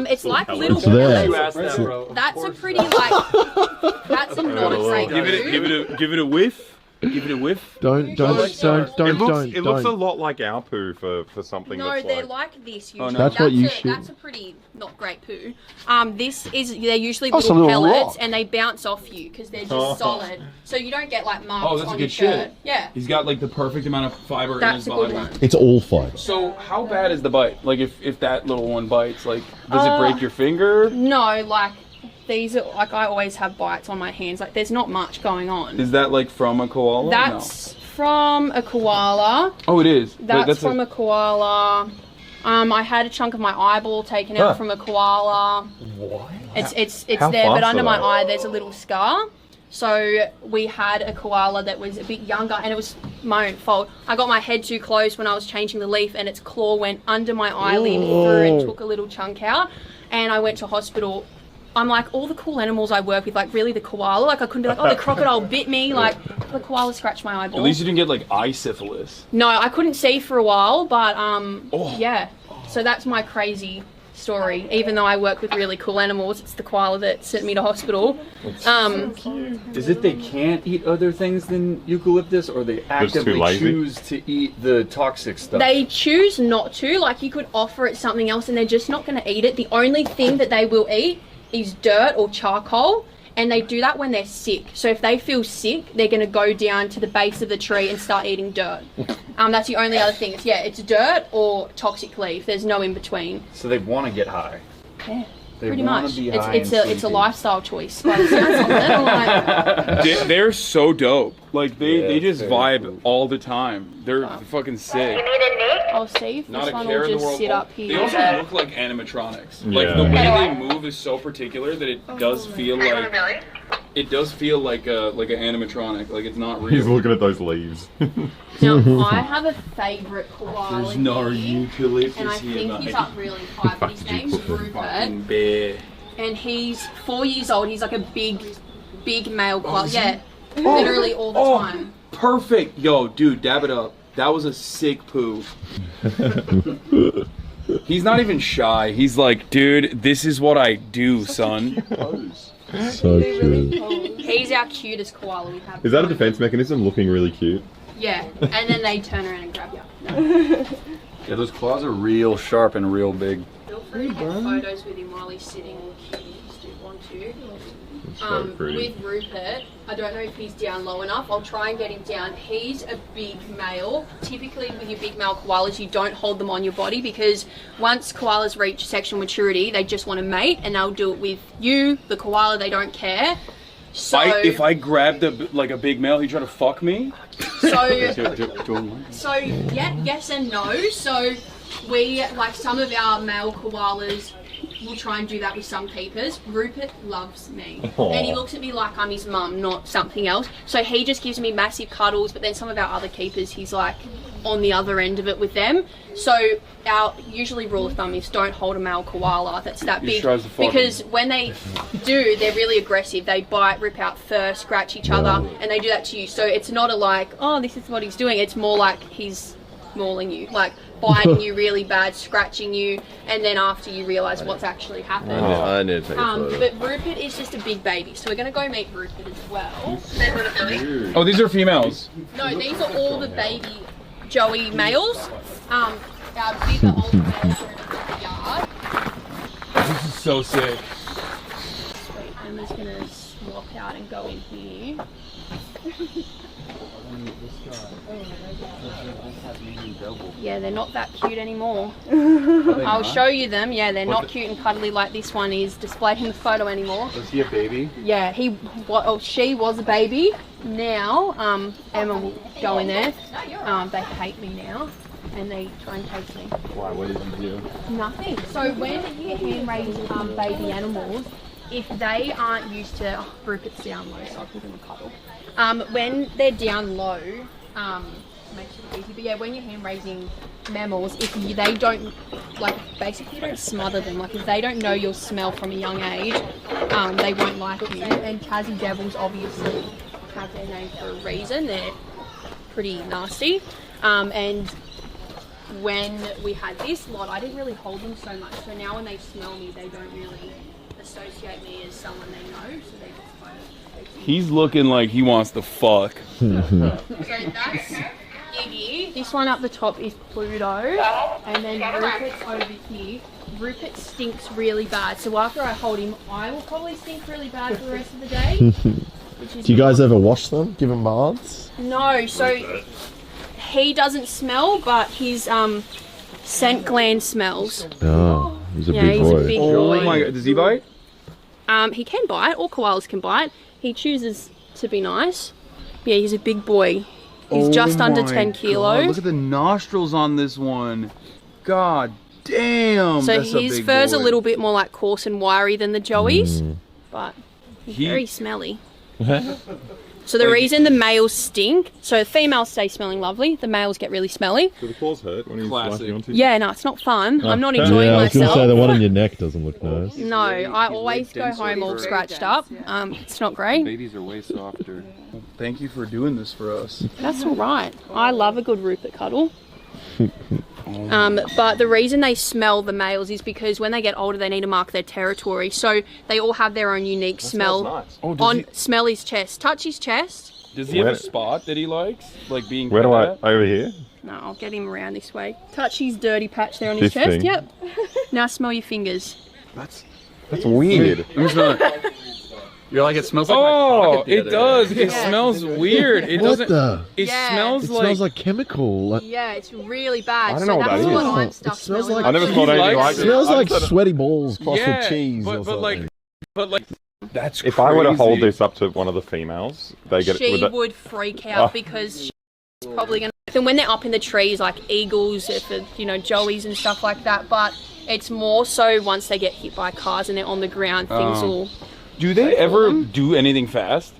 Speaker 11: It's like little
Speaker 9: It's there.
Speaker 11: pellets. That's a pretty like. That's a not a great
Speaker 6: Give it a whiff. Give it a whiff.
Speaker 9: Don't.
Speaker 3: It looks a lot like our poo for something
Speaker 11: No,
Speaker 3: that's
Speaker 11: they're
Speaker 3: like...
Speaker 11: like this
Speaker 6: Oh,
Speaker 11: usually.
Speaker 6: no.
Speaker 9: That's what you shoot.
Speaker 11: That's a pretty not great poo. They're usually
Speaker 9: Oh, it's a
Speaker 11: little
Speaker 9: little
Speaker 11: pellets,
Speaker 9: rock.
Speaker 11: and they bounce off you because they're just solid. So you don't get like marks
Speaker 6: Oh, that's a
Speaker 11: on your
Speaker 6: good
Speaker 11: shirt.
Speaker 6: shit.
Speaker 11: Yeah.
Speaker 6: He's got like the perfect amount of fiber
Speaker 11: That's
Speaker 6: in
Speaker 11: a
Speaker 6: his
Speaker 11: good
Speaker 6: body.
Speaker 11: one.
Speaker 9: It's all fiber.
Speaker 6: So how bad is the bite? Like if that little one bites, like does it break your finger?
Speaker 11: No, like these are like I always have bites on my hands. Like there's not much going on.
Speaker 6: Is that like from a koala?
Speaker 11: That's from a koala.
Speaker 6: Oh, it is. Wait,
Speaker 11: That's from a koala. I had a chunk of my eyeball taken out from a koala.
Speaker 6: What?
Speaker 11: It's
Speaker 3: How
Speaker 11: there, but
Speaker 3: fast
Speaker 11: under
Speaker 3: are
Speaker 11: my
Speaker 3: they?
Speaker 11: eye there's a little scar. So we had a koala that was a bit younger, and it was my own fault. I got my head too close when I was changing the leaf, and its claw went under my eyelid through and took a little chunk out. And I went to hospital. I'm like, all the cool animals I work with, like really the koala, like I couldn't be like, oh, the crocodile bit me, like the koala scratched my eyeball.
Speaker 6: At least you didn't get like eye syphilis.
Speaker 11: No, I couldn't see for a while, but yeah. So that's my crazy story. Even though I work with really cool animals, it's the koala that sent me to hospital.
Speaker 10: Is it they can't eat other things than eucalyptus, or they actively
Speaker 3: lazy?
Speaker 10: choose to eat the toxic stuff?
Speaker 11: They choose not to. Like you could offer it something else, and they're just not going to eat it. The only thing that they will eat is dirt or charcoal, and they do that when they're sick. So if they feel sick, they're going to go down to the base of the tree and start eating dirt. That's the only other thing. It's dirt or toxic leaf. There's no in between.
Speaker 10: So they want to get high.
Speaker 11: Yeah.
Speaker 10: They
Speaker 11: Pretty
Speaker 10: wanna
Speaker 11: much.
Speaker 10: be
Speaker 11: It's
Speaker 10: high and
Speaker 11: a
Speaker 10: sleepy.
Speaker 11: lifestyle choice. By the sounds of it. I'm like,
Speaker 6: They're so dope. Like they just
Speaker 10: very
Speaker 6: vibe
Speaker 10: cool.
Speaker 6: all the time. They're fucking sick.
Speaker 11: I'll see if
Speaker 6: Not
Speaker 11: this
Speaker 6: a
Speaker 11: one
Speaker 6: care
Speaker 11: will
Speaker 6: in the
Speaker 11: just
Speaker 6: world.
Speaker 11: sit up
Speaker 6: They
Speaker 11: here.
Speaker 6: also look like animatronics. Like
Speaker 3: Yeah.
Speaker 6: the way they move is so particular that it does feel like It does feel like an animatronic, like it's not real.
Speaker 3: He's looking at those leaves.
Speaker 11: Now, I have a favourite koala.
Speaker 6: There's no
Speaker 11: here,
Speaker 6: eucalyptus
Speaker 11: and I
Speaker 6: here,
Speaker 11: think
Speaker 6: mate.
Speaker 11: he's up really high, but his name's Rupert.
Speaker 6: Bear.
Speaker 11: And he's 4 years old. He's like a big male koala. Yeah,
Speaker 6: Oh.
Speaker 11: literally all the time.
Speaker 6: Perfect. Yo, dude, dab it up. That was a sick poo. He's not even shy. He's like, dude, this is what I do, son.
Speaker 9: So cute.
Speaker 11: He's our cutest koala we have.
Speaker 3: Is that a defense mechanism looking really cute?
Speaker 11: Yeah, and then they turn around and grab you.
Speaker 10: Yeah, those claws are real sharp and real big.
Speaker 11: Feel free to get photos with him while he's sitting all cute if you want to. With Rupert, I don't know if he's down low enough. I'll try and get him down. He's a big male. Typically with your big male koalas, you don't hold them on your body because once koalas reach sexual maturity, they just want to mate and they'll do it with you, the koala, they don't care. So
Speaker 6: if I grabbed a big male, he'd try to fuck me?
Speaker 11: So yeah, yes and no. So we, like some of our male koalas, will try and do that with some keepers. Rupert loves me.
Speaker 3: Aww.
Speaker 11: And he looks at me like I'm his mum, not something else. So he just gives me massive cuddles, but then some of our other keepers, he's like on the other end of it with them. So our usually rule of thumb is don't hold a male koala that's that big, because when they do, they're really aggressive. They bite, rip out fur, scratch each other, and they do that to you. So it's not a like, oh, this is what he's doing. It's more like he's mauling you, like biting you really bad, scratching you, and then after you realise what's actually happened.
Speaker 9: I need to take a photo.
Speaker 11: But Rupert is just a big baby, so we're going to go meet Rupert as well.
Speaker 6: Oh, these are females.
Speaker 11: No, these are all the baby Joey males. Our bigger older males are in the yard.
Speaker 6: This is so sick.
Speaker 11: Sweet, I'm just going to swap out and go in here. Yeah, they're not that cute anymore. I'll show you them. Yeah, they're not cute and cuddly like this one is displayed in the photo anymore.
Speaker 10: Was he a baby?
Speaker 11: Yeah, she was a baby. Now, Emma will go in there. They hate me now, and they try and take me.
Speaker 10: Why? What did you do?
Speaker 11: Nothing. So when you hand raise baby animals, if they aren't used to, Rupert's down low, so I'll give him a cuddle. When they're down low, makes it easy. But yeah, when you're hand raising mammals, if they don't, like, basically you don't smother them. Like if they don't know your smell from a young age, they won't like you. And Tassie Devils obviously have their name for a reason. They're pretty nasty. And when we had this lot, I didn't really hold them so much. So now when they smell me, they don't really associate me as someone they know. So they just kind of...
Speaker 6: He's looking like he wants to fuck.
Speaker 11: So that's Iggy. This one up the top is Pluto. And then Rupert's over here. Rupert stinks really bad. So after I hold him, I will probably stink really bad for the rest of the day.
Speaker 9: Do you guys ever wash them? Give them baths?
Speaker 11: No, so he doesn't smell, but his scent gland smells.
Speaker 9: Oh, he's a big
Speaker 11: he's
Speaker 9: boy.
Speaker 11: A big boy.
Speaker 6: Oh my god, does he bite?
Speaker 11: He can bite. All koalas can bite. He chooses to be nice. Yeah, he's a big boy. He's just under 10 kilos.
Speaker 6: God, look at the nostrils on this one. God damn.
Speaker 11: So
Speaker 6: that's
Speaker 11: his fur's a little bit more like coarse and wiry than the Joey's, but he's very smelly. So the reason the males stink, so the females stay smelling lovely, the males get really smelly.
Speaker 3: Do the claws hurt when he's slashing onto you?
Speaker 11: Yeah, no, it's not fun. I'm not enjoying
Speaker 9: I was
Speaker 11: myself.
Speaker 9: going to say the one on your neck doesn't look nice.
Speaker 11: No, I always go home all scratched up. It's not great.
Speaker 10: Babies are way softer.
Speaker 6: Thank you for doing this for us.
Speaker 11: That's all right. I love a good Rupert cuddle. But the reason they smell the males is because when they get older, they need to mark their territory. So they all have their own unique smell.
Speaker 6: Nice. Oh,
Speaker 11: smell his chest. Touch his chest.
Speaker 6: Does he have a spot that he likes? Like being
Speaker 3: Where do I? Over here?
Speaker 11: No, I'll get him around this way. Touch his dirty patch there on his chest.
Speaker 3: thing?
Speaker 11: Yep. Now smell your fingers.
Speaker 3: That's weird.
Speaker 10: You're like, it smells like
Speaker 6: oh,
Speaker 10: my pocket the
Speaker 6: it
Speaker 10: other
Speaker 6: does.
Speaker 10: day.
Speaker 6: It smells weird. It
Speaker 9: What
Speaker 6: doesn't.
Speaker 9: the?
Speaker 6: It smells
Speaker 9: It
Speaker 6: like.
Speaker 9: smells like chemical. Like,
Speaker 11: Yeah, it's really bad.
Speaker 3: I don't know what that is.
Speaker 11: I'm
Speaker 9: it
Speaker 11: stuff
Speaker 9: smells
Speaker 11: smelling
Speaker 9: like.
Speaker 3: I never smelled anything like
Speaker 9: It
Speaker 3: it.
Speaker 9: smells
Speaker 3: I
Speaker 9: like
Speaker 3: just-
Speaker 9: sweaty balls crossed
Speaker 6: Yeah,
Speaker 9: with cheese or
Speaker 6: but
Speaker 9: something.
Speaker 6: like, that's
Speaker 3: If I were to hold
Speaker 6: crazy.
Speaker 3: this up to one of the females, they get
Speaker 11: She
Speaker 3: it.
Speaker 11: would freak out because she's probably going to... And when they're up in the trees, like eagles, for, joeys and stuff like that, but it's more so once they get hit by cars and they're on the ground, things will
Speaker 6: Do they ever do anything fast?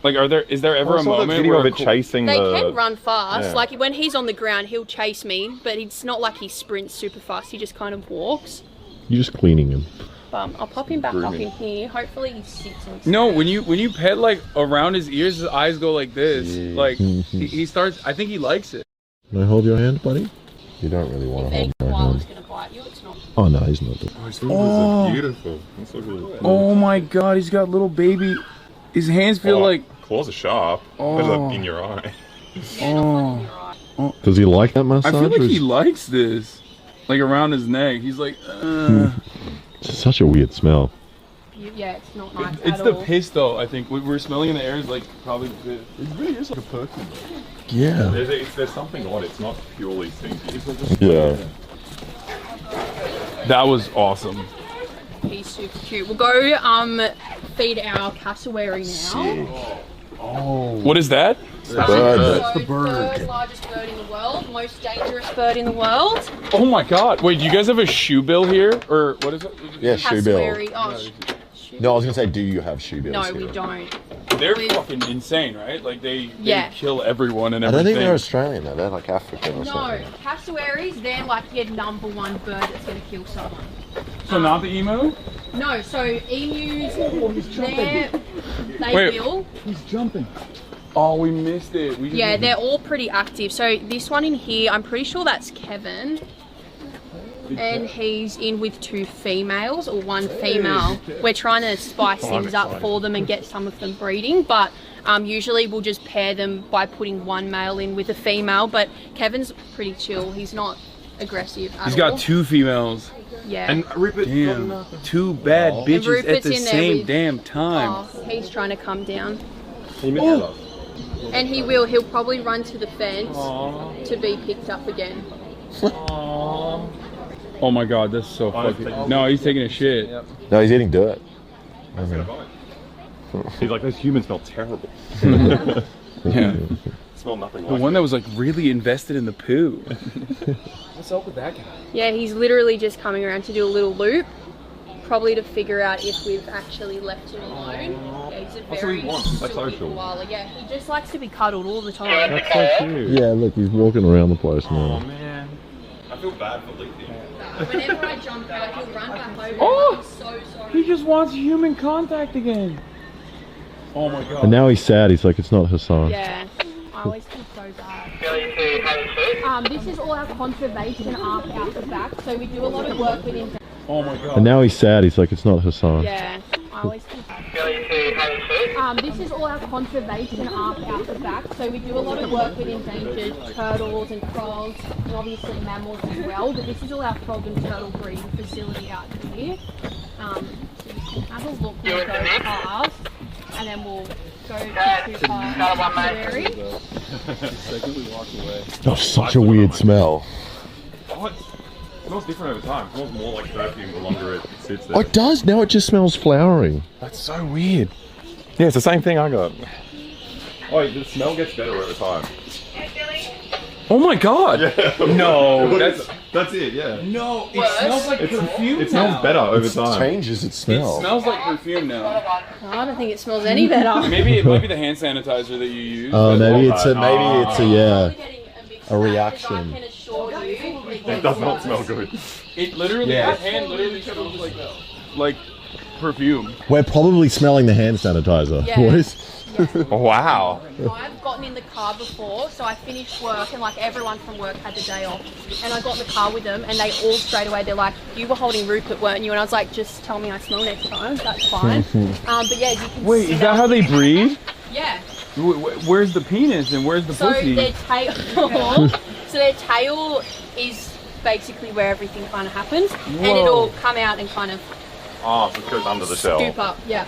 Speaker 6: Like, is there ever a moment
Speaker 3: video
Speaker 6: where
Speaker 3: of it chasing
Speaker 11: They
Speaker 3: the...
Speaker 11: can run fast.
Speaker 3: Yeah.
Speaker 11: Like when he's on the ground, he'll chase me, but it's not like he sprints super fast. He just kind of walks.
Speaker 9: You're just cleaning him.
Speaker 11: I'll pop him back up in here. Hopefully he sits and
Speaker 6: No, when you pet like around his ears, his eyes go like this.
Speaker 9: Yeah.
Speaker 6: Like he starts. I think he likes it.
Speaker 9: Can I hold your hand, buddy? You don't really want to hold my hand.
Speaker 11: gonna bite you. It's not.
Speaker 9: Oh no, he's not.
Speaker 6: Oh.
Speaker 3: Beautiful. That's so good.
Speaker 6: Oh my God, he's got little baby. His hands feel like.
Speaker 3: Claws are sharp.
Speaker 6: Oh.
Speaker 3: There's a in your eye.
Speaker 6: Oh.
Speaker 9: Does he like that massage?
Speaker 6: I feel like he likes this. Like around his neck. He's like.
Speaker 9: It's such a weird smell.
Speaker 11: Yeah, it's not nice
Speaker 6: It's
Speaker 11: at
Speaker 6: the
Speaker 11: all.
Speaker 6: piss though. I think what we're smelling in the air is like probably the piss. It really is like a perfume.
Speaker 9: Yeah.
Speaker 3: There's something on it. It's not purely stinky.
Speaker 9: Yeah.
Speaker 6: That was awesome.
Speaker 11: He's super cute. We'll go feed our cassowary now.
Speaker 6: Oh. What is that?
Speaker 9: Bird.
Speaker 11: So third largest bird in the world, most dangerous bird in the world.
Speaker 6: Oh my God! Wait, do you guys have a shoe bill here, or what is it?
Speaker 9: Yeah, shoe bill.
Speaker 11: Cassowary. Oh,
Speaker 9: No, I was gonna say, do you have shoe bills?
Speaker 11: no,
Speaker 9: here?
Speaker 11: we don't.
Speaker 6: They're fucking insane, right? Like they
Speaker 11: Yeah.
Speaker 6: kill everyone and
Speaker 9: I
Speaker 6: everything.
Speaker 9: don't think they're Australian though. They're like African or
Speaker 11: No,
Speaker 9: something.
Speaker 11: cassowaries, they're like your #1 bird that's going to kill someone.
Speaker 6: So not the emu?
Speaker 11: No, so emus, they
Speaker 6: Wait.
Speaker 11: will.
Speaker 6: He's jumping. Oh, we missed it.
Speaker 11: Yeah, they're all pretty active. So this one in here, I'm pretty sure that's Kevin. And he's in with 2 females or 1 female. We're trying to spice things up for them and get some of them breeding, but usually we'll just pair them by putting 1 male in with a female, but Kevin's pretty chill. He's not aggressive at all.
Speaker 6: He's got 2 females.
Speaker 11: Yeah.
Speaker 6: And damn, 2 bad bitches
Speaker 11: Rupert's
Speaker 6: at the
Speaker 11: in there
Speaker 6: same
Speaker 11: with-
Speaker 6: damn time.
Speaker 11: Oh, he's trying to come down.
Speaker 6: Oh.
Speaker 11: And he'll probably run to the fence to be picked up again.
Speaker 6: Oh my God, that's so fucking. No, he's taking a shit.
Speaker 9: No, he's eating dirt.
Speaker 3: He's like, those humans smell terrible.
Speaker 6: Yeah.
Speaker 3: Smell nothing
Speaker 6: The
Speaker 3: like
Speaker 6: one that was like really invested in the poo. What's up with that guy?
Speaker 11: Yeah, he's literally just coming around to do a little loop, probably to figure out if we've actually left him alone. Yeah, he's a
Speaker 3: That's what he
Speaker 11: very
Speaker 3: wants. That's
Speaker 11: sweet
Speaker 3: social.
Speaker 11: koala. Yeah, he just likes to be cuddled all the time.
Speaker 3: That's so cute.
Speaker 9: Yeah, look, he's walking around the place now.
Speaker 3: Oh man. I feel bad for Leafy.
Speaker 11: Whenever I jump out, he'll run back over.
Speaker 6: Oh!
Speaker 11: I'm so sorry.
Speaker 6: He just wants human contact again. Oh my God.
Speaker 9: And now he's sad. He's like, it's not Hasan.
Speaker 11: Yeah, I always feel so bad. This is all our conservation arc out the back, so we do a lot of work with him.
Speaker 6: Oh my God.
Speaker 9: And now he's sad. He's like, it's not Hasan.
Speaker 11: Yeah, I always feel bad. This is all our conservation arc out the back, so we do a lot of work with endangered turtles and frogs, and obviously mammals as well, but this is all our frog and turtle breeding facility out here. So you can have a look when we go past, and then we'll go to 2 cassowary.
Speaker 6: The second we walk away.
Speaker 9: Oh, such a weird smell.
Speaker 3: Oh, it smells different over time. It smells more like perfume the longer it sits there.
Speaker 9: Oh, it does. Now it just smells flowery.
Speaker 3: That's so weird. Yeah, it's the same thing I got. Oh, the smell gets better over time.
Speaker 6: Oh my God.
Speaker 3: Yeah.
Speaker 6: No,
Speaker 3: that's it. Yeah.
Speaker 6: No, it smells like perfume.
Speaker 3: It smells better over time.
Speaker 9: It changes its smell.
Speaker 6: It smells like perfume now.
Speaker 11: I don't think it smells any better.
Speaker 6: Maybe it might be the hand sanitizer that you use.
Speaker 9: Oh, maybe it's a reaction.
Speaker 3: It does not smell good.
Speaker 6: It literally,
Speaker 9: Yeah.
Speaker 6: the hand literally smells like perfume.
Speaker 9: We're probably smelling the hand sanitizer.
Speaker 11: Yeah.
Speaker 9: What is?
Speaker 3: Wow.
Speaker 11: I've gotten in the car before, so I finished work and like everyone from work had the day off, and I got in the car with them, and they all straight away, they're like, you were holding Rupert, weren't you? And I was like, just tell me I smell next time, that's fine. But yeah, you can
Speaker 6: Wait, is that how they breed?
Speaker 11: Yeah.
Speaker 6: Where's the penis and where's the pussy?
Speaker 11: So their tail is basically where everything kind of happens, and it'll come out and kind of
Speaker 3: Oh, so it goes under the shell.
Speaker 11: scoop up. Yeah.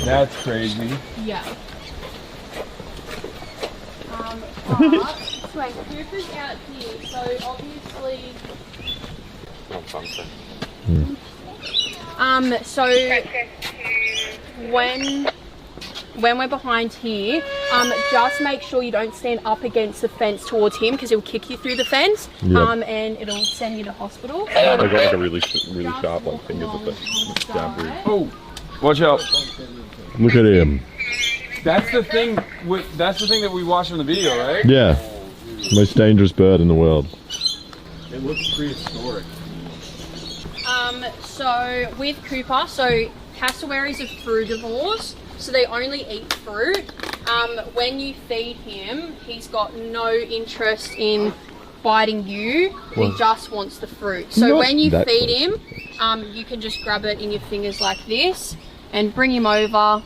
Speaker 6: That's crazy.
Speaker 11: Yeah. But wait, Cooper's out here, so obviously. So when we're behind here, just make sure you don't stand up against the fence towards him because he'll kick you through the fence, and it'll send you to hospital.
Speaker 3: They got like a really sharp like fingers with the jab root.
Speaker 6: Oh. Watch out.
Speaker 9: Look at him.
Speaker 6: That's the thing. That's the thing that we watched in the video, right?
Speaker 9: Yeah. Most dangerous bird in the world.
Speaker 6: It looks prehistoric.
Speaker 11: So with Cooper, so cassowaries are frugivores, so they only eat fruit. When you feed him, he's got no interest in biting you. He just wants the fruit. So when you feed him, you can just grab it in your fingers like this and bring him over,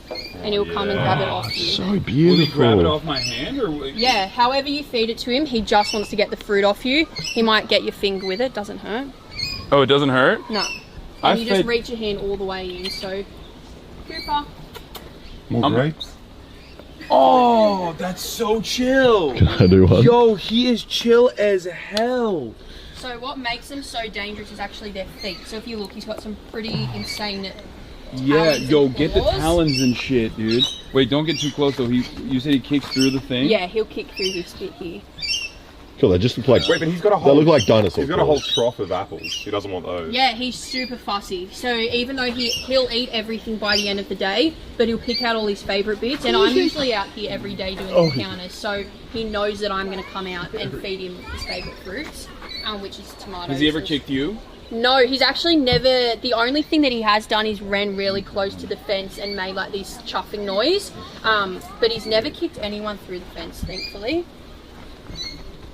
Speaker 11: and he'll come and grab it off you.
Speaker 9: So beautiful.
Speaker 6: Will he grab it off my hand, or?
Speaker 11: Yeah, however you feed it to him, he just wants to get the fruit off you. He might get your finger with it, doesn't hurt.
Speaker 6: Oh, it doesn't hurt?
Speaker 11: No. And you just reach your hand all the way in, so Cooper.
Speaker 3: More grapes?
Speaker 6: Oh, that's so chill.
Speaker 9: Can I do one?
Speaker 6: Yo, he is chill as hell.
Speaker 11: So what makes them so dangerous is actually their feet. So if you look, he's got some pretty insane
Speaker 6: Yeah, yo, get the
Speaker 11: claws.
Speaker 6: talons and shit, dude. Wait, don't get too close though. You said he kicks through the thing?
Speaker 11: Yeah, he'll kick through this bit here.
Speaker 9: Cool, they just look like.
Speaker 3: Wait, but he's got a whole.
Speaker 9: They look like dinosaurs.
Speaker 3: He's got a whole trough of apples. He doesn't want those.
Speaker 11: Yeah, he's super fussy. So even though he'll eat everything by the end of the day, but he'll pick out all his favourite bits. And I'm usually out here every day doing encounters, so he knows that I'm going to come out and feed him his favourite fruits, which is tomatoes.
Speaker 6: Has he ever kicked you?
Speaker 11: No, he's actually never. The only thing that he has done is ran really close to the fence and made like this chuffing noise. But he's never kicked anyone through the fence, thankfully.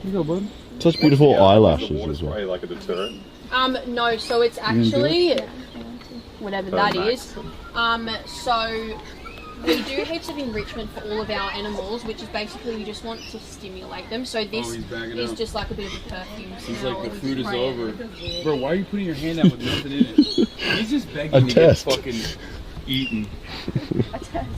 Speaker 6: Here you go, bud.
Speaker 9: Such beautiful eyelashes as well.
Speaker 3: Like a deterrent?
Speaker 11: No, so it's actually whatever that is. So we do heaps of enrichment for all of our animals, which is basically we just want to stimulate them. So this is just like a bit of a perfume.
Speaker 6: He's like, the food is over. Bro, why are you putting your hand out with nothing in it? He's just begging
Speaker 9: A
Speaker 6: to
Speaker 9: test.
Speaker 6: get fucking eaten.
Speaker 11: A test.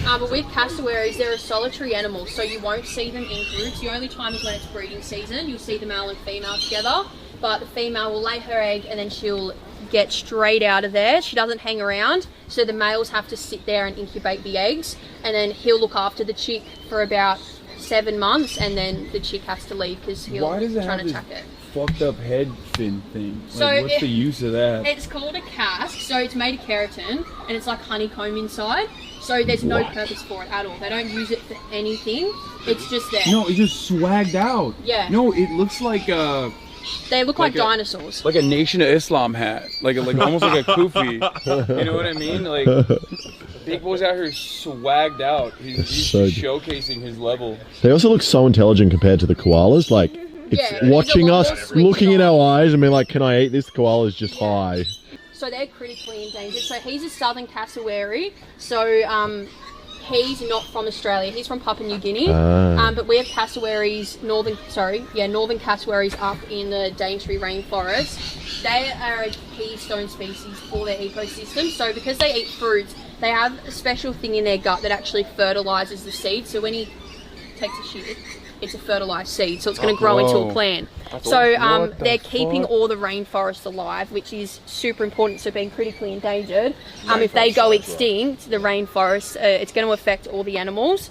Speaker 11: But with cassowaries, they're a solitary animal, so you won't see them in groups. The only time is when it's breeding season. You'll see the male and female together, but the female will lay her egg and then she'll get straight out of there. She doesn't hang around, so the males have to sit there and incubate the eggs, and then he'll look after the chick for about 7 months, and then the chick has to leave because he'll try to attack it.
Speaker 6: Fucked up head fin thing.
Speaker 11: So
Speaker 6: Like, what's the use of that?
Speaker 11: It's called a casque, so it's made of keratin, and it's like honeycomb inside. So there's no purpose for it at all. They don't use it for anything. It's just there.
Speaker 6: No, it's just swagged out.
Speaker 11: Yeah.
Speaker 6: No, it looks like
Speaker 11: they look like dinosaurs.
Speaker 6: Like a Nation of Islam hat. Like almost like a kufi. You know what I mean? Like Big Boy's out here swagged out. He's
Speaker 9: So
Speaker 6: just showcasing his level.
Speaker 9: They also look so intelligent compared to the koalas. Like, it's watching us, looking in our eyes and being like, can I eat this? The koala's just high.
Speaker 11: So they're critically endangered. So he's a southern cassowary. So he's not from Australia. He's from Papua New Guinea. But we have cassowaries, northern cassowaries up in the Daintree rainforest. They are a keystone species for their ecosystem. So because they eat fruits, they have a special thing in their gut that actually fertilizes the seed. So when he takes a shit, it's a fertilized seed, so it's going to grow into a plant. So they're keeping all the rainforests alive, which is super important. So being critically endangered, if they go extinct, the rainforest, it's going to affect all the animals.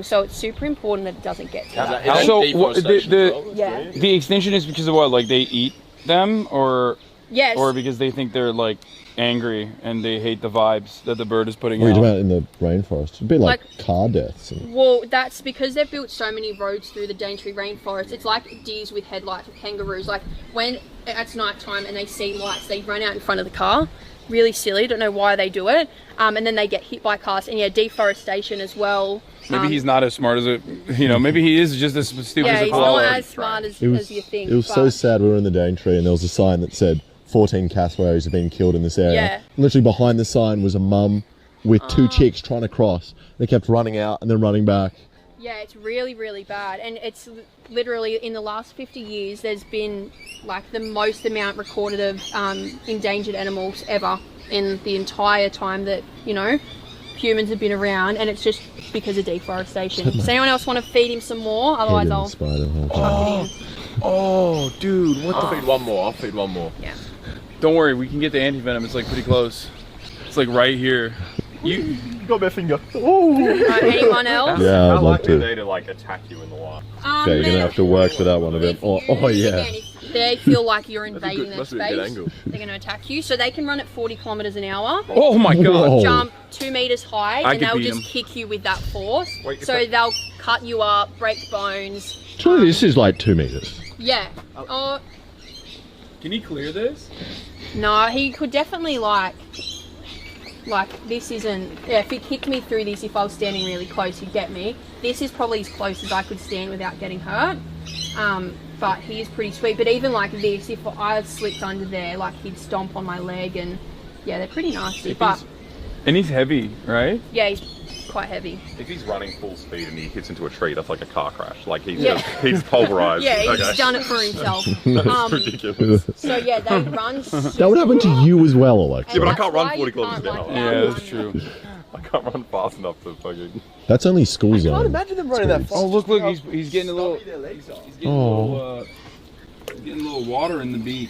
Speaker 11: So it's super important that it doesn't get to that.
Speaker 6: So the extinction is because of what? Like they eat them, or
Speaker 11: yes,
Speaker 6: or because they think they're like angry and they hate the vibes that the bird is putting out.
Speaker 9: What are you talking about in the rainforest? It'd be like car deaths.
Speaker 11: Well, that's because they've built so many roads through the Daintree rainforest. It's like deers with headlights, with kangaroos. Like when it's night time and they see lights, they run out in front of the car. Really silly, don't know why they do it. And then they get hit by cars, and deforestation as well.
Speaker 6: Maybe he's not as smart as maybe he is just as stupid as a koala.
Speaker 11: Yeah, he's not as smart as you think.
Speaker 9: It was so sad. We were in the Daintree and there was a sign that said 14 cassowaries have been killed in this area.
Speaker 11: Yeah.
Speaker 9: And literally behind the sign was a mum with 2 chicks trying to cross. They kept running out and then running back.
Speaker 11: Yeah, it's really, really bad. And it's literally in the last 50 years, there's been like the most amount recorded of endangered animals ever in the entire time that, humans have been around. And it's just because of deforestation. Does anyone else want to feed him some more? Otherwise I'll chuck it in.
Speaker 6: Oh, dude, what the?
Speaker 3: I'll feed one more.
Speaker 11: Yeah.
Speaker 6: Don't worry, we can get the anti-venom. It's like pretty close. It's like right here. You
Speaker 9: got my finger. Oh.
Speaker 11: Anyone else?
Speaker 9: Yeah, I'd love
Speaker 3: How likely
Speaker 9: to.
Speaker 3: are they to like attack you in the wild?
Speaker 9: Okay, you're gonna have to work for that one a bit. Oh yeah.
Speaker 11: they feel like you're invading their
Speaker 9: That's a good
Speaker 11: space,
Speaker 9: angle.
Speaker 11: they're going to attack you. So they can run at 40 kilometers an hour.
Speaker 6: Oh my god!
Speaker 11: Jump 2 meters high,
Speaker 6: I
Speaker 11: and
Speaker 6: could
Speaker 11: they'll
Speaker 6: beat
Speaker 11: just
Speaker 6: 'em.
Speaker 11: kick you with that force.
Speaker 3: Wait,
Speaker 11: So they'll cut you up, break bones.
Speaker 9: Surely this is like 2 meters.
Speaker 11: Yeah. Oh
Speaker 6: Can he clear this?
Speaker 11: no, he could definitely like this isn't. Yeah, if he kicked me through this, if I was standing really close, he'd get me. This is probably as close as I could stand without getting hurt. But he is pretty sweet. But even like this, if I slipped under there, like he'd stomp on my leg, and yeah, they're pretty nasty.
Speaker 6: And he's heavy, right?
Speaker 11: Yeah, he's quite heavy.
Speaker 3: If he's running full speed and he hits into a tree, that's like a car crash. Like he's
Speaker 11: Yeah.
Speaker 3: he's pulverized.
Speaker 11: Yeah, he's
Speaker 3: Okay.
Speaker 11: done it for himself.
Speaker 3: That's ridiculous.
Speaker 11: So yeah, they run.
Speaker 9: That would happen to you as well, Alex.
Speaker 3: Yeah, but I
Speaker 11: that's
Speaker 3: can't run
Speaker 11: why
Speaker 3: 40
Speaker 11: you
Speaker 3: kilometers an
Speaker 11: can't,
Speaker 3: hour.
Speaker 11: like,
Speaker 6: Yeah, that's true.
Speaker 3: I can't run fast enough to fucking.
Speaker 9: That's only school zone.
Speaker 6: Can't imagine them running that fast. Oh look, he's getting a little. He's getting getting a little water in the beak.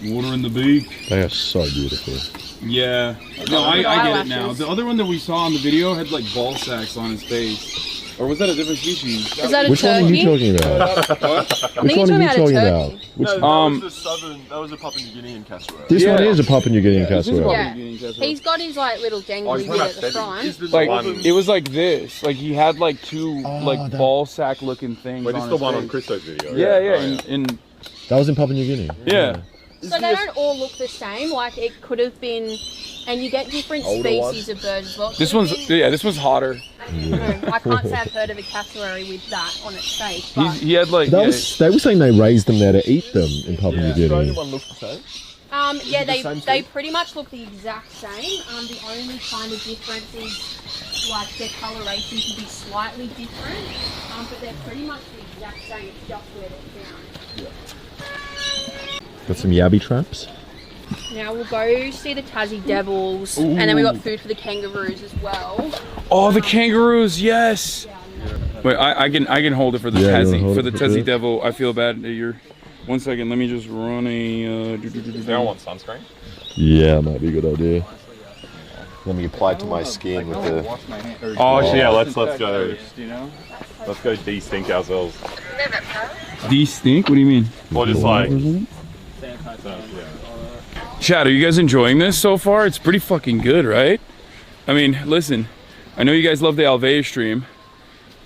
Speaker 6: Water in the beak.
Speaker 9: They are so beautiful.
Speaker 6: Yeah. No, I get it now. The other one that we saw on the video had like ball sacks on his face. Or was that a different species?
Speaker 11: Is that a
Speaker 9: Which one are you
Speaker 11: turkey?
Speaker 9: talking about? Which
Speaker 11: you're
Speaker 9: one are you
Speaker 11: talking
Speaker 9: talking
Speaker 11: about a
Speaker 9: about?
Speaker 11: turkey.
Speaker 9: Which,
Speaker 4: That was the southern. That was a Papua New Guinea and Cassowaries.
Speaker 9: this one is a Papua New Guinea cassowary.
Speaker 11: Yeah, he's got his like little dangly bit at the front.
Speaker 6: Like it was like this. Like he had like two like ball sack looking things.
Speaker 3: Wait,
Speaker 6: on
Speaker 3: this is the
Speaker 6: his
Speaker 3: one
Speaker 6: face.
Speaker 3: on Christo's video.
Speaker 6: Yeah, yeah. And
Speaker 9: That was in Papua New Guinea.
Speaker 6: yeah.
Speaker 11: So they don't all look the same. Like it could have been, and you get different species of birds as well.
Speaker 6: This one's this one's hotter.
Speaker 11: I can't say I've heard of a cassowary with that on its face. But
Speaker 6: He had like
Speaker 9: That was, they were saying they raised them there to eat them in Papua New Guinea.
Speaker 4: Anyone look the same?
Speaker 11: yeah,
Speaker 4: the same
Speaker 11: they pretty much look the exact same. The only kind of difference is like their coloration can be slightly different, but they're pretty much the exact same. It's just where they're found.
Speaker 9: Got some yabby traps.
Speaker 11: Now we'll go see the Tassie Devils, and then we got food for the kangaroos as well.
Speaker 6: Oh, the kangaroos, yes. Wait, I can hold it for the
Speaker 9: Yeah, you wanna
Speaker 6: Tassie
Speaker 9: hold
Speaker 6: for
Speaker 9: it
Speaker 6: the
Speaker 9: for
Speaker 6: Tassie
Speaker 9: sure?
Speaker 6: Devil. I feel bad that you're. 1 second, let me just run a.
Speaker 3: They all want sunscreen.
Speaker 9: Yeah, might be a good idea. Let me apply it to my skin with the.
Speaker 3: Oh, yeah. Let's go.
Speaker 6: You know.
Speaker 3: Let's go de-stink ourselves.
Speaker 6: De-stink? What do you mean?
Speaker 3: Or just like.
Speaker 6: Chad, are you guys enjoying this so far? It's pretty fucking good, right? I mean, listen, I know you guys love the Alvea stream.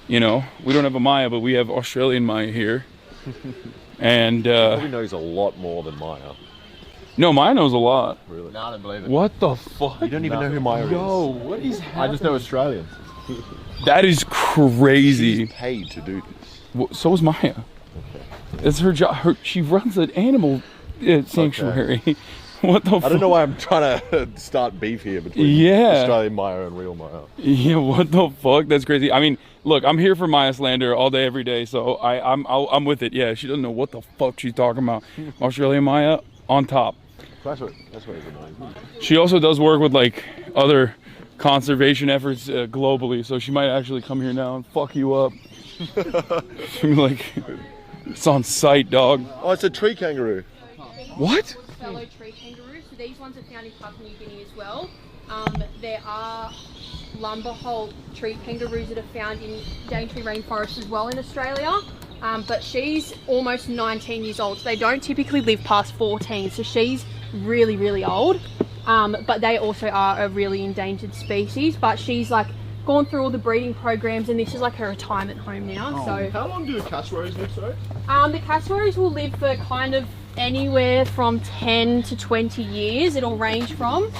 Speaker 6: You know, we don't have a Maya, but we have Australian Maya here. And
Speaker 9: Probably knows a lot more than Maya.
Speaker 6: no, Maya knows a lot.
Speaker 9: Really?
Speaker 4: No, I don't believe it.
Speaker 6: What the fuck?
Speaker 9: You don't even know who Maya is.
Speaker 6: Yo, what is
Speaker 4: I
Speaker 6: happening?
Speaker 4: just know Australians.
Speaker 6: That is crazy.
Speaker 9: She's paid to do this.
Speaker 6: So is Maya. It's her job. She runs an animal sanctuary. What the fuck?
Speaker 9: I don't know why I'm trying to start beef here between Australian Maya and real Maya.
Speaker 6: Yeah, what the fuck? That's crazy. I mean, look, I'm here for Maya slander all day, every day, so I'm with it. Yeah, she doesn't know what the fuck she's talking about. Australian Maya on top.
Speaker 9: That's what is annoying.
Speaker 6: She also does work with like other conservation efforts globally, so she might actually come here now and fuck you up. She'll be like, it's on site, dog.
Speaker 9: Oh, it's a tree kangaroo.
Speaker 6: What?
Speaker 11: Fellow tree kangaroos. So these ones are found in Papua New Guinea as well. There are lumberhole tree kangaroos that are found in Daintree rainforest as well in Australia. But she's almost 19 years old. So they don't typically live past 14. So she's really, really old. But they also are a really endangered species. But she's like gone through all the breeding programs, and this is like her retirement home now. So
Speaker 4: How long do the cassowaries live, sorry?
Speaker 11: the cassowaries will live for kind of anywhere from 10 to 20 years. It'll range from.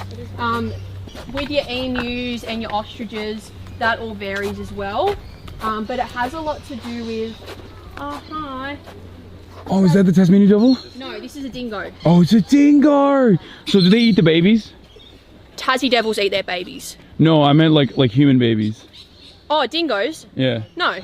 Speaker 11: With your emus and your ostriches, that all varies as well. But it has a lot to do with. Oh, hi.
Speaker 6: Oh, is that the Tasmanian devil?
Speaker 11: No, this is a dingo.
Speaker 6: Oh, it's a dingo. So do they eat the babies?
Speaker 11: Tassie devils eat their babies.
Speaker 6: No, I meant like human babies.
Speaker 11: Oh, dingoes?
Speaker 6: Yeah.
Speaker 11: No.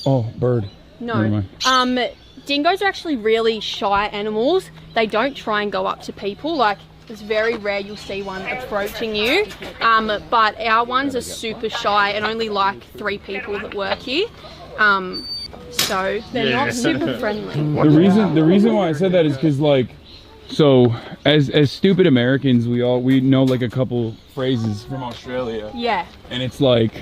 Speaker 6: Oh, bird. Never
Speaker 11: No.
Speaker 6: mind.
Speaker 11: Dingoes are actually really shy animals. They don't try and go up to people. Like, it's very rare you'll see one approaching you. But our ones are super shy and only like 3 people that work here. So they're not super friendly.
Speaker 6: The reason why I said that is because like, so as stupid Americans, we know like a couple phrases from Australia.
Speaker 11: Yeah.
Speaker 6: And it's like,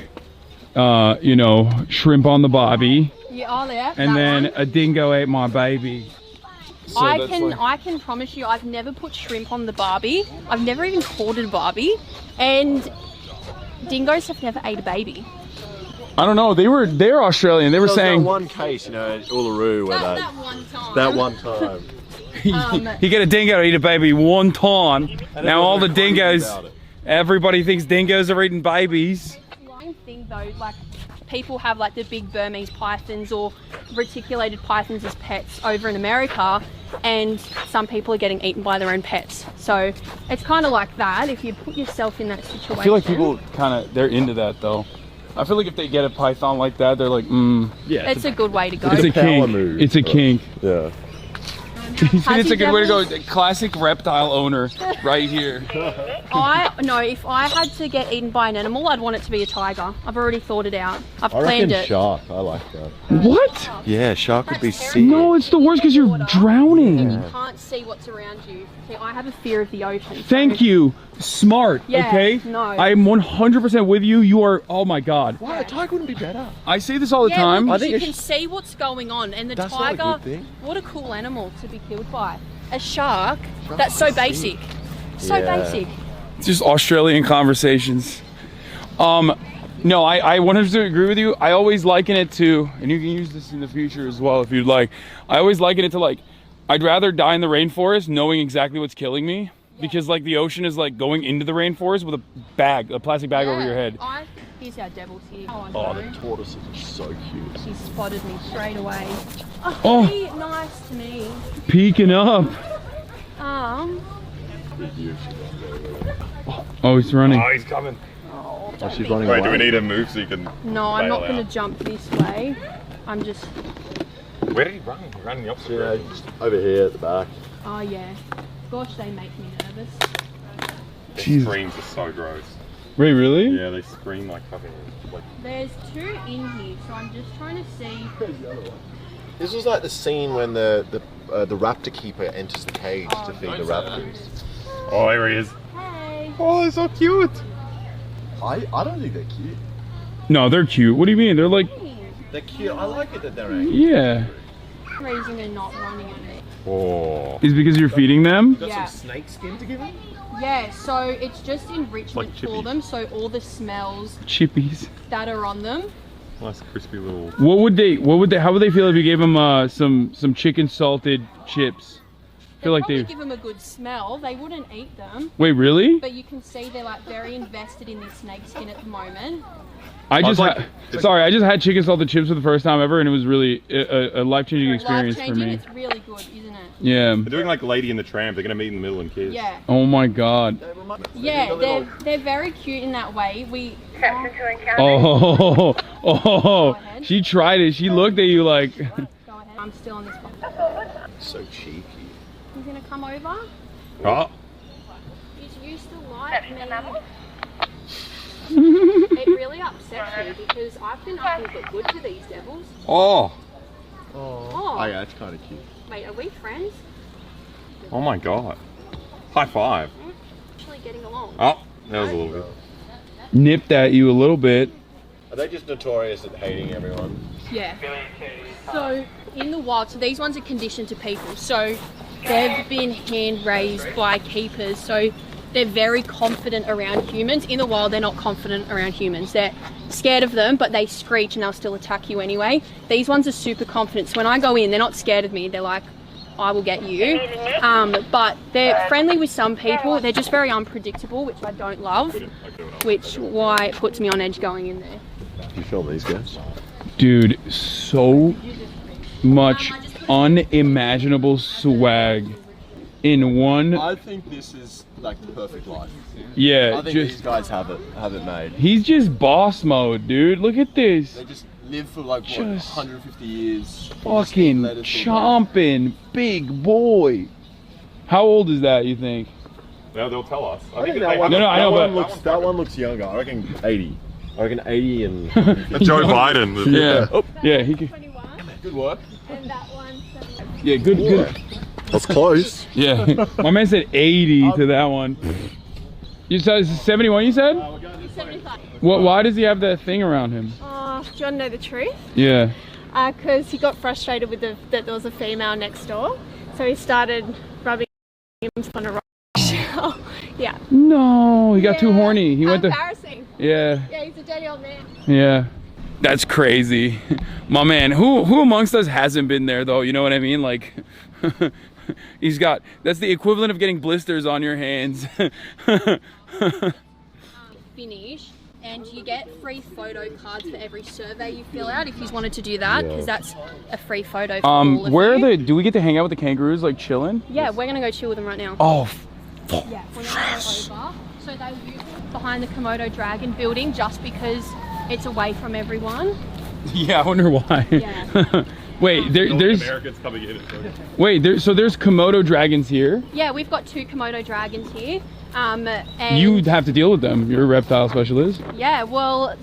Speaker 6: you know, shrimp on the barbie.
Speaker 11: Yeah, oh yeah.
Speaker 6: And
Speaker 11: that
Speaker 6: then
Speaker 11: one.
Speaker 6: a dingo ate my baby. So
Speaker 11: I can promise you, I've never put shrimp on the barbie. I've never even called it a barbie, and dingoes have never ate a baby.
Speaker 6: I don't know. They're Australian. They were saying
Speaker 9: that one case, you know, Uluru, where
Speaker 11: that one time.
Speaker 9: That one time.
Speaker 6: You get a dingo to eat a baby one time. Now all the dingoes, everybody thinks dingoes are eating babies.
Speaker 11: One thing though, like people have like the big Burmese pythons or reticulated pythons as pets over in America, and some people are getting eaten by their own pets. So it's kind of like that if you put yourself in that situation.
Speaker 6: I feel like people they're into that though. I feel like if they get a python like that, they're like, yeah.
Speaker 11: It's a good way to go.
Speaker 6: It's a kink. It's a kink.
Speaker 9: Yeah.
Speaker 6: It's a good way to go. Classic reptile owner right here.
Speaker 11: If I had to get eaten by an animal, I'd want it to be a tiger. I've already thought it out. I've planned it.
Speaker 9: Shark. I like that.
Speaker 6: What?
Speaker 9: Yeah, shark would be sick.
Speaker 6: No, it's the worst because you're drowning.
Speaker 11: You can't see what's around you. See, I have a fear of the ocean.
Speaker 6: Thank you. Smart.
Speaker 11: Yeah,
Speaker 6: okay.
Speaker 11: no.
Speaker 6: I'm 100% with you. You are. Oh my God.
Speaker 9: Why a tiger wouldn't be better?
Speaker 6: I say this all the time.
Speaker 11: Look, you can see what's going on, and the
Speaker 9: That's
Speaker 11: tiger.
Speaker 9: not a good thing.
Speaker 11: What a cool animal to be killed by. A shark. That's so basic. So basic.
Speaker 6: It's just Australian conversations. No, I 100% agree with you. I always liken it to, and you can use this in the future as well if you'd like. I always liken it to like, I'd rather die in the rainforest knowing exactly what's killing me. Because like the ocean is like going into the rainforest with a plastic bag over your head.
Speaker 11: Here's our devil's here.
Speaker 9: Oh, the tortoises are so cute.
Speaker 11: She spotted me straight away.
Speaker 6: Oh.
Speaker 11: Be nice to me.
Speaker 6: Peeking up. Oh, he's running.
Speaker 3: Oh, he's coming.
Speaker 11: Oh,
Speaker 9: she's running
Speaker 3: Wait,
Speaker 9: away.
Speaker 3: do we need to move so you can
Speaker 11: No, I'm not
Speaker 3: bail
Speaker 11: going
Speaker 3: out?
Speaker 11: to jump this way. I'm just...
Speaker 3: Where did he run? He ran in the opposite direction.
Speaker 9: Just over here at the back.
Speaker 11: Oh, yeah. Gosh, they make me nervous.
Speaker 3: Their screams are so gross.
Speaker 6: Wait, really?
Speaker 3: Yeah, they scream like fucking...
Speaker 11: There's two in here, so I'm just trying to see...
Speaker 9: This was like the scene when the raptor keeper enters the cage to feed the raptors.
Speaker 3: Oh, here he is.
Speaker 11: Hey.
Speaker 3: Oh, they're so cute.
Speaker 9: I don't think they're cute.
Speaker 6: No, they're cute. What do you mean? They're like...
Speaker 9: They're cute. I like it that they're angry.
Speaker 6: Yeah.
Speaker 11: The reason they're not running at me.
Speaker 3: Oh.
Speaker 6: Is because you're feeding them?
Speaker 9: You got some snake skin to give them?
Speaker 11: Yeah, so it's just enrichment
Speaker 3: Like
Speaker 11: for
Speaker 3: chippies.
Speaker 11: them, so all the smells
Speaker 6: Chippies.
Speaker 11: that are on them.
Speaker 3: Nice crispy little...
Speaker 6: How would they feel if you gave them some chicken salted chips? I feel like
Speaker 11: Probably give them a good smell. They wouldn't eat them.
Speaker 6: Wait, really?
Speaker 11: But you can see they're like very invested in this snake skin at the moment.
Speaker 6: I just had chicken salted chips for the first time ever, and it was really a life-changing experience for me.
Speaker 11: It's really good, isn't it?
Speaker 6: Yeah.
Speaker 3: They're doing like Lady and the Tramp. They're gonna meet in the middle and kiss.
Speaker 11: Yeah.
Speaker 6: Oh my God.
Speaker 11: Yeah, they're very cute in that way.
Speaker 6: Oh, she tried it. She looked at you like.
Speaker 11: Go ahead. I'm still on this box.
Speaker 9: So cheeky.
Speaker 11: He's gonna come over.
Speaker 3: Oh.
Speaker 11: He's used to like me. It really upsets me because I've been nothing but good to these devils.
Speaker 3: Oh.
Speaker 11: Oh.
Speaker 9: Yeah, it's kind of cute.
Speaker 11: Wait, are we friends?
Speaker 3: Oh my God. High five.
Speaker 11: Actually getting along.
Speaker 3: Oh, that was a little bit.
Speaker 6: Nipped at you a little bit.
Speaker 9: Are they just notorious at hating everyone?
Speaker 11: Yeah. So in the wild, so these ones are conditioned to people. So they've been hand raised by keepers. So they're very confident around humans. In the wild, they're not confident around humans. They're scared of them, but they screech and they'll still attack you anyway. These ones are super confident. So when I go in, they're not scared of me. They're like, I will get you. But they're friendly with some people. They're just very unpredictable, which I don't love, which why it puts me on edge going in there.
Speaker 9: You film these guys?
Speaker 6: Dude, so much unimaginable swag in one.
Speaker 9: I think this is like the perfect life.
Speaker 6: Yeah,
Speaker 9: I think these guys have it made.
Speaker 6: He's just boss mode, dude. Look at this.
Speaker 9: They just live for like what, 150 years.
Speaker 6: Fucking chomping big boy. How old is that, you think?
Speaker 3: No, they'll tell us.
Speaker 9: I think that one, that one looks younger. I reckon 80. I reckon 80 and...
Speaker 3: Joe Biden.
Speaker 6: Yeah. Oh, yeah, he could.
Speaker 9: Good work.
Speaker 11: And that one.
Speaker 6: Yeah, good.
Speaker 9: That's close.
Speaker 6: Yeah. My man said 80 to that one. You said 71, you said?
Speaker 11: 75.
Speaker 6: Why does he have that thing around him?
Speaker 11: Do you want to know the truth?
Speaker 6: Yeah.
Speaker 11: Because he got frustrated with that there was a female next door, So he started rubbing himself on a rock. Yeah.
Speaker 6: No, he got too horny. He went to.
Speaker 11: Embarrassing.
Speaker 6: Yeah.
Speaker 11: Yeah, he's a dirty old man.
Speaker 6: Yeah. That's crazy. My man, who amongst us hasn't been there though? You know what I mean? Like, he's got, that's the equivalent of getting blisters on your hands.
Speaker 11: Finish, and you get free photo cards for every survey you fill out if you wanted to do that, because that's a free photo for all of
Speaker 6: where
Speaker 11: you.
Speaker 6: are do we get to hang out with the kangaroos, like chilling?
Speaker 11: Yeah, we're gonna go chill with them right now.
Speaker 6: Oh,
Speaker 11: yeah, we're gonna go over. So they use behind the Komodo Dragon building just because it's away from everyone.
Speaker 6: Yeah, I wonder why.
Speaker 11: Yeah.
Speaker 6: Wait, there's
Speaker 3: Americans coming in.
Speaker 6: Wait, so there's Komodo dragons here?
Speaker 11: Yeah, we've got 2 Komodo dragons here. And
Speaker 6: You'd have to deal with them. You're a reptile specialist.
Speaker 11: yeah, well,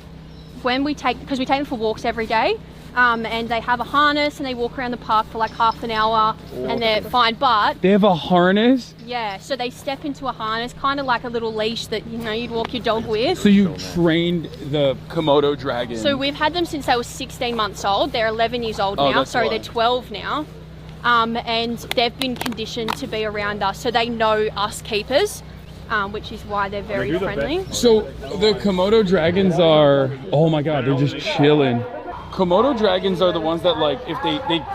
Speaker 11: when we take, because we take them for walks every day, and they have a harness and they walk around the park for like half an hour and they're fine, but
Speaker 6: They have a harness?
Speaker 11: yeah, so they step into a harness, kind of like a little leash that, you know, you'd walk your dog with.
Speaker 6: So you trained the Komodo dragon?
Speaker 11: So we've had them since they were 16 months old. They're 11 years old now.
Speaker 6: That's
Speaker 11: Sorry,
Speaker 6: why.
Speaker 11: they're 12 now. And they've been conditioned to be around us, so they know us keepers, which is why they're very friendly.
Speaker 6: So the Komodo dragons are, oh my god, they're just chilling. Komodo dragons are the ones that, like, if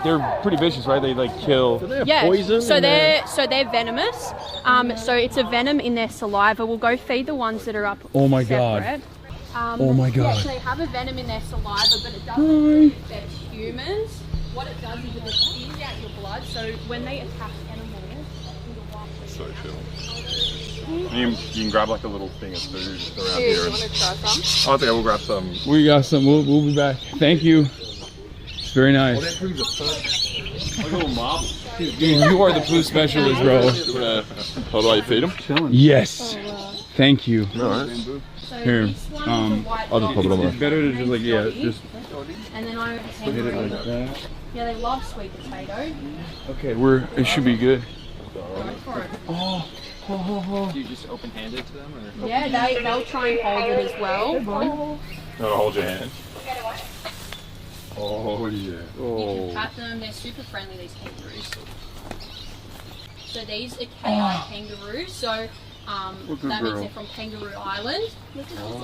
Speaker 6: they're pretty vicious, right? They like kill.
Speaker 11: Yeah, so they're venomous. So it's a venom in their saliva. We'll go feed the ones that are up.
Speaker 6: Oh my god.
Speaker 11: separate.
Speaker 6: Oh my god.
Speaker 11: Yeah, so they have a venom in their saliva, but it doesn't affect humans. What it does is it spews out your blood. So when they attack animals,
Speaker 3: So chill. You can grab like a little thing of food just around
Speaker 11: Dude,
Speaker 3: here.
Speaker 11: you want to try some?
Speaker 3: Oh, I think we'll grab some.
Speaker 6: We got some. We'll be back. Thank you. It's very nice. Dude, you are the poo specialist, bro.
Speaker 9: How do I feed them?
Speaker 6: Yes. Thank you.
Speaker 9: No,
Speaker 6: Here.
Speaker 9: I'll just pop it on there.
Speaker 6: It's better to just like, yeah, just
Speaker 11: And then I
Speaker 6: hit it like that.
Speaker 11: Yeah, they love sweet potato.
Speaker 6: Okay, it should be good.
Speaker 11: Go for it.
Speaker 6: Oh.
Speaker 29: Do you just open-hand it to them, or?
Speaker 11: Yeah, they'll try and hold it as well.
Speaker 3: No, hold your hand.
Speaker 9: Oh yeah.
Speaker 11: You can pat them. They're super friendly, these kangaroos. So these are KI kangaroos. So that means they're from Kangaroo Island.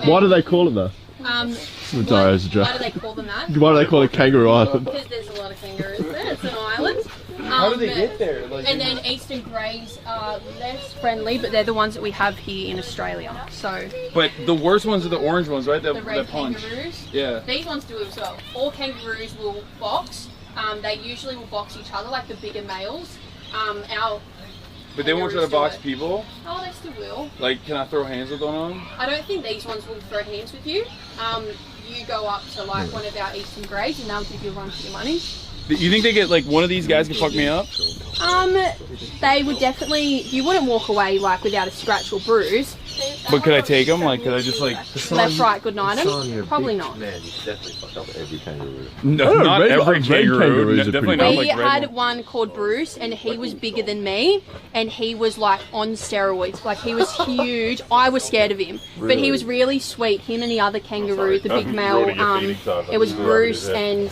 Speaker 9: Why do they call it that?
Speaker 11: Why do they call them that?
Speaker 9: Why do they call it Kangaroo Island?
Speaker 11: Because there's a lot of kangaroos there. It's an island.
Speaker 6: How do they get there? Like,
Speaker 11: and then Eastern Greys are less friendly, but they're the ones that we have here in Australia. So.
Speaker 6: But the worst ones are the orange ones, right?
Speaker 11: The red
Speaker 6: that punch.
Speaker 11: kangaroos.
Speaker 6: Yeah.
Speaker 11: These ones do as well. All kangaroos will box. They usually will box each other, like the bigger males.
Speaker 6: But they won't try to box people?
Speaker 11: Oh, they still will.
Speaker 6: Like, can I throw hands with one on them?
Speaker 11: I don't think these ones will throw hands with you. You go up to like one of our Eastern Greys and they'll give you a run for your money.
Speaker 6: You think they get, like, one of these guys can fuck me up?
Speaker 11: They would definitely, you wouldn't walk away like without a scratch or bruise.
Speaker 6: But could I take them? Like, could I just like...
Speaker 11: Left, right, good night them? Probably not.
Speaker 2: Man, you definitely fuck up every kangaroo.
Speaker 6: No, not every kangaroo. Definitely not
Speaker 11: We
Speaker 6: like red
Speaker 11: had
Speaker 6: one.
Speaker 11: one called Bruce and he was bigger than me and he was like on steroids. Like he was huge. I was scared of him. But he was really sweet. Him and the other kangaroo, the big male, it was Bruce and...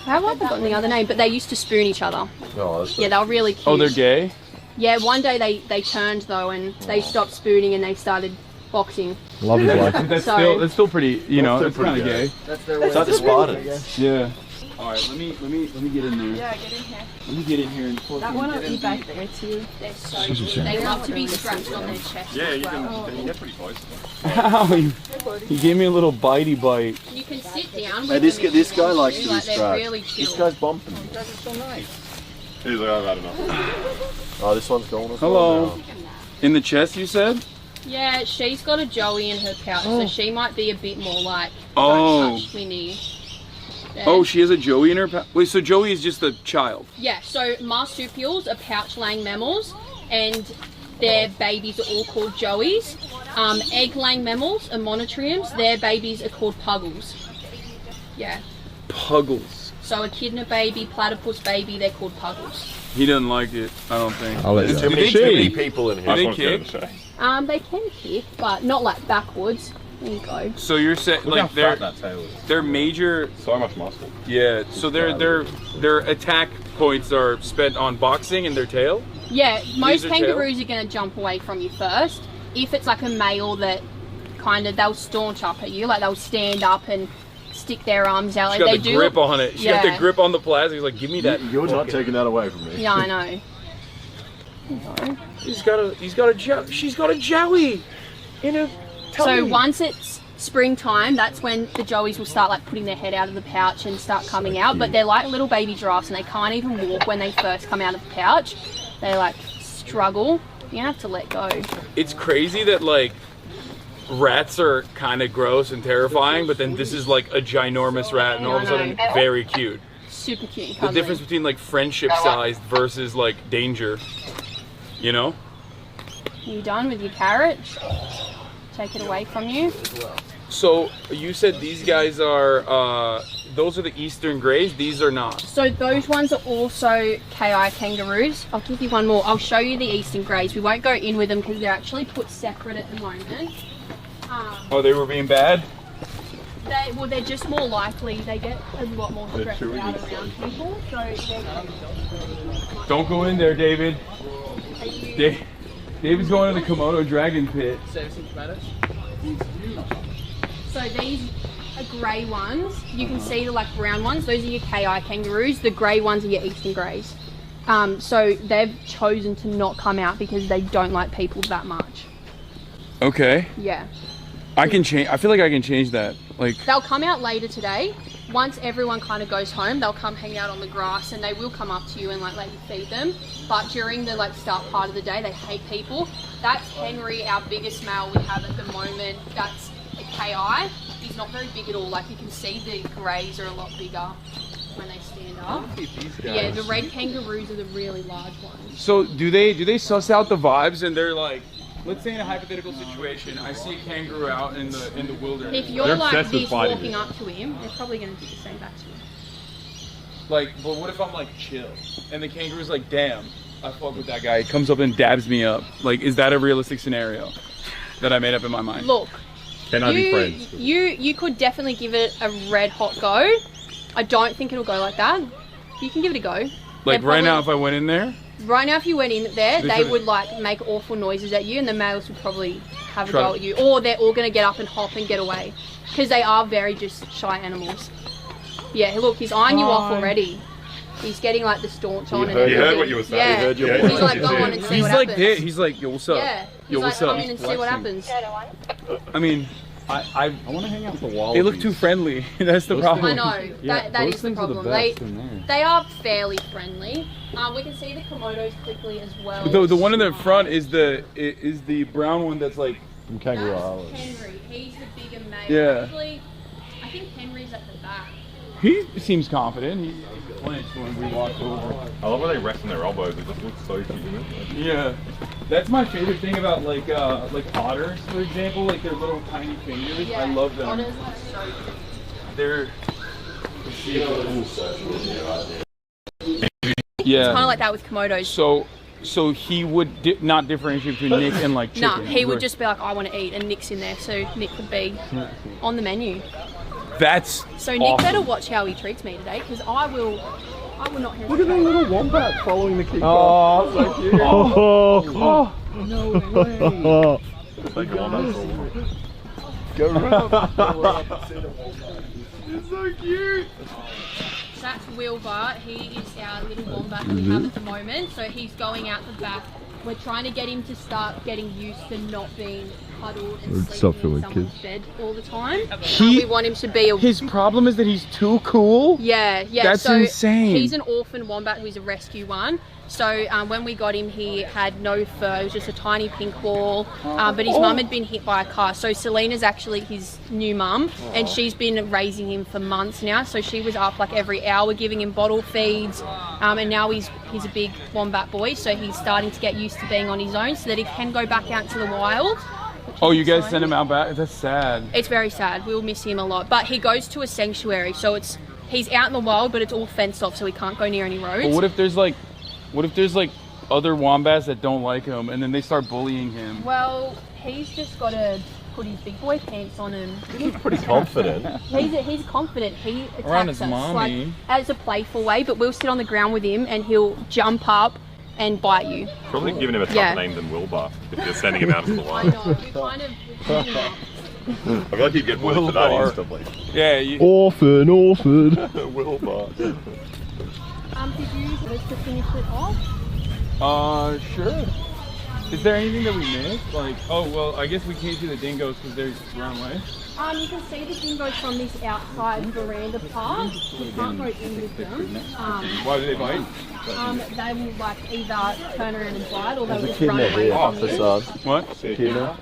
Speaker 11: How have I forgotten the other name? But they used to spoon each other. Yeah, they were really cute.
Speaker 6: Oh, they're gay?
Speaker 11: Yeah, one day they turned though and they stopped spooning and they started boxing.
Speaker 9: Love his life.
Speaker 6: That's still pretty, you know, it's kind of gay.
Speaker 29: That's their way.
Speaker 2: It's like the Spartans.
Speaker 6: Yeah. All right, let me get in there.
Speaker 11: Yeah, get in here.
Speaker 6: Let me get in here and
Speaker 11: That one I'll be back there too. They're so cute. They love to be strapped on their chest.
Speaker 3: Yeah,
Speaker 11: as
Speaker 3: you
Speaker 11: well.
Speaker 3: can get pretty close.
Speaker 6: Ow, he gave me a little bitey bite.
Speaker 11: You can sit down.
Speaker 9: Hey, this guy likes to be
Speaker 11: They're
Speaker 9: strapped.
Speaker 11: really chill.
Speaker 9: This guy's bumping me.
Speaker 3: He's like, I've had enough.
Speaker 9: Oh, this one's going as
Speaker 6: Hello.
Speaker 9: well now.
Speaker 6: In the chest, you said?
Speaker 11: Yeah, she's got a Joey in her pouch, so she might be a bit more like
Speaker 6: Oh.
Speaker 11: don't touch me near. There.
Speaker 6: Oh, she has a Joey in her pouch? Wait, so Joey is just a child?
Speaker 11: Yeah, so marsupials are pouch-laying mammals, and their babies are all called Joeys. Egg-laying mammals are monotriums. Their babies are called puggles. Yeah.
Speaker 6: Puggles.
Speaker 11: So echidna baby, platypus baby, they're called puggles.
Speaker 6: He doesn't like it, I don't think.
Speaker 9: I'll let you
Speaker 2: Too many people in here.
Speaker 6: Do they kick?
Speaker 11: They can kick, but not like backwards. There you go.
Speaker 6: So you're saying like they're major.
Speaker 3: So much muscle.
Speaker 6: Yeah. So their attack points are spent on boxing and their tail?
Speaker 11: Yeah, most
Speaker 6: Laser
Speaker 11: kangaroos
Speaker 6: tail?
Speaker 11: are going to jump away from you first. If it's like a male that kind of, they'll staunch up at you, like they'll stand up and stick their arms out.
Speaker 6: She
Speaker 11: Like
Speaker 6: got
Speaker 11: they
Speaker 6: the
Speaker 11: do.
Speaker 6: grip on it. She got
Speaker 11: Yeah.
Speaker 6: the grip on the plastic. He's like, give me that.
Speaker 9: You're not taking that away from me.
Speaker 11: Yeah, I know.
Speaker 6: She's got a joey in a
Speaker 11: So
Speaker 6: tummy.
Speaker 11: once it's springtime, that's when the joeys will start like putting their head out of the pouch and start coming out. But they're like little baby giraffes and they can't even walk when they first come out of the pouch. They like struggle. You have to let go.
Speaker 6: It's crazy that like rats are kind of gross and terrifying, but then this is like a ginormous rat and all of a sudden very cute.
Speaker 11: Super cute.
Speaker 6: The
Speaker 11: Cuddly.
Speaker 6: difference between like friendship sized versus like danger, you know?
Speaker 11: You done with your carrot? Take it away from you.
Speaker 6: So you said these guys are, those are the eastern greys, these are not.
Speaker 11: So those ones are also KI kangaroos. I'll give you one more. I'll show you the eastern greys. We won't go in with them because they're actually put separate at the moment.
Speaker 6: Oh, they were being bad?
Speaker 11: They're just more likely. They get a lot more stressed out around people. So
Speaker 6: Don't go in there, David. David's going to the Komodo dragon pit.
Speaker 11: So these are grey ones. You can see the like brown ones. Those are your KI kangaroos. The grey ones are your eastern greys. So they've chosen to not come out because they don't like people that much.
Speaker 6: Okay.
Speaker 11: Yeah.
Speaker 6: I can change, I feel like I can change that. Like,
Speaker 11: They'll come out later today. Once everyone kind of goes home, they'll come hang out on the grass and they will come up to you and like let you feed them. But during the like start part of the day, they hate people. That's Henry, our biggest male we have at the moment. That's a KI. He's not very big at all. Like you can see the greys are a lot bigger when they stand up. Yeah, the red kangaroos are the really large ones.
Speaker 6: so do they suss out the vibes and they're like, let's say in a hypothetical situation, I see a kangaroo out in the wilderness.
Speaker 11: If you're like this walking up to him, they're probably going to do the same back to you.
Speaker 6: Like, but what if I'm like chill and the kangaroo's like, damn, I fuck with that guy. He comes up and dabs me up. Like, is that a realistic scenario that I made up in my mind?
Speaker 11: Look,
Speaker 6: Can I be friends?
Speaker 11: You could definitely give it a red hot go. I don't think it'll go like that. You can give it a go.
Speaker 6: Like right now, if I went in there?
Speaker 11: Right now, if you went in there,
Speaker 6: They
Speaker 11: they
Speaker 6: could've-
Speaker 11: would like make awful noises at you, and the males would probably have a
Speaker 6: Try
Speaker 11: go
Speaker 6: to-
Speaker 11: at you, or they're all going to get up and hop and get away, because they are very just shy animals. Yeah, look, he's eyeing you off already. He's getting like the staunch on.
Speaker 6: He heard what you were saying.
Speaker 11: Yeah,
Speaker 6: He heard your
Speaker 11: he's
Speaker 6: voice.
Speaker 11: like, go on and see
Speaker 6: He's
Speaker 11: what
Speaker 6: like
Speaker 11: happens.
Speaker 6: this. He's like, yo, what's up?
Speaker 11: Yeah,
Speaker 6: Yo,
Speaker 11: he's
Speaker 6: what's
Speaker 11: like,
Speaker 6: up?
Speaker 11: come in and see what happens.
Speaker 6: I mean, I
Speaker 9: want to hang out with the wallabies.
Speaker 6: They look too friendly. That's the problem.
Speaker 11: I know, that is the problem. They are fairly friendly. We can see the Komodos quickly as well.
Speaker 6: The one in the front is the brown one that's like
Speaker 9: from Kangaroo
Speaker 11: That's Henry. He's the bigger male.
Speaker 6: Yeah.
Speaker 11: Actually, I think Henry's at the back.
Speaker 6: He seems confident. He flinched when we walked over.
Speaker 3: I love how they rest on their elbows. It just looks so human.
Speaker 6: Yeah, that's my favorite thing about like otters, for example. Like their little tiny fingers. I love them.
Speaker 11: Otters are so cute.
Speaker 6: They're
Speaker 11: It's kind of like that with Komodos.
Speaker 6: So he would not differentiate between Nick and like chicken.
Speaker 11: No, he would just be like, I want to eat, and Nick's in there, so Nick would be on the menu.
Speaker 6: That's
Speaker 11: So Nick
Speaker 6: awesome.
Speaker 11: better watch how he treats me today, because I will not hesitate.
Speaker 9: Look at that little wombat following the keeper.
Speaker 6: Oh, so cute.
Speaker 9: Oh,
Speaker 6: no way.
Speaker 9: Like a wombat forward.
Speaker 6: Go
Speaker 9: around.
Speaker 6: It's so cute.
Speaker 11: That's Wilbur. He is our little wombat that we have at the moment. So he's going out the back. We're trying to get him to start getting used to not being cuddled and
Speaker 9: Stop
Speaker 11: sleeping
Speaker 9: feeling
Speaker 11: in someone's
Speaker 9: kids.
Speaker 11: bed all the time.
Speaker 6: He-
Speaker 11: We want him to be a...
Speaker 6: His problem is that he's too cool.
Speaker 11: Yeah.
Speaker 6: That's
Speaker 11: so
Speaker 6: insane.
Speaker 11: He's an orphan wombat who's a rescue one. So when we got him, he had no fur. It was just a tiny pink ball. But his mum had been hit by a car. So Selena's actually his new mum, and she's been raising him for months now. So she was up like every hour giving him bottle feeds. And now he's a big wombat boy. So he's starting to get used to being on his own so that he can go back out into the wild.
Speaker 6: Oh, you guys send him out back? That's sad.
Speaker 11: It's very sad. We'll miss him a lot. But he goes to a sanctuary. So he's out in the wild, but it's all fenced off. So he can't go near any roads.
Speaker 6: But what if there's like other wombats that don't like him and then they start bullying him?
Speaker 11: Well, he's just got to put his big boy pants on and
Speaker 9: He's pretty confident.
Speaker 11: he's confident. He attacks
Speaker 6: Around his
Speaker 11: us
Speaker 6: mommy.
Speaker 11: like as a playful way, but we'll sit on the ground with him and he'll jump up and bite you.
Speaker 3: Probably giving him a tougher name than Wilbur if you're sending him out into the
Speaker 11: I
Speaker 3: wild.
Speaker 11: know, we kind of
Speaker 3: I feel like you'd get bullied for that instantly.
Speaker 6: Yeah, you...
Speaker 9: Orphan.
Speaker 3: Wilbur.
Speaker 11: Did you want to finish it off?
Speaker 6: Sure. Is there anything that we missed? Like, oh, well, I guess we can't see the dingoes because they're run away.
Speaker 11: You can see the dingoes from this outside veranda part. You can't go in with them.
Speaker 6: Why do they bite?
Speaker 11: They will like either turn around and bite, or they will
Speaker 9: There's a
Speaker 11: just run
Speaker 9: kidna
Speaker 11: away
Speaker 9: here.
Speaker 11: from you.
Speaker 9: Facade.
Speaker 6: What?
Speaker 9: Echidna.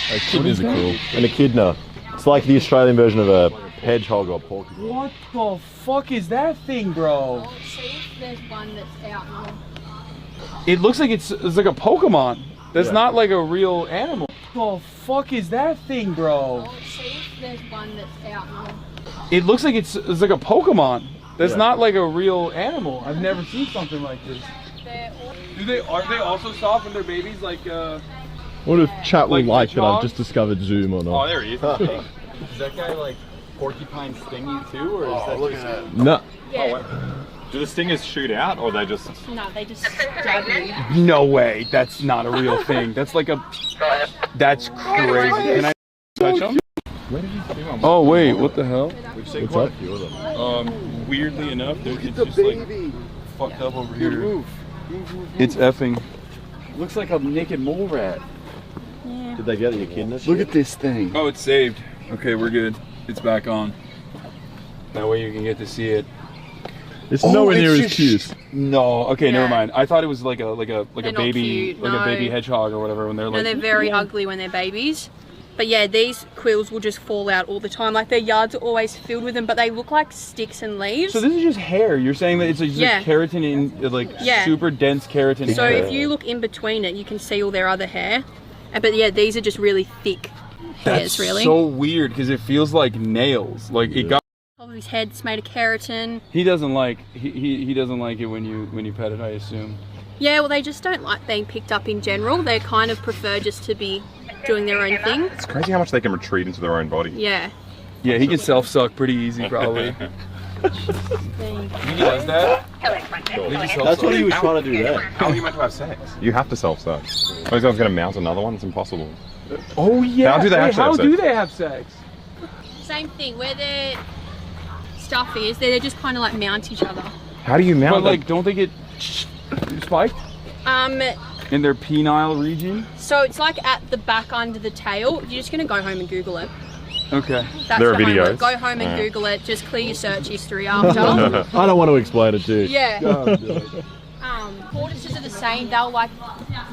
Speaker 9: Echidnas are cool. An echidna. It's like the Australian version of a hedgehog or porcupine.
Speaker 6: What the fuck is that thing, bro?
Speaker 11: I'll see if there's one that's out now.
Speaker 6: It looks like it's like a Pokemon. That's not like a real animal. What the fuck is that thing, bro?
Speaker 11: I'll see if there's one that's out now.
Speaker 6: It looks like it's like a Pokemon. That's not like a real animal. I've never seen something like this. Are they also soft when they're babies? Like
Speaker 9: What if chat will like that I've
Speaker 6: hedgehogs?
Speaker 9: just discovered Zoom or not?
Speaker 6: Oh, there he is. Is that guy like porcupine sting you too, or is that
Speaker 3: look
Speaker 6: just...
Speaker 3: at that.
Speaker 9: No.
Speaker 11: Yeah.
Speaker 3: Do the stingers shoot out, or they just...
Speaker 11: No, they just stab you.
Speaker 6: No way. That's not a real thing. That's like a... That's crazy. Can I touch them?
Speaker 9: Where did he see one?
Speaker 6: Oh wait, what the hell?
Speaker 9: We've seen quite a few of them.
Speaker 6: Weirdly enough, it's just like fucked up over here. It's effing. Looks like a naked mole rat.
Speaker 11: Yeah.
Speaker 9: Did they get the echidnas?
Speaker 6: Look at this thing. Oh, it's saved. Okay, we're good. It's back on. That way you can get to see it.
Speaker 9: It's nowhere near as cute.
Speaker 6: No. Okay, never
Speaker 11: Yeah.
Speaker 6: mind. I thought it was like a
Speaker 11: They're
Speaker 6: baby
Speaker 11: not cute,
Speaker 6: a baby
Speaker 11: no.
Speaker 6: hedgehog or whatever when they're
Speaker 11: No,
Speaker 6: like.
Speaker 11: they're very ugly when they're babies. But yeah, these quills will just fall out all the time. Like their yards are always filled with them, but they look like sticks and leaves.
Speaker 6: So this is just hair. You're saying that it's just
Speaker 11: Yeah.
Speaker 6: keratin in like
Speaker 11: Yeah.
Speaker 6: super dense keratin.
Speaker 11: So
Speaker 6: hair.
Speaker 11: if you look in between it, you can see all their other hair. But yeah, these are just really thick hairs,
Speaker 6: That's
Speaker 11: really.
Speaker 6: so weird because it feels like nails. Like it got.
Speaker 11: Top of his head's made of keratin.
Speaker 6: He doesn't like he doesn't like it when you pet it, I assume.
Speaker 11: Yeah, well, they just don't like being picked up in general. They kind of prefer just to be doing their own thing.
Speaker 3: It's crazy how much they can retreat into their own body.
Speaker 11: Yeah.
Speaker 6: Yeah, he can self-suck pretty easy, probably. He does that.
Speaker 9: That's what he was trying to do there.
Speaker 3: How are you meant to have sex? You have to self-suck. Oh, he's going to mount another one? It's impossible.
Speaker 6: Oh yeah.
Speaker 3: How do they actually
Speaker 6: How
Speaker 3: have
Speaker 6: do
Speaker 3: sex?
Speaker 6: they have sex?
Speaker 11: Same thing. Where their stuff is, they just kind of like mount each other.
Speaker 3: How do you mount
Speaker 6: But like, don't they get spiked in their penile region?
Speaker 11: So it's like at the back under the tail. You're just gonna go home and Google it.
Speaker 6: Okay.
Speaker 11: That's
Speaker 3: There are
Speaker 11: the homework.
Speaker 3: videos.
Speaker 11: Go home and
Speaker 3: Yeah.
Speaker 11: Google it. Just clear your search history after.
Speaker 9: I don't want to explain it, dude.
Speaker 11: Yeah. Tortoises are the same. They'll like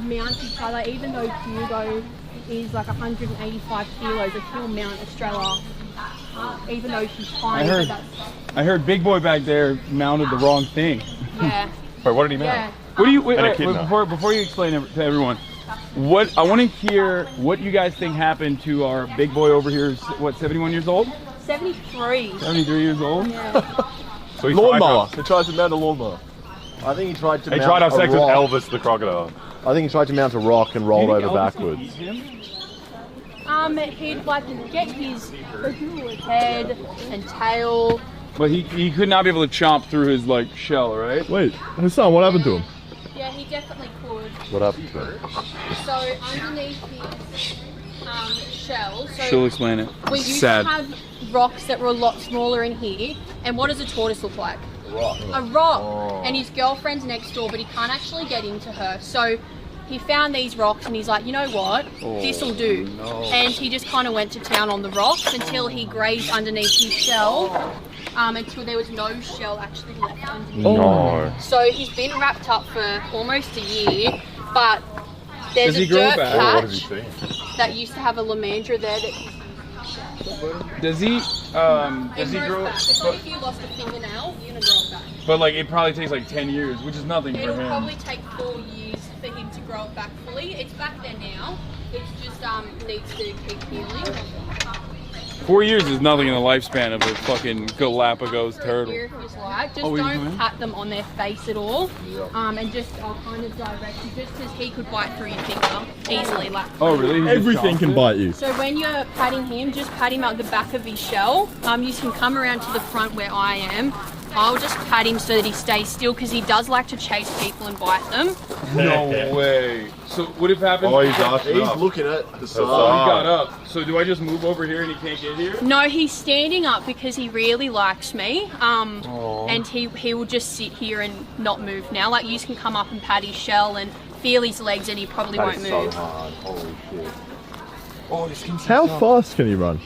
Speaker 11: mount each other, even though Hugo is like 185 kilos. He'll mount Estrella, even though she's tiny.
Speaker 6: I heard Big Boy back there mounted the wrong thing.
Speaker 11: Yeah.
Speaker 3: Wait, what did he mount?
Speaker 11: Yeah.
Speaker 6: What do you wait,
Speaker 3: An
Speaker 6: wait,
Speaker 3: echidna.
Speaker 6: before you explain it to everyone? What I want to hear what you guys think happened to our big boy over here. Who's, what, 71 years old?
Speaker 11: 73.
Speaker 6: 73 years old.
Speaker 11: Yeah.
Speaker 3: So he
Speaker 9: Lawnmower. He tried to mount a lawnmower. I think he tried to.
Speaker 3: He
Speaker 9: mount
Speaker 3: tried to have
Speaker 9: a
Speaker 3: sex with
Speaker 9: rock.
Speaker 3: Elvis the crocodile.
Speaker 9: I think he tried to mount a rock and rolled over backwards.
Speaker 11: He'd like get his head and tail.
Speaker 6: But he could not be able to chomp through his like shell, right?
Speaker 9: Wait, Hasan, what happened to him?
Speaker 11: Yeah, he definitely could.
Speaker 9: What happened to him?
Speaker 11: So underneath his shell, so
Speaker 6: She'll explain it.
Speaker 11: we used
Speaker 6: Sad.
Speaker 11: to have rocks that were a lot smaller in here. And what does a tortoise look like?
Speaker 9: Rock.
Speaker 11: A rock.
Speaker 9: Oh.
Speaker 11: And his girlfriend's next door, but he can't actually get into her. So he found these rocks and he's like, you know what? This'll do.
Speaker 6: no.
Speaker 11: And he just kind of went to town on the rocks until he grazed underneath his shell. Until there was no shell actually left underneath.
Speaker 3: No.
Speaker 11: So he's been wrapped up for almost a year, but there's
Speaker 6: Does he
Speaker 11: a
Speaker 6: grow
Speaker 11: dirt
Speaker 6: back?
Speaker 3: What does
Speaker 11: patch
Speaker 3: he see?
Speaker 11: that used to have a lamandra there that he's
Speaker 6: Does he grow?
Speaker 11: It's like if you lost a fingernail, you're gonna grow it back.
Speaker 6: But like it probably takes like 10 years, which is nothing for
Speaker 11: It'll
Speaker 6: him.
Speaker 11: probably take 4 years for him to grow it back fully. It's back there now. It's just needs to keep healing.
Speaker 6: 4 years is nothing in the lifespan of a fucking Galapagos turtle.
Speaker 11: Just don't pat them on their face at all. And just, I'll kind of direct you, just because he could bite through your finger easily. Like.
Speaker 6: Oh, really?
Speaker 9: Everything can bite you.
Speaker 11: So when you're patting him, just pat him out the back of his shell. You can come around to the front where I am. I'll just pat him so that he stays still because he does like to chase people and bite them.
Speaker 6: No way. So what if happens?
Speaker 9: Oh, he's looking at the side.
Speaker 6: Oh, he got up. So do I just move over here and he can't get here?
Speaker 11: No, he's standing up because he really likes me. And he will just sit here and not move now. Like you can come up and pat his shell and feel his legs and he probably won't move.
Speaker 9: So hard. Holy shit. Oh, this can How fast can he run?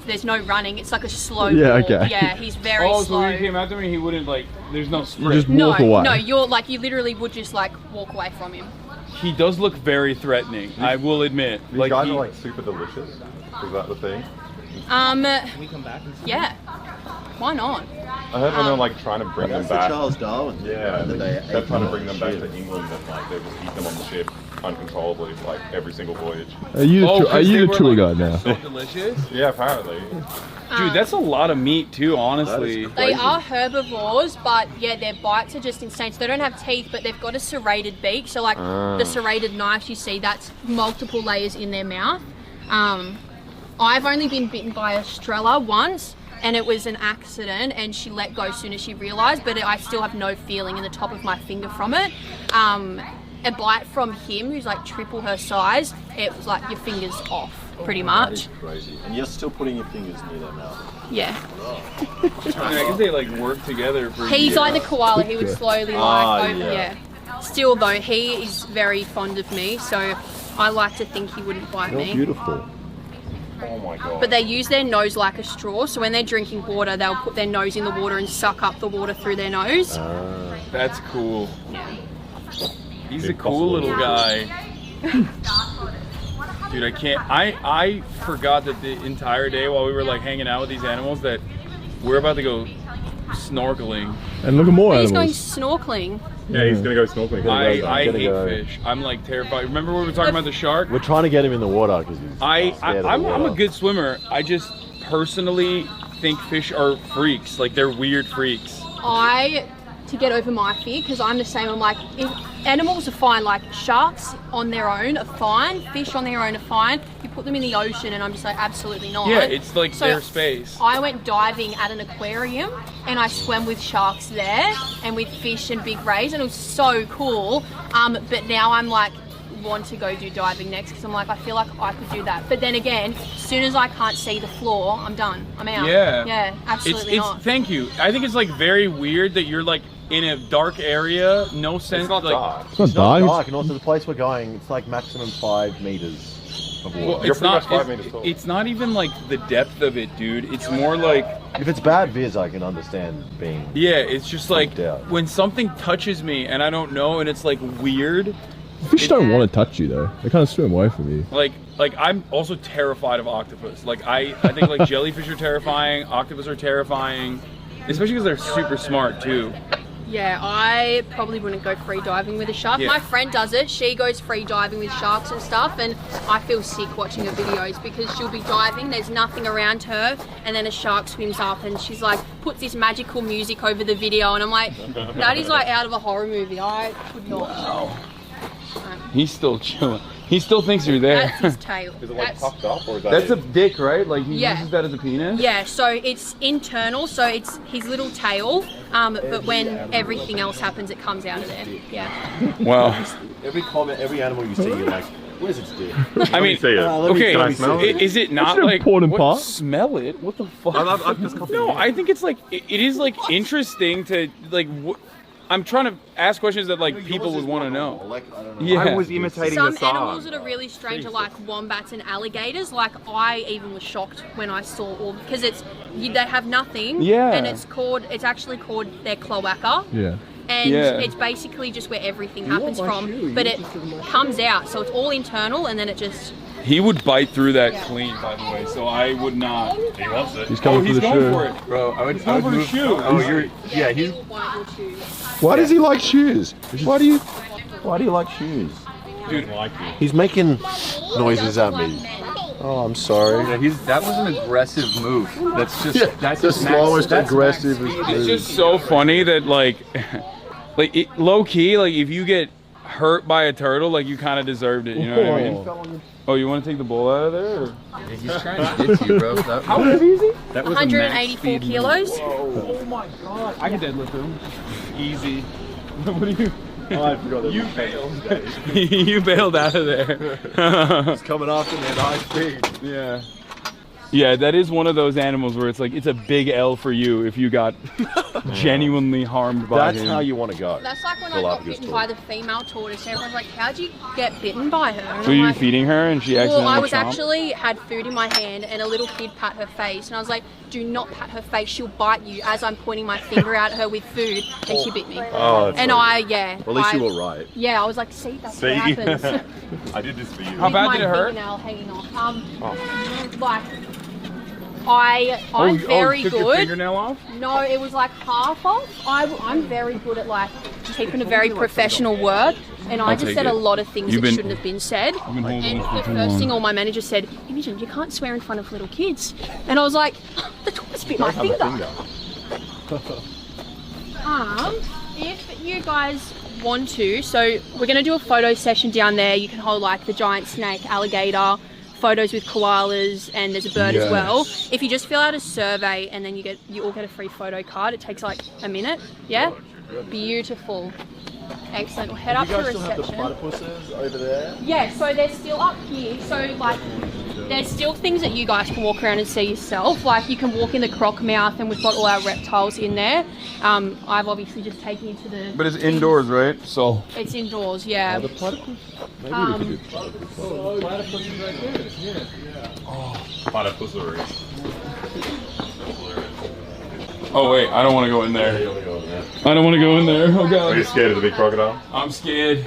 Speaker 11: There's no running. It's like a slow
Speaker 9: Yeah,
Speaker 11: walk.
Speaker 9: okay.
Speaker 11: Yeah, he's very slow.
Speaker 6: So when he came after me, he wouldn't like. There's no sprint.
Speaker 9: Just walk away.
Speaker 11: No, you're like you literally would just like walk away from him.
Speaker 6: He does look very threatening. I will admit.
Speaker 3: These
Speaker 6: like
Speaker 3: guys are like super delicious. Is that the thing?
Speaker 11: Can we come back? Yeah. Why not?
Speaker 3: I heard when they're like trying to bring them back.
Speaker 9: Charles Darwin.
Speaker 3: Yeah, they're trying to bring them back to England and like they just eat them on the ship uncontrollably like every single voyage.
Speaker 9: Are you the tour guide now?
Speaker 6: So delicious.
Speaker 3: Yeah, apparently.
Speaker 6: Dude, that's a lot of meat too, honestly.
Speaker 11: They are herbivores, but yeah, their bites are just insane. So they don't have teeth, but they've got a serrated beak. So like the serrated knives you see, that's multiple layers in their mouth. I've only been bitten by a Strella once, and it was an accident, and she let go as soon as she realised, but I still have no feeling in the top of my finger from it. A bite from him, who's like triple her size, it was like your finger's off, pretty much.
Speaker 9: That is crazy. And you're still putting your fingers near their mouth.
Speaker 11: Yeah.
Speaker 6: I guess they like work together for
Speaker 11: He's like the koala, he would slowly like over,
Speaker 9: yeah.
Speaker 11: Still though, he is very fond of me, so I like to think he wouldn't bite me.
Speaker 9: Beautiful.
Speaker 3: Oh my god.
Speaker 11: But they use their nose like a straw, so when they're drinking water, they'll put their nose in the water and suck up the water through their nose.
Speaker 6: That's cool. He's a cool little guy. Dude, I can't. I forgot that the entire day while we were like hanging out with these animals that we're about to go snorkeling.
Speaker 9: And look at more
Speaker 11: He's
Speaker 9: animals.
Speaker 11: going snorkeling.
Speaker 3: Yeah, he's gonna go snorkeling.
Speaker 6: I hate fish. I'm like terrified. Remember when we were talking about the shark?
Speaker 9: We're trying to get him in the water because he's
Speaker 6: I'm a good swimmer. I just personally think fish are freaks. Like they're weird freaks.
Speaker 11: To get over my fear, because I'm the same, I'm like, if animals are fine, like sharks on their own are fine, fish on their own are fine, you put them in the ocean and I'm just like, absolutely not.
Speaker 6: Yeah, it's like their space.
Speaker 11: I went diving at an aquarium and I swam with sharks there and with fish and big rays, and it was so cool. But now I'm like, want to go do diving next because I'm like, I feel like I could do that. But then again, as soon as I can't see the floor, I'm done. I'm out. Yeah, absolutely not.
Speaker 6: Thank you. I think it's like very weird that you're like in a dark area, no sense.
Speaker 3: It's not
Speaker 6: like,
Speaker 3: dark.
Speaker 9: It's not dark, and also the place we're going, it's like maximum 5 meters of water.
Speaker 6: Well, it's not. 5 meters tall. It's not even like the depth of it, dude. It's more like
Speaker 9: if it's bad viz, I can understand being.
Speaker 6: Yeah, it's just like when something touches me and I don't know, and it's like weird.
Speaker 9: Fish don't want to touch you though. They kind of swim away from you.
Speaker 6: Like I'm also terrified of octopus. Like I think like jellyfish are terrifying, octopus are terrifying, especially because they're super smart too.
Speaker 11: Yeah, I probably wouldn't go free diving with a shark.
Speaker 6: Yeah.
Speaker 11: My friend does it. She goes free diving with sharks and stuff, and I feel sick watching her videos because she'll be diving, there's nothing around her, and then a shark swims up and she's like, puts this magical music over the video, and I'm like, that is like out of a horror movie. I could not.
Speaker 6: Wow. He's still chilling. He still thinks you're there.
Speaker 11: That's his tail.
Speaker 3: Is it like puffed up or is that
Speaker 6: That's a dick, right? Like he uses that as a penis?
Speaker 11: Yeah, so it's internal, so it's his little tail, but when everything else happens, it comes out of there. Yeah.
Speaker 6: Wow.
Speaker 9: Every comment, every animal you see, you're like, where's its dick?
Speaker 6: I mean, okay,
Speaker 3: Can I smell it?
Speaker 6: Is it not
Speaker 9: an
Speaker 6: like
Speaker 9: important part.
Speaker 6: Smell it? What the fuck?
Speaker 3: I've just
Speaker 6: No, I think it's like it is like interesting to like. I'm trying to ask questions that like people would want to know.
Speaker 9: Like, I don't know.
Speaker 6: Yeah.
Speaker 3: I was imitating
Speaker 11: Some
Speaker 3: the song.
Speaker 11: animals that are really strange are like wombats and alligators. Like I even was shocked when I saw all, because they have nothing.
Speaker 6: Yeah.
Speaker 11: And it's actually called their cloaca.
Speaker 9: Yeah.
Speaker 11: And it's basically just where everything happens from, but it comes out, so it's all internal, and then it just.
Speaker 6: He would bite through that clean, by the way, so I would not.
Speaker 3: He wants it.
Speaker 9: He's coming for the
Speaker 6: going
Speaker 9: shoe.
Speaker 6: for it.
Speaker 3: Bro, I would
Speaker 6: for the
Speaker 3: move.
Speaker 6: shoe.
Speaker 3: Oh, he's.
Speaker 9: Why does he like shoes? Why do you like shoes?
Speaker 6: Dude,
Speaker 3: like you.
Speaker 9: He's making noises at me. Oh, I'm sorry.
Speaker 10: Yeah, that was an aggressive move. That's just that's
Speaker 9: the
Speaker 10: just
Speaker 9: slowest
Speaker 10: that's
Speaker 9: aggressive.
Speaker 6: It's just so funny that like low key, like if you get hurt by a turtle, like you kind of deserved it. You know what I mean? Oh, you want to take the bull out of there? Or?
Speaker 10: Yeah, he's trying to get to you, bro.
Speaker 6: How heavy is he?
Speaker 10: That was
Speaker 11: 184 kilos.
Speaker 6: Whoa. Oh my god! I can deadlift him. Easy. What do you?
Speaker 9: Oh, I forgot that.
Speaker 6: You bailed. You bailed out of there.
Speaker 9: It's coming after me at high speed.
Speaker 6: Yeah. Yeah, that is one of those animals where it's like, it's a big L for you if you got genuinely harmed by him.
Speaker 9: That's how you want to go.
Speaker 11: That's like when I got bitten by the female tortoise. Everyone's like, how'd you get bitten by her? And
Speaker 6: So
Speaker 11: I'm
Speaker 6: you
Speaker 11: like,
Speaker 6: feeding her and she accidentally
Speaker 11: well, I was
Speaker 6: chomped?
Speaker 11: actually had food in my hand and a little kid pat her face. And I was like, do not pat her face, she'll bite you, as I'm pointing my finger out at her with food. And she bit me.
Speaker 9: Oh, that's
Speaker 11: and
Speaker 9: funny.
Speaker 11: yeah.
Speaker 9: Well, at least you were right.
Speaker 11: Yeah, I was like, see, that's what happens.
Speaker 3: I did this for you.
Speaker 6: How bad did it hurt?
Speaker 11: Fingernail hanging off. Like, I'm very
Speaker 6: took
Speaker 11: good.
Speaker 6: Your fingernail off?
Speaker 11: No, it was like half off. I'm very good at like keeping a very professional work, and I just said a lot of things that shouldn't have been said. And the first thing all my manager said, Imogen, you can't swear in front of little kids. And I was like, the tortoise bit my finger. If you guys want to, so we're gonna do a photo session down there. You can hold like the giant snake, alligator, photos with koalas, and there's a bird as well. If you just fill out a survey and then you all get a free photo card. It takes like a minute. Yeah, beautiful, excellent. We'll head up to reception. You guys still have the platypuses over there? Yeah, so they're still up here. So like, there's still things that you guys can walk around and see yourself. Like you can walk in the croc mouth, and we've got all our reptiles in there. I've obviously just taken you to the.
Speaker 6: But it's indoors, right? So.
Speaker 11: It's indoors, yeah.
Speaker 9: The platypus? Maybe we could do platypus.
Speaker 10: Oh, the platypus is right there. Yeah.
Speaker 3: Oh, platypus.
Speaker 6: Oh wait, I don't want to go in there. I don't want to go in there. Oh god.
Speaker 3: Are you scared of the big crocodile?
Speaker 6: I'm scared.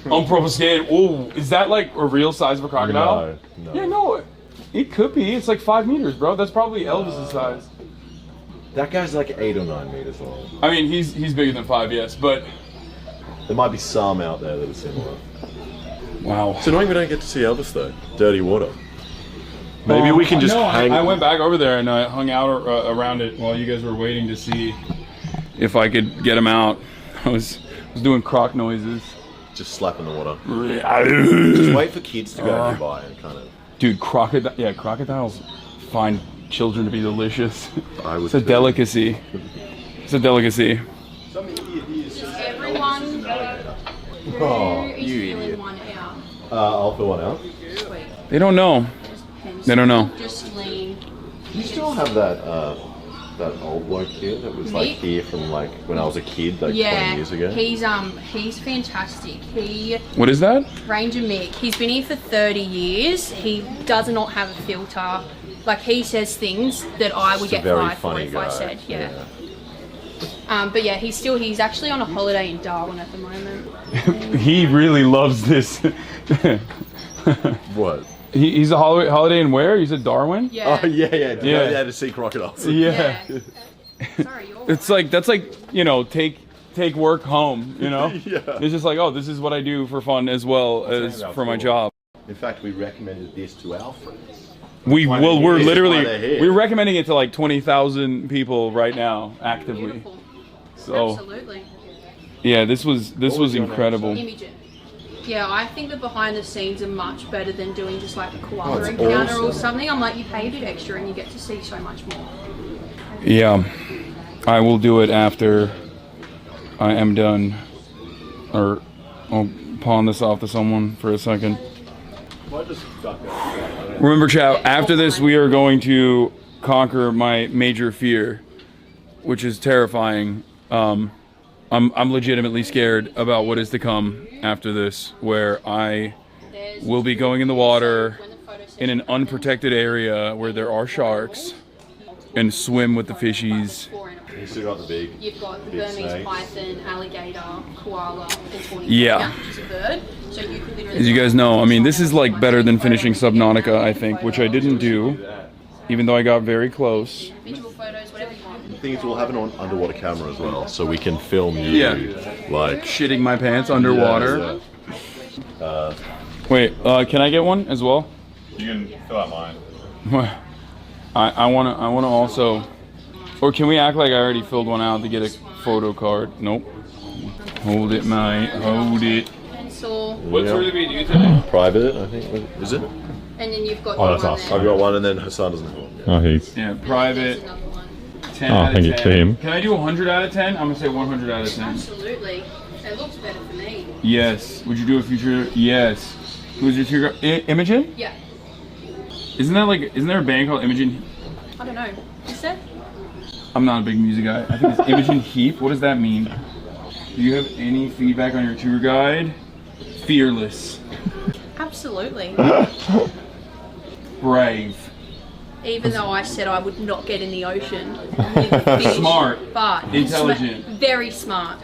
Speaker 6: I'm proper scared. Oh, is that like a real size of a crocodile?
Speaker 9: No.
Speaker 6: Yeah, no. It could be. It's like 5 meters, bro. That's probably Elvis's size.
Speaker 9: That guy's like 8 or 9 meters long.
Speaker 6: I mean, he's bigger than 5, yes, but
Speaker 9: there might be some out there that are similar.
Speaker 6: Wow.
Speaker 9: It's annoying we don't get to see Elvis though. Dirty water. Maybe we can just hang.
Speaker 6: I went back over there and I hung out around it while you guys were waiting to see if I could get him out. I was doing croc noises.
Speaker 9: Just slapping the water. Just wait for kids to go nearby and kind of.
Speaker 6: Dude, crocodiles find children to be delicious.
Speaker 9: It's
Speaker 6: a delicacy. It's a delicacy.
Speaker 11: Everyone.
Speaker 9: Oh, you idiot. I'll fill one out.
Speaker 6: They don't know. They don't know.
Speaker 11: Just lean.
Speaker 9: Do you still have that old bloke here that was like here from like when I was a kid, like 20 years ago?
Speaker 11: He's fantastic.
Speaker 6: What is that?
Speaker 11: Ranger Mick. He's been here for 30 years. He does not have a filter. Like he says things that I would get fired for if I said, but yeah, he's actually on a holiday in Darwin at the moment.
Speaker 6: He really loves this.
Speaker 9: What?
Speaker 6: He's a holiday in where? You said Darwin?
Speaker 11: Yeah.
Speaker 9: Oh yeah. To go there to see crocodiles.
Speaker 6: Yeah.
Speaker 11: Sorry,
Speaker 6: It's like that's like, you know, take work home, you know?
Speaker 9: Yeah.
Speaker 6: It's just like, oh, this is what I do for fun as well as for my job.
Speaker 9: In fact, we recommended this to our friends.
Speaker 6: We're recommending it to like 20,000 people right now actively.
Speaker 11: Beautiful.
Speaker 6: So
Speaker 11: absolutely.
Speaker 6: Yeah, this was incredible.
Speaker 11: Imogen. Yeah, I think the behind the scenes are much better than doing just like a koala encounter or something. I'm like, you pay a bit extra and you get to see so much more.
Speaker 6: Yeah, I will do it after I am done. Or I'll pawn this off to someone for a second. Remember, chat, after this we are going to conquer my major fear, which is terrifying. I'm legitimately scared about what is to come after this, where I will be going in the water in an unprotected area where there are sharks and swim with the fishies.
Speaker 9: You still got the big.
Speaker 11: You've got the Burmese python, alligator, koala,
Speaker 6: yeah.
Speaker 11: which is a bird. So you could literally.
Speaker 6: As you guys know, I mean, this is like better than finishing Subnautica, I think, which I didn't do, even though I got very close.
Speaker 11: Visual photos, whatever you want.
Speaker 9: The thing is, we'll have an underwater camera as well, so we can film you, like
Speaker 6: shitting my pants underwater. Wait, can I get one as well?
Speaker 3: You can fill out mine.
Speaker 6: I wanna also, or can we act like I already filled one out to get a photo card? Nope. Hold it, mate. Hold it.
Speaker 11: Pencil.
Speaker 6: What tour did we do today?
Speaker 9: Private, I think. Is it?
Speaker 11: And then you've got.
Speaker 9: Oh, that's us. I've got one, and then Hasan doesn't have one.
Speaker 3: Oh, he's.
Speaker 6: Yeah, private. 10
Speaker 3: Oh,
Speaker 6: out of
Speaker 3: thank you
Speaker 6: 10.
Speaker 3: to him.
Speaker 6: Can I do 100 out of 10? I'm gonna say 100 out of 10.
Speaker 11: Absolutely. It looks better for me.
Speaker 6: Yes. Would you do a future? Yes. Who's your tour guide? Imogen?
Speaker 11: Yeah.
Speaker 6: Isn't there a band called Imogen?
Speaker 11: I don't know. You said?
Speaker 6: I'm not a big music guy. I think it's Imogen Heap. What does that mean? Do you have any feedback on your tour guide? Fearless.
Speaker 11: Absolutely.
Speaker 6: Brave.
Speaker 11: Even though I said I would not get in the ocean with fish,
Speaker 6: Smart.
Speaker 11: but
Speaker 6: Intelligent.
Speaker 11: very smart.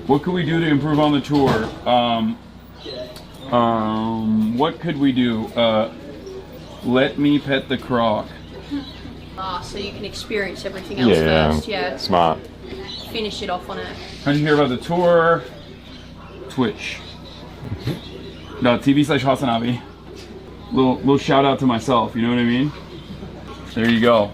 Speaker 6: What could we do to improve on the tour? What could we do? Let me pet the croc.
Speaker 11: So you can experience everything else first. Yeah.
Speaker 3: Smart.
Speaker 11: Finish it off on it.
Speaker 6: How'd you hear about the tour? Twitch. TV/HasanAbi. Little shout out to myself, you know what I mean? There you go.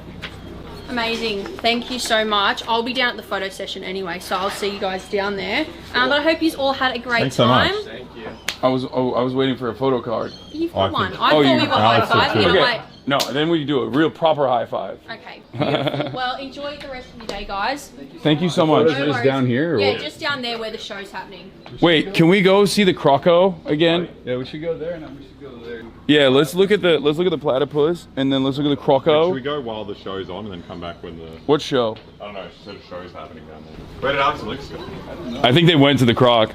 Speaker 11: Amazing. Thank you so much. I'll be down at the photo session anyway, so I'll see you guys down there. But I hope you all had a great time.
Speaker 6: So much. Thank you. I was waiting for a photo card.
Speaker 11: You've got one. I thought we were high five. You know, like,
Speaker 6: no, then we do a real proper high five.
Speaker 11: Okay. Beautiful. Well, enjoy the rest of your day, guys.
Speaker 6: Thank you so much.
Speaker 11: No
Speaker 6: Just down here? Or
Speaker 11: Yeah,
Speaker 6: what?
Speaker 11: just down there where the show's happening.
Speaker 6: Wait, can we go see the croco again?
Speaker 10: Yeah, we should go there, and then we should go there.
Speaker 6: Yeah, let's look at the platypus, and then let's look at the croco.
Speaker 3: Should we go while the show's on and then come back when the...
Speaker 6: What show?
Speaker 3: I don't know, she said a show's happening down there. Where did Alex and Luke go?
Speaker 6: I think they went to the croc.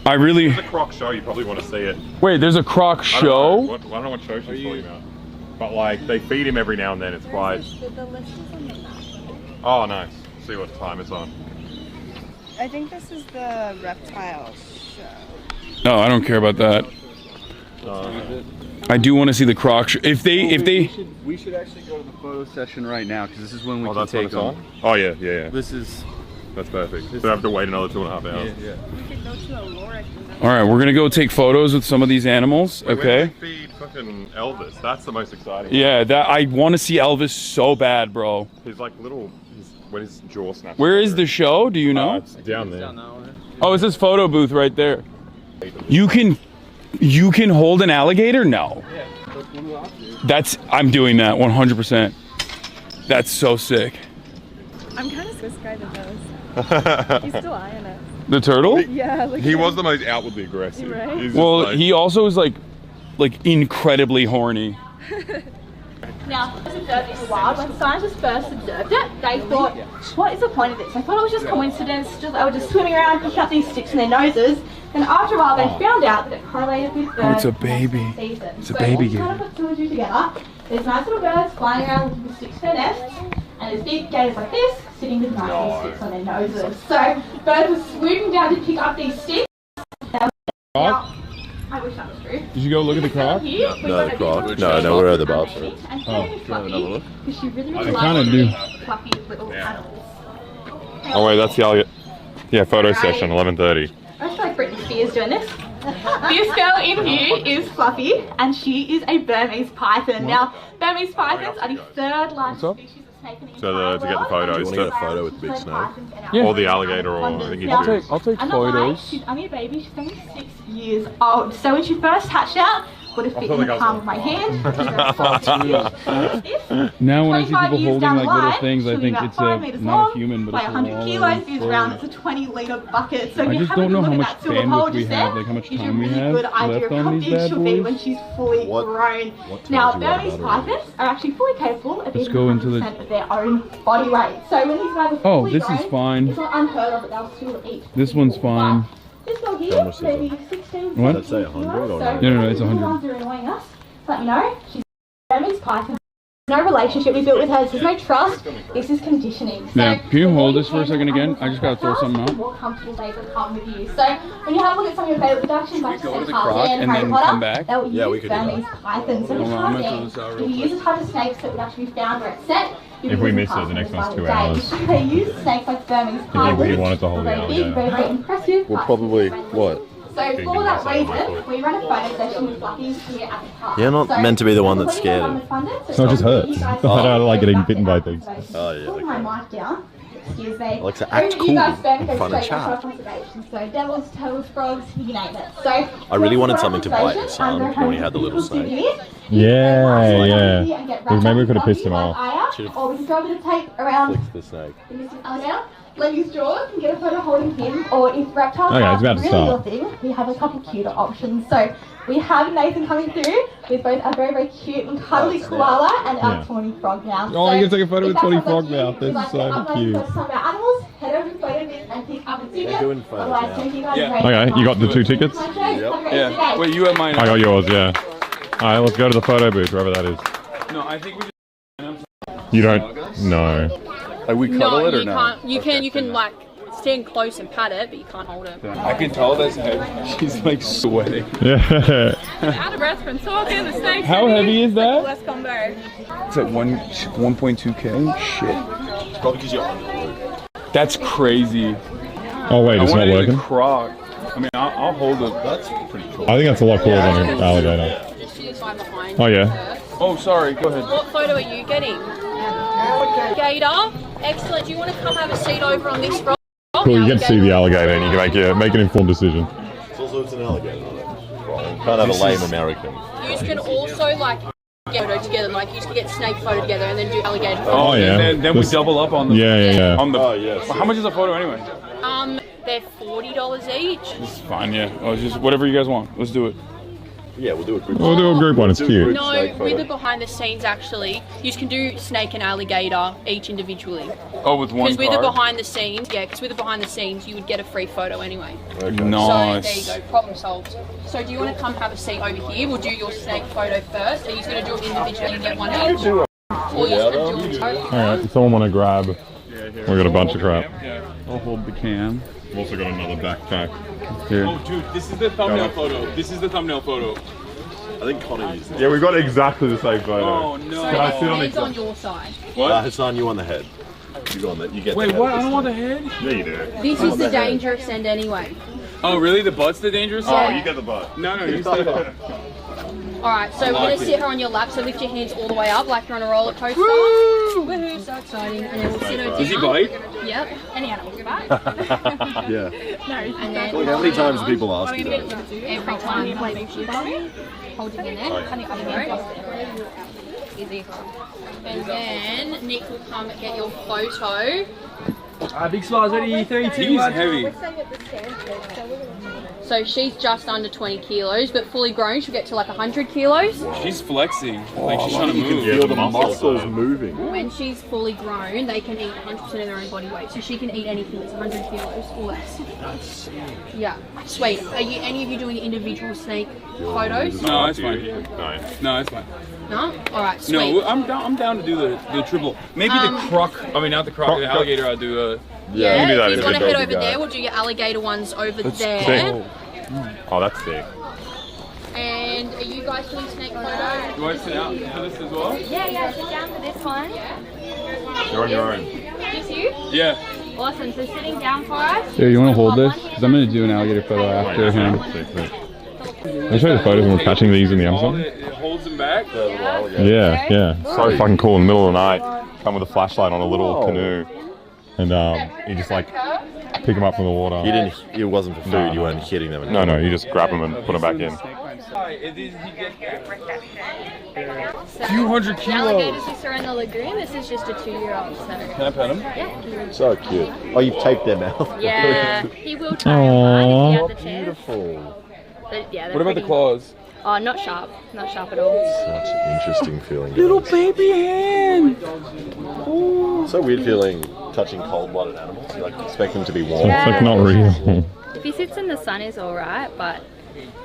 Speaker 6: I really...
Speaker 3: It's a croc show, you probably want to see it.
Speaker 6: Wait, there's a croc show?
Speaker 3: I don't know what show she's talking about. But like, they feed him every now and then, it's quite... Oh, nice. See what time it's on.
Speaker 12: I think this is the Reptile show.
Speaker 6: No, I don't care about that. I do want to see the croc show. If they...
Speaker 10: We should actually go to the photo session right now, because this is when we can
Speaker 3: that's
Speaker 10: take
Speaker 3: what it's
Speaker 10: them.
Speaker 3: on? Oh, yeah.
Speaker 10: This is...
Speaker 3: That's perfect. So I have to wait another 2.5 hours.
Speaker 10: Yeah.
Speaker 12: We could go to Aurora.
Speaker 6: All right, we're gonna go take photos with some of these animals.
Speaker 3: Wait,
Speaker 6: okay.
Speaker 3: when they feed fucking Elvis, that's the most exciting.
Speaker 6: Yeah, that I want to see Elvis so bad, bro.
Speaker 3: He's like little, when his jaw snaps.
Speaker 6: Where is the show? Do you know?
Speaker 3: It's down there.
Speaker 6: Oh, it's this photo booth right there. You can hold an alligator? No. I'm doing that 100%. That's so sick.
Speaker 12: I'm kind of this guy that knows. He's still eyeing us.
Speaker 6: The turtle?
Speaker 12: Yeah. Like
Speaker 3: he was the most outwardly aggressive.
Speaker 12: Right?
Speaker 6: Well, he also is like incredibly horny.
Speaker 12: Now, first observed in the wild. When scientists first observed it, they thought, what is the point of this? They thought it was just coincidence. They were just swimming around, picking up these sticks in their noses. And after a while, they found out that it correlated with birds.
Speaker 6: Oh, it's a baby.
Speaker 12: It's
Speaker 6: a baby
Speaker 12: gator. So once you kind of put two and two together, there's nice little birds flying around with the sticks in their nests, and there's big gators like this sitting with nice little sticks on their noses. So birds were swooping down to pick up these sticks. Now, I wish that was true.
Speaker 6: Did you go look at the croc?
Speaker 9: No, the croc. No, we're at the Banter.
Speaker 12: And she's really fluffy, because she really
Speaker 6: I
Speaker 12: likes
Speaker 6: kind of do.
Speaker 12: fluffy little animals.
Speaker 3: Oh wait, that's the alligator. Yeah, photo session, 11:30.
Speaker 12: I feel like Britney Spears doing this. This girl in here is Fluffy, and she is a Burmese python. Now, Burmese pythons are the third largest species of snake in the
Speaker 3: So
Speaker 12: entire
Speaker 3: to get the
Speaker 12: world.
Speaker 3: photos,
Speaker 9: Do you want to get a photo with the big snake?
Speaker 3: Or the alligator, or I think you do.
Speaker 6: I'll take
Speaker 12: I'm not lying,
Speaker 6: photos.
Speaker 12: she's only a baby, she's only 6 years old. So when she first hatched out, would have fit in the palm of my hand.
Speaker 6: Now when I see
Speaker 12: 25
Speaker 6: people
Speaker 12: years
Speaker 6: holding
Speaker 12: down the
Speaker 6: like little
Speaker 12: line,
Speaker 6: things, I
Speaker 12: she'll be
Speaker 6: think
Speaker 12: about
Speaker 6: it's
Speaker 12: 5 meters
Speaker 6: not
Speaker 12: long,
Speaker 6: a human, but
Speaker 12: weigh
Speaker 6: it's a
Speaker 12: 100 kilos, views around,
Speaker 6: bird.
Speaker 12: it's a 20-litre bucket. So
Speaker 6: I
Speaker 12: if you
Speaker 6: just
Speaker 12: have a
Speaker 6: don't know
Speaker 12: look
Speaker 6: how
Speaker 12: at
Speaker 6: much
Speaker 12: that silver hole
Speaker 6: bandwidth we
Speaker 12: just
Speaker 6: have,
Speaker 12: there,
Speaker 6: like how much
Speaker 12: gives you a
Speaker 6: time we
Speaker 12: really
Speaker 6: have
Speaker 12: good idea
Speaker 6: left
Speaker 12: of
Speaker 6: on
Speaker 12: how
Speaker 6: these
Speaker 12: big
Speaker 6: bad
Speaker 12: she'll be
Speaker 6: boys.
Speaker 12: when she's fully grown. Now, Burmese pythons are actually fully capable of eating
Speaker 6: go into
Speaker 12: 100% of their own body weight. So when these guys are
Speaker 6: Oh,
Speaker 12: fully
Speaker 6: this
Speaker 12: grown,
Speaker 6: is fine.
Speaker 12: it's not unheard of that they'll still eat.
Speaker 6: This one's fine.
Speaker 12: This one
Speaker 9: How
Speaker 12: here,
Speaker 9: much is
Speaker 12: maybe
Speaker 9: it?
Speaker 12: 16,
Speaker 6: What?
Speaker 9: Let's say 100 or
Speaker 12: so
Speaker 6: No, it's
Speaker 12: the
Speaker 6: 100.
Speaker 12: ones that are annoying us, let me know. She's a Burmese python. No relationship we built with her. There's no trust. This is conditioning. So
Speaker 6: Yeah, can you hold this for a second again? I just gotta throw something
Speaker 12: the
Speaker 6: out.
Speaker 12: more comfortable they become with you. So when you have a look at some of your favourite productions, like
Speaker 6: go to the
Speaker 12: Tarzan,
Speaker 6: croc and
Speaker 12: Harry
Speaker 6: then
Speaker 12: Potter,
Speaker 6: come back?
Speaker 12: they will
Speaker 9: Yeah, we
Speaker 12: use
Speaker 9: could do that.
Speaker 12: Burmese pythons. So
Speaker 6: Hold on, I'm gonna throw
Speaker 12: Tarzan,
Speaker 6: this out real
Speaker 12: if you
Speaker 6: quick.
Speaker 12: use a type of snakes that would actually be found where it's set.
Speaker 3: If we miss it, the next one's 2 hours.
Speaker 12: They use snakes like Burmese pythons.
Speaker 3: he wanted to hold the
Speaker 12: Very big,
Speaker 3: alligator.
Speaker 12: very impressive.
Speaker 9: Well, probably, what,
Speaker 12: So for that reason, we run a photo session with Fluffies here at the park.
Speaker 2: You're not meant to be the one that's scared.
Speaker 9: It's not just hurts. I don't like getting bitten by things.
Speaker 2: Oh yeah.
Speaker 12: Put my mic down. Excuse me.
Speaker 2: Alexa, act
Speaker 12: Who
Speaker 2: cool
Speaker 12: you guys spend
Speaker 2: in
Speaker 12: goes
Speaker 2: front of
Speaker 12: straight
Speaker 2: chat.
Speaker 12: to conservation. So devils, toads, frogs, you name it. So
Speaker 2: I really wanted something to bite his son when he had the little snake.
Speaker 9: Yeah. Maybe we could have pissed him off.
Speaker 12: Or we can throw a bit of tape around
Speaker 2: the snake.
Speaker 12: the missing alligator. Let use jaws and get a photo holding him. Or if reptiles
Speaker 9: Okay,
Speaker 12: are
Speaker 9: it's about to
Speaker 12: really
Speaker 9: start.
Speaker 12: your thing, we have a couple cuter options. So we have Nathan coming through with both a very, very cute and cuddly koala and our tawny frog now.
Speaker 9: Oh, you can take a photo with Tawny Frog now.
Speaker 12: That's
Speaker 9: That's so cute.
Speaker 12: Some of our animals, head over to photo booth and pick up a ticket.
Speaker 2: They're doing photos now.
Speaker 9: Okay, you got the 2 tickets?
Speaker 6: Yeah. Wait, you have mine.
Speaker 9: I got yours, yeah. Alright, let's go to the photo booth, wherever that is.
Speaker 6: No, I think we just...
Speaker 9: You don't? No.
Speaker 10: Like we cuddle
Speaker 11: No,
Speaker 10: it or
Speaker 11: you
Speaker 10: no?
Speaker 11: can't. You can like stand close and pat it, but you can't hold it.
Speaker 10: I can tell that's heavy. She's like sweating.
Speaker 9: Yeah.
Speaker 11: Out of breath from talking. The snake.
Speaker 10: How heavy is that?
Speaker 11: Let's combo.
Speaker 10: It's at 1.2k. Shit.
Speaker 2: It's probably because you're under blue.
Speaker 10: That's crazy.
Speaker 9: Oh wait, it's not working?
Speaker 10: Croc. I mean, I'll hold it.
Speaker 2: That's pretty cool.
Speaker 9: I think that's a lot cooler than an alligator. Oh yeah.
Speaker 10: Oh, sorry. Go ahead.
Speaker 11: What photo are you getting? Gator. Excellent. Do you want to come have a seat over on this front?
Speaker 9: Cool, you get to see the alligator and you can make an informed decision.
Speaker 2: It's an alligator. Can't have a lame American.
Speaker 11: You can also like get photo together, like you can get snake photo together and then do alligator photo.
Speaker 10: Oh yeah. And then we double up on the.
Speaker 9: Yeah.
Speaker 10: On the.
Speaker 2: Oh yes.
Speaker 10: How much is a photo anyway?
Speaker 11: They're $40 each.
Speaker 10: It's fine. Yeah. Oh, it's just whatever you guys want. Let's do it.
Speaker 2: Yeah, we'll do a group.
Speaker 9: We'll do a group one. It's cute.
Speaker 11: No, with the behind the scenes actually, you can do snake and alligator each individually.
Speaker 10: Oh, with one
Speaker 11: Because with the
Speaker 10: card?
Speaker 11: behind the scenes, because with the behind the scenes, you would get a free photo anyway.
Speaker 10: Okay.
Speaker 11: So
Speaker 10: Nice.
Speaker 11: there you go, problem solved. So do you want to come have a seat over here? We'll do your snake photo first. Are you going to do it individually and get one each? Or you're just going to do it
Speaker 9: Alright, someone want to grab? We got a bunch of crap.
Speaker 10: I'll hold the cam.
Speaker 9: We've also got another backpack.
Speaker 10: Here.
Speaker 6: Oh, dude, this is the thumbnail photo. This is the thumbnail photo.
Speaker 2: I think Connor used it.
Speaker 9: Yeah, we got exactly the same photo.
Speaker 6: Oh no.
Speaker 11: So
Speaker 9: Can I sit on
Speaker 11: head's
Speaker 9: the-
Speaker 11: on your side.
Speaker 2: What? Hasan, you on the head. You go on that. You get.
Speaker 6: Wait,
Speaker 2: the head
Speaker 6: what?
Speaker 2: this
Speaker 6: I don't want the
Speaker 2: time.
Speaker 6: head?
Speaker 9: Yeah, you do.
Speaker 11: This is the dangerous end anyway.
Speaker 6: Oh, really? The butt's the dangerous?
Speaker 11: Yeah.
Speaker 6: Oh,
Speaker 9: You get the butt.
Speaker 6: no, you stay there.
Speaker 11: Alright, so we're
Speaker 6: like
Speaker 11: going to
Speaker 6: it.
Speaker 11: sit her on your lap, so lift your hands all the way up like you're on a roller coaster. Woohoo, so exciting. And then we'll sit her down.
Speaker 6: Does he bite?
Speaker 11: Yep. Any animal can bite.
Speaker 2: Yeah.
Speaker 11: And then
Speaker 2: Look, how many times do people ask you that?
Speaker 11: every time you lift your body, hold it in there. Easy. And then Nick will come and get your photo.
Speaker 29: Big smiles, ready? 3, 2,
Speaker 6: He's
Speaker 29: 1.
Speaker 6: heavy.
Speaker 11: So she's just under 20 kilos, but fully grown, she'll get to like 100 kilos.
Speaker 6: She's flexing. Like she's trying to
Speaker 2: You can
Speaker 6: move.
Speaker 2: feel the muscles moving.
Speaker 11: When she's fully grown, they can eat 100% of their own body weight. So she can eat anything that's 100 kilos or less. Yeah, sweet. Are you any of you doing individual snake photos?
Speaker 6: No, it's fine. No, it's fine.
Speaker 11: No? Alright, sweet.
Speaker 6: No, I'm down to do the triple. Maybe the croc. I mean, not the croc. The alligator. I'll do.
Speaker 11: Yeah,
Speaker 9: you can do that
Speaker 11: if you
Speaker 9: if
Speaker 11: want to
Speaker 9: you're a
Speaker 11: head
Speaker 9: doggy
Speaker 11: over
Speaker 9: guy.
Speaker 11: there, we'll do your alligator ones over
Speaker 9: That's
Speaker 11: there.
Speaker 9: sick. Oh, that's sick.
Speaker 11: And are you guys doing snake photos?
Speaker 6: Do I sit out for this as well?
Speaker 11: Yeah, sit down for this one.
Speaker 9: You're on your own.
Speaker 11: Just you?
Speaker 6: Yeah.
Speaker 11: Awesome, so sitting down for us.
Speaker 10: Here, you want to hold this? Because I'm going to do an alligator photo after him.
Speaker 9: I showed the photos when we were catching these in the Amazon.
Speaker 6: It holds them back.
Speaker 9: Yeah. So fucking cool. In the middle of the night, come with a flashlight on a little canoe, and you just like pick them up from the water.
Speaker 2: You didn't. It wasn't for food. You weren't hitting them.
Speaker 9: No, you just grab them and put them back in.
Speaker 6: Few hundred
Speaker 11: The
Speaker 6: kilos.
Speaker 11: alligators we saw in the lagoon, this is just a 2-year-old. So.
Speaker 6: Can I pet him?
Speaker 11: Yeah.
Speaker 2: So cute. Oh, you've taped their mouth.
Speaker 11: Yeah, he will try and bite if you have the chance.
Speaker 2: Beautiful.
Speaker 11: But, yeah,
Speaker 6: What about the claws?
Speaker 11: Oh, not sharp at all.
Speaker 2: Such an interesting feeling.
Speaker 6: Little baby hand.
Speaker 2: So weird feeling touching cold-blooded animals. You like expect them to be warm.
Speaker 11: Yeah.
Speaker 9: It's like not real.
Speaker 11: If he sits in the sun, he's all right, but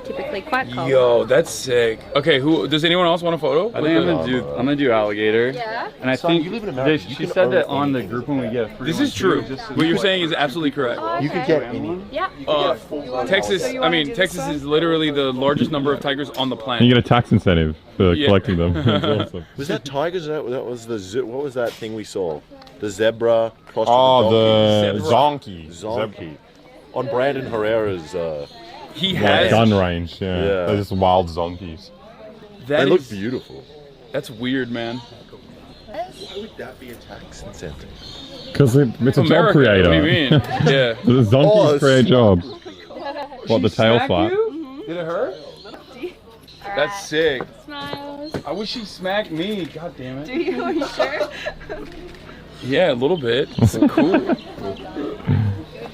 Speaker 11: typically quite cold.
Speaker 6: Yo, that's sick. Okay, who does anyone else want a photo?
Speaker 10: I think I'm gonna do alligator.
Speaker 11: Yeah.
Speaker 10: And I
Speaker 2: Son,
Speaker 10: think
Speaker 2: you live in America. You
Speaker 10: she
Speaker 2: can
Speaker 10: said that
Speaker 2: own
Speaker 10: on the
Speaker 2: anything.
Speaker 10: group when we get a free
Speaker 6: This
Speaker 10: one
Speaker 6: is true.
Speaker 10: too, just so
Speaker 6: What you're
Speaker 10: you-
Speaker 6: saying is absolutely correct.
Speaker 2: You could get any.
Speaker 11: Yeah.
Speaker 6: Texas. I mean, Texas is literally the largest number of tigers on the
Speaker 9: And
Speaker 6: planet.
Speaker 9: you get a tax incentive for
Speaker 6: Yeah.
Speaker 9: collecting them. That's awesome.
Speaker 2: Was that tigers? That was the zoo. What was that thing we saw? The zebra crossed
Speaker 9: Oh,
Speaker 2: with the
Speaker 9: the
Speaker 2: donkey.
Speaker 9: zonkey.
Speaker 2: Zonkey. On Brandon Herrera's
Speaker 10: He
Speaker 15: like
Speaker 10: has
Speaker 15: gun range. Yeah.
Speaker 2: Yeah.
Speaker 15: They're just wild zonkies.
Speaker 10: That
Speaker 2: They look
Speaker 10: is-
Speaker 2: beautiful.
Speaker 10: That's weird, man.
Speaker 2: Why would that be a tax incentive?
Speaker 15: Because it's a job
Speaker 10: America,
Speaker 15: creator.
Speaker 10: what do you mean? Yeah.
Speaker 15: The zonkies create jobs. What, the tail
Speaker 10: Smack
Speaker 15: flap?
Speaker 10: you? Did it hurt? That's sick.
Speaker 16: Smiles.
Speaker 10: I wish she smacked me. God damn it.
Speaker 16: Do you? Are you sure?
Speaker 10: Yeah, a little bit. It's cool.
Speaker 16: Good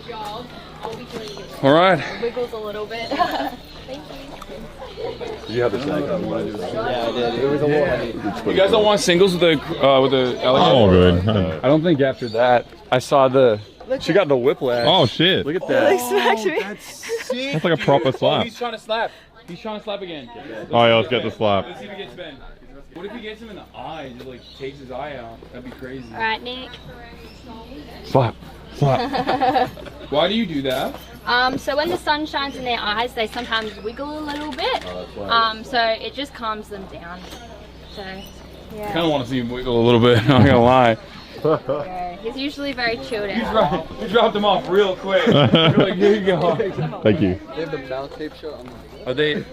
Speaker 16: job. I'll be doing it.
Speaker 10: All right.
Speaker 16: Wiggles a little bit. Thank you.
Speaker 2: You have the snake.
Speaker 16: Yeah, I did. It was a
Speaker 10: You guys don't want singles with the alligator?
Speaker 15: Oh, good.
Speaker 10: I don't think after that. I saw the. She got the whiplash.
Speaker 15: Oh, shit.
Speaker 10: Look at that.
Speaker 16: Like smacked me.
Speaker 15: That's like a proper slap.
Speaker 10: He's trying to slap. He's trying to slap again.
Speaker 15: Oh, yeah, let's get the slap.
Speaker 10: Let's see if he gets Ben. What if he gets him in the eye? Just like takes his eye out. That'd be crazy.
Speaker 16: All right, Nick.
Speaker 15: Slap. Slap.
Speaker 10: Why do you do that?
Speaker 16: So when the sun shines in their eyes, they sometimes wiggle a little bit. So it just calms them down. So, yeah.
Speaker 10: I kind of want to see him wiggle a little bit. Not gonna lie.
Speaker 16: Yeah, he's usually very chilled out.
Speaker 10: You dropped him off real quick. You're like, here you go.
Speaker 15: Thank you.
Speaker 29: They have the mount tape show.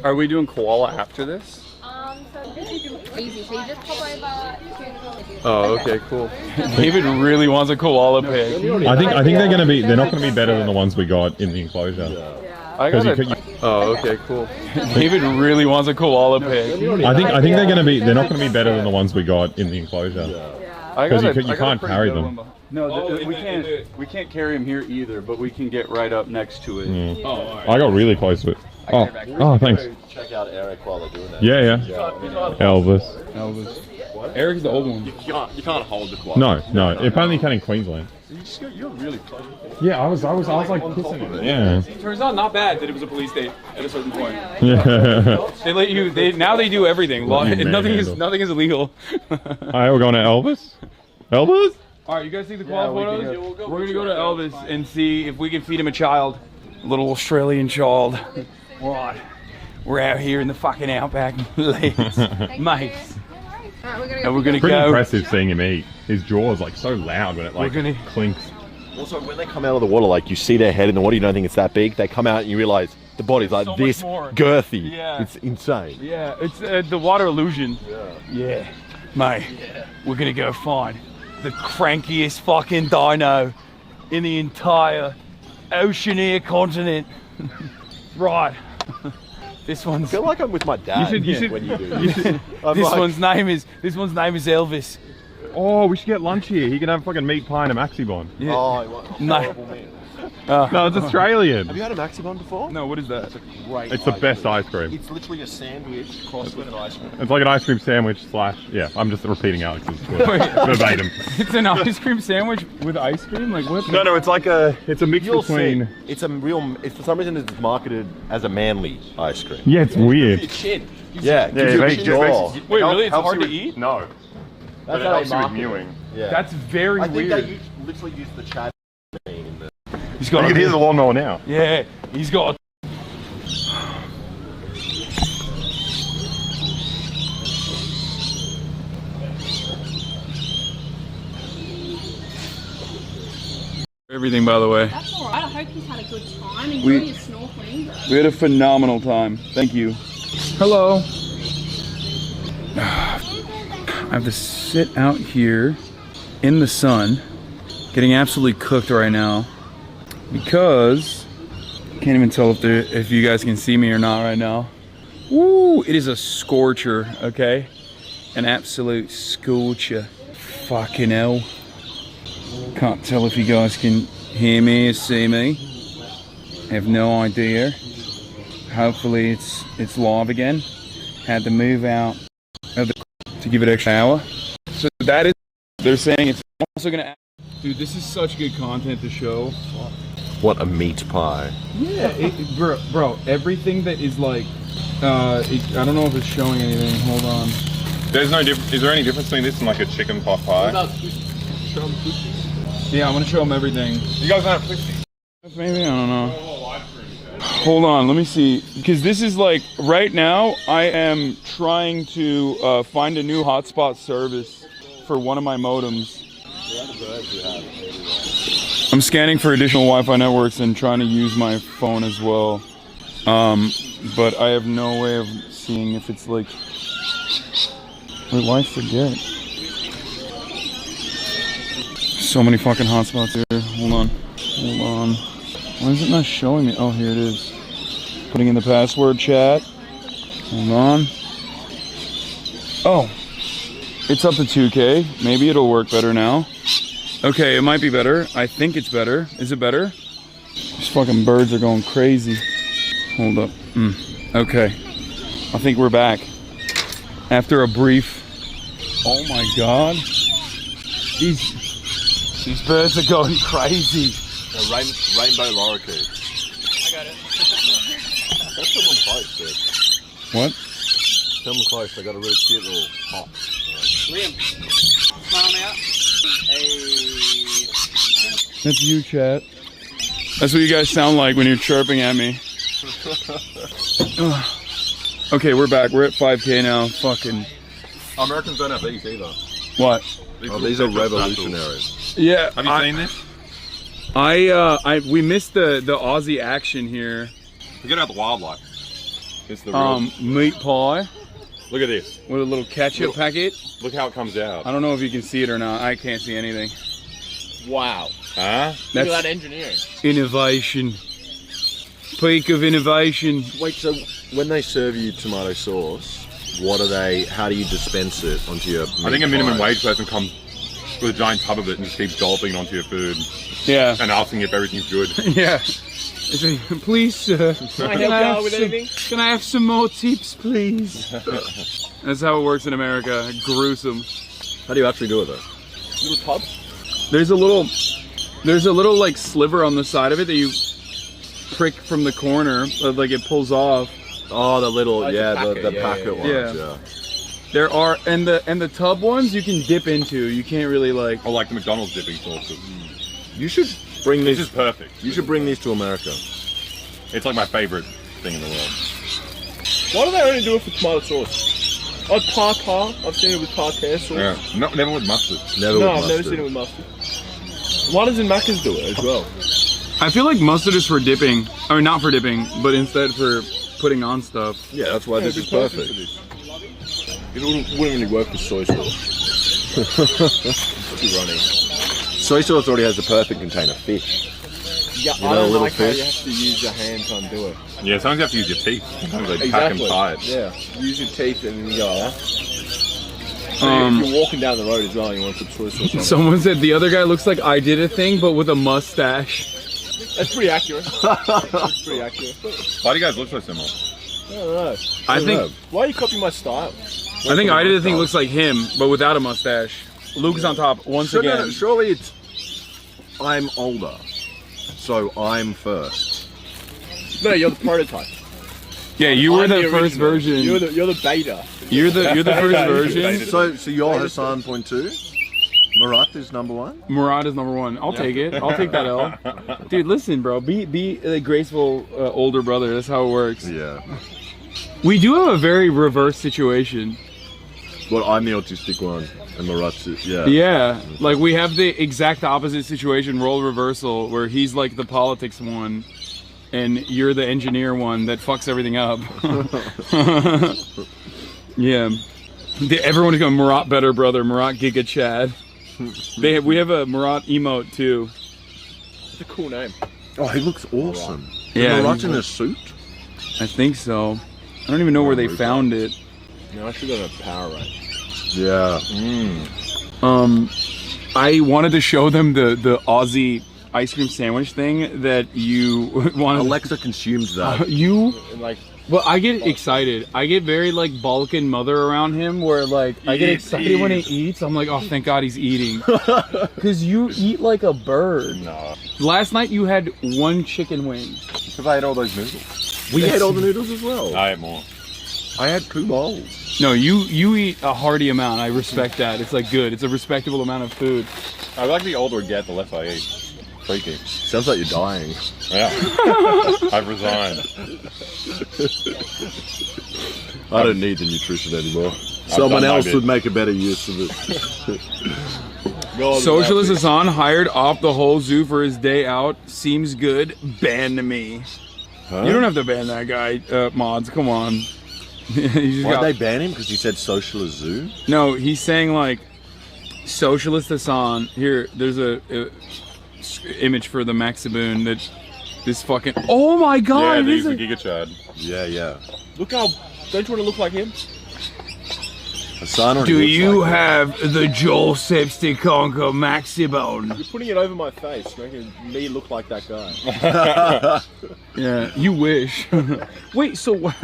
Speaker 10: Are we doing koala after this?
Speaker 16: So easy. So you just pop over to
Speaker 10: Oh, okay, cool. David really wants a koala pig.
Speaker 15: I think they're not gonna be better than the ones we got in the enclosure.
Speaker 10: I got Oh, okay, cool. David really wants a koala pig.
Speaker 15: I think they're not gonna be better than the ones we got in the enclosure. Because you can't carry them.
Speaker 10: No, we can't carry him here either, but we can get right up next to it.
Speaker 15: Mm. I got really close to it. Oh, thanks.
Speaker 2: Check out Eric while they're doing that.
Speaker 15: Yeah. Elvis.
Speaker 10: What? Eric's the old one.
Speaker 2: You can't hold the koala.
Speaker 15: No. Apparently you can in Queensland.
Speaker 2: You're really close.
Speaker 15: Yeah, I was like kissing it. Yeah.
Speaker 10: Turns out not bad that it was a police date at a certain point.
Speaker 15: Yeah.
Speaker 10: They let you. Now they do everything. Nothing is illegal.
Speaker 15: Alright, we're going to Elvis. Elvis?
Speaker 10: All right, you guys see the koala photos? We're gonna go to Elvis and see if we can feed him a child, a little Australian child. We're out here in the fucking outback, mate. And we're gonna
Speaker 15: Pretty
Speaker 10: go.
Speaker 15: impressive seeing him eat. His jaw is like so loud when it like clinks.
Speaker 2: Also, when they come out of the water, like you see their head in the water, you don't think it's that big. They come out and you realize the body's like
Speaker 10: So
Speaker 2: this
Speaker 10: much more.
Speaker 2: girthy.
Speaker 10: Yeah.
Speaker 2: It's insane.
Speaker 10: Yeah, it's the water illusion. Yeah, mate. We're gonna go find the crankiest fucking dino in the entire Oceania continent. Right. This one's.
Speaker 2: I feel like I'm with my dad when you do this.
Speaker 10: This one's name is Elvis.
Speaker 15: Oh, we should get lunch here. He can have fucking meat pie and a maxi bon.
Speaker 10: Yeah.
Speaker 2: Oh, what horrible meat.
Speaker 15: No, it's Australian.
Speaker 2: Have you had a maxi bon before?
Speaker 10: No, what is that?
Speaker 2: It's a great.
Speaker 15: It's the best ice cream.
Speaker 2: It's literally a sandwich crossed with an ice cream.
Speaker 15: It's like an ice cream sandwich slash. Yeah, I'm just repeating Alex's verbatim.
Speaker 10: It's an ice cream sandwich with ice cream? Like what?
Speaker 15: No, it's like it's a mix between.
Speaker 2: It's a real. It's for some reason it's marketed as a manly ice cream.
Speaker 15: Yeah, it's weird.
Speaker 2: Yeah,
Speaker 15: it
Speaker 2: gives
Speaker 15: makes
Speaker 2: you a jaw.
Speaker 10: Wait, really? It's hard to eat?
Speaker 15: No.
Speaker 2: That's
Speaker 15: But it
Speaker 2: how
Speaker 15: helps
Speaker 2: they
Speaker 15: you with
Speaker 2: market it.
Speaker 15: mewing.
Speaker 2: Yeah.
Speaker 10: That's very
Speaker 2: I think
Speaker 10: weird.
Speaker 2: they literally use the chat in the.
Speaker 10: He's got.
Speaker 15: You can hear the lawnmower now.
Speaker 10: Yeah, he's got. Everything, by the way.
Speaker 16: That's all right. I hope he's had a good time. Enjoy your snorkeling.
Speaker 10: We had a phenomenal time. Thank you. Hello. I have to sit out here in the sun, getting absolutely cooked right now, because I can't even tell if you guys can see me or not right now. Woo! It is a scorcher, okay? An absolute scorcher. Fucking hell. Can't tell if you guys can hear me or see me. I have no idea. Hopefully it's live again. Had to move out of to give it an extra hour. So that is, they're saying it's also gonna. Dude, this is such good content to show.
Speaker 2: What a meat pie.
Speaker 10: Yeah, bro, everything that is like, I don't know if it's showing anything. Hold on.
Speaker 15: There's no difference. Is there any difference between this and like a chicken pot pie?
Speaker 10: Yeah, I'm gonna show them everything.
Speaker 15: You guys don't have twisties?
Speaker 10: Maybe, I don't know. Hold on, let me see. Because this is like, right now, I am trying to find a new hotspot service for one of my modems. I'm scanning for additional Wi-Fi networks and trying to use my phone as well. But I have no way of seeing if it's like. Wait, why forget? So many fucking hotspots here. Hold on. Why is it not showing me? Oh, here it is. Putting in the password, chat. Hold on. Oh, it's up to 2K. Maybe it'll work better now. Okay, it might be better. I think it's better. Is it better? These fucking birds are going crazy. Hold up. Okay. I think we're back. After a brief... Oh my god. These birds are going crazy.
Speaker 9: Rainbow lorikeet.
Speaker 7: I got it.
Speaker 9: That's someone close, dude.
Speaker 10: What?
Speaker 9: Someone close, they got a really cute little pop.
Speaker 7: Liam, smile out. Hey.
Speaker 10: That's you, chat. That's what you guys sound like when you're chirping at me. Okay, we're back. We're at 5K now. Fucking.
Speaker 9: Americans don't have these either.
Speaker 10: What?
Speaker 9: These are revolutionary.
Speaker 10: Yeah.
Speaker 3: Have you seen this?
Speaker 10: We missed the Aussie action here.
Speaker 3: Forget about the wildlife. It's the real...
Speaker 10: meat pie.
Speaker 3: Look at this.
Speaker 10: With a little ketchup packet.
Speaker 3: Look how it comes out.
Speaker 10: I don't know if you can see it or not. I can't see anything.
Speaker 7: Wow.
Speaker 3: Huh?
Speaker 7: Look at that engineering.
Speaker 10: Innovation. Peak of innovation.
Speaker 9: Wait, so when they serve you tomato sauce, how do you dispense it onto your
Speaker 3: I think a minimum wage person comes with a giant tub of it and just keeps dolloping it onto your food.
Speaker 10: Yeah.
Speaker 3: And asking if everything's good.
Speaker 10: Yeah. Please, sir.
Speaker 7: Can I help you out with anything?
Speaker 10: Can I have some more tips, please? That's how it works in America. Gruesome.
Speaker 9: How do you actually do it though?
Speaker 7: Little tub?
Speaker 10: There's a little like sliver on the side of it that you prick from the corner, like it pulls off.
Speaker 9: Oh, the little,
Speaker 7: the
Speaker 9: packet ones, yeah.
Speaker 10: There are, and the tub ones you can dip into. You can't really like.
Speaker 3: Or like the McDonald's dipping sauces.
Speaker 9: You should bring these.
Speaker 3: This is perfect.
Speaker 9: You should bring these to America.
Speaker 3: It's like my favorite thing in the world.
Speaker 7: Why do they only do it for tomato sauce? Like tartar, I've seen it with tartar sauce.
Speaker 3: Yeah, never with mustard.
Speaker 7: I've never seen it with mustard. Why doesn't Macca's do it as well?
Speaker 10: I feel like mustard is for dipping, or not for dipping, but instead for putting on stuff.
Speaker 9: Yeah, that's why this is perfect.
Speaker 7: It wouldn't really work with soy sauce. Too runny.
Speaker 9: Soy sauce already has the perfect container fish.
Speaker 7: Yeah,
Speaker 9: you know,
Speaker 7: I don't like how
Speaker 9: fish?
Speaker 7: you have to use your hand to undo it.
Speaker 3: Yeah, sometimes you have to use your teeth. Sometimes they pack them tight.
Speaker 7: Yeah, use your teeth and then you go. So if you're walking down the road as well, you want to put soy sauce on.
Speaker 10: Someone said the other guy looks like I did a thing, but with a mustache.
Speaker 7: That's pretty accurate. That's pretty accurate.
Speaker 3: Why do you guys look so similar?
Speaker 7: I don't know.
Speaker 10: I think.
Speaker 7: Why are you copying my style?
Speaker 10: I think I did a thing looks like him, but without a mustache. Luke's on top once again.
Speaker 9: No, surely it's. I'm older, so I'm first.
Speaker 7: No, you're the prototype.
Speaker 10: Yeah, you were the
Speaker 7: original.
Speaker 10: first version.
Speaker 7: You're the beta.
Speaker 10: You're the first version.
Speaker 9: So you're Hasan.2. Murat is number one?
Speaker 10: Murat is number one. I'll take it. I'll take that L. Dude, listen, bro. Be a graceful older brother. That's how it works.
Speaker 9: Yeah.
Speaker 10: We do have a very reverse situation.
Speaker 9: Well, I'm the autistic one, and Murat's yeah.
Speaker 10: Yeah, like we have the exact opposite situation, role reversal, where he's like the politics one, and you're the engineer one that fucks everything up. Yeah. Everyone is going, Murat better brother, Murat Giga Chad. We have a Murat emote too.
Speaker 7: It's a cool name.
Speaker 9: Oh, he looks awesome.
Speaker 10: Yeah.
Speaker 9: Murat's in a suit?
Speaker 10: I think so. I don't even know where they found it.
Speaker 7: No, I should go to Power Range.
Speaker 9: Yeah.
Speaker 10: I wanted to show them the Aussie ice cream sandwich thing that you wanted.
Speaker 9: Alexa consumes that.
Speaker 10: Well, I get excited. I get very like Balkan mother around him, where like I get excited when he eats. I'm like, oh, thank God he's eating, because you eat like a bird.
Speaker 3: No.
Speaker 10: Last night you had one chicken wing.
Speaker 3: Because I ate all those noodles.
Speaker 9: We ate all the noodles as well.
Speaker 3: I ate more.
Speaker 9: I had 2 bowls.
Speaker 10: No, you eat a hearty amount. I respect that. It's like good. It's a respectable amount of food.
Speaker 3: I like the older I get, the less I eat. Freaky.
Speaker 9: Sounds like you're dying.
Speaker 3: Yeah. I've resigned.
Speaker 9: I don't need the nutrition anymore. Someone else would make a better use of it.
Speaker 10: Socialist Hasan hired off the whole zoo for his day out. Seems good. Ban me. You don't have to ban that guy, mods. Come on.
Speaker 2: Why'd they ban him? Because he said socialist zoo?
Speaker 10: No, he's saying like socialist Hasan. Here, there's a image for the Maxiboon that this fucking. Oh my god!
Speaker 3: Yeah, he's a Giga Chad.
Speaker 2: Yeah.
Speaker 7: Look how. Don't you want to look like him?
Speaker 2: Hasan
Speaker 10: Do you have the Joseph Conquer Maxibone?
Speaker 7: You're putting it over my face, making me look like that guy.
Speaker 10: Yeah, you wish. Wait, so what?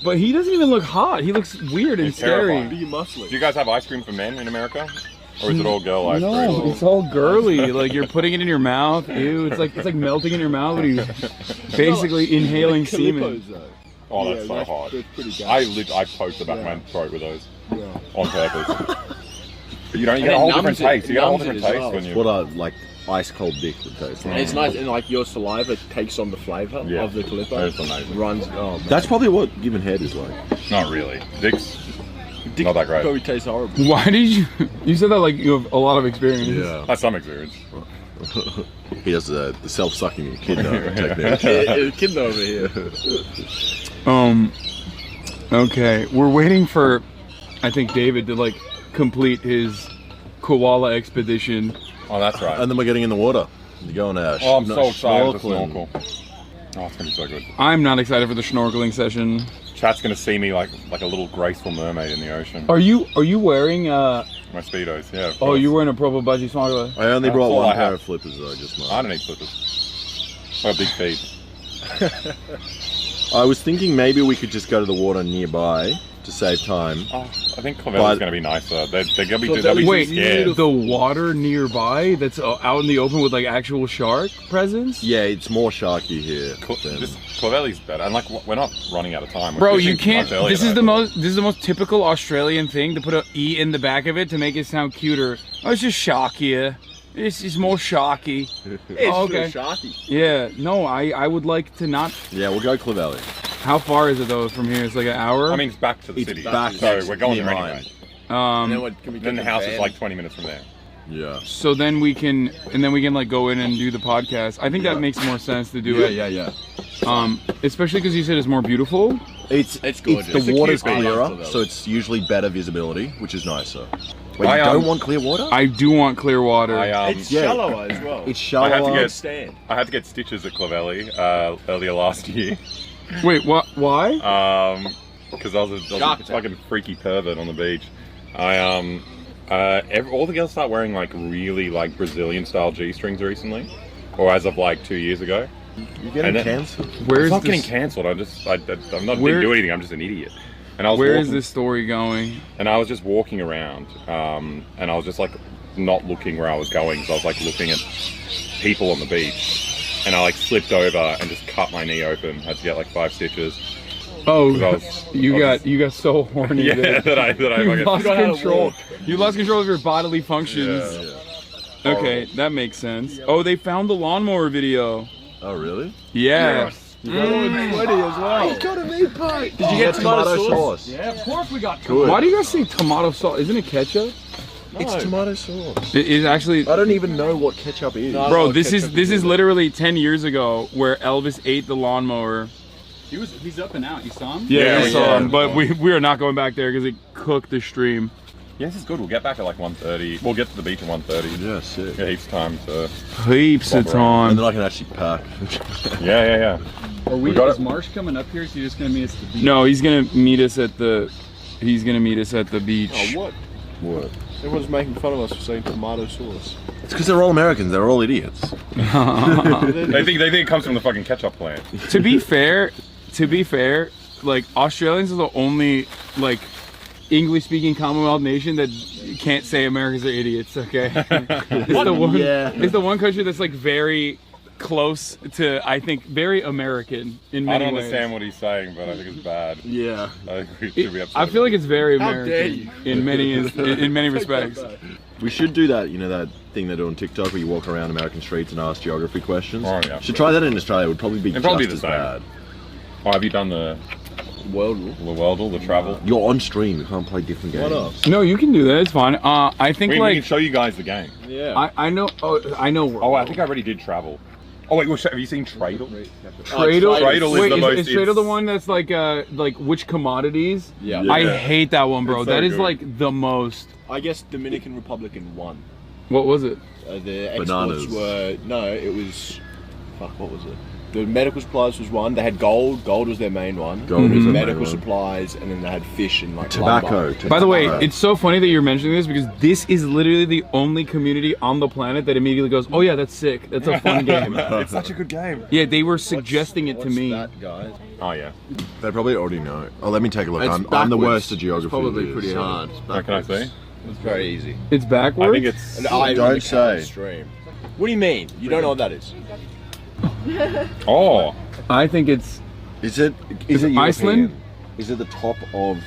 Speaker 10: But he doesn't even look hot. He looks weird and scary.
Speaker 3: Do you guys have ice cream for men in America? Or is it all girl ice cream?
Speaker 10: No, it's all girly. Like you're putting it in your mouth. Ew, it's like melting in your mouth when you're basically inhaling semen.
Speaker 3: Oh, that's so hard. I poked the back of my throat with those on purpose. But you get a whole different taste. You get a whole different taste when you.
Speaker 9: What a ice cold dick would taste like.
Speaker 7: It's nice, and like your saliva takes on the flavour of the Calippo.
Speaker 3: It's amazing.
Speaker 7: Runs.
Speaker 9: That's probably what giving head is like.
Speaker 3: Not really. Dick's not that great.
Speaker 7: Probably tastes horrible.
Speaker 10: Why did you said that like you have a lot of experience?
Speaker 9: Yeah.
Speaker 3: That's some experience.
Speaker 9: He does the self-sucking echidna technique.
Speaker 7: Echidna over here.
Speaker 10: Okay, we're waiting for, I think, David to like complete his koala expedition.
Speaker 3: Oh, that's right.
Speaker 9: And then we're getting in the water. You're going out.
Speaker 3: Oh, I'm so excited to snorkel. Oh, it's gonna be so good.
Speaker 10: I'm not excited for the snorkeling session.
Speaker 3: Chat's gonna see me like a little graceful mermaid in the ocean.
Speaker 10: Are you wearing
Speaker 3: my Speedos? Yeah.
Speaker 10: Oh, you're wearing a proper budgie snorkeler.
Speaker 9: I only brought one pair of flippers though, just mine.
Speaker 3: I don't need flippers. I got big feet.
Speaker 9: I was thinking maybe we could just go to the water nearby to save time.
Speaker 3: Oh, I think Clavelli's going to be nicer. They're going to be
Speaker 10: Wait,
Speaker 3: too scared.
Speaker 10: the water nearby that's out in the open with like actual shark presence?
Speaker 9: Yeah, it's more sharky here.
Speaker 3: Clavelli's better, and like we're not running out of time.
Speaker 10: Bro, you can't. This is the most typical Australian thing to put an E in the back of it to make it sound cuter. Oh, it's just sharkier. It's more sharky.
Speaker 7: It's okay. Sharky.
Speaker 10: Yeah, no, I would like to not.
Speaker 9: Yeah, we'll go Clavelli.
Speaker 10: How far is it though from here? It's like an hour?
Speaker 3: I mean, it's back to the city.
Speaker 9: Back
Speaker 3: so we're going there anyway.
Speaker 7: Then
Speaker 3: the house is like 20 minutes from there.
Speaker 9: Yeah.
Speaker 10: So then we can like go in and do the podcast. I think that makes more sense to do it.
Speaker 9: Yeah.
Speaker 10: Especially because you said it's more beautiful.
Speaker 9: It's gorgeous. The water's clearer, so it's usually better visibility, which is nicer. Wait, you don't want clear water?
Speaker 10: I do want clear water.
Speaker 7: It's shallower as well.
Speaker 9: It's shallower.
Speaker 3: I had to get stitches at Clavelli earlier last year.
Speaker 10: Wait, what? Why?
Speaker 3: Because I was a fucking freaky pervert on the beach. All the girls start wearing like really like Brazilian style G-strings recently, or as of like 2 years ago.
Speaker 9: You're getting cancelled.
Speaker 3: It's not getting cancelled. I'm not didn't do anything. I'm just an idiot. And I was
Speaker 10: Where is this story going?
Speaker 3: And I was just walking around, and I was just like not looking where I was going, so I was like looking at people on the beach, and I like slipped over and just cut my knee open. Had to get like 5 stitches.
Speaker 10: Oh, you got so horny.
Speaker 3: Yeah, that
Speaker 10: you lost control. You lost control of your bodily functions.
Speaker 3: Yeah.
Speaker 10: Okay, that makes sense. Oh, they found the lawnmower video.
Speaker 9: Oh, really?
Speaker 10: Yeah.
Speaker 7: You got sweaty as well.
Speaker 9: You got a meat pie.
Speaker 7: Did you get tomato sauce?
Speaker 29: Yeah, of course we got tomato.
Speaker 10: Why do you guys say tomato sauce? Isn't it ketchup?
Speaker 9: No. It's tomato sauce.
Speaker 10: It's actually.
Speaker 9: I don't even know what ketchup is.
Speaker 10: Bro, this is literally 10 years ago where Elvis ate the lawnmower.
Speaker 29: He's up and out. You saw him?
Speaker 10: Yeah, we saw him, but we are not going back there because it cooked the stream.
Speaker 3: Yeah, this is good. We'll get back at like 1:30. We'll get to the beach at 1:30.
Speaker 9: Yeah, sick.
Speaker 3: Yeah, heaps of time to.
Speaker 10: Heaps of time.
Speaker 9: And then I can actually pack.
Speaker 3: Yeah.
Speaker 29: Is Marsh coming up here? So you're just gonna meet us at the beach?
Speaker 10: No, he's gonna meet us at the. He's gonna meet us at the beach.
Speaker 7: Oh, what? Everyone's making fun of us for saying tomato sauce.
Speaker 9: It's because they're all Americans. They're all idiots.
Speaker 3: They think it comes from the fucking ketchup plant.
Speaker 10: To be fair, like Australians are the only like English-speaking Commonwealth nation that can't say Americans are idiots. Okay, it's the one country that's like very close to, I think, very American in many ways.
Speaker 3: I don't understand what he's saying, but I think it's bad.
Speaker 10: Yeah,
Speaker 3: I think we should be upset.
Speaker 10: I feel like it's very American in many respects.
Speaker 9: We should do that, that thing they do on TikTok where you walk around American streets and ask geography questions.
Speaker 3: Oh, yeah.
Speaker 9: Should try that in Australia. It would probably be just as bad.
Speaker 3: Oh, have you done the Worldle, the travel?
Speaker 9: You're on stream. You can't play different games.
Speaker 3: What else?
Speaker 10: No, you can do that. It's fine. I think
Speaker 3: we can show you guys the game.
Speaker 10: Yeah. I know. Oh, I know.
Speaker 3: Oh, I think I already did travel. Oh wait, have you seen Tradle?
Speaker 10: Tradle
Speaker 3: is the most.
Speaker 10: Is Tradle the one that's like which commodities?
Speaker 9: Yeah.
Speaker 10: I hate that one, bro.
Speaker 9: It's so
Speaker 10: that is
Speaker 9: good.
Speaker 10: like the most.
Speaker 9: I guess Dominican Republic won.
Speaker 10: What was it?
Speaker 9: The exports were it was what was it? The medical supplies was one. They had gold. Gold was their main one.
Speaker 10: Gold was their
Speaker 9: medical
Speaker 10: main one.
Speaker 9: supplies, and then they had fish and like
Speaker 2: Tobacco.
Speaker 9: lumber.
Speaker 10: By the way, it's so funny that you're mentioning this because this is literally the only community on the planet that immediately goes, "Oh yeah, that's sick. That's a fun game."
Speaker 3: It's such a good game.
Speaker 10: Yeah, they were suggesting it to me.
Speaker 9: That, guys?
Speaker 3: Oh yeah.
Speaker 2: They probably already know. Oh, let me take a look.
Speaker 9: It's
Speaker 2: I'm the
Speaker 9: backwards.
Speaker 2: worst at geography.
Speaker 9: It's probably
Speaker 2: it is,
Speaker 9: pretty
Speaker 2: so-
Speaker 9: hard.
Speaker 3: Can I see?
Speaker 9: It's very easy.
Speaker 10: It's backwards.
Speaker 3: I think it's.
Speaker 9: And I
Speaker 2: Don't say.
Speaker 9: Stream. What do you mean? You don't know what that is?
Speaker 3: Oh.
Speaker 10: I think it's.
Speaker 2: Is it
Speaker 10: Iceland?
Speaker 2: European? Is it the top of?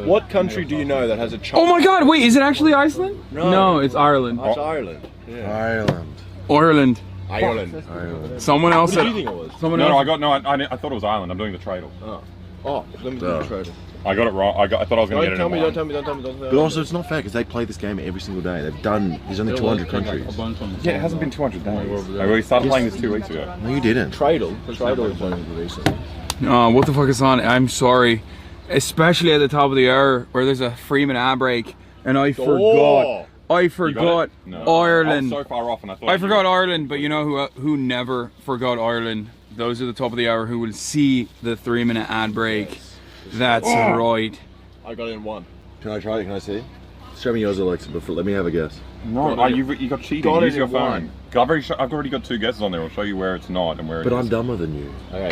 Speaker 9: What country do you know that has a chunk?
Speaker 10: Oh my God! Wait, is it actually Iceland?
Speaker 9: No.
Speaker 10: It's Ireland.
Speaker 9: It's Ireland. Yeah.
Speaker 2: Ireland.
Speaker 10: Ireland.
Speaker 2: Ireland.
Speaker 10: Someone else
Speaker 9: What
Speaker 10: said.
Speaker 9: did you think it was?
Speaker 10: Someone
Speaker 3: No,
Speaker 10: else.
Speaker 3: I thought it was Ireland. I'm doing the Tradle.
Speaker 9: Oh, let me do the trade.
Speaker 3: I got it wrong. I thought I was going to get it.
Speaker 9: Don't
Speaker 3: in one.
Speaker 9: tell me.
Speaker 2: But also, it's not fair because they play this game every single day. They've done. There's only 200 countries.
Speaker 3: Yeah, it hasn't been 200 days. We started playing this 2 weeks ago.
Speaker 2: No, you didn't.
Speaker 9: Tradle is only recently.
Speaker 10: What the fuck is on? I'm sorry. Especially at the top of the hour where there's a Freeman ad break and I forgot. I forgot Ireland.
Speaker 3: I was so far off and
Speaker 10: I forgot Ireland, but you know who never forgot Ireland? Those at the top of the hour who will see the 3-minute ad break. That's right.
Speaker 9: I got in one.
Speaker 2: Can I try it? Can I see? Show me yours, Alexa. Before, let me have a guess.
Speaker 3: No, you got cheated. Use your phone. I've already got 2 guesses on there. I'll show you where it's not and where it is.
Speaker 2: But I'm dumber than you.
Speaker 9: Okay.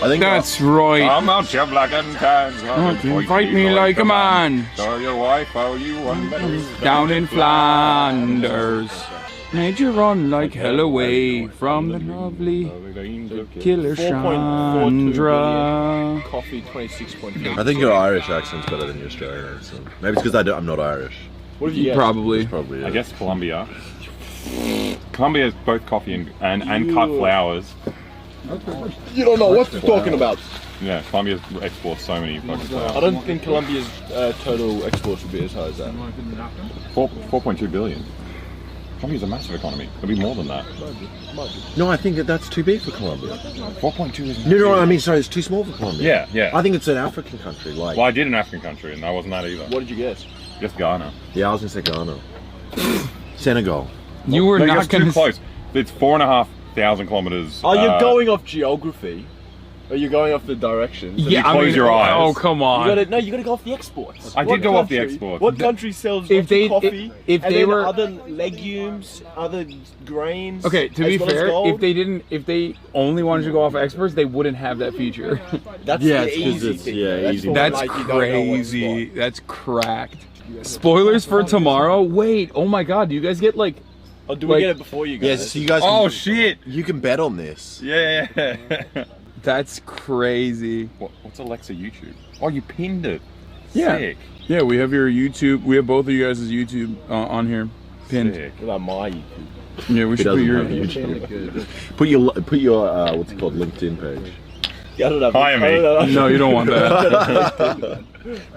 Speaker 2: I think
Speaker 10: that's right.
Speaker 3: I'm out here black and tan.
Speaker 10: Fight me like a man.
Speaker 3: Show your wife how you want me.
Speaker 10: Down in Flanders. Made you run like hell away from the lovely killer
Speaker 9: 4.42
Speaker 10: Chandra.
Speaker 9: Coffee 26.3.
Speaker 2: I think your Irish accent's better than your Australian accent. Maybe it's because I'm not Irish.
Speaker 9: What have you guessed?
Speaker 10: Probably.
Speaker 2: Probably.
Speaker 3: I guess Colombia. Colombia is both coffee and cut flowers.
Speaker 9: You don't know what you're talking about.
Speaker 3: Yeah, Colombia exports so many fucking flowers.
Speaker 9: I don't think Colombia's total exports would be as high as that.
Speaker 3: 4.2 billion. Colombia's a massive economy. It'll be more than that.
Speaker 2: No, I think that's too big for Colombia.
Speaker 3: 4.2 is
Speaker 2: No, I mean, sorry, it's too small for Colombia.
Speaker 3: Yeah, yeah.
Speaker 2: I think it's an African country. Like.
Speaker 3: Well, I did an African country, and I wasn't that either.
Speaker 9: What did you guess?
Speaker 3: Just Ghana.
Speaker 2: Yeah, I was gonna say Ghana. Senegal.
Speaker 10: You were not
Speaker 3: too close. It's 4,500 kilometers.
Speaker 9: Oh, you're going off geography. Or you're going off the directions.
Speaker 10: Yeah,
Speaker 3: close your eyes.
Speaker 10: Oh, come on.
Speaker 9: You gotta go off the exports.
Speaker 3: I did go off the exports.
Speaker 9: What country sells lots of coffee?
Speaker 10: If
Speaker 9: and
Speaker 10: they
Speaker 9: then
Speaker 10: were
Speaker 9: other legumes, other grains.
Speaker 10: Okay, to be
Speaker 9: as well as
Speaker 10: fair,
Speaker 9: gold?
Speaker 10: if they only wanted to go off exports, they wouldn't have that feature.
Speaker 9: That's the easy thing.
Speaker 2: easy.
Speaker 10: That's
Speaker 9: like you don't know what's
Speaker 10: crazy. That's cracked. Spoilers for tomorrow. Wait, oh my God, do you guys get like?
Speaker 9: Oh, do we get it before you guys?
Speaker 2: Yes, so you guys.
Speaker 3: Oh shit!
Speaker 2: You can bet on this.
Speaker 3: Yeah.
Speaker 10: That's crazy.
Speaker 3: What's Alexa YouTube? Oh, you pinned it.
Speaker 10: Yeah.
Speaker 3: Sick.
Speaker 10: Yeah, we have your YouTube. We have both of you guys' YouTube on here pinned.
Speaker 3: Sick.
Speaker 9: What about my YouTube?
Speaker 10: Yeah, we
Speaker 2: He
Speaker 10: should put
Speaker 2: doesn't
Speaker 10: your
Speaker 2: have YouTube. Put your what's it called, LinkedIn page.
Speaker 9: Yeah, I don't know.
Speaker 3: Hire me.
Speaker 10: No, you don't want that.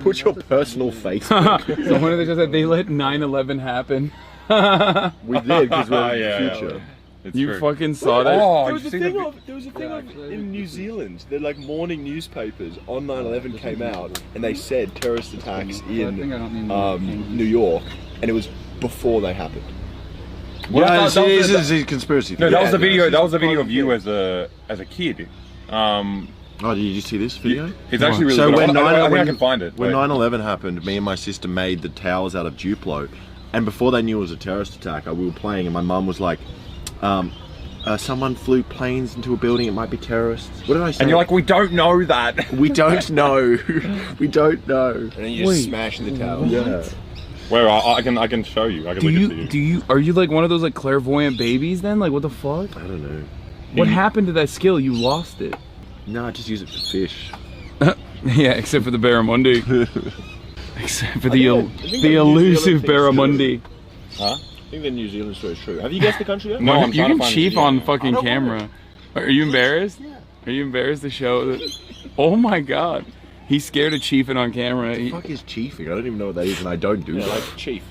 Speaker 2: Put your personal Facebook.
Speaker 10: So one of the just said they let 9/11 happen.
Speaker 2: We did because we're in the future.
Speaker 3: It's
Speaker 10: You
Speaker 3: true.
Speaker 10: fucking saw that?
Speaker 3: Oh,
Speaker 9: There was
Speaker 3: did
Speaker 9: a
Speaker 3: you see
Speaker 9: thing there was a thing in New Zealand. They're like morning newspapers on 9/11 came out, and they said terrorist attacks in New York, and it was before they happened.
Speaker 2: Yeah, this is a conspiracy.
Speaker 3: No, that was the video. That was the video
Speaker 9: Yeah.
Speaker 3: of you as a kid.
Speaker 2: Oh, did you see this video?
Speaker 3: It's actually really
Speaker 2: So
Speaker 3: good.
Speaker 2: when
Speaker 3: I think I can find it.
Speaker 2: When
Speaker 3: Wait.
Speaker 2: 9/11 happened, me and my sister made the towers out of Duplo, and before they knew it was a terrorist attack, we were playing, and my mum was like, someone flew planes into a building, it might be terrorists. What did I say?
Speaker 3: And you're like, we don't know that.
Speaker 2: We don't know. We don't know.
Speaker 9: And then you just smash in the tower.
Speaker 2: Yeah.
Speaker 3: Where I can show you. I can link it to you.
Speaker 10: Are you like one of those like clairvoyant babies then? Like what the fuck?
Speaker 2: I don't know.
Speaker 10: What happened to that skill? You lost it.
Speaker 2: No, I just use it for fish.
Speaker 10: Yeah, except for the barramundi. Except for the elusive barramundi.
Speaker 3: Huh?
Speaker 9: I think the New Zealand story is true. Have you guessed the country yet?
Speaker 3: No, I'm
Speaker 10: you
Speaker 3: trying to
Speaker 10: can
Speaker 3: find
Speaker 10: cheat
Speaker 3: it.
Speaker 10: on fucking camera. Are you embarrassed? Yeah. Are you embarrassed to show that? Oh my God, he's scared of chiefing on camera.
Speaker 2: What the fuck is chiefing? I don't even know what that is, and I don't do that.
Speaker 9: Like chief.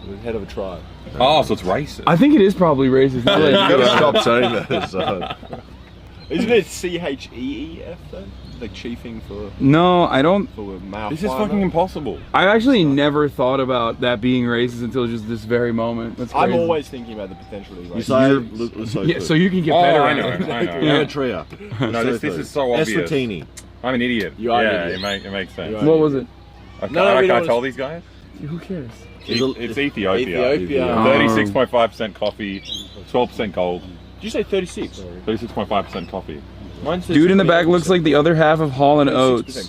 Speaker 9: The head of a tribe.
Speaker 3: Oh, so it's racist.
Speaker 10: I think it is probably racist.
Speaker 9: Yeah, you gotta stop saying that. So. Isn't it CHEEF though? Like chiefing for...
Speaker 10: No, I don't...
Speaker 9: For mouth.
Speaker 3: This is fucking impossible.
Speaker 10: I actually never thought about that being racist until just this very moment. That's crazy.
Speaker 9: I'm always thinking about the potentially racist.
Speaker 2: You say
Speaker 10: yeah, so you can get better
Speaker 3: I
Speaker 10: at
Speaker 3: know,
Speaker 10: it.
Speaker 3: I know.
Speaker 2: Eritrea.
Speaker 3: No, this is so obvious.
Speaker 2: Eswatini.
Speaker 3: I'm an idiot.
Speaker 9: You are
Speaker 3: yeah,
Speaker 9: an idiot.
Speaker 3: It makes sense.
Speaker 10: What was it?
Speaker 3: I can't tell these guys.
Speaker 10: Who cares?
Speaker 3: It's Ethiopia.
Speaker 9: Ethiopia.
Speaker 3: 36.5% coffee, 12% gold.
Speaker 9: Did you say 36?
Speaker 3: 36.5% coffee.
Speaker 10: Dude in the back looks like the other half of Hall and Oates.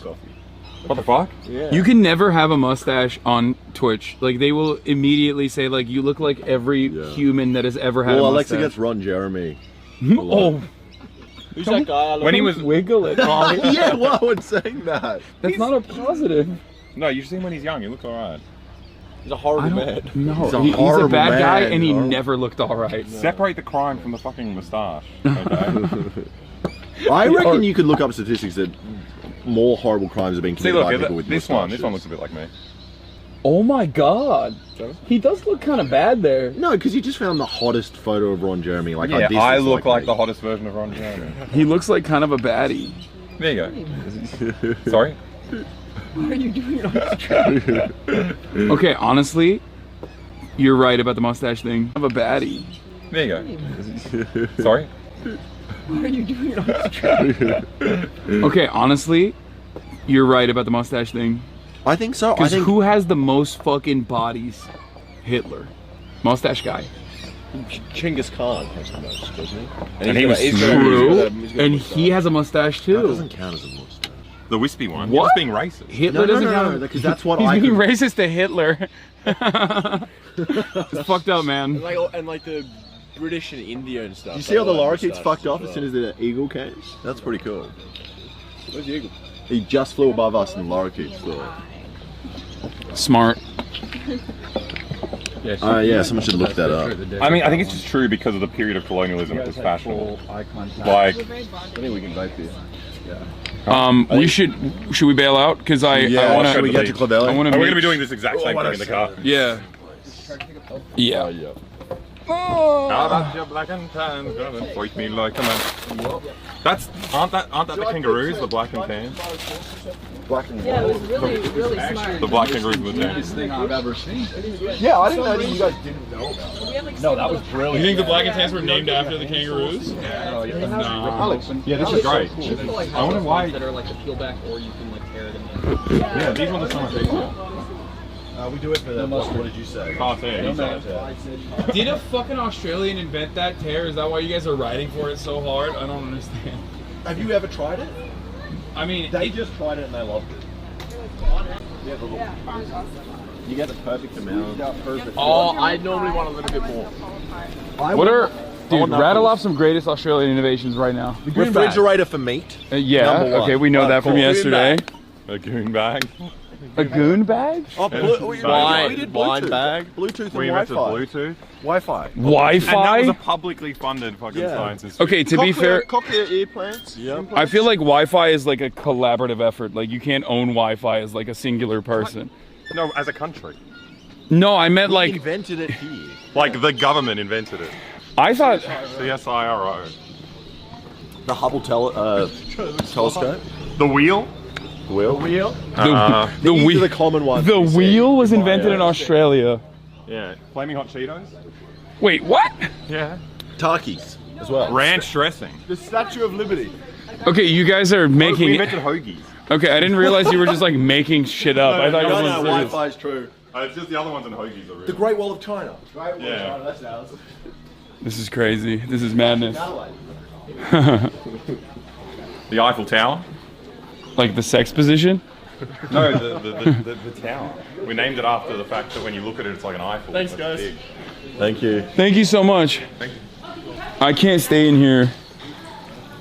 Speaker 3: What the fuck?
Speaker 9: Yeah.
Speaker 10: You can never have a mustache on Twitch. Like, they will immediately say, like, you look like every human that has ever had a mustache.
Speaker 2: Alexa gets Ron Jeremy.
Speaker 10: Oh.
Speaker 9: Who's that guy?
Speaker 3: When he was...
Speaker 10: Wiggle it.
Speaker 2: Yeah, why would saying that?
Speaker 10: That's not a positive.
Speaker 3: No, you see him when he's young. He looks alright.
Speaker 9: He's a horrible man.
Speaker 10: No,
Speaker 2: he's a
Speaker 10: bad guy,
Speaker 2: man.
Speaker 10: and he never looked alright.
Speaker 3: Separate the crime from the fucking moustache. Okay?
Speaker 2: I reckon you could look up statistics that more horrible crimes are being
Speaker 3: See,
Speaker 2: committed
Speaker 3: look,
Speaker 2: by people with
Speaker 3: this
Speaker 2: moustaches.
Speaker 3: one looks a bit like me.
Speaker 10: Oh my god. He does look kind of bad there.
Speaker 2: No, because you just found the hottest photo of Ron Jeremy. Like,
Speaker 3: Yeah,
Speaker 2: this
Speaker 3: I
Speaker 2: is
Speaker 3: look like
Speaker 2: me.
Speaker 3: the hottest version of Ron Jeremy.
Speaker 10: He looks like kind of a baddie.
Speaker 3: There you go. Sorry?
Speaker 10: What are you doing on this track? Okay, honestly, you're right about the mustache thing. I'm a baddie.
Speaker 3: There you go. Sorry?
Speaker 10: What are you doing on this track? Okay, honestly, you're right about the mustache thing.
Speaker 2: I think so.
Speaker 10: Because who has the most fucking bodies? Hitler. Mustache guy.
Speaker 9: Genghis Khan has the most, doesn't he?
Speaker 3: And he was
Speaker 10: true. And he has a mustache too.
Speaker 2: That doesn't count as a mustache.
Speaker 3: The wispy one.
Speaker 10: What?
Speaker 3: You're just being racist.
Speaker 10: Hitler doesn't count.
Speaker 2: No, because that's what
Speaker 10: He's being racist to Hitler. It's fucked up, man.
Speaker 9: And like the British and India and stuff.
Speaker 2: You see how the lorikeet's fucked off as soon as the eagle came? That's pretty cool.
Speaker 9: Where's the eagle?
Speaker 2: He just flew above us and the lorikeet flew.
Speaker 10: Smart.
Speaker 2: Yeah, someone should look that up.
Speaker 3: I mean, I think it's just true because of the period of colonialism. It was fashionable. Like,
Speaker 9: I think we can vote for you.
Speaker 10: We should we bail out? Because I want to.
Speaker 2: Should we get to Clavelli?
Speaker 3: We're going to be doing this exact same thing in the car.
Speaker 10: Yeah. Yeah.
Speaker 3: How about your black and tan gonna freak me like a man? Aren't that the kangaroos, the black and tan?
Speaker 17: Yeah, it was really smart.
Speaker 3: The black kangaroos with the tan.
Speaker 17: Biggest thing I've ever seen.
Speaker 9: Yeah, I didn't know that you guys didn't know about it. No, that was brilliant.
Speaker 6: You think the black and tans were named after the kangaroos?
Speaker 3: No. Yeah, this is great. I wonder why.
Speaker 17: That are like the peel back, or you can like tear them.
Speaker 3: Yeah, these ones are so much easier.
Speaker 9: We do it for the what did you say?
Speaker 6: Did a fucking Australian invent that tear? Is that why you guys are riding for it so hard? I don't understand.
Speaker 9: Have you ever tried it?
Speaker 6: I mean,
Speaker 9: They just tried it and they loved it. You get the perfect amount. Oh, I normally want a little bit more.
Speaker 10: Dude, rattle off some greatest Australian innovations right now.
Speaker 2: Refrigerator for meat.
Speaker 10: Yeah, okay, we know that from yesterday.
Speaker 3: A goon bag.
Speaker 10: A goon bag?
Speaker 2: Oh, we did
Speaker 9: wine
Speaker 2: Bluetooth.
Speaker 9: bag.
Speaker 2: Bluetooth and
Speaker 3: We invented
Speaker 2: Wi-Fi.
Speaker 3: Bluetooth.
Speaker 2: Wi-Fi.
Speaker 10: Wi-Fi?
Speaker 3: And that was a publicly funded fucking science institute.
Speaker 10: Okay, to be fair,
Speaker 9: Cochlear ear plants. Yeah.
Speaker 10: I feel like Wi-Fi is like a collaborative effort. Like, you can't own Wi-Fi as like a singular person.
Speaker 3: No, as a country.
Speaker 10: No, I meant like...
Speaker 2: invented it here.
Speaker 3: Like the government invented it.
Speaker 10: I thought...
Speaker 3: CSIRO.
Speaker 2: The Hubble telescope.
Speaker 3: The wheel?
Speaker 2: The wheel?
Speaker 10: The
Speaker 2: common one.
Speaker 10: The wheel was invented in Australia.
Speaker 3: Yeah. Flaming hot Cheetos?
Speaker 10: Wait, what?
Speaker 3: Yeah.
Speaker 2: Takis as well.
Speaker 3: Ranch dressing.
Speaker 9: The Statue of Liberty.
Speaker 10: Okay, you guys are making...
Speaker 3: We invented hoagies.
Speaker 10: Okay, I didn't realize you were just like making shit up. I thought you were
Speaker 2: No,
Speaker 10: serious.
Speaker 2: Wi-Fi is true.
Speaker 3: It's just the other ones and hoagies are real.
Speaker 2: The Great Wall of China.
Speaker 9: Great Wall of China, that's ours.
Speaker 10: This is crazy. This is madness.
Speaker 3: The Eiffel Tower?
Speaker 10: Like the sex position?
Speaker 3: No, the tower. We named it after the fact that when you look at it, it's like an Eiffel.
Speaker 9: Thanks,
Speaker 3: That's
Speaker 9: guys.
Speaker 3: big.
Speaker 2: Thank you.
Speaker 10: Thank you so much.
Speaker 3: Thank you.
Speaker 10: I can't stay in here.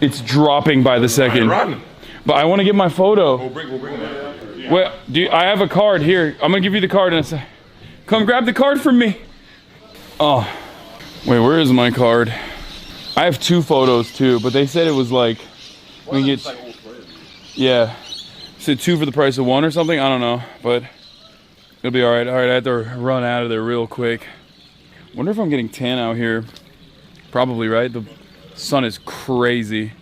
Speaker 10: It's dropping by the second.
Speaker 3: Run.
Speaker 10: But I want to get my photo.
Speaker 3: We'll bring that. Yeah.
Speaker 10: Well, I have a card here. I'm gonna give you the card in a sec. Come grab the card from me. Oh, wait, where is my card? I have 2 photos too, but they said it was like, we get, yeah, said 2 for the price of 1 or something. I don't know, but It'll be all right. All right, I have to run out of there real quick. Wonder if I'm getting tan out here. Probably, right? The sun is crazy.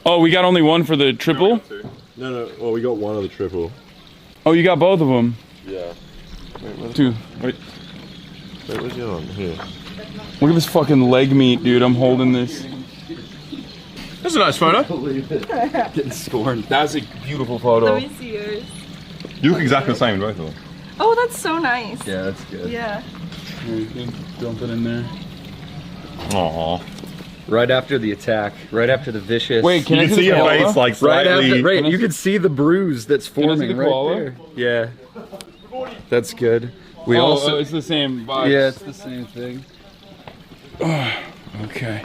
Speaker 10: Oh, we got only one for the triple?
Speaker 9: No. Well, we got one of the triple.
Speaker 10: Oh, you got both of them?
Speaker 9: Yeah. Wait,
Speaker 10: Two.
Speaker 9: Wait, where's the other one? Here.
Speaker 10: Look at this fucking leg meat, dude. I'm holding this.
Speaker 4: That's a nice photo.
Speaker 10: Getting scorned. That's a beautiful photo.
Speaker 18: Let me see yours.
Speaker 3: You look exactly the same in both of them.
Speaker 18: Oh, that's so nice.
Speaker 10: Yeah, that's good.
Speaker 18: Yeah.
Speaker 10: You can dump it in there.
Speaker 3: Aww.
Speaker 19: Right after the attack, right after the vicious.
Speaker 10: Wait, can you see your face
Speaker 3: like slightly?
Speaker 19: Right, you can see the bruise that's forming right
Speaker 10: koala?
Speaker 19: there. Yeah, that's good. We
Speaker 10: oh,
Speaker 19: also
Speaker 10: it's the same box.
Speaker 19: Yeah, it's the same thing.
Speaker 10: Okay.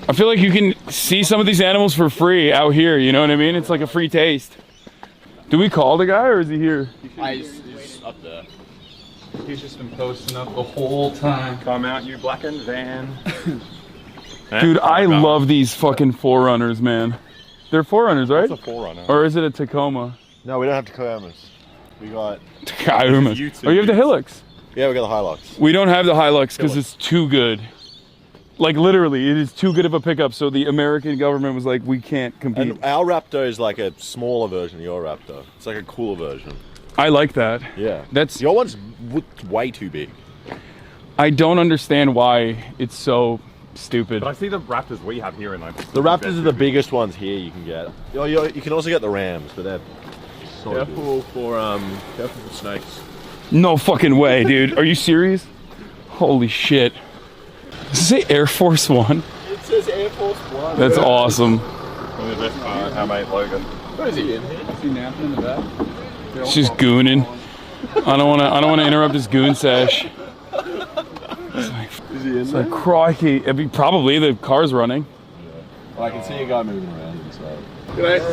Speaker 10: I feel like you can see some of these animals for free out here, you know what I mean? It's like a free taste. Do we call the guy or is he here?
Speaker 4: He's up there.
Speaker 10: He's just been posting up the whole time.
Speaker 3: Come out, you blackened van.
Speaker 10: Dude, I love these fucking Forerunners, man. They're Forerunners, right?
Speaker 3: What's a Forerunner?
Speaker 10: Or is it a Tacoma?
Speaker 9: No, we don't have Tacomas. We got...
Speaker 10: Tacomas. Oh, you have the Hilux?
Speaker 9: Yeah, we got the Hilux.
Speaker 10: We don't have the Hilux because it's too good. Like literally, it is too good of a pickup. So the American government was like, we can't compete.
Speaker 9: And our Raptor is like a smaller version of your Raptor. It's like a cooler version.
Speaker 10: I like that.
Speaker 9: Yeah.
Speaker 10: That's
Speaker 9: your one's way too big.
Speaker 10: I don't understand why it's so stupid.
Speaker 3: But I see the Raptors we have here in like.
Speaker 9: The Raptors are the biggest ones here you can get. You can also get the Rams, but they're so
Speaker 4: careful for snakes.
Speaker 10: No fucking way, dude. Are you serious? Holy shit. Does it say Air Force One?
Speaker 4: It says Air Force One.
Speaker 10: That's awesome.
Speaker 3: One of the best part, our mate Logan.
Speaker 4: Where is he in here?
Speaker 19: Is he napping in the back?
Speaker 10: It's just gooning. I don't want to interrupt his goon sesh.
Speaker 4: Is he in
Speaker 10: It's
Speaker 4: there?
Speaker 10: like crikey. Probably the car's running.
Speaker 4: Well, I can see a guy moving around inside.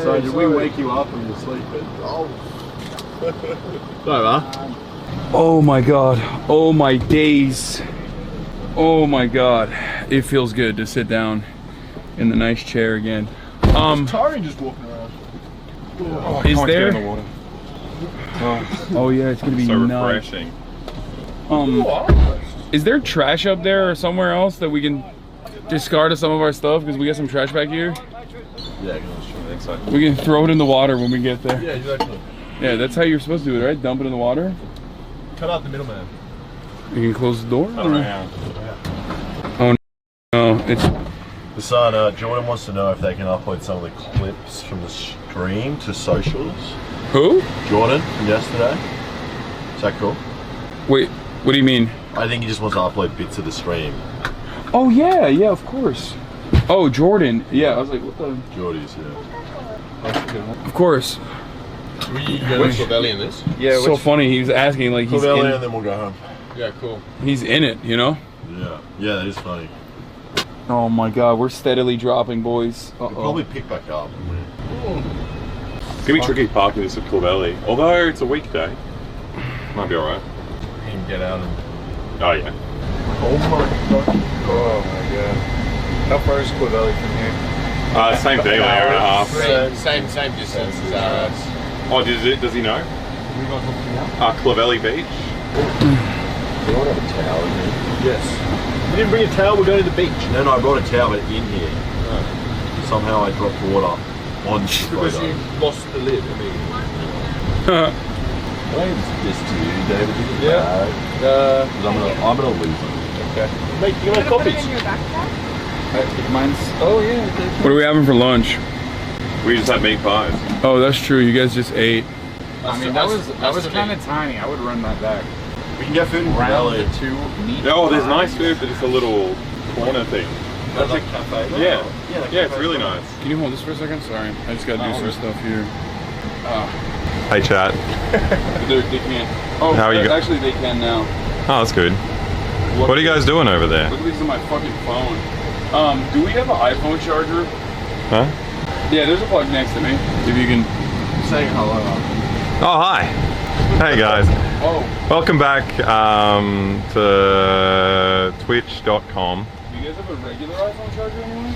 Speaker 4: So did we wake you up and you're sleeping? Oh. Sorry, man.
Speaker 10: Oh my god. Oh my days. Oh my god. It feels good to sit down in the nice chair again.
Speaker 4: Tari just walking around.
Speaker 3: Oh,
Speaker 10: Is there?
Speaker 3: In the water.
Speaker 10: Oh yeah, it's gonna be
Speaker 3: so
Speaker 10: nice.
Speaker 3: refreshing.
Speaker 10: Is there trash up there or somewhere else that we can discard of some of our stuff because we got some trash back here?
Speaker 4: Yeah, I think so.
Speaker 10: We can throw it in the water when we get there.
Speaker 4: Yeah, exactly.
Speaker 10: Yeah, that's how you're supposed to do it, right? Dump it in the water.
Speaker 4: Cut out the middleman.
Speaker 10: You can close the door.
Speaker 3: Yeah.
Speaker 10: Oh no, it's.
Speaker 9: Hasan, Jordan wants to know if they can upload some of the clips from the stream to socials.
Speaker 10: Who?
Speaker 9: Jordan from yesterday. Is that cool?
Speaker 10: Wait, what do you mean?
Speaker 9: I think he just wants to upload bits of the stream.
Speaker 10: Oh yeah, of course. Oh, Jordan. Yeah, I was like, what the?
Speaker 9: Jordy's, yeah.
Speaker 10: Of course.
Speaker 4: Were you going to Clavelli in this?
Speaker 10: Yeah. So funny. He was asking like he's in.
Speaker 9: Clavelli and then we'll go home.
Speaker 4: Yeah, cool.
Speaker 10: He's in it, you know.
Speaker 9: Yeah, that is funny.
Speaker 10: Oh my god, we're steadily dropping, boys.
Speaker 9: We'll probably pick back up.
Speaker 3: It's gonna be tricky parking this at Clavelli, although it's a weekday. Might be alright.
Speaker 4: You can get out and...
Speaker 3: Oh yeah.
Speaker 4: Oh my god. Oh my god. How far is Clavelli from here?
Speaker 3: Same thing, like hour and a half.
Speaker 4: Same distance as ours.
Speaker 3: Oh, does he know? Clavelli Beach.
Speaker 9: You don't have a towel in here?
Speaker 4: Yes. You didn't bring a towel, we're going to the beach.
Speaker 9: No, I brought a towel, but in here. Somehow I dropped water on the
Speaker 4: because you lost the lid immediately.
Speaker 9: I this to you, David.
Speaker 4: Yeah.
Speaker 9: I'm gonna lose it.
Speaker 4: Okay. Mate, you want copies?
Speaker 19: Mine's. Oh yeah.
Speaker 10: What are we having for lunch?
Speaker 3: We just had meat pies.
Speaker 10: Oh, that's true. You guys just ate.
Speaker 19: I mean, that was kind of tiny. I would run that back.
Speaker 9: We can get food in
Speaker 19: Round
Speaker 9: Clavelli.
Speaker 19: the two meat.
Speaker 3: Oh, there's nice food, but it's a little corner thing.
Speaker 9: That's like cafe.
Speaker 3: Yeah, it's really nice.
Speaker 10: Can you hold this for a second? Sorry, I just gotta do some stuff here.
Speaker 3: Hey, chat.
Speaker 10: They can't. Oh,
Speaker 3: How are you
Speaker 10: actually, they can now.
Speaker 3: Oh, that's good. What are you guys doing over there?
Speaker 10: Look at these on my fucking phone. Do we have an iPhone charger?
Speaker 3: Huh?
Speaker 10: Yeah, there's a plug next to me. If you can
Speaker 4: say hello.
Speaker 3: Oh, hi. Hey, guys.
Speaker 10: Oh.
Speaker 3: Welcome back to twitch.com.
Speaker 10: Do you guys have a regular iPhone charger anywhere?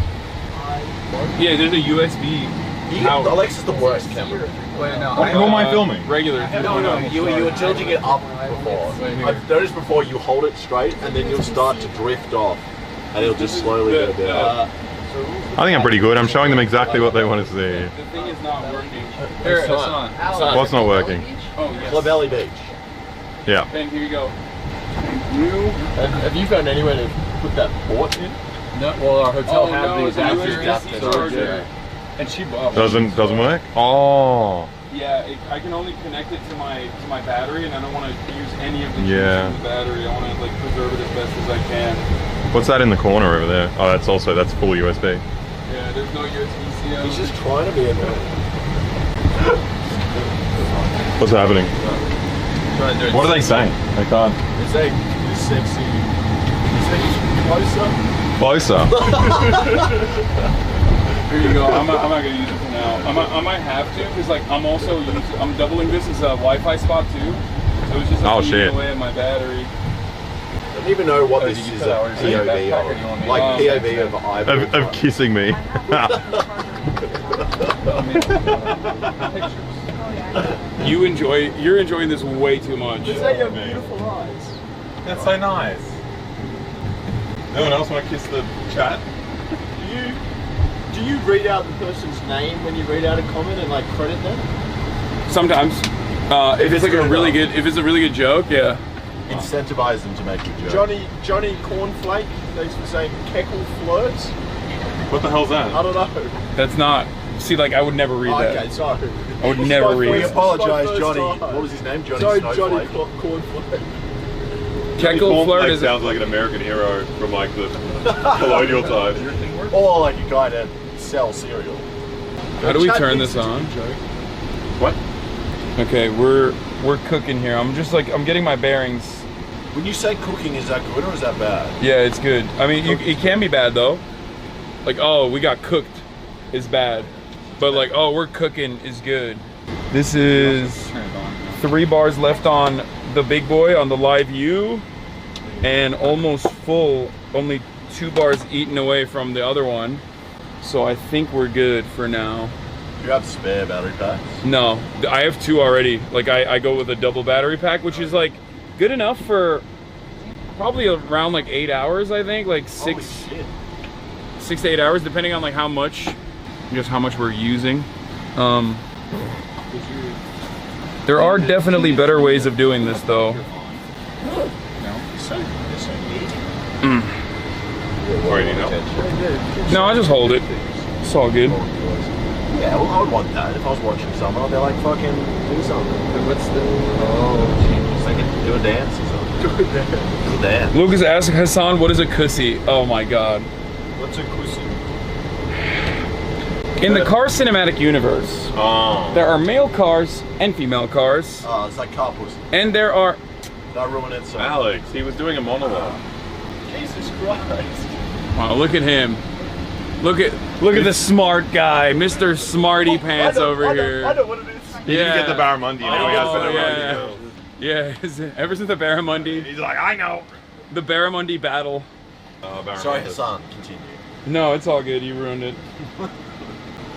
Speaker 10: Yeah, there's a USB.
Speaker 9: Alexa's the worst camera.
Speaker 29: Wait, no.
Speaker 15: Who am I filming?
Speaker 6: Regular.
Speaker 9: No. You were tilting it up before. I've noticed before you hold it straight and then you'll start to drift off. And it'll just slowly go down.
Speaker 15: I think I'm pretty good. I'm showing them exactly what they want to see.
Speaker 6: The thing is not working.
Speaker 29: Here, it's on.
Speaker 15: What's not working?
Speaker 6: Oh, yes.
Speaker 9: Clovelly Beach.
Speaker 15: Yeah.
Speaker 6: Ben, here you go.
Speaker 9: Have you found anywhere to put that port in?
Speaker 29: No, well, our hotel has
Speaker 6: no,
Speaker 29: these
Speaker 6: USB charger.
Speaker 29: And she
Speaker 15: Doesn't work? Oh.
Speaker 6: Yeah, I can only connect it to my battery, and I don't want to use any of the juice
Speaker 15: Yeah.
Speaker 6: from the battery. I want to like preserve it as best as I can.
Speaker 15: What's that in the corner over there? Oh, that's full USB.
Speaker 6: Yeah, there's no USB-C.
Speaker 9: He's just trying to be in there.
Speaker 15: What's happening? What are they saying? They can't.
Speaker 9: It's like sexy. It's like closer.
Speaker 15: Closer.
Speaker 6: Here you go. I'm not gonna use it for now. I might have to because like I'm doubling this as a Wi-Fi spot too. So it's just like eating away at my battery.
Speaker 9: I don't even know what this is a POV of. Like POV of eyeball.
Speaker 15: Of kissing me.
Speaker 6: You're enjoying this way too much.
Speaker 9: Is that your beautiful eyes?
Speaker 15: That's so nice. No one else want to kiss the chat?
Speaker 9: Do you read out the person's name when you read out a comment and like credit them?
Speaker 6: Sometimes. If it's like a really good, if it's a really good joke, yeah.
Speaker 9: Incentivize them to make a joke. Johnny Cornflake, thanks for saying Keckle flirts.
Speaker 15: What the hell's that?
Speaker 9: I don't know.
Speaker 6: That's not. See, like I would never read that.
Speaker 9: Okay, sorry.
Speaker 6: I would never read.
Speaker 9: We apologise, Johnny. What was his name? Johnny Cornflake.
Speaker 6: Keckle flirt is
Speaker 15: sounds like an American hero from like the colonial times.
Speaker 9: Or like a guy that sells cereal.
Speaker 6: How do we turn this on?
Speaker 15: What?
Speaker 6: Okay, we're cooking here. I'm getting my bearings.
Speaker 9: When you say cooking, is that good or is that bad?
Speaker 6: Yeah, it's good. I mean, it can be bad though. Like, oh, we got cooked is bad. But like, oh, we're cooking is good. This is 3 bars left on the big boy on the live view and almost full, only 2 bars eaten away from the other one. So I think we're good for now.
Speaker 9: Do you have spare battery packs?
Speaker 6: No, I have 2 already. Like I go with a double battery pack, which is like good enough for probably around like 8 hours, I think, like 6 to 8 hours, depending on like how much we're using. There are definitely better ways of doing this though. No, I just hold it. It's all good.
Speaker 9: Yeah, well, I would want that. If I was watching someone, I'd be like, fucking do something. What's the... Oh, jeez. Like, do a dance or something. Do a dance.
Speaker 6: Lucas asked Hasan, what is a cussy? Oh my god.
Speaker 9: What's a cussy?
Speaker 6: In the car cinematic universe, there are male cars and female cars.
Speaker 9: Oh, it's like car pussy.
Speaker 6: And there are...
Speaker 9: Don't ruin it, so.
Speaker 15: Alex, he was doing a monologue.
Speaker 9: Jesus Christ.
Speaker 6: Wow, look at him. Look at the smart guy, Mr. Smarty Pants over here.
Speaker 9: I know what it is.
Speaker 15: He didn't get the Barramundi. Now he has Barramundi.
Speaker 6: Yeah, ever since the Barramundi.
Speaker 15: He's like, I know.
Speaker 6: The Barramundi battle.
Speaker 9: Sorry, Hasan, continue.
Speaker 6: No, it's all good. You ruined it.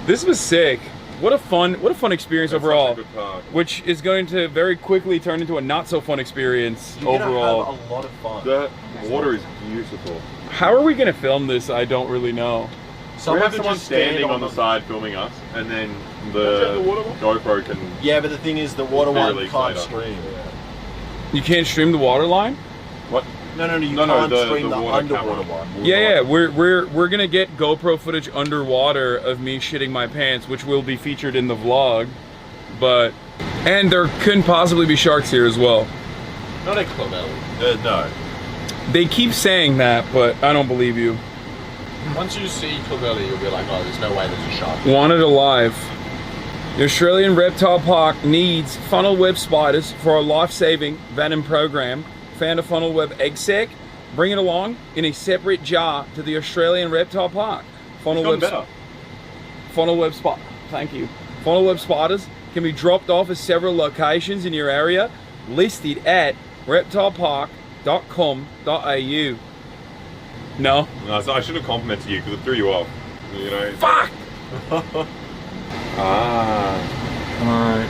Speaker 6: This was sick. What a fun experience overall.
Speaker 15: Such a good park.
Speaker 6: Which is going to very quickly turn into a not so fun experience overall.
Speaker 9: Have a lot of fun.
Speaker 15: The water is beautiful.
Speaker 6: How are we going to film this? I don't really know.
Speaker 15: We have someone standing on the side filming us, and then the GoPro can...
Speaker 9: Yeah, but the thing is, the water one can't stream.
Speaker 6: You can't stream the water line?
Speaker 15: What?
Speaker 9: No, you can't stream the underwater one.
Speaker 6: Yeah, we're gonna get GoPro footage underwater of me shitting my pants, which will be featured in the vlog. And there couldn't possibly be sharks here as well.
Speaker 9: Not at Clovelly. No.
Speaker 6: They keep saying that, but I don't believe you.
Speaker 9: Once you see Clovelly, you'll be like, oh, there's no way there's a shark.
Speaker 6: Wanted alive. The Australian Reptile Park needs funnel web spiders for a life-saving venom program. Found a funnel web egg sac. Bring it along in a separate jar to the Australian Reptile Park. Funnel web spot. Thank you. Funnel web spiders can be dropped off at several locations in your area, listed at reptilepark.com.au. No,
Speaker 15: so I should have complimented you because it threw you off. You know.
Speaker 6: Fuck!
Speaker 10: Alright.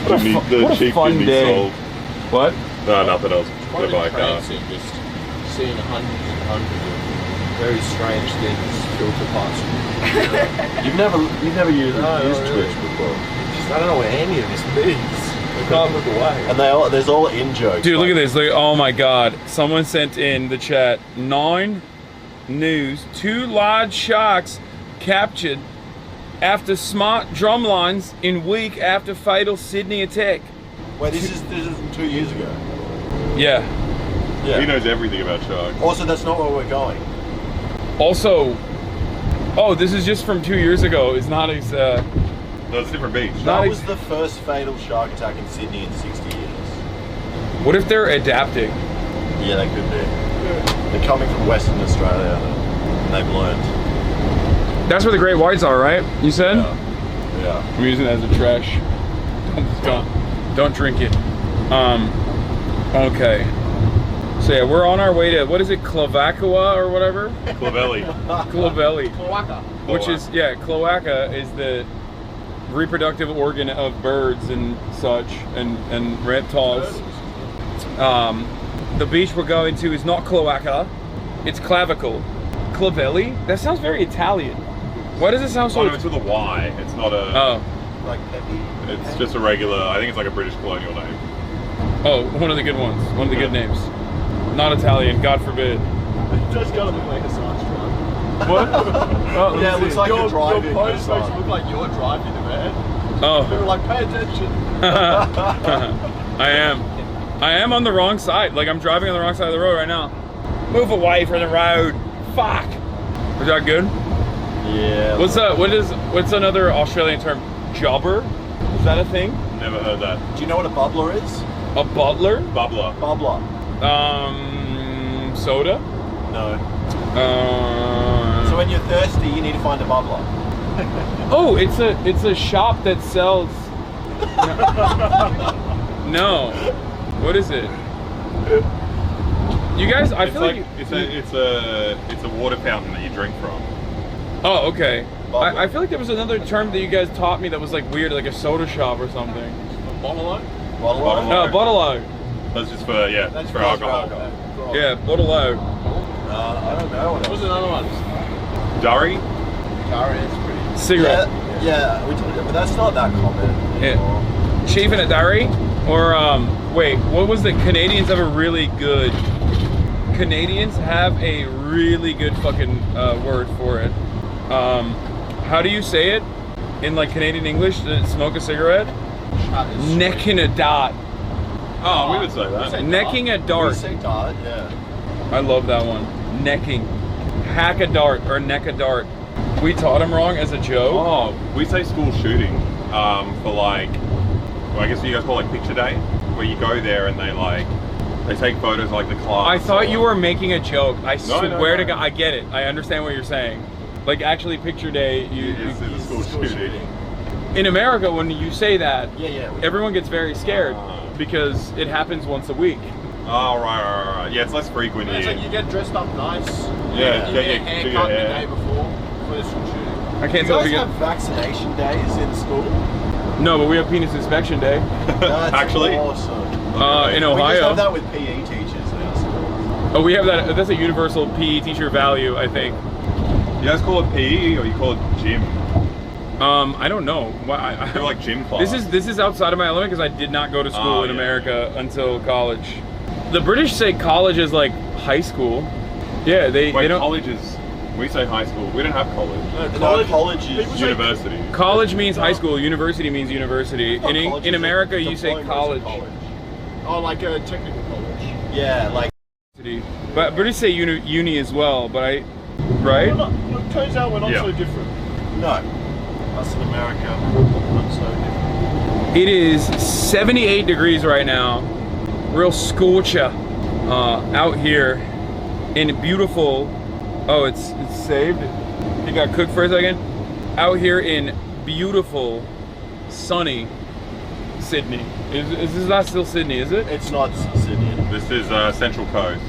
Speaker 15: The cheap
Speaker 10: fun
Speaker 15: Disney
Speaker 10: day.
Speaker 15: sold.
Speaker 10: What?
Speaker 15: No, nothing else.
Speaker 7: Quite
Speaker 15: Go buy a car.
Speaker 7: entrancing, just seeing hundreds and hundreds of very strange things filter past you.
Speaker 9: You've never used Twitch before.
Speaker 7: I don't know what any of this means. I can't look away.
Speaker 9: And there's all in jokes.
Speaker 10: Dude, look at this. Look, oh my god. Someone sent in the chat 9 news. 2 large sharks captured after smart drum lines in week after fatal Sydney attack.
Speaker 9: Wait, this is from 2 years ago.
Speaker 10: Yeah.
Speaker 15: He knows everything about sharks.
Speaker 9: Also, that's not where we're going.
Speaker 10: Also, oh, this is just from 2 years ago. It's not as
Speaker 15: No, it's a different beach.
Speaker 9: That was the first fatal shark attack in Sydney in 60 years.
Speaker 10: What if they're adapting?
Speaker 9: Yeah, they could be. They're coming from Western Australia and they've learned.
Speaker 10: That's where the great whites are, right? You said?
Speaker 9: Yeah.
Speaker 10: I'm using it as a trash. Don't drink it. Okay. So yeah, we're on our way to, what is it, Cloacua or whatever?
Speaker 15: Clovelly.
Speaker 10: Clovelly.
Speaker 7: Cloaca.
Speaker 10: Which is, yeah, cloaca is the reproductive organ of birds and such, and reptiles. The beach we're going to is not cloaca, it's clavicle. Clovelly? That sounds very Italian. Why does it sound so...
Speaker 15: Oh, no, it's with a Y. It's not a...
Speaker 10: Oh.
Speaker 9: Like Peppy.
Speaker 15: It's just a regular... I think it's like a British colonial name.
Speaker 10: Oh, one of the good ones. One of the good names. Not Italian, God forbid.
Speaker 9: It does kind of look like a Hasan's driving.
Speaker 10: What? Oh,
Speaker 9: yeah, it looks like you're driving.
Speaker 7: Your post makes it look like you're driving the van.
Speaker 10: Oh.
Speaker 7: They were like, pay attention.
Speaker 10: I am on the wrong side. Like, I'm driving on the wrong side of the road right now. Move away from the road. Fuck. Was that good?
Speaker 9: Yeah.
Speaker 10: What's another Australian term? Jobber? Is that a thing?
Speaker 15: Never heard that.
Speaker 9: Do you know what a bubbler is?
Speaker 10: A butler?
Speaker 15: Bubbler.
Speaker 9: Bubbler.
Speaker 10: Soda?
Speaker 9: No. So when you're thirsty, you need to find a bubbler.
Speaker 10: Oh, it's a shop that sells. No. What is it? You guys, I feel like
Speaker 15: it's a water fountain that you drink from.
Speaker 10: Oh, okay. I feel like there was another term that you guys taught me that was like weird, like a soda shop or something.
Speaker 7: Bottle-o?
Speaker 10: No, bottle-o.
Speaker 15: That's just for, yeah, that's for alcohol.
Speaker 10: Yeah, bottle-o.
Speaker 9: I don't know.
Speaker 7: What was another one?
Speaker 15: Durry?
Speaker 7: Durry is pretty...
Speaker 10: Cigarette.
Speaker 9: Yeah, we talked about, but that's not that common anymore.
Speaker 10: Yeah. Chief and a Durry? Or, wait, what was the Canadians have a really good... Canadians have a really good fucking word for it. How do you say it in like Canadian English? To smoke a cigarette? Necking a dart.
Speaker 15: Oh, we would say that.
Speaker 10: Necking a dart.
Speaker 9: We say dart, yeah.
Speaker 10: I love that one. Necking. Hack a dart or neck a dart. We taught him wrong as a joke.
Speaker 15: Oh, we say school shooting for like, well, I guess you guys call it like picture day, where you go there and they take photos of like the class.
Speaker 10: I thought you were making a joke. I
Speaker 15: No,
Speaker 10: swear
Speaker 15: no.
Speaker 10: to God, I get it. I understand what you're saying. Like actually picture day,
Speaker 15: It's a school shooting.
Speaker 10: in America when you say that,
Speaker 9: Yeah.
Speaker 10: everyone gets very scared because it happens once a week.
Speaker 15: Oh, right. Yeah, it's less frequent
Speaker 7: It's
Speaker 15: here.
Speaker 7: like you get dressed up nice.
Speaker 15: Yeah,
Speaker 7: You
Speaker 15: get
Speaker 7: get
Speaker 15: your
Speaker 7: a haircut the day before for the school shooting.
Speaker 10: I
Speaker 9: Do
Speaker 10: can't
Speaker 9: you
Speaker 10: tell
Speaker 9: guys
Speaker 10: if you
Speaker 9: have vaccination days in school?
Speaker 10: No, but we have penis inspection day.
Speaker 9: That's
Speaker 15: Actually?
Speaker 9: awesome.
Speaker 10: In
Speaker 9: We just
Speaker 10: Ohio.
Speaker 9: have that with PE teachers in our school.
Speaker 10: Oh, we have that. That's a universal PE teacher value, I think.
Speaker 15: You guys call it PE or you call it gym?
Speaker 10: I don't know. Why?
Speaker 15: You're like gym class.
Speaker 10: This is outside of my element because I did not go to school in
Speaker 15: yeah.
Speaker 10: America until college. The British say college is like high school. Yeah, they don't.
Speaker 15: College is. We say high school. We don't have college.
Speaker 9: College is
Speaker 15: university.
Speaker 10: College means high school. University means university.
Speaker 9: college
Speaker 10: In
Speaker 9: is
Speaker 10: America,
Speaker 9: a
Speaker 10: you say
Speaker 9: diploma
Speaker 10: college.
Speaker 9: is a college.
Speaker 7: Oh, like a technical college.
Speaker 9: Yeah, like.
Speaker 10: But British say uni as well. But right?
Speaker 7: Well, it turns out we're not so different.
Speaker 9: No, us in America, not so different.
Speaker 10: It is 78 degrees right now. Real scorcher out here in beautiful. Oh, it's saved. It got cooked for a second. Out here in beautiful, sunny Sydney. Is this not still Sydney? Is it?
Speaker 9: It's not Sydney.
Speaker 15: This is Central Coast.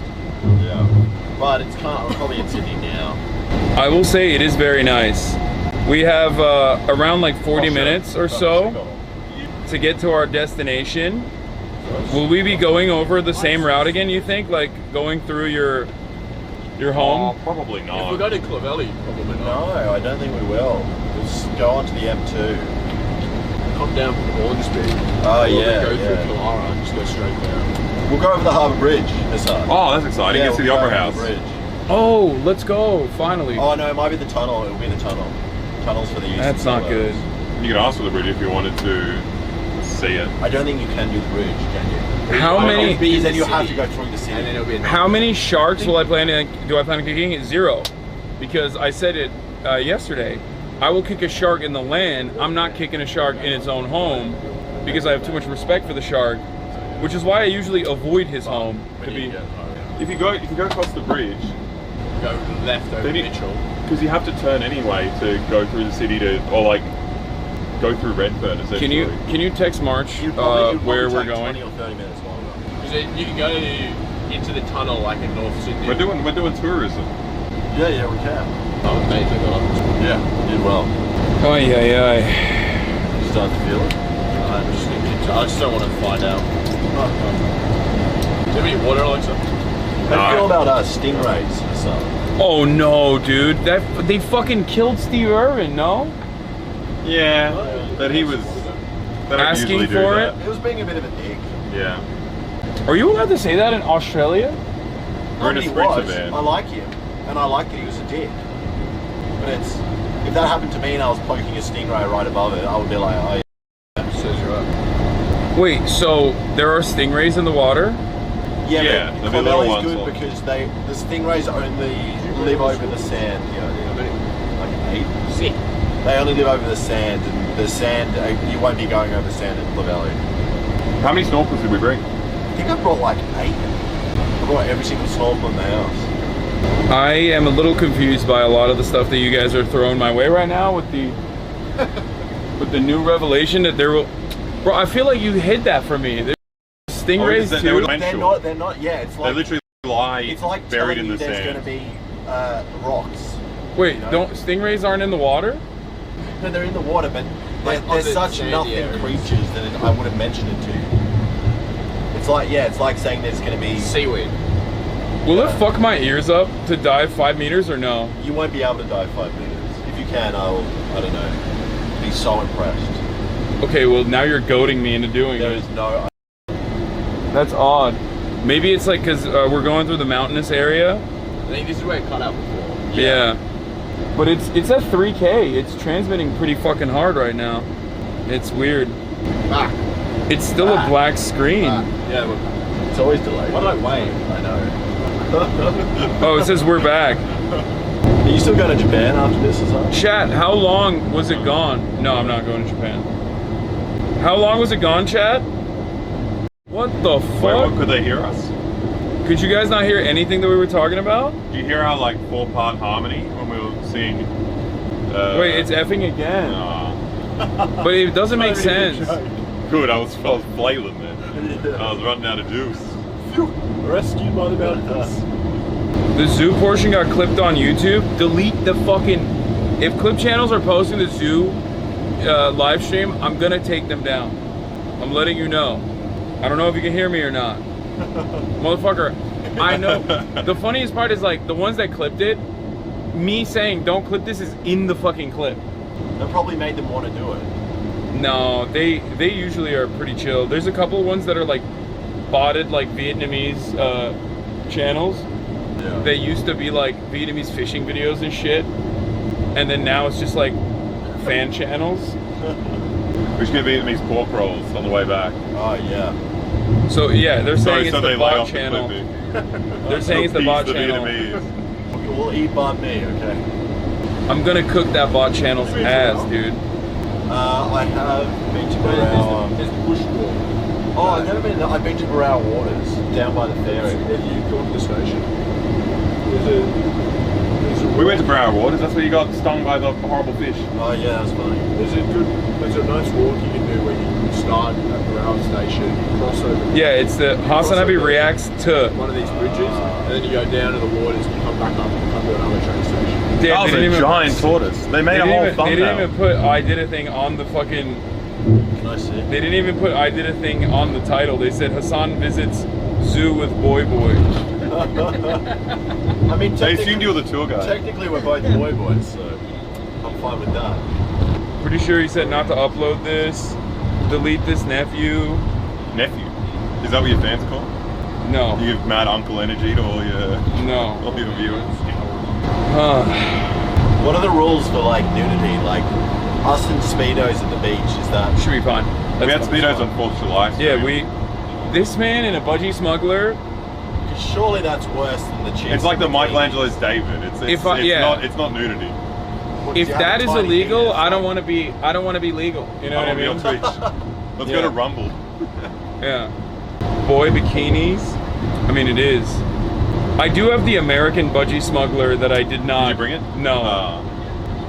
Speaker 9: Yeah, but it's probably in Sydney now.
Speaker 10: I will say it is very nice. We have around like 40 minutes or so to get to our destination. Will we be going over the same route again, you think? Like going through your home?
Speaker 15: Probably not.
Speaker 7: If we go to Clovelly, probably not.
Speaker 9: No, I don't think we will. We'll just go on to the M2.
Speaker 7: Come down from Ormsby.
Speaker 9: Oh,
Speaker 7: We'll
Speaker 9: yeah.
Speaker 7: go through Killara and just go straight down.
Speaker 9: We'll go over the Harbour Bridge, Hasan.
Speaker 15: Oh, that's exciting.
Speaker 9: Yeah,
Speaker 15: Get to the
Speaker 9: we'll
Speaker 15: Opera
Speaker 9: go
Speaker 15: House.
Speaker 9: over the bridge.
Speaker 10: Oh, let's go, finally.
Speaker 9: Oh, no, it might be the tunnel. It'll be the tunnel. Tunnels for the use.
Speaker 10: That's not good.
Speaker 15: You could ask for the bridge if you wanted to see it.
Speaker 9: I don't think you can do the bridge, can you?
Speaker 10: How many?
Speaker 9: Because then you have to go through the city.
Speaker 7: And then it'll be
Speaker 10: How many sharks do I plan on kicking? 0. Because I said it yesterday. I will kick a shark in the land. I'm not kicking a shark in its own home because I have too much respect for the shark, which is why I usually avoid his home.
Speaker 15: If you go across the bridge,
Speaker 7: go left over Mitchell.
Speaker 15: Because you have to turn anyway to go through the city or like go through Redfern. Essentially.
Speaker 10: Can you text March where we're going?
Speaker 9: 20 or 30 minutes longer.
Speaker 7: Because you can go into the tunnel like in North Sydney.
Speaker 15: We're doing tourism.
Speaker 9: Yeah, we can.
Speaker 7: Oh, mate,
Speaker 9: yeah, did well.
Speaker 10: Oh yeah.
Speaker 9: You start to feel it? I just don't want to find out.
Speaker 7: Do you have any water, Alexa?
Speaker 9: How do you feel about stingrays? So?
Speaker 10: Oh no, dude! They fucking killed Steve Irwin. No?
Speaker 15: Yeah, that he was
Speaker 10: asking for it.
Speaker 9: It was being a bit of a dick.
Speaker 15: Yeah.
Speaker 10: Are you allowed to say that in Australia?
Speaker 15: We're in a sprinter van.
Speaker 9: I like him, and I like that he was a dick. But if that happened to me and I was poking a stingray right above it, I would be like, oh yeah, says you're up.
Speaker 10: Wait, so there are stingrays in the water?
Speaker 9: Yeah,
Speaker 15: the
Speaker 9: but
Speaker 15: little
Speaker 9: Clovelly's
Speaker 15: ones
Speaker 9: good because the stingrays only live over the sand. Like 8? 6. They only live over the sand, and the sand, you won't be going over the sand in Clovelly.
Speaker 15: How many snorkels did we bring?
Speaker 9: I think I brought like 8. I brought every single snorkel in the house.
Speaker 10: I am a little confused by a lot of the stuff that you guys are throwing my way right now with the with the new revelation that there will. Bro, I feel like you hid that from me. There's stingrays too.
Speaker 9: They're not. Yeah, it's like
Speaker 15: they literally lie.
Speaker 9: It's like
Speaker 15: buried in the
Speaker 9: there's
Speaker 15: sand.
Speaker 9: There's going to be rocks.
Speaker 10: Wait, don't stingrays aren't in the water?
Speaker 9: No, they're in the water, but they're such nothing creatures that I would have mentioned it to you. It's like saying there's going to be
Speaker 7: seaweed.
Speaker 10: Will it fuck my ears up to dive 5 meters or no?
Speaker 9: You won't be able to dive 5 meters. If you can, I don't know, be so impressed.
Speaker 10: Okay, well now you're goading me into doing it.
Speaker 9: There is no...
Speaker 10: That's odd. Maybe it's like because we're going through the mountainous area.
Speaker 7: I think this is where it cut out before.
Speaker 10: Yeah. But it's at 3K. It's transmitting pretty fucking hard right now. It's weird.
Speaker 7: Back.
Speaker 10: It's still a black screen.
Speaker 7: Yeah, look.
Speaker 9: It's always delayed.
Speaker 7: Why did I wave?
Speaker 9: I know.
Speaker 10: Oh, it says we're back.
Speaker 9: Are you still going to Japan after this or something?
Speaker 10: Chat, how long was it gone? No, I'm not going to Japan. How long was it gone, chat? What the fuck?
Speaker 15: Wait, what, could they hear us?
Speaker 10: Could you guys not hear anything that we were talking about?
Speaker 15: Do you hear our like 4-part harmony when we were singing?
Speaker 10: Wait, it's effing again. But it doesn't make sense.
Speaker 15: Good, I was flailing then. I was running out of juice.
Speaker 9: Rescued by the mountains.
Speaker 10: The zoo portion got clipped on YouTube. Delete the fucking... If clip channels are posting the zoo live stream, I'm gonna take them down. I'm letting you know. I don't know if you can hear me or not. Motherfucker, I know. The funniest part is like the ones that clipped it, me saying don't clip this is in the fucking clip.
Speaker 9: That probably made them want to do it.
Speaker 10: No, they usually are pretty chill. There's a couple of ones that are like botted like Vietnamese channels. Yeah. They used to be like Vietnamese fishing videos and shit. And then now it's just like fan channels.
Speaker 15: We should get Vietnamese pork rolls on the way back.
Speaker 9: Oh yeah.
Speaker 10: So yeah, they're saying it's
Speaker 15: they
Speaker 10: the bot channel. They're saying it's the bot channel.
Speaker 9: We'll eat bot me, okay?
Speaker 10: I'm gonna cook that bot channel's ass, dude.
Speaker 9: I have been to Barrow.
Speaker 7: There's the bush walk.
Speaker 9: Oh, I've never been. I've been to Barrow Waters, down by the ferry.
Speaker 7: If you go to the station, there's a
Speaker 15: We went to Brower Waters. That's where you got stung by the horrible fish.
Speaker 9: Oh yeah, that's funny. There's a nice walk you can do where you start at the rail station, cross over.
Speaker 10: Yeah, it's the HasanAbi reacts to
Speaker 9: one of these bridges, and then you go down to the waters and you come back up and come to another train station.
Speaker 15: That was a giant tortoise. They made a whole thumbnail.
Speaker 10: They didn't even put I did a thing on the fucking.
Speaker 9: Can I see?
Speaker 10: They didn't even put I did a thing on the title. They said Hasan visits zoo with boy.
Speaker 9: I mean,
Speaker 15: they assumed you were the tour guide.
Speaker 9: Technically, we're both boys, so I'm fine with that.
Speaker 10: Pretty sure he said not to upload this, delete this nephew.
Speaker 15: Nephew? Is that what your fans call?
Speaker 10: No.
Speaker 15: You give mad uncle energy to all your viewers.
Speaker 9: What are the rules for like nudity? Like us in speedos at the beach? Is that
Speaker 10: should be fine?
Speaker 15: We had speedos on 4th of July. So
Speaker 10: yeah, this man in a budgie smuggler.
Speaker 9: Surely that's worse than the chicks.
Speaker 15: It's like the Michelangelo's David. It's not nudity.
Speaker 10: If that is illegal, I don't want to be legal. You know what I mean?
Speaker 15: On Twitch. Let's go to Rumble.
Speaker 10: Yeah. Boy bikinis. I mean, it is. I do have the American budgie smuggler that I did not.
Speaker 15: Did you bring it?
Speaker 10: No.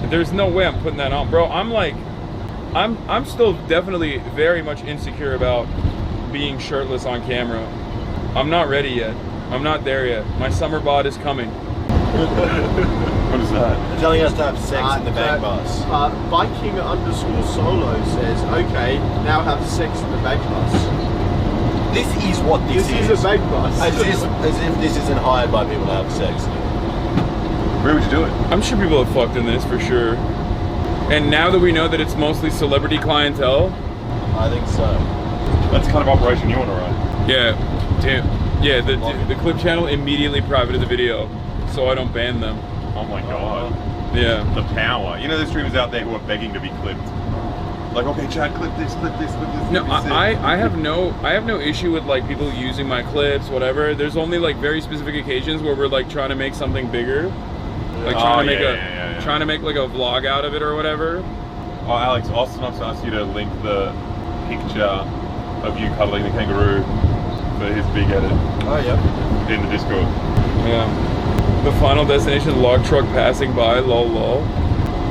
Speaker 10: There's no way I'm putting that on, bro. I'm still definitely very much insecure about being shirtless on camera. I'm not ready yet. I'm not there yet. My summer bod is coming.
Speaker 15: What is that?
Speaker 9: They're telling us to have sex in the bag bus. Viking_solo says, okay, now have sex in the bag bus. This is what this is. This is a bag bus. As if this isn't hired by people to have sex.
Speaker 15: Where would you do it?
Speaker 10: I'm sure people have fucked in this for sure. And now that we know that it's mostly celebrity clientele.
Speaker 9: I think so.
Speaker 15: That's the kind of operation you want to run.
Speaker 10: Yeah. Damn. Yeah, the clip channel immediately privated the video, so I don't ban them.
Speaker 15: Oh my god.
Speaker 10: Yeah.
Speaker 15: The power. You know there's streamers out there who are begging to be clipped. Like, okay, Chad, clip this.
Speaker 10: No, I have no issue with like people using my clips, whatever. There's only like very specific occasions where we're like trying to make something bigger. Like trying to make like a vlog out of it or whatever.
Speaker 15: Oh, Alex, Austin asked you to link the picture of you cuddling the kangaroo for his big edit.
Speaker 9: Oh, yeah.
Speaker 15: In the Discord.
Speaker 10: Yeah. The final destination log truck passing by, lol.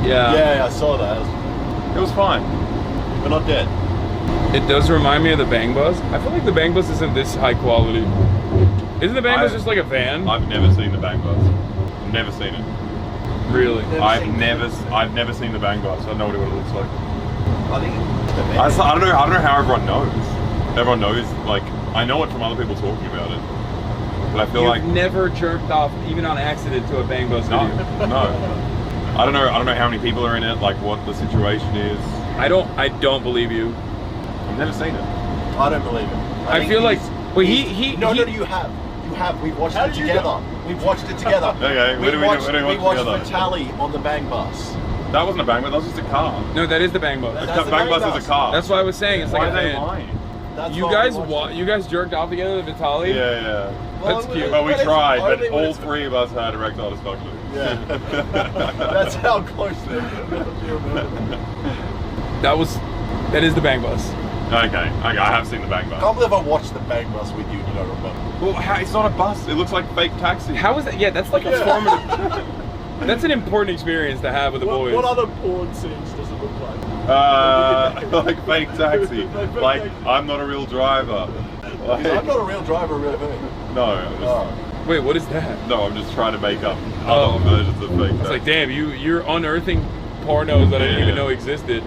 Speaker 10: Yeah.
Speaker 9: Yeah, I saw that.
Speaker 15: It was fine.
Speaker 9: We're not dead.
Speaker 10: It does remind me of the Bang Bus. I feel like the Bang Bus isn't this high quality. Isn't the Bang Bus just like a van?
Speaker 15: I've never seen the Bang Bus. Never seen it.
Speaker 10: Really?
Speaker 15: I've never seen the Bang Bus. I don't know what it looks like.
Speaker 9: I think
Speaker 15: I don't know how everyone knows. Everyone knows, like, I know it from other people talking about it. But I feel
Speaker 10: You've
Speaker 15: like
Speaker 10: never jerked off even on accident to a Bang Bus video.
Speaker 15: No. I don't know how many people are in it, like what the situation is.
Speaker 10: I don't believe you.
Speaker 15: I've never seen it.
Speaker 9: I don't believe it.
Speaker 10: I feel like
Speaker 9: No, you have. You have. We've watched it together. We've watched it together.
Speaker 15: Okay,
Speaker 9: we watched Reptile on the Bang Bus.
Speaker 15: That wasn't a Bang Bus, that was just a car.
Speaker 10: No, that is the Bang Bus.
Speaker 15: The Bang Bus is a car.
Speaker 10: That's what I was saying. It's like a van.
Speaker 15: Why?
Speaker 10: You guys jerked off together, the Vitali?
Speaker 15: Yeah.
Speaker 10: That's cute.
Speaker 15: But we tried, but all three of us had erectile dysfunction.
Speaker 9: Yeah. That's how close they were.
Speaker 10: That is the Bang Bus.
Speaker 15: Okay, I have seen the Bang Bus.
Speaker 9: I can't believe I watched the Bang Bus with you and you don't remember.
Speaker 15: Well, it's not a bus. It looks like fake taxi.
Speaker 10: How is that? Yeah, that's like a formative... That's an important experience to have with the boys.
Speaker 9: What other porn scenes does it look like?
Speaker 15: Like fake taxi. Like, I'm not a real driver. Like,
Speaker 9: I'm not a real driver, a real thing.
Speaker 15: No.
Speaker 10: Wait, what is that?
Speaker 15: No, I'm just trying to make up other versions of fake taxi.
Speaker 10: It's like, damn, you're unearthing pornos that I didn't even know existed.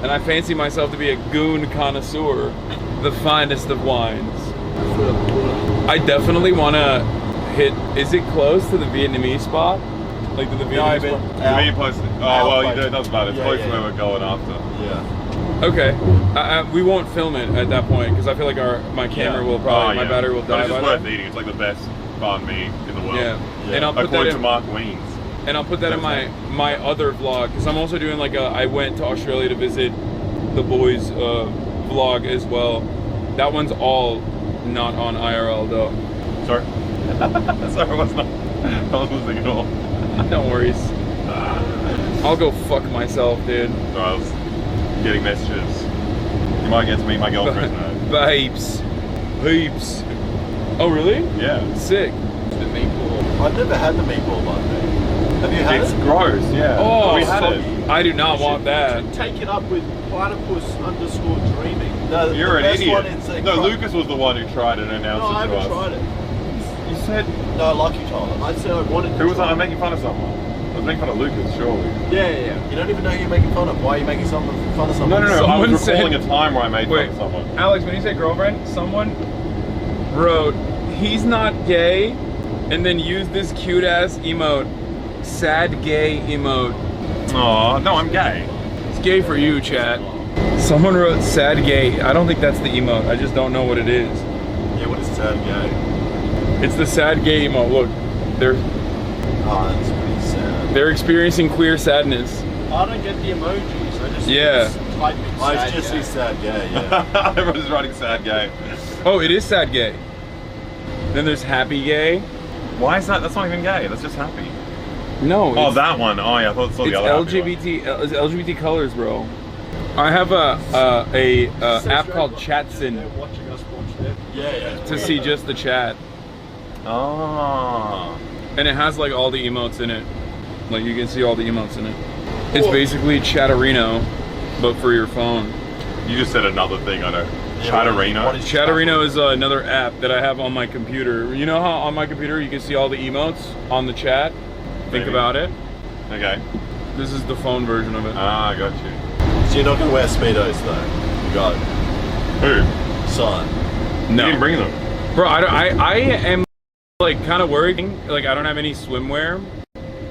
Speaker 10: And I fancy myself to be a goon connoisseur, the finest of wines. I definitely want to hit. Is it close to the Vietnamese spot? Like to the Vietnamese spot?
Speaker 15: The Vietnamese place. Oh well, it doesn't matter. It's close to where we're going after.
Speaker 9: Yeah.
Speaker 10: Okay. We won't film it at that point because I feel like my camera will probably my battery will die.
Speaker 15: But it's just worth eating. It's like the best banh mi in the world.
Speaker 10: Yeah. And I'll put
Speaker 15: according
Speaker 10: that
Speaker 15: to
Speaker 10: in,
Speaker 15: Mark Wiens.
Speaker 10: And I'll put that in my other vlog because I'm also doing like I went to Australia to visit the boys vlog as well. That one's all not on IRL though.
Speaker 15: Sorry. Sorry, I was listening at all.
Speaker 10: No worries. I'll go fuck myself, dude.
Speaker 15: So I was getting messages. You might get to meet my girlfriend though.
Speaker 10: Babes. Heaps. Oh really?
Speaker 15: Yeah.
Speaker 10: Sick.
Speaker 9: The meatball. I've never had the meatball bun. Have you had
Speaker 15: It's
Speaker 9: it?
Speaker 15: gross, yeah.
Speaker 10: Oh,
Speaker 15: we had it.
Speaker 10: I do not want that.
Speaker 9: Take it up with platypus_dreaming.
Speaker 2: No,
Speaker 15: You're an
Speaker 2: best
Speaker 15: idiot.
Speaker 2: one is like
Speaker 15: No, Lucas was the one who tried it and announced
Speaker 9: No, I
Speaker 15: it to
Speaker 9: haven't
Speaker 15: us.
Speaker 9: tried it.
Speaker 15: You said...
Speaker 2: No, I like you, Tyler.
Speaker 9: I said I wanted to
Speaker 15: Who was
Speaker 9: try
Speaker 15: I? I'm
Speaker 9: it.
Speaker 15: making fun of someone. I was making fun of Lucas, surely.
Speaker 9: Yeah.
Speaker 2: You don't even know who you're making fun of. Why are you making fun of someone?
Speaker 15: No. I
Speaker 10: Someone
Speaker 15: was recalling
Speaker 10: said-
Speaker 15: a time where I made
Speaker 10: Wait.
Speaker 15: fun of someone.
Speaker 10: Alex, when you say girlfriend, someone wrote, "He's not gay," and then used this cute ass emote, sad gay emote.
Speaker 15: Aw, no, I'm gay.
Speaker 10: It's gay for you, chat. Someone wrote sad gay. I don't think that's the emote. I just don't know what it is.
Speaker 2: Yeah, what is sad gay?
Speaker 10: It's the sad gay emote. Look,
Speaker 2: Oh, that's pretty sad.
Speaker 10: they're experiencing queer sadness.
Speaker 9: I don't get the emojis. I just type in
Speaker 2: I
Speaker 9: sad
Speaker 2: just
Speaker 9: gay.
Speaker 2: see sad gay, yeah.
Speaker 15: Everyone's writing sad gay.
Speaker 10: Oh, it is sad gay. Then there's happy gay.
Speaker 15: Why is that? That's not even gay. That's just happy.
Speaker 10: No.
Speaker 15: Oh,
Speaker 10: it's-
Speaker 15: that one. Oh, yeah. I thought it was
Speaker 10: It's
Speaker 15: the other happy one.
Speaker 10: LGBT. It's LGBT colors, bro. I have a app called Chatsin
Speaker 9: They're watching us watch them.
Speaker 2: Yeah.
Speaker 10: to see just the chat,
Speaker 15: Oh.
Speaker 10: and it has like all the emotes in it. Like you can see all the emotes in it. It's basically Chatterino, but for your phone.
Speaker 15: You just said another thing. I know.
Speaker 2: Yeah,
Speaker 15: Chatterino.
Speaker 2: what is
Speaker 10: Chatterino is another app that I have on my computer. You know how on my computer you can see all the emotes on the chat? Think
Speaker 15: Maybe.
Speaker 10: about it.
Speaker 15: Okay.
Speaker 10: This is the phone version of it.
Speaker 15: Ah, I got you.
Speaker 2: So you're not going to wear Speedos, though? You got
Speaker 15: Who?
Speaker 2: Son.
Speaker 10: No.
Speaker 15: You didn't bring them.
Speaker 10: Bro, I am like kind of worried. Like I don't have any swimwear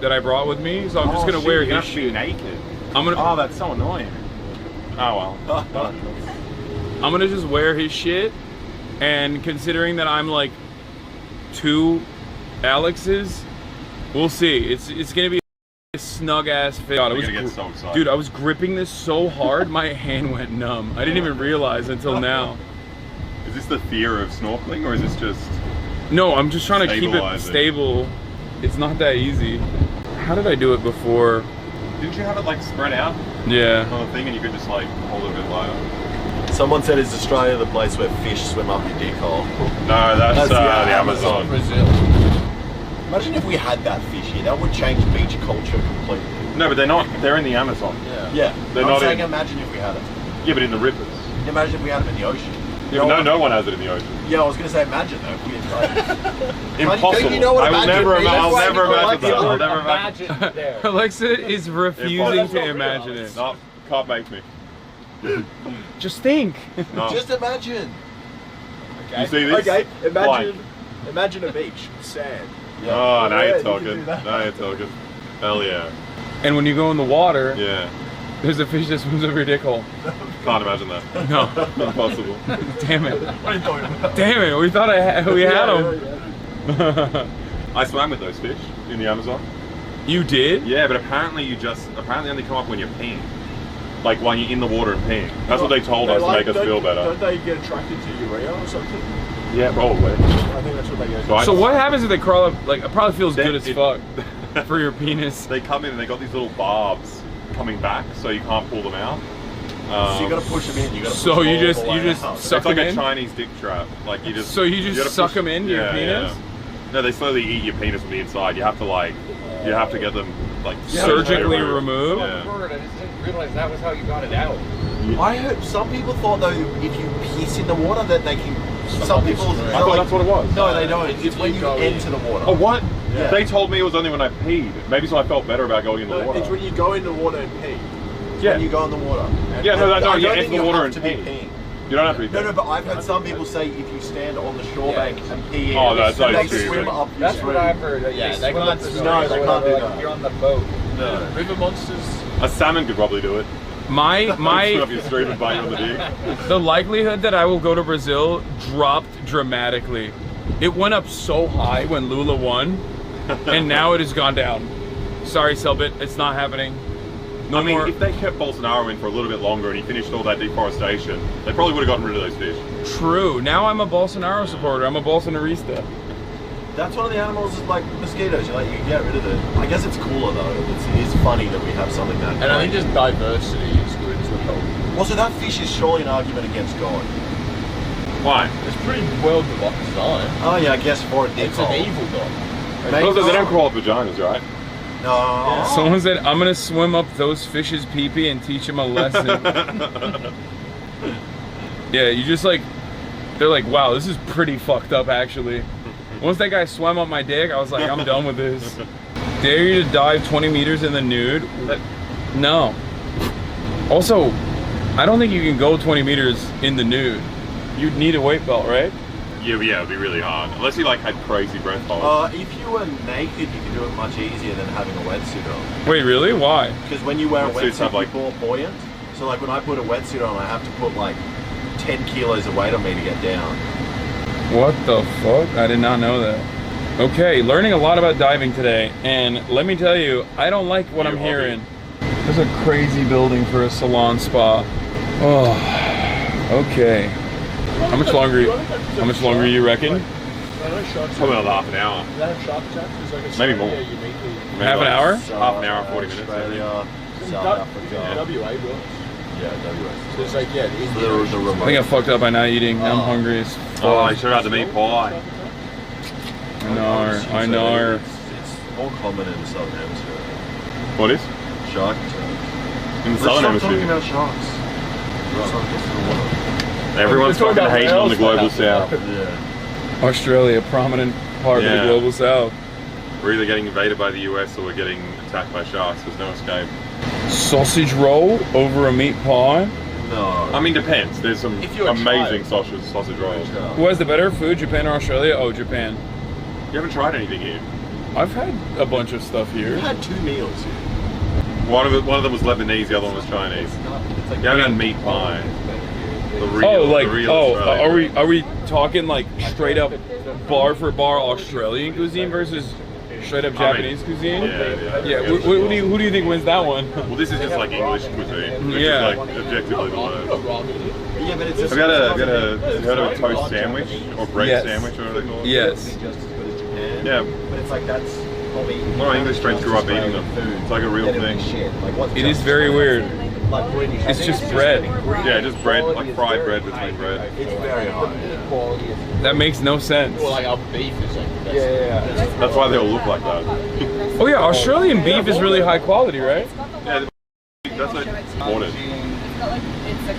Speaker 10: that I brought with me, so I'm just gonna wear his shit.
Speaker 15: naked.
Speaker 10: I'm gonna.
Speaker 15: Oh, that's so annoying. Oh well.
Speaker 10: I'm gonna just wear his shit, and considering that I'm like 2 Alexes, we'll see. It's gonna be a snug ass fit. God,
Speaker 15: You're gonna get so excited.
Speaker 10: dude, I was gripping this so hard, my hand went numb. I didn't even realize until now.
Speaker 15: Is this the fear of snorkeling, or is this just?
Speaker 10: No, I'm just trying to keep it
Speaker 15: Stabilizing.
Speaker 10: stable. It's not that easy. How did I do it before?
Speaker 15: Didn't you have it like spread out
Speaker 10: Yeah.
Speaker 15: on the thing, and you could just like hold it a bit lighter?
Speaker 2: Someone said, is Australia the place where fish swim up your dick hole?
Speaker 15: No, that's the Amazon.
Speaker 2: Brazil. Imagine if we had that fish here. That would change beach culture completely.
Speaker 15: No, but they're not. They're in the Amazon.
Speaker 2: Yeah.
Speaker 15: They're
Speaker 2: I'm
Speaker 15: not
Speaker 2: saying
Speaker 15: in.
Speaker 2: imagine if we had it.
Speaker 15: Yeah, but in the rivers.
Speaker 2: Imagine if we had them in the ocean.
Speaker 15: Yeah, but no one has it in the ocean.
Speaker 2: Yeah, I was going to say imagine though. If we had
Speaker 15: Impossible.
Speaker 2: You know what
Speaker 15: I will
Speaker 2: imagine
Speaker 15: never.
Speaker 2: means?
Speaker 15: I'll
Speaker 2: That's
Speaker 15: never
Speaker 2: why people
Speaker 15: imagine
Speaker 2: like
Speaker 15: that.
Speaker 2: the
Speaker 15: I'll
Speaker 2: word
Speaker 15: never
Speaker 2: imagine
Speaker 15: imagine.
Speaker 10: Alexa is refusing to imagine it.
Speaker 15: No, can't make me.
Speaker 10: Just think.
Speaker 15: No.
Speaker 2: Just imagine.
Speaker 9: Okay.
Speaker 15: You see this?
Speaker 9: Okay,
Speaker 15: Blank.
Speaker 9: imagine a beach, sand.
Speaker 15: Oh, now
Speaker 9: Yeah,
Speaker 15: you're
Speaker 9: you can
Speaker 15: talking.
Speaker 9: do that.
Speaker 15: Now you're talking. Hell yeah.
Speaker 10: And when you go in the water,
Speaker 15: Yeah.
Speaker 10: there's a fish that swims over your dick hole.
Speaker 15: Can't imagine that.
Speaker 10: No.
Speaker 15: Impossible.
Speaker 10: Damn it.
Speaker 9: What are you talking about?
Speaker 10: Damn it. We thought we had them.
Speaker 15: I swam with those fish in the Amazon.
Speaker 10: You did?
Speaker 15: Yeah, but apparently apparently only come up when you're peeing. Like when you're in the water and peeing. That's what they told us to make us feel better.
Speaker 9: Don't they get attracted to urea or something?
Speaker 15: Yeah, probably.
Speaker 9: I think that's what they go.
Speaker 10: So what happens if they crawl up? Like, it probably feels good as fuck for your penis.
Speaker 15: They come in and they got these little barbs coming back, so you can't pull them out.
Speaker 2: So you got to push them in. You got to.
Speaker 10: So you just suck
Speaker 15: it's like
Speaker 10: them
Speaker 15: a
Speaker 10: in?
Speaker 15: Chinese dick trap. Like you just.
Speaker 10: So you just
Speaker 15: gotta
Speaker 10: suck
Speaker 15: push-
Speaker 10: them into your penis?
Speaker 15: Yeah. No, they slowly eat your penis from the inside. You have to get them like
Speaker 10: Surgically removed?
Speaker 15: Yeah.
Speaker 19: I just didn't realize that was how you got it out.
Speaker 2: I heard some people thought though if you piss in the water that they can. Some people.
Speaker 15: I thought that's what it was.
Speaker 2: No, they don't. It's when you enter the water.
Speaker 15: Oh, what?
Speaker 2: Yeah.
Speaker 15: They told me it was only when I peed. Maybe so I felt better about going in the water.
Speaker 9: It's when you go in the water and pee.
Speaker 15: Yeah.
Speaker 2: When you go in the water.
Speaker 15: Yeah, no,
Speaker 2: I
Speaker 15: you
Speaker 2: don't
Speaker 15: enter
Speaker 2: think
Speaker 15: the
Speaker 2: you
Speaker 15: water
Speaker 2: have
Speaker 15: and
Speaker 2: to be
Speaker 15: pee.
Speaker 2: peeing.
Speaker 15: You don't have to be
Speaker 2: No, but I've heard some people say if you stand on the shore bank and pee in,
Speaker 15: Oh, that's
Speaker 2: they
Speaker 15: not
Speaker 2: swim
Speaker 15: stupid.
Speaker 2: up your
Speaker 19: That's
Speaker 2: stream.
Speaker 19: what I've heard. Yeah, they
Speaker 9: swim
Speaker 19: can't
Speaker 9: up the
Speaker 19: do
Speaker 2: No, they can't do
Speaker 19: like,
Speaker 2: that.
Speaker 19: You're on the boat.
Speaker 2: No.
Speaker 9: River monsters.
Speaker 15: A salmon could probably do it.
Speaker 10: My
Speaker 15: Swim up your stream and bite you on the dick.
Speaker 10: the likelihood that I will go to Brazil dropped dramatically. It went up so high when Lula won, and now it has gone down. Sorry, Selbit, it's not happening. No
Speaker 15: I mean,
Speaker 10: more.
Speaker 15: if they kept Bolsonaro in for a little bit longer and he finished all that deforestation, they probably would have gotten rid of those fish.
Speaker 10: True. Now I'm a Bolsonaro supporter. I'm a Bolsonarista.
Speaker 2: That's one of the animals is like mosquitoes. You can get rid of it. I guess it's cooler though. It is funny that we have something that.
Speaker 9: And I think just diversity is good as well.
Speaker 2: Well, so that fish is surely an argument against God.
Speaker 15: Why?
Speaker 9: It's pretty well designed.
Speaker 2: Oh yeah, I guess for a dick
Speaker 9: It's
Speaker 2: hole.
Speaker 9: an evil god.
Speaker 15: Because they don't crawl up vaginas, right?
Speaker 2: No.
Speaker 10: Someone said, I'm gonna swim up those fish's pee-pee and teach them a lesson. Yeah, you just like, they're like, wow, this is pretty fucked up actually. Once that guy swam up my dick, I was like, I'm done with this. Dare you to dive 20 meters in the nude? No. Also, I don't think you can go 20 meters in the nude. You'd need a weight belt, right?
Speaker 15: Yeah, it'd be really hard. Unless you like had crazy breath holds.
Speaker 2: If you were naked, you could do it much easier than having a wetsuit on.
Speaker 10: Wait, really? Why?
Speaker 2: Because when you wear a
Speaker 15: Wetsuits
Speaker 2: wetsuit,
Speaker 15: have, like-
Speaker 2: you're more buoyant. So like when I put a wetsuit on, I have to put like 10 kilos of weight on me to get down.
Speaker 10: What the fuck? I did not know that. Okay, learning a lot about diving today, and let me tell you, I don't like what I'm hearing. There's a crazy building for a salon spa. Oh, okay. How much longer you reckon?
Speaker 15: Probably another half an hour. Maybe more.
Speaker 10: Half an hour?
Speaker 15: Half an hour, 40 minutes.
Speaker 2: Australia, South Africa.
Speaker 4: WA, bro.
Speaker 2: Yeah, WA.
Speaker 4: So it's like, yeah,
Speaker 10: I think I fucked up by not eating. I'm hungry as fuck.
Speaker 15: Oh, you should have had the meat pie.
Speaker 10: I know.
Speaker 2: It's more common in the southern hemisphere.
Speaker 15: What is?
Speaker 2: Shark.
Speaker 15: In the southern hemisphere.
Speaker 2: Talking about sharks.
Speaker 15: Everyone's fucking hating on the global south.
Speaker 2: Yeah.
Speaker 10: Australia, prominent part of the global south.
Speaker 15: We're either getting invaded by the US or we're getting attacked by sharks. There's no escape.
Speaker 10: Sausage roll over a meat pie?
Speaker 2: No.
Speaker 15: I mean, depends. There's some amazing sausage rolls.
Speaker 10: Who has the better food, Japan or Australia? Oh, Japan.
Speaker 15: You haven't tried anything here?
Speaker 10: I've had a bunch of stuff here.
Speaker 2: You had 2 meals here.
Speaker 15: One of them was Lebanese, the other one was Chinese. You haven't had meat pie. The real,
Speaker 10: are we talking like straight up bar for bar Australian cuisine versus straight up Japanese cuisine?
Speaker 15: Yeah.
Speaker 10: Who do you think wins that one?
Speaker 15: Well, this is just like English cuisine, which
Speaker 10: Yeah.
Speaker 15: is like objectively the worst.
Speaker 2: Yeah, but it's
Speaker 15: Have you heard of a toast sandwich or bread
Speaker 10: Yes.
Speaker 15: sandwich or whatever they call it?
Speaker 10: Yes.
Speaker 2: Yeah. But it's like that's probably.
Speaker 15: A lot of English friends grew up eating them. It's like a real thing.
Speaker 10: It is very weird. It's just bread.
Speaker 15: Yeah, just bread, like fried bread between bread.
Speaker 2: It's very hard.
Speaker 10: That makes no sense.
Speaker 4: Well, like our beef is like the best.
Speaker 15: Yeah. That's why they all look like that.
Speaker 10: Oh yeah, Australian beef is really high quality, right?
Speaker 15: Yeah, that's like important.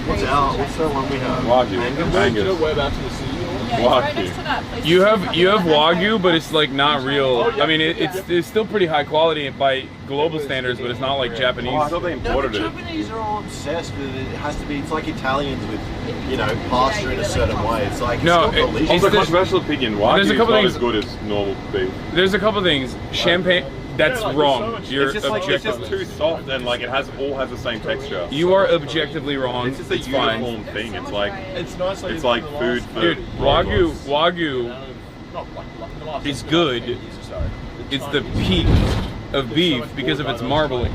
Speaker 2: What's the one we have?
Speaker 15: Wagyu. Angus.
Speaker 4: Whereabouts in the city?
Speaker 15: Wagyu.
Speaker 10: You have Wagyu, but it's like not real. I mean, it's still pretty high quality by global standards, but it's not like Japanese.
Speaker 15: I thought they imported it.
Speaker 2: Japanese are all obsessed with it. It has to be. It's like Italians with, pasta in a certain way. It's like
Speaker 15: It's a controversial opinion. Wagyu is not as good as normal beef.
Speaker 10: There's a couple things. Champagne. That's wrong. You're
Speaker 15: it's
Speaker 10: objectively.
Speaker 15: just too soft and like it all has the same texture.
Speaker 10: You are objectively wrong.
Speaker 15: It's just a
Speaker 10: fine.
Speaker 15: uniform thing. It's like
Speaker 4: It's nice.
Speaker 15: it's like food for
Speaker 10: Dude, Wagyu
Speaker 4: Not
Speaker 10: is good. It's the peak of beef because of its marbling.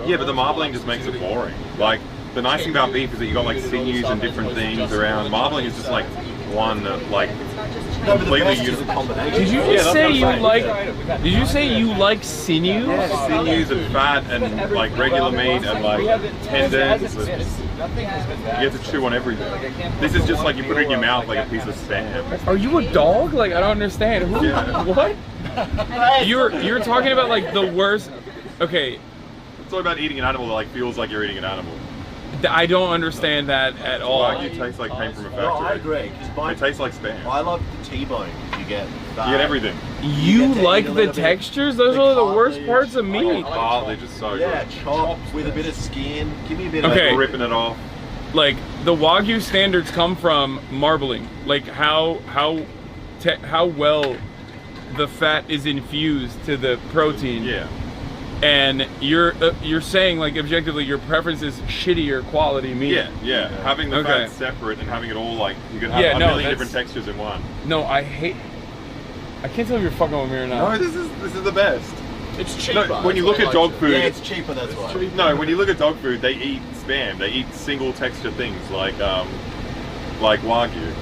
Speaker 15: Yeah, but the marbling just makes it boring. Like the nice thing about beef is that you got like sinews and different things around. Marbling is just like one like completely uniform.
Speaker 10: Did you just say you like? Did you say you like sinews?
Speaker 15: Yeah, sinews and fat and like regular meat and like tendons. You have to chew on everything. This is just like you put it in your mouth like a piece of spam.
Speaker 10: Are you a dog? Like I don't understand. Who?
Speaker 15: Yeah.
Speaker 10: What? You're talking about like the worst. Okay.
Speaker 15: It's all about eating an animal that like feels like you're eating an animal.
Speaker 10: I don't understand that at all.
Speaker 15: Wagyu tastes like came from a factory.
Speaker 2: No, I agree.
Speaker 15: It tastes like spam.
Speaker 2: I love the T-bone. You get that.
Speaker 15: You get everything.
Speaker 10: You like the textures? Those are the worst parts of meat.
Speaker 15: Oh, they're just so
Speaker 2: Yeah,
Speaker 15: good.
Speaker 2: chopped with a bit of skin. Give me a bit
Speaker 10: Okay.
Speaker 2: of
Speaker 15: Ripping it off.
Speaker 10: Like the Wagyu standards come from marbling. Like how well the fat is infused to the protein.
Speaker 15: Yeah.
Speaker 10: And you're saying like objectively your preference is shittier quality meat.
Speaker 15: Yeah. Having the fat separate and having it all like you could have a million different textures in one.
Speaker 10: No, I can't tell if you're fucking with me or not.
Speaker 15: No, this is the best.
Speaker 4: It's cheaper.
Speaker 15: No, when you look at dog food,
Speaker 2: Yeah, it's cheaper. That's why.
Speaker 15: No, when you look at dog food, they eat spam. They eat single texture things like Wagyu.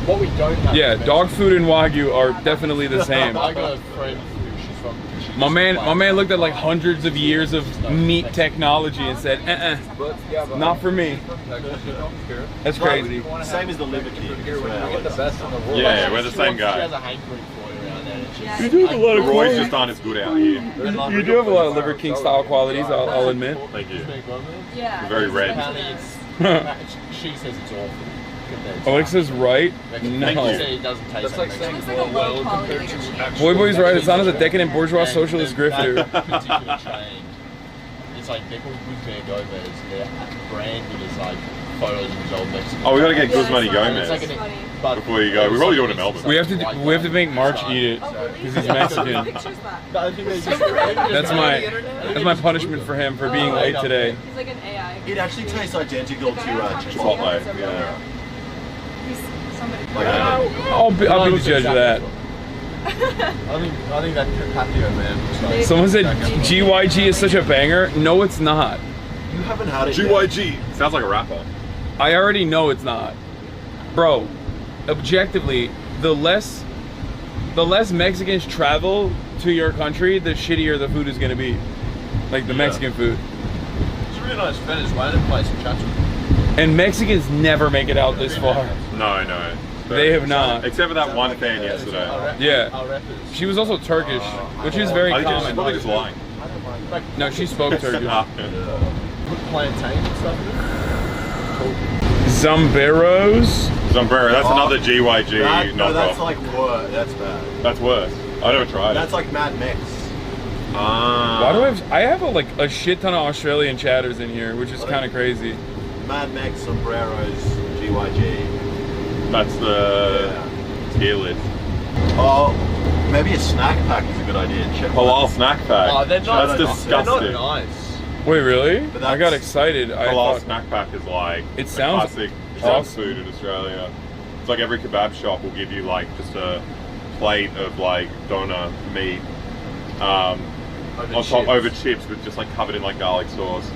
Speaker 4: What we don't have.
Speaker 10: Yeah, dog food and Wagyu are definitely the same.
Speaker 4: I got a friend she's from.
Speaker 10: My man looked at like hundreds of years of meat technology and said, not for me. That's crazy.
Speaker 2: Same as the liver king.
Speaker 4: We get the best in the world.
Speaker 15: Yeah, we're the same guy.
Speaker 4: She has a hankering for it around there.
Speaker 10: You do have a lot of
Speaker 15: Roy's
Speaker 10: qualities.
Speaker 15: just aren't as good out here.
Speaker 10: You do have a lot of Liver King style qualities, I'll admit.
Speaker 15: Thank you.
Speaker 18: Yeah.
Speaker 15: Very red.
Speaker 9: She says it's awful.
Speaker 10: Alexa's right. No.
Speaker 9: It doesn't taste
Speaker 18: It's like low quality.
Speaker 10: Boy's right. It's not as a decadent bourgeois socialist grifter.
Speaker 9: Particular chain. It's like they're called Guzman Gomez. They're branded as like photos of his old Mexican.
Speaker 15: Oh, we gotta get Guzman Gomez
Speaker 9: It's like
Speaker 15: before you go. We probably do it in Melbourne.
Speaker 10: We have to make March eat it because he's Mexican. That's my punishment for him for being late today.
Speaker 18: He's like an AI.
Speaker 2: It actually tastes identical to
Speaker 15: Chipotle.
Speaker 2: Yeah.
Speaker 18: He's somebody.
Speaker 10: I'll be the judge of that.
Speaker 9: I think that Patio man.
Speaker 10: Someone said GYG is such a banger. No, it's not.
Speaker 2: You haven't had it
Speaker 15: GYG. Sounds like a rapper.
Speaker 10: I already know it's not. Bro, objectively, the less Mexicans travel to your country, the shittier the food is gonna be. Like the Mexican food.
Speaker 9: It's a really nice Venezuelan place in Chatham.
Speaker 10: And Mexicans never make it out this far.
Speaker 15: No.
Speaker 10: They have not.
Speaker 15: Except for that one fan yesterday.
Speaker 10: Yeah. She was also Turkish, which is very
Speaker 15: I think
Speaker 10: common.
Speaker 15: she's probably just lying.
Speaker 10: No, she spoke Turkish.
Speaker 9: Put plantain and stuff in it.
Speaker 10: Zomberos.
Speaker 15: Sombrero, that's another GYG knockoff.
Speaker 2: No, that's like worse. That's bad.
Speaker 15: That's worse. I never tried
Speaker 2: That's like Mad Max.
Speaker 10: Why do I have a shit ton of Australian chatters in here, which is kind of crazy.
Speaker 2: Mad Max, sombreros, GYG.
Speaker 15: That's the tier list.
Speaker 2: Oh, maybe a snack pack is a good idea. Check
Speaker 15: Halal snack pack.
Speaker 9: Oh, they're not.
Speaker 15: That's disgusting.
Speaker 9: They're not nice.
Speaker 10: Wait, really? I got excited.
Speaker 15: Halal snack pack is like
Speaker 10: it sounds
Speaker 15: classic junk food in Australia. It's like every kebab shop will give you like just a plate of like doner meat over chips, but just like covered in like garlic sauce.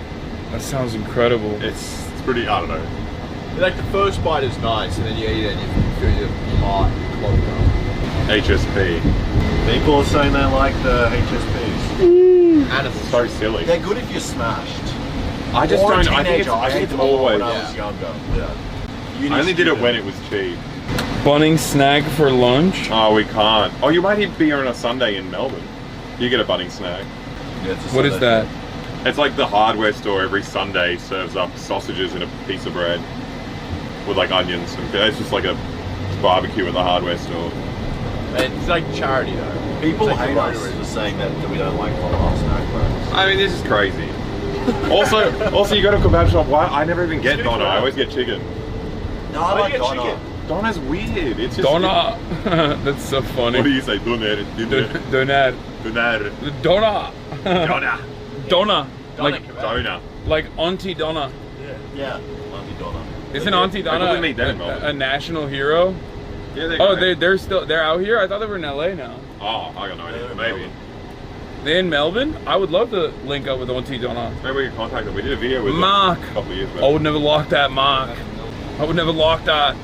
Speaker 10: That sounds incredible.
Speaker 15: It's pretty. I don't know.
Speaker 9: Like the first bite is nice, and then you eat it and you feel your heart clog up.
Speaker 15: HSP.
Speaker 2: People are saying they like the HSPs.
Speaker 15: And it's so silly.
Speaker 2: They're good if you're smashed.
Speaker 15: I just
Speaker 2: or
Speaker 15: don't.
Speaker 2: A
Speaker 15: I think
Speaker 2: teenager. I
Speaker 15: it's
Speaker 2: ate them all
Speaker 15: always.
Speaker 2: when I was younger. Yeah.
Speaker 15: I only did it when it was cheap.
Speaker 10: Bunning snag for lunch?
Speaker 15: Oh, we can't. Oh, you might be here on a Sunday in Melbourne. You get a Bunning snag.
Speaker 2: Yeah,
Speaker 10: what is that?
Speaker 15: It's like the hardware store every Sunday serves up sausages and a piece of bread with like onions. And it's just like a barbecue at the hardware store.
Speaker 9: It's like charity though.
Speaker 2: People
Speaker 9: like
Speaker 2: hate us for saying that we don't like halal snack bars.
Speaker 15: I mean, this is crazy. also, you go to a kebab shop. Why? I never even get doner. I always get chicken.
Speaker 2: No, I like doner.
Speaker 15: Doner's weird. It's just
Speaker 10: doner. That's so funny.
Speaker 15: What do you say? Doner.
Speaker 10: Doner.
Speaker 15: Doner.
Speaker 10: Doner.
Speaker 15: Doner.
Speaker 10: Doner. Like
Speaker 15: doner.
Speaker 10: Like Auntie Donna.
Speaker 2: Yeah. Auntie Donna.
Speaker 10: Isn't Auntie Donna a national hero?
Speaker 15: Yeah,
Speaker 10: they're out here? I thought they were in LA now.
Speaker 15: Oh, I got no idea. Maybe.
Speaker 10: They in Melbourne? I would love to link up with Auntie Donna.
Speaker 15: Maybe we can contact them. We did a video with
Speaker 10: Mark.
Speaker 15: them a couple of years ago.
Speaker 10: I would never lock that, Mark. I would never lock that.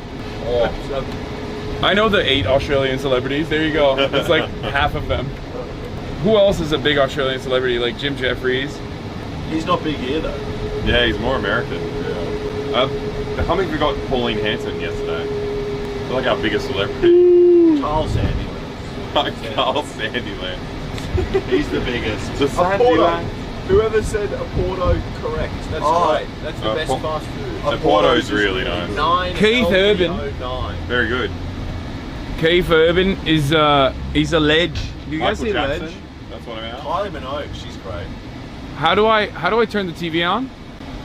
Speaker 9: Oh.
Speaker 10: I know the 8 Australian celebrities. There you go. It's like half of them. Who else is a big Australian celebrity? Like Jim Jeffries?
Speaker 2: He's not big here though.
Speaker 15: Yeah, he's more American. Yeah. How many we got Pauline Hanson yesterday? They're like our biggest celebrity.
Speaker 2: Carl Sandilands.
Speaker 15: Carl Sandilands.
Speaker 2: He's the biggest.
Speaker 15: The Sandilands.
Speaker 9: Whoever said a Porto correct. That's right. That's the best fast food.
Speaker 15: The Porto's really nice.
Speaker 10: Keith Urban.
Speaker 15: Very good.
Speaker 10: Keith Urban is he's a ledge. You guys
Speaker 15: Michael
Speaker 10: see
Speaker 15: Jackson?
Speaker 10: ledge?
Speaker 15: That's what I mean.
Speaker 2: Kylie Minogue, she's great.
Speaker 10: How do I turn the TV on?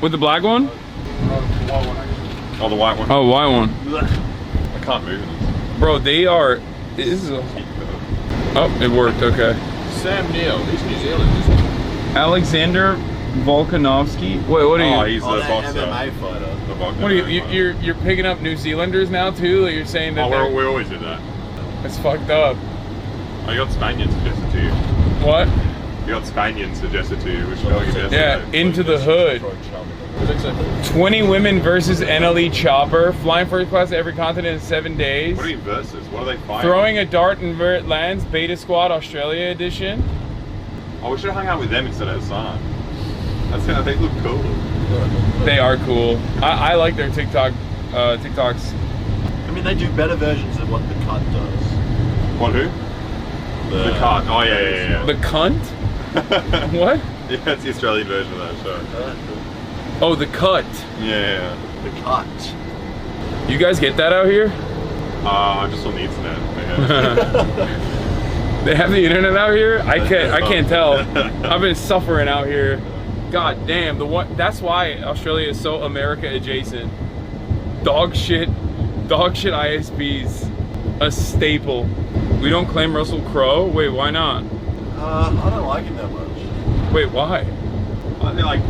Speaker 10: With the black one?
Speaker 15: Oh, the white one.
Speaker 10: Oh, white one.
Speaker 15: I can't move this.
Speaker 10: Bro, they are. This is a. Oh, it worked. Okay.
Speaker 9: Sam Neill. He's New Zealand, isn't he?
Speaker 10: Alexander Volkanovski. Wait, what are you?
Speaker 15: Oh, he's the boxer.
Speaker 2: MMA fighter.
Speaker 15: The boxer.
Speaker 10: What are you're picking up New Zealanders now too? Like you're saying that?
Speaker 15: Oh, we always did that.
Speaker 10: It's fucked up.
Speaker 15: I got Spaniards suggested to you.
Speaker 10: What?
Speaker 15: You got Spaniards suggested to you, which I guess.
Speaker 10: Yeah, Into the Hood. 20 women versus NLE Chopper, flying first class to every continent in 7 days.
Speaker 15: What do you mean versus? What are they fighting?
Speaker 10: Throwing a dart and where it lands, Beta Squad Australia edition.
Speaker 15: Oh, we should have hung out with them instead of Hasan. They look cool.
Speaker 10: They are cool. I like their TikToks.
Speaker 2: I mean, they do better versions of what the cut does.
Speaker 15: What, who? The cunt. Oh yeah.
Speaker 10: The cunt? What?
Speaker 15: Yeah, that's the Australian version of that show.
Speaker 10: Oh, the cut.
Speaker 15: Yeah.
Speaker 9: The cut.
Speaker 10: You guys get that out here?
Speaker 15: Just on the internet.
Speaker 10: They have the internet out here? I can't tell. I've been suffering out here. God damn, that's why Australia is so America adjacent. Dog shit ISPs, a staple. We don't claim Russell Crowe? Wait, why not?
Speaker 9: I don't like him that much.
Speaker 10: Wait, why?
Speaker 15: They like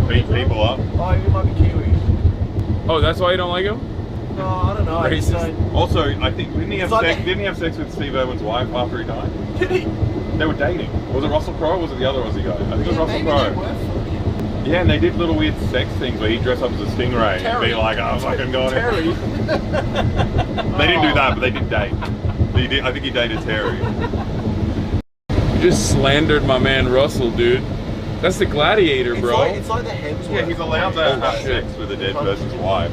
Speaker 15: beat people up.
Speaker 9: Oh, he might be Kiwi.
Speaker 10: Oh, that's why you don't like him?
Speaker 9: No, I don't know. I just don't...
Speaker 15: Also, I think didn't he have
Speaker 9: It's
Speaker 15: sex?
Speaker 9: like-
Speaker 15: Didn't he have sex with Steve Irwin's wife after he died?
Speaker 9: Did he?
Speaker 15: They were dating. Was it Russell Crowe or was it the other Aussie guy? I think it was Russell
Speaker 9: Maybe
Speaker 15: Crowe.
Speaker 9: they were fucking.
Speaker 15: Yeah, and they did little weird sex things where he'd dress up as a stingray and
Speaker 9: Terry.
Speaker 15: be like, "Oh, fucking got it."
Speaker 9: Terry.
Speaker 15: They didn't do that, but they did date. I think he dated Terry.
Speaker 10: You just slandered my man Russell, dude. That's the Gladiator, bro.
Speaker 9: It's like the Hemsworth.
Speaker 15: Yeah, he's allowed to have sex with a dead person's wife.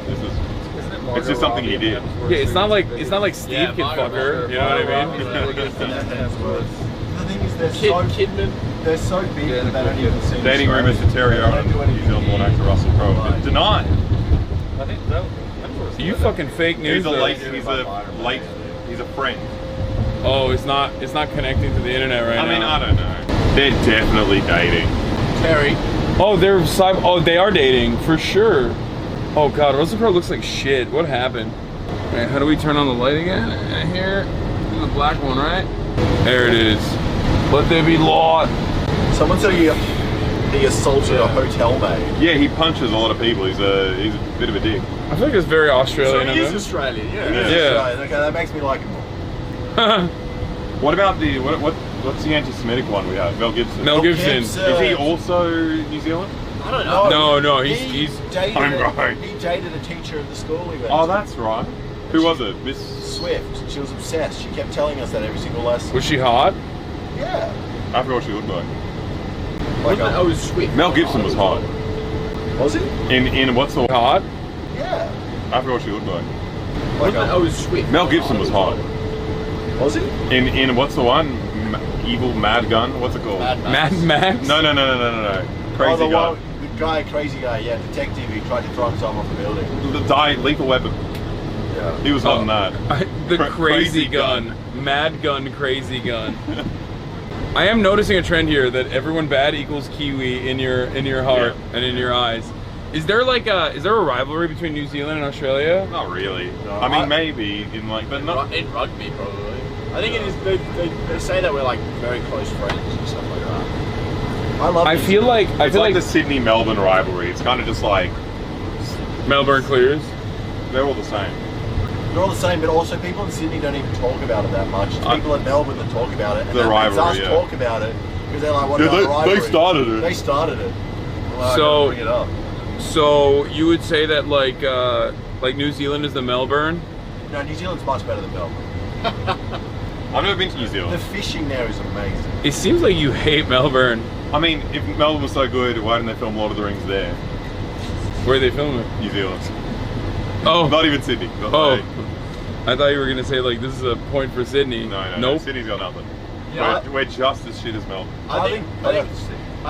Speaker 15: It's just something he did.
Speaker 10: Yeah, it's not like Steve can fuck her. You know what I mean?
Speaker 9: The thing is, they're so big that they don't even seem
Speaker 15: Dating rumors to Terry Owen, New Zealand-born actor Russell Crowe. Denied.
Speaker 29: I think that.
Speaker 10: You fucking fake news.
Speaker 15: He's a
Speaker 10: though.
Speaker 15: he's a friend.
Speaker 10: Oh, it's not connecting to the internet right now.
Speaker 15: I mean, I don't know. They're definitely dating.
Speaker 9: Terry.
Speaker 10: Oh, they are dating for sure. Oh god, Russell Crowe looks like shit. What happened? Alright, how do we turn on the light again? Here, the black one, right? There it is. Let there be law.
Speaker 9: Someone said he assaulted a hotel maid.
Speaker 15: Yeah, he punches a lot of people. He's a bit of a dick.
Speaker 10: I feel like it's very Australian.
Speaker 9: So he
Speaker 10: of
Speaker 9: is
Speaker 10: him.
Speaker 9: Australian,
Speaker 15: Yeah.
Speaker 9: Australian. Okay, that makes me like him more.
Speaker 15: What about what's the anti-Semitic one we have? Mel Gibson.
Speaker 10: Mel Gibson.
Speaker 15: Is he also New Zealand?
Speaker 9: I don't know.
Speaker 10: No, he's
Speaker 9: dated
Speaker 15: homegrown.
Speaker 9: He dated a teacher of the school he went
Speaker 15: Oh,
Speaker 9: to.
Speaker 15: that's right. Who was it? Miss
Speaker 9: Swift. She was obsessed. She kept telling us that every single lesson.
Speaker 10: Was she hot?
Speaker 9: Yeah.
Speaker 15: I forgot what she looked like.
Speaker 9: I was Swift.
Speaker 15: Mel Gibson was hot.
Speaker 9: Was he?
Speaker 15: In what's the
Speaker 10: hot?
Speaker 9: Yeah.
Speaker 15: I forgot what she looked like.
Speaker 9: I was Swift.
Speaker 15: Mel Gibson was hot.
Speaker 9: Was he?
Speaker 15: In what's the one? Evil Mad Gun? What's it called?
Speaker 10: Mad Max?
Speaker 15: No. Crazy Gun.
Speaker 9: The guy, crazy guy, yeah, detective. He tried to throw himself off the building.
Speaker 15: Lethal Weapon.
Speaker 9: Yeah.
Speaker 15: He was hot in that.
Speaker 10: The crazy gun. Mad Gun, Crazy Gun. I am noticing a trend here that everyone bad equals Kiwi in your heart and in your eyes. Is there a rivalry between New Zealand and Australia?
Speaker 15: Not really.
Speaker 9: No,
Speaker 15: I mean, maybe but not
Speaker 9: in rugby probably. I think it is. They say that we're like very close friends and stuff like that.
Speaker 10: I feel like
Speaker 15: the Sydney-Melbourne rivalry. It's kind of just like
Speaker 10: Melbourne clears.
Speaker 15: They're all the same.
Speaker 9: They're all the same, but also people in Sydney don't even talk about it that much. It's people in Melbourne that talk about it. And
Speaker 15: The
Speaker 9: that makes
Speaker 15: rivalry,
Speaker 9: us
Speaker 15: yeah.
Speaker 9: talk about it because they're like, what
Speaker 15: Yeah,
Speaker 9: about the rivalry?
Speaker 15: they started it.
Speaker 9: They started it. Well, I gotta
Speaker 10: So
Speaker 9: bring it up.
Speaker 10: So you would say that like New Zealand is the Melbourne?
Speaker 9: No, New Zealand's much better than Melbourne.
Speaker 15: I've never been to New Zealand.
Speaker 9: The fishing there is amazing.
Speaker 10: It seems like you hate Melbourne.
Speaker 15: I mean, if Melbourne was so good, why didn't they film Lord of the Rings there?
Speaker 10: Where are they filming?
Speaker 15: New Zealand.
Speaker 10: Oh.
Speaker 15: Not even Sydney. Not
Speaker 10: Oh. I thought you were gonna say like this is a point for Sydney.
Speaker 15: No.
Speaker 10: Nope.
Speaker 15: Sydney's got nothing.
Speaker 9: Yeah,
Speaker 15: We're just as shit as Melbourne.
Speaker 9: I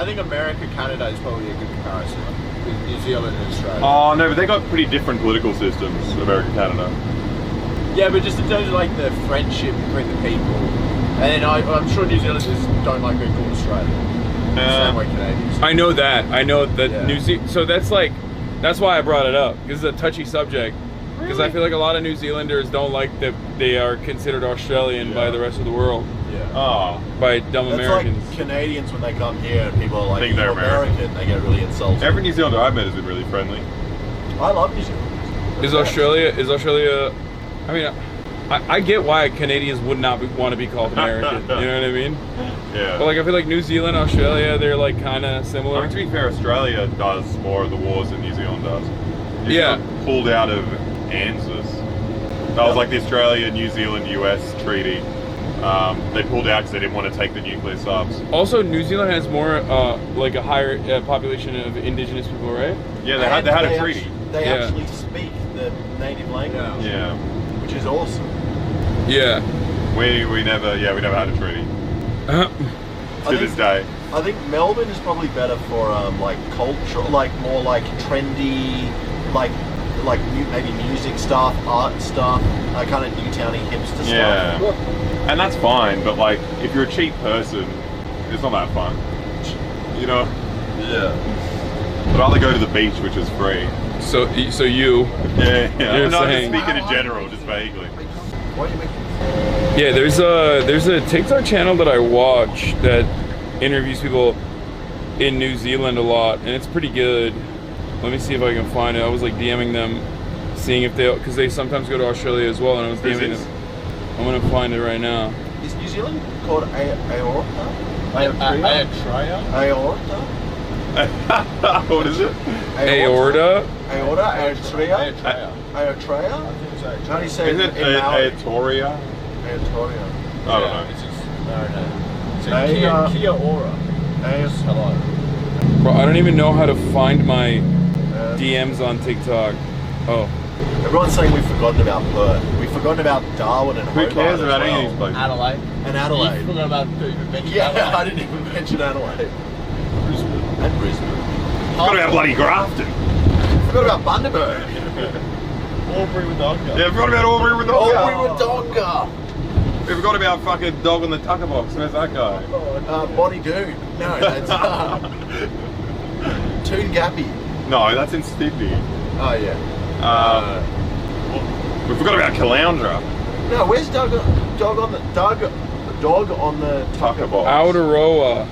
Speaker 9: think America, Canada is probably a good comparison with New Zealand and Australia.
Speaker 15: Oh no, but they got pretty different political systems, America, Canada.
Speaker 9: Yeah, but just in terms of like the friendship between the people, and I'm sure New Zealanders don't like being called Australia. Same way Canadians.
Speaker 10: I know that.
Speaker 9: Yeah.
Speaker 10: New Zealand. So that's why I brought it up. Because it's a touchy subject. Because I feel like a lot of New Zealanders don't like that they are considered Australian by the rest of the world.
Speaker 9: Yeah.
Speaker 15: Oh.
Speaker 10: By dumb Americans.
Speaker 9: Like Canadians when they come here and people are like,
Speaker 15: Think they're
Speaker 9: "You're American," they get really insulted.
Speaker 15: Every New Zealander I've met has been really friendly.
Speaker 9: I love New Zealand.
Speaker 10: Is Australia? I mean, I get why Canadians would not want to be called American. You know what I mean?
Speaker 15: Yeah.
Speaker 10: But like I feel like New Zealand, Australia, they're like kind of similar.
Speaker 15: I mean, to be fair, Australia does more of the wars than New Zealand does. New
Speaker 10: Yeah.
Speaker 15: Zealand pulled out of ANZUS. That was like the Australia, New Zealand, US treaty. They pulled out because they didn't want to take the nuclear subs.
Speaker 10: Also, New Zealand has more like a higher population of indigenous people, right?
Speaker 15: Yeah, they had a treaty.
Speaker 9: They actually speak the native language.
Speaker 15: Yeah.
Speaker 9: Which is awesome.
Speaker 10: Yeah.
Speaker 3: We never had a treaty. To this day.
Speaker 9: I think Melbourne is probably better for like culture, like more like trendy, like maybe music stuff, art stuff, kind of Newtowny hipster stuff.
Speaker 3: And that's fine, but like if you're a cheap person, it's not that fun. You know? Yeah. I'd rather go to the beach, which is free.
Speaker 10: So you?
Speaker 3: Yeah.
Speaker 10: You're
Speaker 3: I'm not just
Speaker 10: saying.
Speaker 3: speaking in general, just vaguely.
Speaker 9: Why are you making?
Speaker 10: Yeah, there's a TikTok channel that I watch that interviews people in New Zealand a lot, and it's pretty good. Let me see if I can find it. I was like DMing them, seeing if because they sometimes go to Australia as well, and I was DMing them. I'm gonna find it right now.
Speaker 9: Is New Zealand called Aorta? Aorta?
Speaker 3: What is it?
Speaker 10: Aorta?
Speaker 9: Aorta? Aortrea? Aortrea? How do you say
Speaker 3: Isn't it Aortoria?
Speaker 9: Aortoria.
Speaker 3: I don't know.
Speaker 7: It's Kia ora.
Speaker 9: Hello.
Speaker 10: Bro, I don't even know how to find my DMs on TikTok. Oh.
Speaker 9: Everyone's saying we've forgotten about Perth. We've forgotten about Darwin and Hobart.
Speaker 3: Who cares about any of these places?
Speaker 7: Adelaide.
Speaker 9: And Adelaide.
Speaker 7: You forgot about mention
Speaker 9: Yeah,
Speaker 7: Adelaide.
Speaker 9: I didn't even mention Adelaide. Brisbane. And Brisbane.
Speaker 3: Forgot about bloody Grafton.
Speaker 9: Forgot about Bundaberg.
Speaker 7: Albury with Wodonga.
Speaker 3: Yeah, forgot about Albury with Wodonga.
Speaker 9: Albury with Wodonga.
Speaker 3: We forgot about fucking Dog on the Tucker Box. Where's that guy?
Speaker 9: Bonnie Doon. No, that's Toon Gappy.
Speaker 3: No, that's in Sydney.
Speaker 9: Oh yeah.
Speaker 3: We forgot about Caloundra.
Speaker 9: No, where's Dog on the Tucker Box?
Speaker 10: Aotearoa.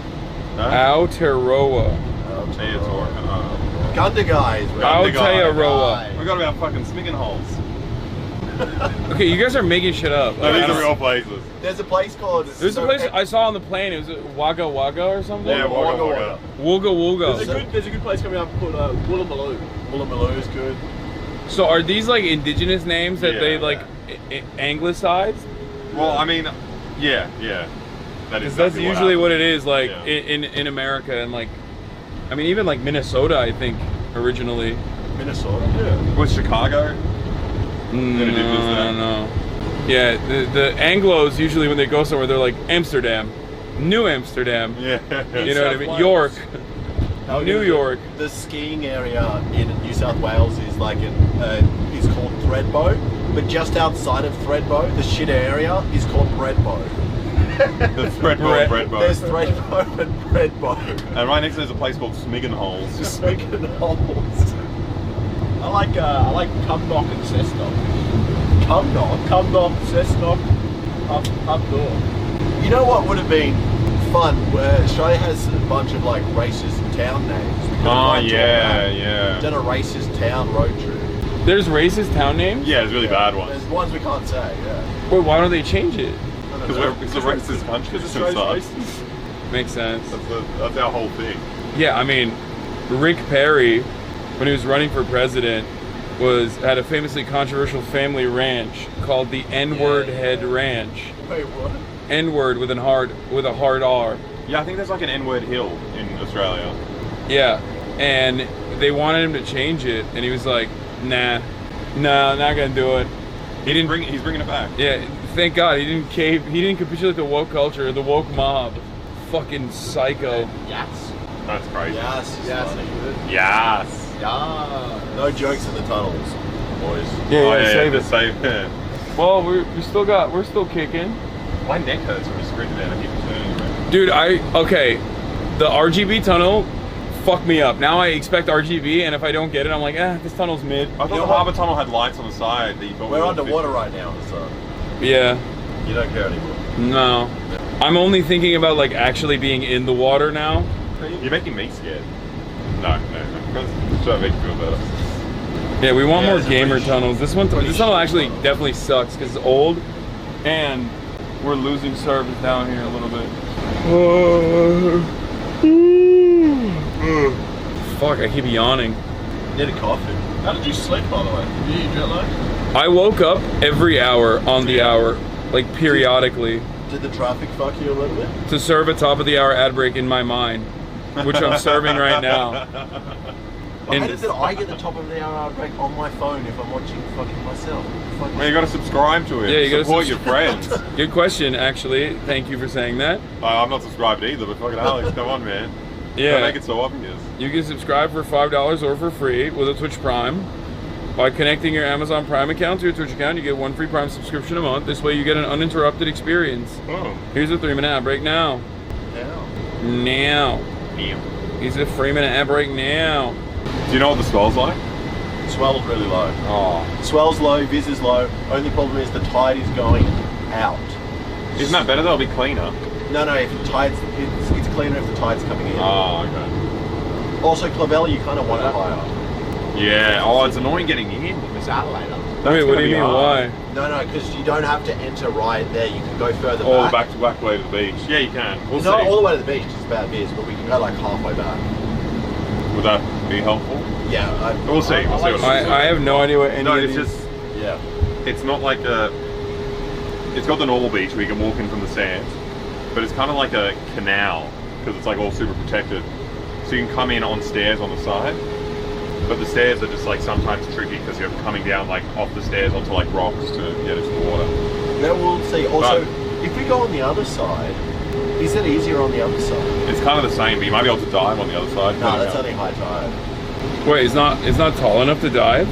Speaker 10: Aotearoa.
Speaker 9: Gunda guys.
Speaker 10: Aotearoa.
Speaker 3: We forgot about fucking Smiggin Holes.
Speaker 10: Okay, you guys are making shit up.
Speaker 3: No, these are real places.
Speaker 9: There's a place called...
Speaker 10: There's a place I saw on the plane. It was Wagga Wagga or something?
Speaker 3: Yeah, Wagga Wagga.
Speaker 10: Wooga Wooga.
Speaker 7: There's a good place coming up called Woolloomooloo.
Speaker 9: Woolloomooloo is good.
Speaker 10: So are these like indigenous names that they like anglicized?
Speaker 3: Well, I mean, yeah. That is
Speaker 10: that's usually what it is, like
Speaker 3: Yeah.
Speaker 10: in America, and like, I mean, even like Minnesota, I think originally.
Speaker 9: Minnesota. Yeah.
Speaker 3: Was Chicago?
Speaker 10: No. Yeah, the Anglos usually when they go somewhere, they're like Amsterdam, New Amsterdam.
Speaker 3: Yeah.
Speaker 10: You know what I mean? York. New York.
Speaker 9: The skiing area in New South Wales is like is called Thredbo, but just outside of Thredbo, the shit area is called Breadbow.
Speaker 3: The Thredbo and Breadbow.
Speaker 9: There's Thredbo and Breadbow.
Speaker 3: And right next to there's a place called Smiggin Holes.
Speaker 9: Smiggin Holes.
Speaker 7: I like Cumnock and Cessnock.
Speaker 9: Cumnock,
Speaker 7: Cessnock, up door.
Speaker 9: You know what would have been fun? Where Australia has a bunch of like racist town names.
Speaker 3: Oh yeah.
Speaker 9: Done a racist town road trip.
Speaker 10: There's racist town names?
Speaker 3: Yeah, there's really bad ones.
Speaker 9: There's ones we can't say. Yeah.
Speaker 10: Wait, why don't they change it?
Speaker 3: Because it's a racist country.
Speaker 9: Because Australia's racist.
Speaker 10: Makes sense.
Speaker 3: That's our whole thing.
Speaker 10: Yeah, I mean, Rick Perry, when he was running for president, had a famously controversial family ranch called the N-Word Head Ranch.
Speaker 9: Wait, what?
Speaker 10: N-word with a hard R.
Speaker 3: Yeah, I think there's like an N-word hill in Australia.
Speaker 10: Yeah, and they wanted him to change it, and he was like, nah, not gonna do it.
Speaker 3: He's bringing it back.
Speaker 10: Yeah, thank God he didn't cave. He didn't capitulate the woke culture, the woke mob. Fucking psycho.
Speaker 7: Yes.
Speaker 3: That's crazy.
Speaker 9: Yes.
Speaker 3: Yes.
Speaker 7: Yeah.
Speaker 9: No jokes in the tunnels, boys.
Speaker 10: Save it.
Speaker 3: Save it.
Speaker 10: Well, we're still kicking.
Speaker 3: My neck hurts when I sprint down and keep turning around.
Speaker 10: Dude, the RGB tunnel fucked me up. Now I expect RGB, and if I don't get it, I'm like, this tunnel's mid.
Speaker 3: I thought the harbour tunnel had lights on the side that you thought
Speaker 9: We're underwater right now, so
Speaker 10: Yeah.
Speaker 9: you don't care anymore.
Speaker 10: No. I'm only thinking about like actually being in the water now.
Speaker 3: You're making me scared. No. Because trying to make you feel better.
Speaker 10: Yeah, we want more gamer tunnels. This tunnel actually definitely sucks because it's old, and we're losing service down here a little bit. Fuck, I keep yawning.
Speaker 9: Need a coffee.
Speaker 7: How did you sleep, by the way? Did you jet lag?
Speaker 10: I woke up every hour on the hour, like periodically.
Speaker 9: Did the traffic fuck you a little bit?
Speaker 10: To serve a top of the hour ad break in my mind, which I'm serving right now.
Speaker 9: How did I get the top of the hour break on my phone if I'm watching fucking myself?
Speaker 3: Well, you got to subscribe to it.
Speaker 6: Yeah, you got to
Speaker 3: support your friends.
Speaker 6: Good question, actually. Thank you for saying that.
Speaker 3: I'm not subscribed either, but fucking Alex, come on, man.
Speaker 6: Yeah.
Speaker 3: Don't make it so obvious.
Speaker 6: You can subscribe for $5 or for free with a Twitch Prime. By connecting your Amazon Prime account to your Twitch account, you get 1 free Prime subscription a month. This way you get an uninterrupted experience.
Speaker 3: Oh.
Speaker 6: Here's a 3-minute ad break now. Now. Here's a 3-minute ad break now.
Speaker 3: Do you know what the swell's like?
Speaker 9: Swell's really low.
Speaker 3: Oh.
Speaker 9: Swell's low, Viz is low. Only problem is the tide is going out.
Speaker 3: Isn't that better? That'll be cleaner.
Speaker 9: No, if the tide's, it's cleaner if the tide's coming in.
Speaker 3: Oh, okay.
Speaker 9: Also, Clavella, you kind of want it higher.
Speaker 3: Yeah, oh, it's annoying getting in.
Speaker 9: It's out later.
Speaker 6: Wait, what do you mean, why?
Speaker 9: No, because you don't have to enter right there. You can go further
Speaker 3: All
Speaker 9: back.
Speaker 3: the back way to the beach. Yeah, you can. We'll see.
Speaker 9: Not all the way to the beach, it's about Viz, but we can go like halfway back.
Speaker 3: Would that be helpful?
Speaker 9: Yeah.
Speaker 3: We'll see.
Speaker 6: I have no idea what any
Speaker 3: No,
Speaker 6: of
Speaker 3: it's
Speaker 6: these...
Speaker 3: just... Yeah. It's not like a... It's got the normal beach where you can walk in from the sand, but it's kind of like a canal, because it's like all super protected. So you can come in on stairs on the side, but the stairs are just like sometimes tricky because you're coming down like off the stairs onto like rocks to get into the water.
Speaker 9: Now we'll see. Also, if we go on the other side, is it easier on the other side?
Speaker 3: It's kind of the same, but you might be able to dive on the other side.
Speaker 9: No, that's only high tide.
Speaker 6: Wait, it's not tall enough to dive?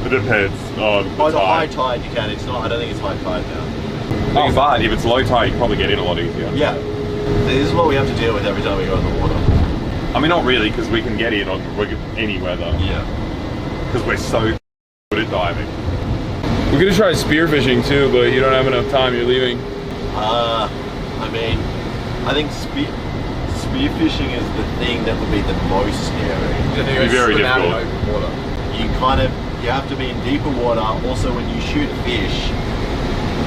Speaker 3: It depends on
Speaker 9: the high tide you can. It's not. I don't think it's high tide now.
Speaker 3: Oh, but if it's low tide, you can probably get in a lot easier.
Speaker 9: Yeah. This is what we have to deal with every time we go in the water.
Speaker 3: I mean, not really, because we can get in on any weather.
Speaker 9: Yeah.
Speaker 3: Because we're so good at diving.
Speaker 6: We're gonna try spearfishing too, but you don't have enough time. You're leaving.
Speaker 9: I mean, I think spearfishing is the thing that would be the most scary.
Speaker 3: It'd be very difficult.
Speaker 9: You have to be in deeper water. Also, when you shoot a fish,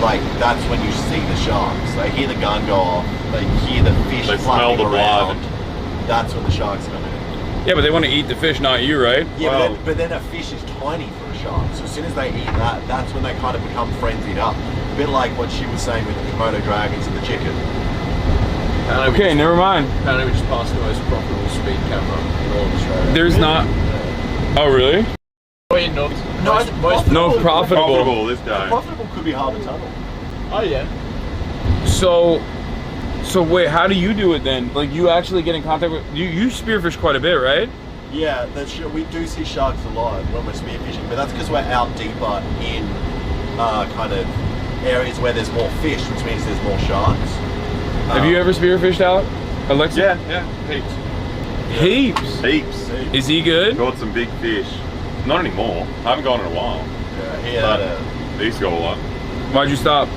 Speaker 9: like that's when you see the sharks. They hear the gun go off. They hear the fish flapping around. That's when the sharks come in.
Speaker 6: Yeah, but they want to eat the fish, not you, right?
Speaker 9: Yeah, but then a fish is tiny for a shark. So as soon as they eat that, that's when they kind of become frenzied up. A bit like what she was saying with the Komodo dragons and the chicken.
Speaker 6: Okay, never mind.
Speaker 7: Apparently we just passed the most profitable speed camera in all of Australia.
Speaker 6: There's not... Oh, really?
Speaker 7: Wait, no.
Speaker 6: No, profitable.
Speaker 3: This guy.
Speaker 9: Profitable could be Harbour Tunnel.
Speaker 7: Oh, yeah.
Speaker 6: So wait, how do you do it then? Like you actually get in contact with... You spearfish quite a bit, right?
Speaker 9: Yeah, we do see sharks a lot when we're spearfishing, but that's because we're out deeper in kind of areas where there's more fish, which means there's more sharks.
Speaker 6: Have you ever spearfished out, Alexa?
Speaker 3: Yeah,
Speaker 6: Heaps. Is he good?
Speaker 3: Caught some big fish. Not anymore. I haven't gone in a while.
Speaker 9: Yeah,
Speaker 3: they used to go a lot.
Speaker 6: Why'd you stop?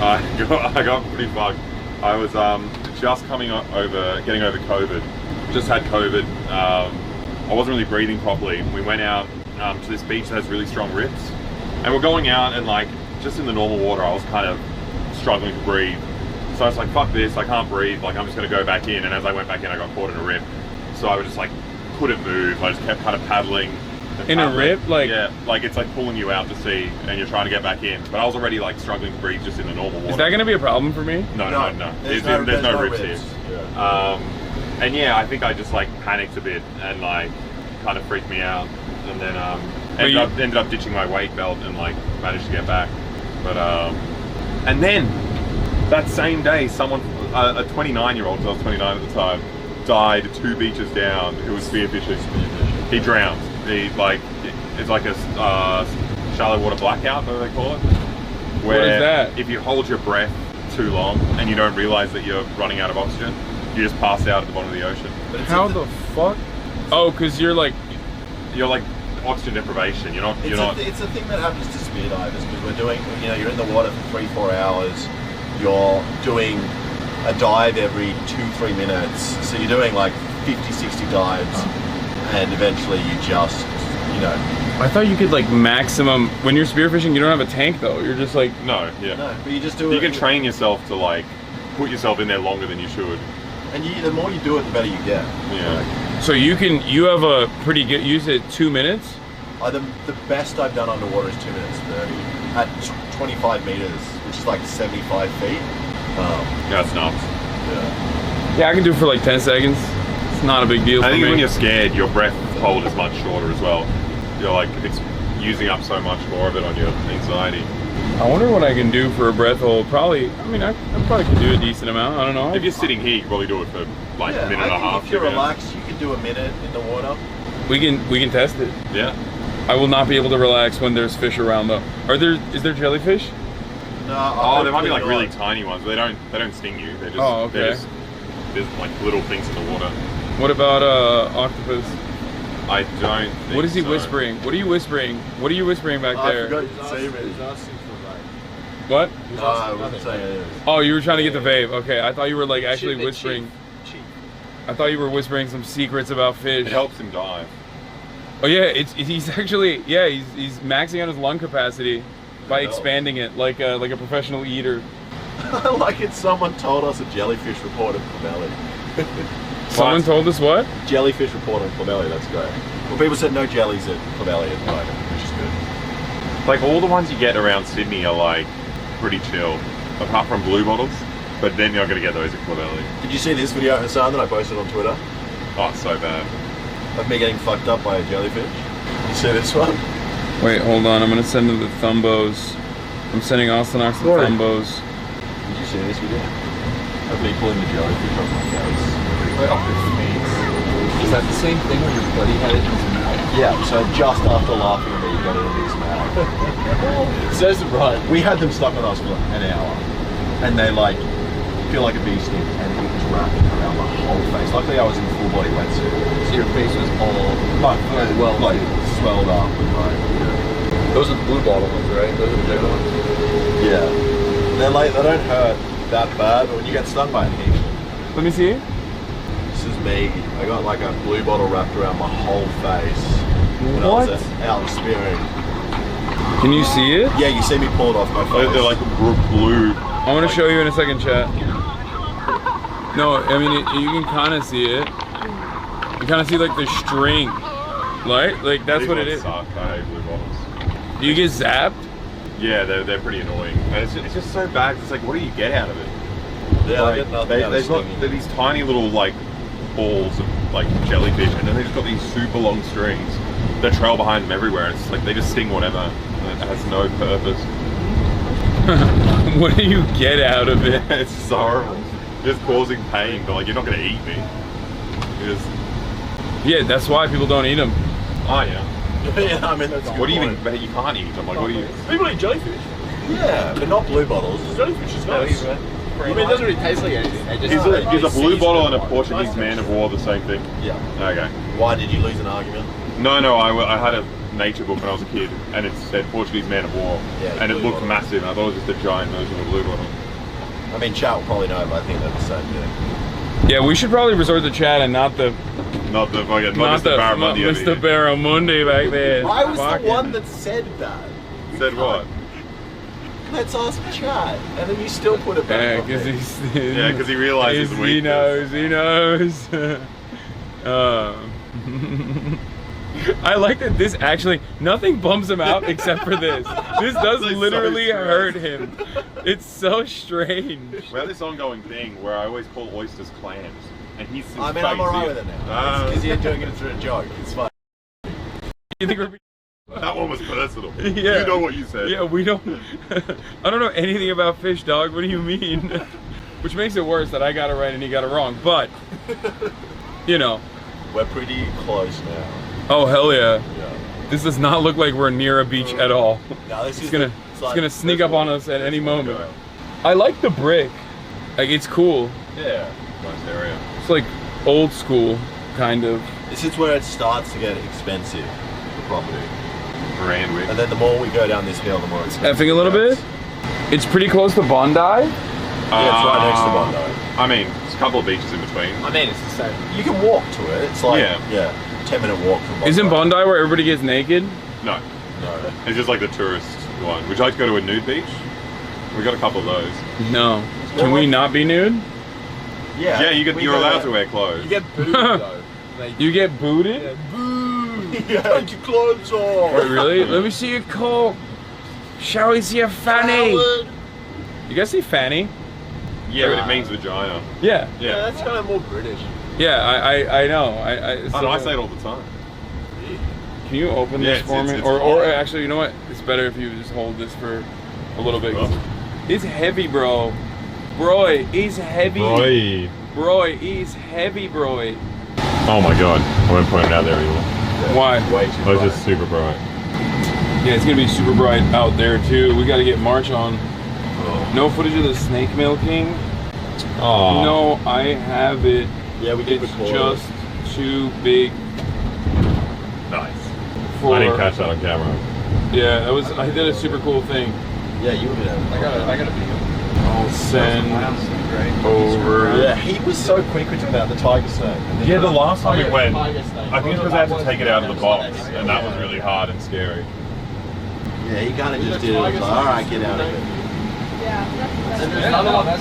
Speaker 3: I got pretty fucked. I was just getting over COVID. Just had COVID. I wasn't really breathing properly. We went out to this beach that has really strong rips, and we're going out and like just in the normal water, I was kind of struggling to breathe. So I was like, fuck this, I can't breathe. Like I'm just gonna go back in. And as I went back in, I got caught in a rip. So I was just like couldn't move. I just kept kind of paddling.
Speaker 6: In a rip? Like...
Speaker 3: Yeah, like it's like pulling you out to sea and you're trying to get back in. But I was already like struggling to breathe just in the normal water.
Speaker 6: Is that going to be a problem for me?
Speaker 3: No. There's no rips here.
Speaker 9: Yeah.
Speaker 3: And yeah, I think I just like panicked a bit and like kind of freaked me out. And then ended up ditching my weight belt and like managed to get back. But and then that same day, someone, a 29-year-old, so I was 29 at the time, died 2 beaches down who was spearfishing. He drowned. It's like a shallow water blackout, what do they call it? Where
Speaker 6: what is that?
Speaker 3: If you hold your breath too long and you don't realize that you're running out of oxygen, you just pass out at the bottom of the ocean.
Speaker 6: How the fuck? Oh, because you're like
Speaker 3: oxygen deprivation.
Speaker 9: It's a thing that happens to spear divers because we're doing, you're in the water for 3-4 hours. You're doing a dive every 2-3 minutes. So you're doing like 50-60 dives. And eventually you just,
Speaker 6: I thought you could like maximum, when you're spearfishing, you don't have a tank though. You're just like...
Speaker 3: No, yeah.
Speaker 9: No, but you just do it.
Speaker 3: You can train yourself to like, put yourself in there longer than you should.
Speaker 9: And the more you do it, the better you get.
Speaker 3: Yeah.
Speaker 6: So you have a pretty good, you said 2 minutes?
Speaker 9: The best I've done underwater is 2 minutes 30. At 25 meters, which is like 75 feet.
Speaker 3: Yeah, that's nuts.
Speaker 9: Yeah.
Speaker 6: Yeah, I can do it for like 10 seconds. It's not a big deal for me.
Speaker 3: I think when you're scared, your breath
Speaker 15: hold is much shorter as well. You're like, it's using up so much more of it on your anxiety.
Speaker 10: I wonder what I can do for a breath hold. Probably, I mean, I probably could do a decent amount. I don't know.
Speaker 15: If you're sitting here, you can probably do it for like a minute and a half.
Speaker 2: If you're relaxed, you can do a minute in the water.
Speaker 10: We can test it.
Speaker 15: Yeah.
Speaker 10: I will not be able to relax when there's fish around though. Is there jellyfish?
Speaker 15: No. There might be like really tiny ones, but they don't sting you. They're just, there's like little things in the water.
Speaker 10: What about octopus?
Speaker 15: I don't think
Speaker 10: What is he
Speaker 15: so.
Speaker 10: whispering? What are you whispering? What are you whispering back there?
Speaker 2: I forgot you could see me.
Speaker 10: What?
Speaker 2: No, I wasn't saying it.
Speaker 10: Oh, you were trying to get the vape. Okay, I thought you were like actually whispering. I thought you were whispering some secrets about fish.
Speaker 15: It helps him dive.
Speaker 10: Oh yeah, he's actually he's maxing out his lung capacity by expanding it like a professional eater.
Speaker 2: Like it's someone told us a jellyfish report in Clovelly.
Speaker 10: Someone told us what?
Speaker 2: Jellyfish report in Clovelly, that's great. Well, people said no jellies at Clovelly at the moment, which is good.
Speaker 15: Like all the ones you get around Sydney are like pretty chill, apart from blue bottles. But then you're gonna get those at Clovelly.
Speaker 2: Did you see this video, Hasan, that I posted on Twitter?
Speaker 15: Oh, it's so bad.
Speaker 2: Of me getting fucked up by a jellyfish. You see this one?
Speaker 10: Wait, hold on. I'm gonna send him the thumbos. I'm sending Austin-Ox the thumbos.
Speaker 2: Did you see this video? Of me pulling the jellyfish off my face.
Speaker 17: Right off your face. Is that the same thing when your buddy had it in his mouth?
Speaker 2: Yeah, so just after laughing at me, he got it in his mouth. It says it right. We had them stuck on us for an hour. And they like feel like a bee sting, and it was wrapping around my whole face. Luckily I was in full body wetsuit.
Speaker 17: So your face was all
Speaker 2: like swelled up. Right?
Speaker 17: Those are the blue bottle ones, right? Those are the big ones.
Speaker 2: Yeah. They don't hurt that bad, but when you get stung by a needle.
Speaker 10: Let me see.
Speaker 2: This is me. I got like a blue bottle wrapped around my whole face when I was out spearing.
Speaker 10: Can you see it?
Speaker 2: Yeah, you see me pull it off my face.
Speaker 15: They're like blue.
Speaker 10: I'm gonna show you in a second, chat. No, I mean you can kind of see it. You kind of see like the string, right? Like that's
Speaker 15: These
Speaker 10: what it
Speaker 15: ones
Speaker 10: is.
Speaker 15: Suck. I hate blue bottles.
Speaker 10: Do you get zapped?
Speaker 15: Yeah, they're pretty annoying. And it's just so bad. It's like, what do you get out of it?
Speaker 2: Yeah,
Speaker 15: like,
Speaker 2: I get nothing out of
Speaker 15: they've got
Speaker 2: stinging.
Speaker 15: these tiny little like balls of like jellyfish, and then they just got these super long strings that trail behind them everywhere. It's like they just sting whatever. And it has no purpose.
Speaker 10: What do you get out of it?
Speaker 15: It's so horrible. Just causing pain, but like you're not gonna eat me.
Speaker 10: Yeah, that's why people don't eat them.
Speaker 15: Oh yeah.
Speaker 2: Yeah, I mean that's
Speaker 15: What do you even? You can't eat them. Like what do you?
Speaker 17: People eat jellyfish.
Speaker 2: Yeah, but not blue bottles.
Speaker 17: Jellyfish is nice. I mean, it doesn't really taste like anything.
Speaker 15: Is a blue bottle and a Portuguese man of war the same thing?
Speaker 2: Yeah.
Speaker 15: Okay.
Speaker 2: Why did you lose an argument?
Speaker 15: No, I had a nature book when I was a kid, and it said Portuguese man of war, and it looked massive, and I thought it was just a giant version of a blue bottle.
Speaker 2: I mean, chat will probably know, but I think they're the same thing.
Speaker 10: Yeah, we should probably resort to chat and not Mr. Barramundi back there.
Speaker 2: I was the one that said that.
Speaker 15: Said what?
Speaker 2: Let's ask chat, and then you still put it back.
Speaker 10: Yeah,
Speaker 15: because he realizes the weakness.
Speaker 10: He knows. I like that this actually, nothing bums him out except for this. This does literally hurt him. It's so strange.
Speaker 15: We have this ongoing thing where I always call oysters clams, and he's.
Speaker 2: I mean, I'm alright with it now. Because you're doing it through a joke. It's fine.
Speaker 10: You think we're...
Speaker 15: That one was personal.
Speaker 10: Yeah.
Speaker 15: You know what you said.
Speaker 10: Yeah, we don't. I don't know anything about fish, dog. What do you mean? Which makes it worse that I got it right and he got it wrong. But, you know.
Speaker 2: We're pretty close now.
Speaker 10: Oh, hell yeah. This does not look like we're near a beach at all.
Speaker 2: No, this
Speaker 10: it's gonna sneak up on us at any moment. I like the brick. Like, it's cool.
Speaker 15: Yeah, nice area.
Speaker 10: It's like old school, kind of.
Speaker 2: This is where it starts to get expensive, the property.
Speaker 15: Randwick.
Speaker 2: And then the more we go down this hill, the more expensive.
Speaker 10: Effing a little bit? It's pretty close to Bondi?
Speaker 2: Yeah, it's right next to Bondi.
Speaker 15: I mean, there's a couple of beaches in between.
Speaker 17: I mean, it's the same.
Speaker 2: You can walk to it. It's like, 10-minute walk from Bondi.
Speaker 10: Isn't Bondi where everybody gets naked?
Speaker 15: No. It's just like the tourist one. Would you like to go to a nude beach? We got a couple of those.
Speaker 10: No. Can we not be nude?
Speaker 2: Yeah.
Speaker 15: Yeah, you're allowed to wear clothes.
Speaker 17: You get booted though.
Speaker 10: You get booted?
Speaker 17: Yeah, boo!
Speaker 2: Take your clothes off!
Speaker 10: Wait, really? Let me see your cock. Shall we see a fanny? You guys see fanny?
Speaker 15: Yeah, but it means vagina.
Speaker 10: Yeah.
Speaker 17: Yeah, that's kind of more British.
Speaker 10: Yeah, I know.
Speaker 15: I say it all the time.
Speaker 10: Can you open this for me? Or actually, you know what? It's better if you just hold this for a little bit. It's heavy, bro. Bro, it's heavy. Bro, it's heavy, bro.
Speaker 3: Oh my god, I won't point it out there either.
Speaker 10: Why?
Speaker 3: Oh, it's just super bright.
Speaker 10: Yeah, it's gonna be super bright out there too. We gotta get March on. No footage of the snake milking.
Speaker 3: Oh.
Speaker 10: No, I have it.
Speaker 9: Yeah, we did
Speaker 10: It's
Speaker 9: record
Speaker 10: just too big.
Speaker 3: Nice.
Speaker 10: For,
Speaker 3: I didn't catch that on camera.
Speaker 10: Yeah, that was. I did a super cool thing.
Speaker 9: Yeah, you did.
Speaker 29: I got a video.
Speaker 10: I'll send over.
Speaker 9: Yeah, he was so quick about the tiger snake.
Speaker 3: Yeah, the last time we went, I think it's because I had to take it out of the box, and that was really hard and scary.
Speaker 9: Yeah, he kind of just did it. Like, all right, get out of here.
Speaker 29: Yeah, another one. That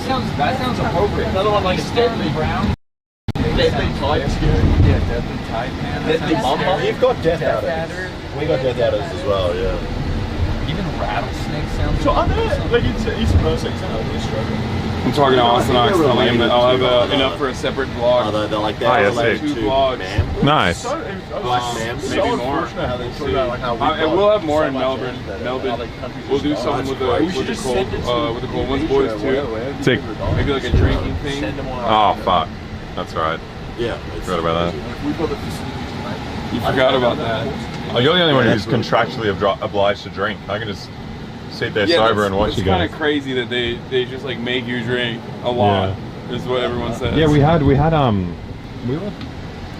Speaker 29: sounds appropriate. Another one like Deadly Brown.
Speaker 9: Deadly tight.
Speaker 29: Yeah, Deadly Tight, man.
Speaker 9: You've got death adders. We got death adders as well, yeah.
Speaker 29: Even rattlesnake sounds.
Speaker 9: So are there, like East Persec's out in Australia?
Speaker 10: I'm talking to Austin Ox, telling him that I'll have enough for a separate vlog.
Speaker 9: They're like that.
Speaker 3: Oh, yeah,
Speaker 10: like 2 vlogs.
Speaker 3: Nice.
Speaker 10: Maybe more. We'll have more in Melbourne. We'll do something with the cold ones, boys too.
Speaker 3: Sick.
Speaker 10: Maybe like a drinking thing.
Speaker 3: Oh fuck. That's right.
Speaker 9: Yeah.
Speaker 3: Forgot about that.
Speaker 10: You forgot about that.
Speaker 3: Oh, you're the only one who's contractually obliged to drink. I can just sit there sober and watch you guys.
Speaker 10: It's kind of crazy that they just like make you drink a lot. Is what everyone says.
Speaker 3: Yeah, we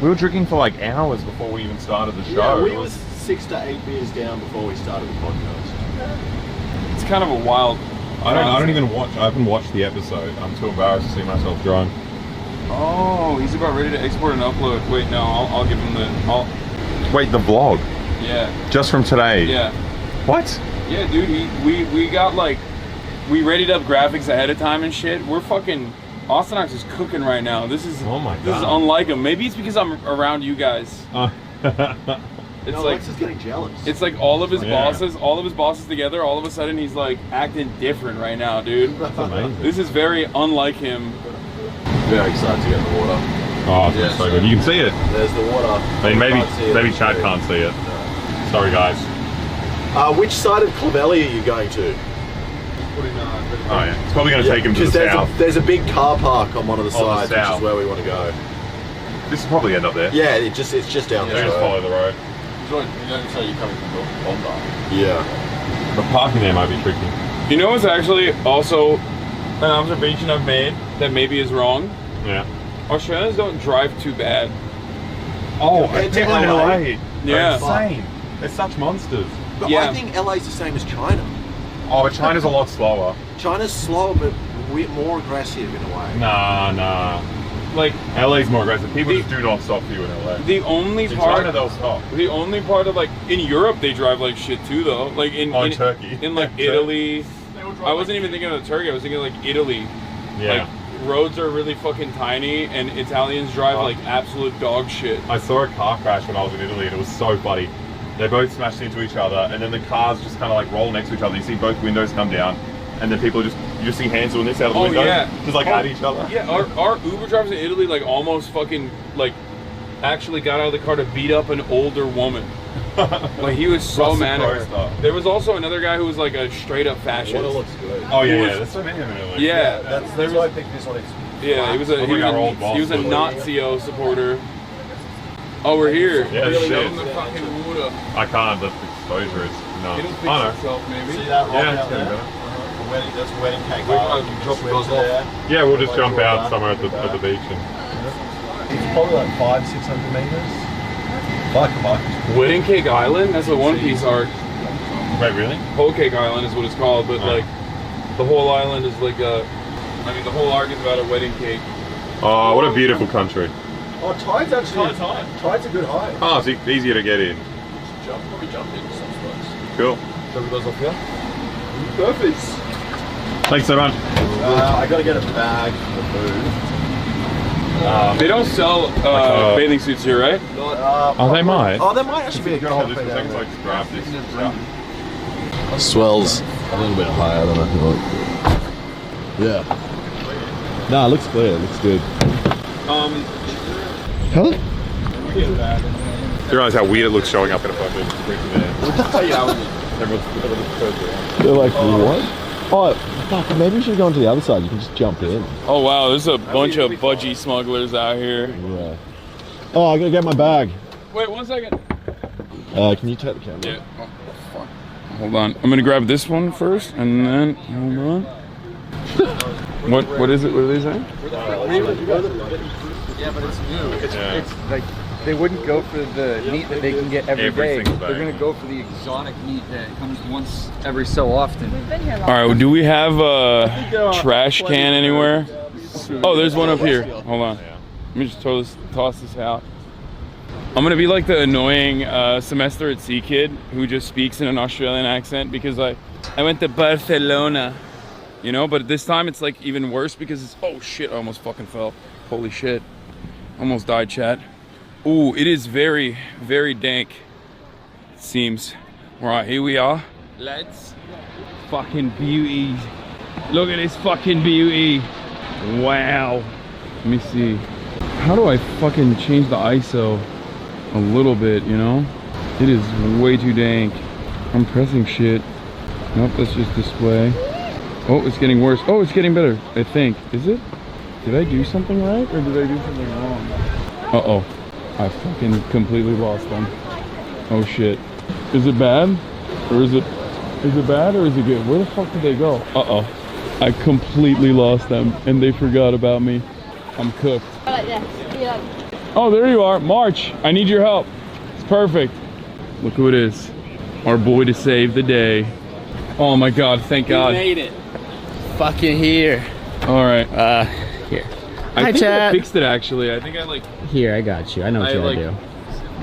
Speaker 3: were drinking for like hours before we even started the show.
Speaker 9: Yeah, we was 6 to 8 beers down before we started the podcast.
Speaker 10: It's kind of a wild.
Speaker 3: I don't even watch. I haven't watched the episode. I'm too embarrassed to see myself drunk.
Speaker 10: Oh, he's about ready to export and upload. Wait, no, I'll give him the.
Speaker 3: Wait, the vlog.
Speaker 10: Yeah.
Speaker 3: Just from today.
Speaker 10: Yeah.
Speaker 3: What?
Speaker 10: Yeah, dude. We got like, we readied up graphics ahead of time and shit. We're fucking. Austin Ox is cooking right now. This is.
Speaker 3: Oh my god.
Speaker 10: This is unlike him. Maybe it's because I'm around you guys. It's
Speaker 9: no,
Speaker 10: like
Speaker 9: Lex is getting jealous.
Speaker 10: It's like all of his bosses together. All of a sudden, he's like acting different right now, dude.
Speaker 3: That's amazing.
Speaker 10: This is very unlike him.
Speaker 9: Very excited to get in the water.
Speaker 3: Oh, it's so good. You can see it.
Speaker 9: There's the water.
Speaker 3: I mean, maybe Chad can't see it. No. Sorry, guys.
Speaker 9: Which side of Clovelly are you going to?
Speaker 3: Oh yeah, it's probably going to take him to the south.
Speaker 9: There's a big car park on one of the sides, which is where we want to go.
Speaker 3: This will probably end up there.
Speaker 9: Yeah, it's just down there.
Speaker 3: Just follow the road.
Speaker 9: You don't say you're coming from Bondi. Yeah.
Speaker 3: The parking there might be tricky.
Speaker 10: You know what's actually also an observation I've made that maybe is wrong?
Speaker 3: Yeah.
Speaker 10: Australians don't drive too bad.
Speaker 3: Oh, I think in LA.
Speaker 10: Yeah.
Speaker 3: Insane. They're such monsters.
Speaker 9: But I think LA's the same as China.
Speaker 3: Oh, but China's a lot slower.
Speaker 9: China's slower, but we're more aggressive in a way.
Speaker 3: Nah. Like LA's more aggressive. People just do not stop for you in LA.
Speaker 10: The only
Speaker 3: in
Speaker 10: part
Speaker 3: China they'll stop.
Speaker 10: The only part of like in Europe they drive like shit too though. Like in
Speaker 3: Turkey.
Speaker 10: In like Italy. I wasn't even thinking of Turkey. I was thinking like Italy.
Speaker 3: Yeah.
Speaker 10: Like roads are really fucking tiny and Italians drive like absolute dog shit.
Speaker 3: I saw a car crash when I was in Italy and it was so funny. They both smashed into each other and then the cars just kind of like roll next to each other. You see both windows come down and then people you just see hands doing this out of the window.
Speaker 10: Yeah.
Speaker 3: Just like at each other.
Speaker 10: Yeah, our Uber drivers in Italy like almost fucking like actually got out of the car to beat up an older woman. Like he was so mad at her. There was also another guy who was like a straight up fascist.
Speaker 9: Water looks good.
Speaker 3: Oh yeah, that's so many of them in Italy.
Speaker 10: Yeah,
Speaker 9: that's why I think this one is.
Speaker 10: Yeah, he was a Nazio supporter. Oh, we're here.
Speaker 3: Yeah,
Speaker 10: really
Speaker 3: shit.
Speaker 10: the fucking water.
Speaker 3: I can't. The exposure is nuts.
Speaker 10: It'll fix itself, maybe.
Speaker 9: See that rock
Speaker 3: Yeah,
Speaker 9: out there? That's wedding cake.
Speaker 3: Yeah, we'll just jump out somewhere at the beach and.
Speaker 9: It's probably like 500-600 meters. Fuck.
Speaker 10: Wedding Cake Island? That's a One Piece arc.
Speaker 3: Wait, really?
Speaker 10: Whole Cake Island is what it's called, but like the whole island is like the whole arc is about a wedding cake.
Speaker 3: Oh, what a beautiful country.
Speaker 9: Oh, Tide's actually Tide's a good height.
Speaker 3: Oh, it's easier to get in.
Speaker 9: Probably jump in some spots.
Speaker 3: Cool.
Speaker 9: So we goes off here? Perfect.
Speaker 3: Thanks so much.
Speaker 9: I gotta get a bag for food.
Speaker 10: They don't sell bathing suits here, right?
Speaker 3: Oh, they might.
Speaker 9: Oh, there might actually be a good
Speaker 3: hold this for a second so I can grab this.
Speaker 9: Swells a little bit higher than I thought. Yeah. Nah, it looks clear. It looks good.
Speaker 10: Huh?
Speaker 15: you realize how weird it looks showing up in a fucking sprinter there?
Speaker 9: They're like, what? Oh, fuck, maybe we should go onto the other side. You can just jump in.
Speaker 10: Oh wow, there's a bunch of budgie smugglers out here.
Speaker 9: Yeah. Oh, I gotta get my bag.
Speaker 10: Wait, 1 second.
Speaker 9: Can you take the camera?
Speaker 10: Yeah. Oh, fuck. Hold on. I'm gonna grab this one first, and then hold on. What is it? What are they saying?
Speaker 19: Yeah, but it's new. It's like they wouldn't go for the meat that they can get every day. They're gonna go for the exotic meat that comes once every so often. We've been here long.
Speaker 10: All right. Do we have a trash can anywhere? Oh, there's one up here. Hold on. Let me just toss this out. I'm gonna be like the annoying semester at sea kid who just speaks in an Australian accent because I went to Barcelona, you know. But this time it's like even worse because it's oh shit, I almost fucking fell. Holy shit, almost died, chat. Ooh, it is very, very dank. It seems. Right, here we are. Let's fucking beauty. Look at this fucking beauty. Wow. Let me see. How do I fucking change the ISO? A little bit, you know? It is way too dank. I'm pressing shit. Nope, let's just display. Oh, it's getting worse. Oh, it's getting better, I think. Is it? Did I do something right or did I do something wrong? Uh-oh. I fucking completely lost them. Oh shit. Is it bad? Or is it bad or is it good? Where the fuck did they go? Uh-oh. I completely lost them and they forgot about me. I'm cooked. Oh, there you are. March, I need your help. It's perfect. Look who it is. Our boy to save the day. Oh my God, thank God.
Speaker 1: You made it. Fucking here.
Speaker 10: All right.
Speaker 1: Here.
Speaker 10: I think I fixed it actually. I think I like...
Speaker 1: Here, I got you. I know what you gotta do.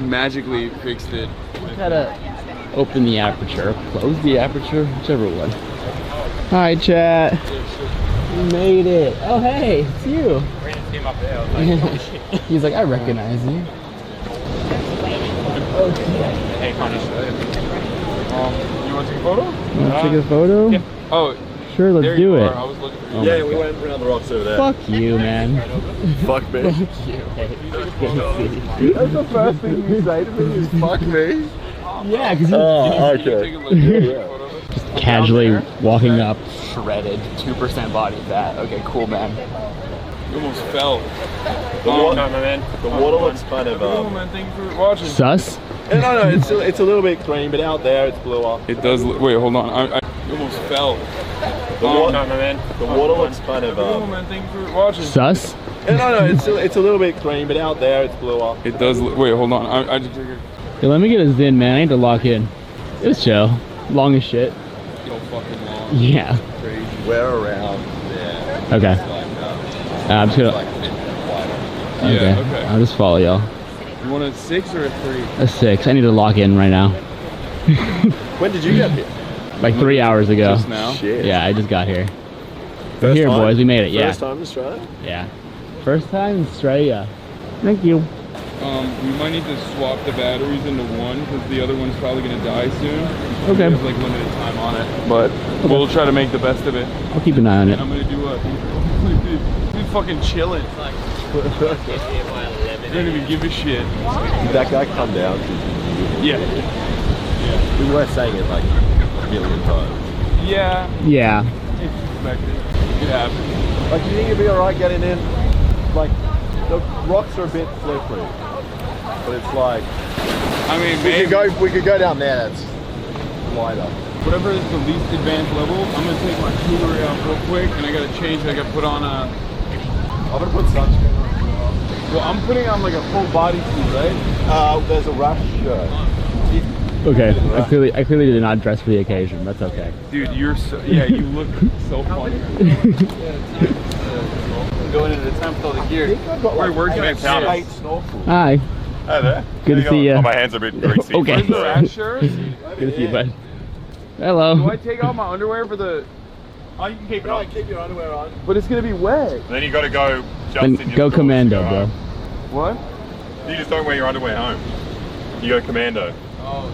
Speaker 10: Magically fixed it.
Speaker 1: You gotta open the aperture, close the aperture, whichever one. Hi, chat. You made it. Oh, hey, it's you. He's like, I recognize you.
Speaker 10: Hey, Connie. You want to take a photo?
Speaker 1: You want to take a photo?
Speaker 10: Yeah. Oh,
Speaker 1: sure, let's do it.
Speaker 10: I was looking for you.
Speaker 9: Yeah, we went around the rocks over there.
Speaker 1: Fuck you, man.
Speaker 9: Fuck me.
Speaker 1: Fuck you.
Speaker 9: That's the first thing you say to me is fuck me.
Speaker 1: Yeah, because
Speaker 9: okay.
Speaker 1: Just casually walking up, shredded, 2% body fat. Okay, cool, man.
Speaker 10: You almost fell.
Speaker 9: The water looks kind of
Speaker 1: sus?
Speaker 9: No, it's a little bit green, but out there it's bluer.
Speaker 10: It does. Wait, hold on. I almost fell.
Speaker 9: The water looks kind of
Speaker 1: sus?
Speaker 9: No, it's a little bit green, but out there it's bluer.
Speaker 10: It does. Wait, hold on. I just figured.
Speaker 1: Hey, let me get us in, man. I need to lock in. It was chill. Long as shit.
Speaker 10: So fucking long.
Speaker 1: Yeah.
Speaker 10: Crazy.
Speaker 9: We're around there.
Speaker 1: Okay. I'm just gonna.
Speaker 10: Okay.
Speaker 1: I'll just follow y'all.
Speaker 10: You want a 6 or a 3?
Speaker 1: A 6. I need to lock in right now.
Speaker 9: When did you get here?
Speaker 1: Like 3 hours ago.
Speaker 10: Just now?
Speaker 9: Shit.
Speaker 1: Yeah, I just got here. We're here, boys. We made it. Yeah.
Speaker 9: First time in Australia?
Speaker 1: Yeah. First time in Australia. Thank you.
Speaker 10: We might need to swap the batteries into one because the other one's probably gonna die soon.
Speaker 1: Okay.
Speaker 10: There's like limited time on it, but we'll try to make the best of it.
Speaker 1: I'll keep an eye on it.
Speaker 10: And I'm gonna do what? We fucking chilling. I don't even give a shit.
Speaker 9: Did that guy come down?
Speaker 10: Yeah.
Speaker 9: We were saying it like a million times.
Speaker 10: Yeah.
Speaker 1: Yeah.
Speaker 10: It's expected. It happens.
Speaker 9: Like, you think you'd be alright getting in? Like, the rocks are a bit slippery. But it's like...
Speaker 10: I mean,
Speaker 9: we could go down there, that's wider.
Speaker 10: Whatever is the least advanced level, I'm gonna take my jewelry off real quick and I gotta change. I gotta put on a...
Speaker 9: I'm gonna put sunscreen on.
Speaker 10: Well, I'm putting on like a full body suit, right?
Speaker 9: There's a rush shirt.
Speaker 1: Okay, I clearly did not dress for the occasion. That's okay.
Speaker 10: Dude, you're so... Yeah, you look so funny.
Speaker 19: Going into the temple of the gear.
Speaker 15: Where can I count us?
Speaker 1: Hi.
Speaker 15: Hi there.
Speaker 1: Good to see you.
Speaker 15: Oh, my hands are a bit greasy.
Speaker 1: Okay.
Speaker 10: Where's the rash shirt?
Speaker 1: Good to see you, bud. Hello.
Speaker 10: Do I take off my underwear for the...
Speaker 15: Oh, you can keep it on.
Speaker 9: Keep your underwear on.
Speaker 10: But it's gonna be wet.
Speaker 15: Then you gotta go just
Speaker 1: Then
Speaker 15: in your
Speaker 1: go
Speaker 15: shorts
Speaker 1: commando,
Speaker 15: to go
Speaker 1: bro.
Speaker 15: home.
Speaker 10: What?
Speaker 15: You just don't wear your underwear home. You go commando.
Speaker 10: Oh,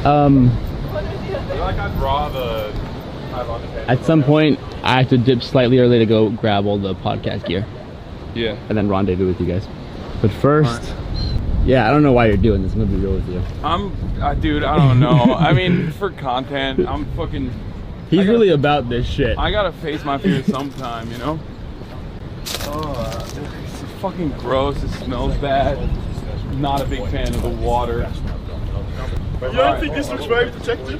Speaker 15: Like, I'd rather have underpants.
Speaker 1: At some point, I have to dip slightly early to go grab all the podcast gear.
Speaker 10: Yeah.
Speaker 1: And then rendezvous with you guys. But first, Yeah, I don't know why you're doing this. I'm gonna be real with you.
Speaker 10: Dude, I don't know. I mean, for content, I'm fucking...
Speaker 1: He's really about this shit.
Speaker 10: I gotta face my fears sometime, you know? Oh, it's fucking gross. It smells bad. Not a big fan of the water.
Speaker 9: You don't think this looks very protected?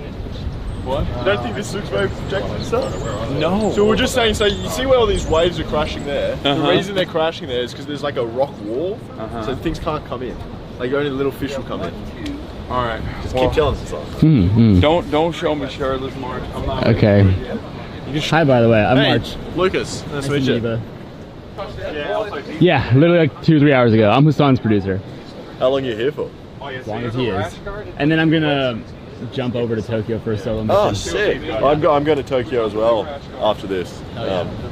Speaker 10: What?
Speaker 9: You don't think this looks very protected and stuff?
Speaker 10: No.
Speaker 9: So we're just saying, so you see where all these waves are crashing there? The reason they're crashing there is because there's like a rock wall, so things can't come in. Like only little fish will come in.
Speaker 10: All right.
Speaker 9: Just keep telling us stuff.
Speaker 10: Don't show me shirtless, March. I'm not.
Speaker 1: Okay. Hi, by the way. I'm
Speaker 9: Hey,
Speaker 1: March.
Speaker 9: Lucas. Nice to meet you.
Speaker 1: Yeah, literally like 2 or 3 hours ago. I'm Hasan's producer.
Speaker 9: How long are you here for?
Speaker 1: As long as he is. And then I'm gonna jump over to Tokyo for a solo mission.
Speaker 9: Oh, sick. I'm going to Tokyo as well after this.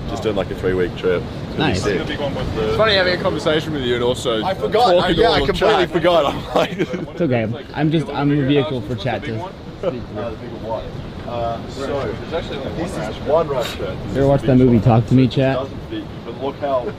Speaker 9: Just doing like a 3-week trip.
Speaker 1: Nice.
Speaker 9: It's funny having a conversation with you and also I forgot. I completely forgot. I'm like,
Speaker 1: it's okay. I'm a vehicle for chat to speak through.
Speaker 9: So this is one restaurant.
Speaker 1: You ever watch that movie Talk to Me, chat?
Speaker 9: But look how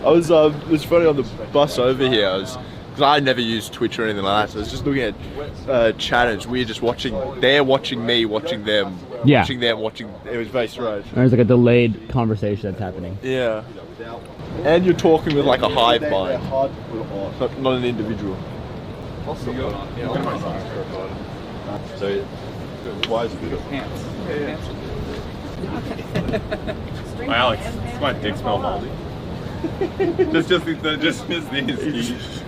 Speaker 9: I was. It's funny on the bus over here. Because I never used Twitch or anything like that, so I was just looking at channels. We were just watching. They're watching me, watching them.
Speaker 1: Yeah.
Speaker 9: Watching them, watching. It was very strange.
Speaker 1: There's like a delayed conversation that's happening.
Speaker 9: Yeah. And you're talking with like a hive mind, not an individual. So, why is it good?
Speaker 10: Pants.
Speaker 15: Hey, Alex, does my dick smell moldy? just these.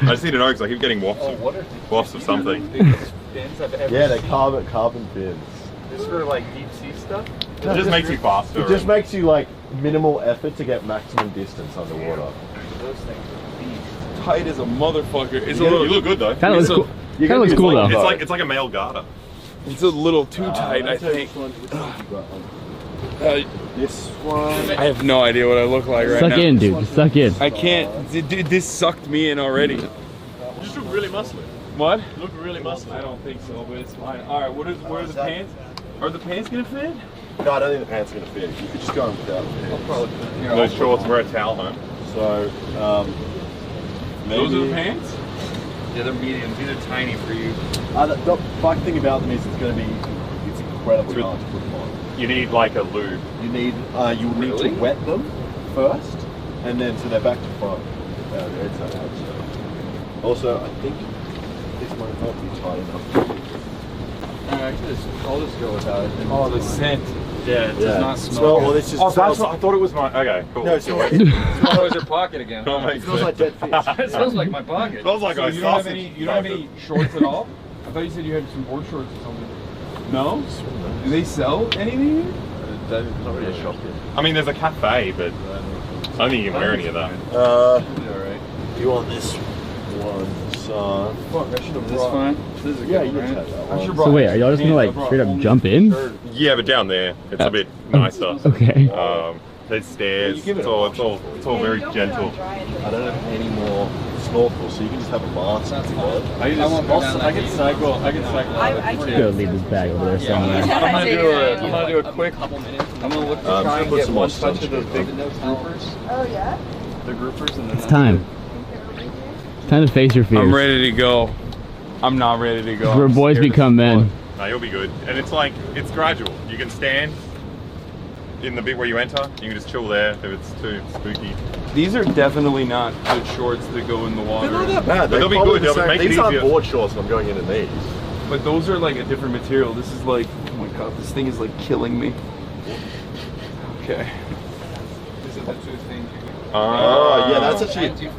Speaker 15: I just need to know because I keep getting wafts of something.
Speaker 9: Yeah, they're carbon fins.
Speaker 19: This for like deep sea stuff?
Speaker 15: It just makes you faster.
Speaker 9: It just makes you like minimal effort to get maximum distance underwater.
Speaker 19: Those things are
Speaker 10: tight as a motherfucker. It's
Speaker 15: you look good though.
Speaker 1: That looks cool. That looks cool though.
Speaker 15: It's like a male garter.
Speaker 10: It's a little too tight, I think.
Speaker 9: This one.
Speaker 10: I have no idea what I look like right
Speaker 1: now.
Speaker 10: now.
Speaker 1: Suck in, dude. Just suck in.
Speaker 10: I can't. Dude, this sucked me in already.
Speaker 9: You just look really muscly.
Speaker 10: What?
Speaker 9: You look really muscly.
Speaker 10: I don't think so, but it's fine. All right, what are the pants? Are the pants gonna fit?
Speaker 9: No, I don't think the pants are gonna fit. You could just go on without the pants.
Speaker 15: Those shorts, wear a towel home.
Speaker 9: So, maybe.
Speaker 10: Those are the pants?
Speaker 19: Yeah, they're mediums. These are tiny for you.
Speaker 9: The fun thing about them is it's incredibly hard to put them on.
Speaker 15: You need like a lube.
Speaker 9: You need need to wet them first, and then so they're back to front. Also, I think this might not be tight enough.
Speaker 19: I'll just go without it.
Speaker 10: Oh, the scent.
Speaker 19: Yeah, it does not smell.
Speaker 9: Well, this just
Speaker 15: that's what I thought it was my. Okay, cool.
Speaker 9: No, it's not.
Speaker 19: It smells your pocket again.
Speaker 9: It smells like dead fish.
Speaker 19: It smells like my pocket.
Speaker 15: It smells like
Speaker 10: you don't have any shorts at all? I thought you said you had some board shorts or something. No? Do they sell anything here?
Speaker 9: There's not really a shop here.
Speaker 15: I mean, there's a cafe, but I don't think you can wear any of that.
Speaker 9: Alright. Do you want this one? So,
Speaker 19: fuck, I should have brought. This fine? This is a good one, right?
Speaker 1: So wait, are y'all just gonna like straight up jump in?
Speaker 15: Yeah, but down there, it's a bit nicer.
Speaker 1: Okay.
Speaker 15: There's stairs. It's all very gentle.
Speaker 9: I don't have any more snorkels, so you can just have a mask.
Speaker 19: I can cycle. I can cycle.
Speaker 1: Go leave this bag over there somewhere.
Speaker 19: I'm gonna do a quick. I'm gonna look to try and get one touch of those big groupers.
Speaker 12: Oh yeah?
Speaker 19: The groupers and then
Speaker 1: It's time. It's time to face your fears.
Speaker 10: I'm ready to go. I'm not ready to go.
Speaker 1: Where boys become men.
Speaker 15: No, you'll be good. And it's gradual. You can stand in the bit where you enter. You can just chill there if it's too spooky.
Speaker 10: These are definitely not good shorts that go in the water.
Speaker 9: They're not that bad.
Speaker 15: They'll be good. They'll make it
Speaker 9: these aren't
Speaker 15: easier.
Speaker 9: board shorts, and I'm going into these.
Speaker 10: But those are like a different material. This is like, oh my god, this thing is like killing me. Okay.
Speaker 9: Oh, yeah, that's actually.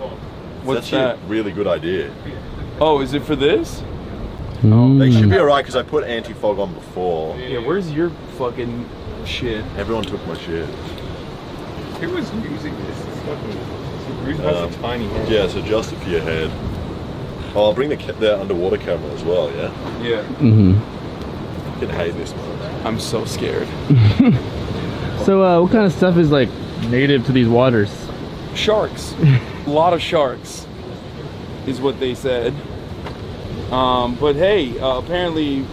Speaker 10: What's
Speaker 9: that's
Speaker 10: that?
Speaker 9: A really good idea.
Speaker 10: Oh, is it for this?
Speaker 9: They should be alright because I put anti-fog on before.
Speaker 10: Yeah, where's your fucking shit?
Speaker 9: Everyone took my shit.
Speaker 15: Who was using this? It's a tiny head.
Speaker 9: Yeah, so adjust it for your head. Oh, I'll bring the underwater camera as well, yeah?
Speaker 10: Yeah.
Speaker 1: Mm-hmm.
Speaker 9: I can hate this one.
Speaker 10: I'm so scared.
Speaker 1: So, what kind of stuff is like native to these waters?
Speaker 10: Sharks. A lot of sharks is what they said. But hey, apparently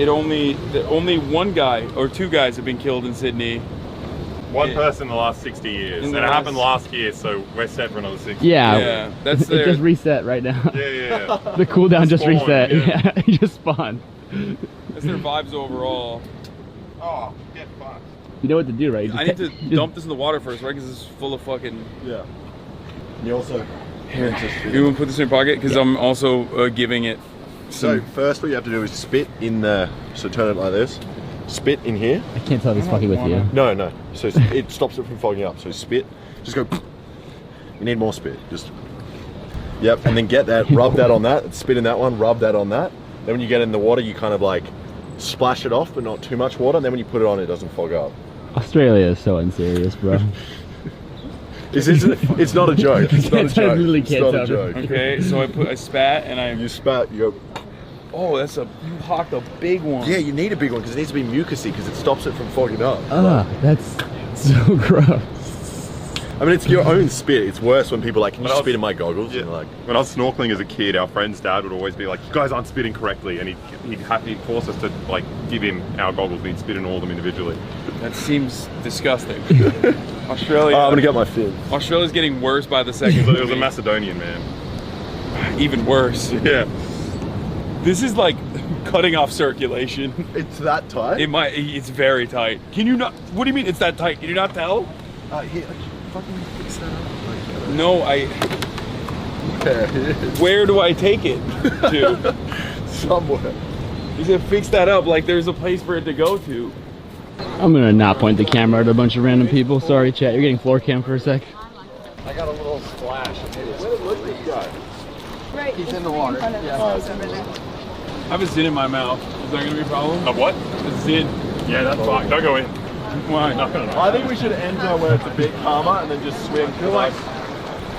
Speaker 10: only one guy or two guys have been killed in Sydney.
Speaker 15: One person in the last 60 years. And it happened last year, so we're set for another 60.
Speaker 1: Yeah,
Speaker 10: that's
Speaker 1: it just reset right now.
Speaker 15: Yeah.
Speaker 1: The cooldown just
Speaker 15: Spawn,
Speaker 1: reset.
Speaker 15: yeah.
Speaker 1: Yeah, it just spawned.
Speaker 10: That's their vibes overall.
Speaker 15: Oh, get fucked.
Speaker 1: You know what to do, right?
Speaker 10: I need to dump this in the water first, right? Because it's full of fucking...
Speaker 9: Yeah. You also...
Speaker 10: Here, you want to put this in your pocket? Because I'm also giving it
Speaker 9: So first what you have to do is spit in the... So turn it like this. Spit in here.
Speaker 1: I can't tell if he's fucking with you.
Speaker 9: No. So it stops it from fogging up. So spit. Just go... You need more spit. Just... Yep, and then get that, rub that on that, spit in that one, rub that on that. Then when you get in the water, you kind of like splash it off, but not too much water. And then when you put it on, it doesn't fog up.
Speaker 1: Australia is so unserious, bro.
Speaker 9: It's not a joke. It's not a joke.
Speaker 1: Literally
Speaker 9: It's
Speaker 1: can't
Speaker 9: not a
Speaker 1: tell.
Speaker 9: joke.
Speaker 10: Okay, so I spat and I...
Speaker 9: You spat, you go...
Speaker 10: Oh, you hocked a big one.
Speaker 9: Yeah, you need a big one because it needs to be mucousy because it stops it from fogging up.
Speaker 1: That's so gross.
Speaker 9: I mean, it's your own spit. It's worse when people are like, can you spit in my goggles?
Speaker 15: Yeah.
Speaker 9: And like,
Speaker 15: when I was snorkeling as a kid, our friend's dad would always be like, you guys aren't spitting correctly. And he'd force us to like give him our goggles, but he'd spit in all of them individually.
Speaker 10: That seems disgusting. Australia...
Speaker 9: I'm gonna get my fin.
Speaker 10: Australia's getting worse by the second.
Speaker 15: It was a Macedonian man.
Speaker 10: Even worse.
Speaker 15: Yeah.
Speaker 10: This is like cutting off circulation.
Speaker 9: It's that tight?
Speaker 10: It's very tight. Can you not... What do you mean it's that tight? Can you not tell?
Speaker 9: Here, fucking fix that up.
Speaker 10: No, Where do I take it to?
Speaker 9: Somewhere.
Speaker 10: You said fix that up like there's a place for it to go to.
Speaker 1: I'm gonna not point the camera at a bunch of random people. Sorry, chat. You're getting floor cam for a sec.
Speaker 19: I got a little splash.
Speaker 9: Where's this guy?
Speaker 18: Right.
Speaker 19: He's in the water.
Speaker 10: I have a zin in my mouth. Is that gonna be a problem?
Speaker 15: Of what?
Speaker 10: A zin.
Speaker 15: Yeah, that's fine. Don't go in.
Speaker 10: Why?
Speaker 15: No.
Speaker 9: I think we should enter where it's a bit calmer and then just swim.
Speaker 15: Like,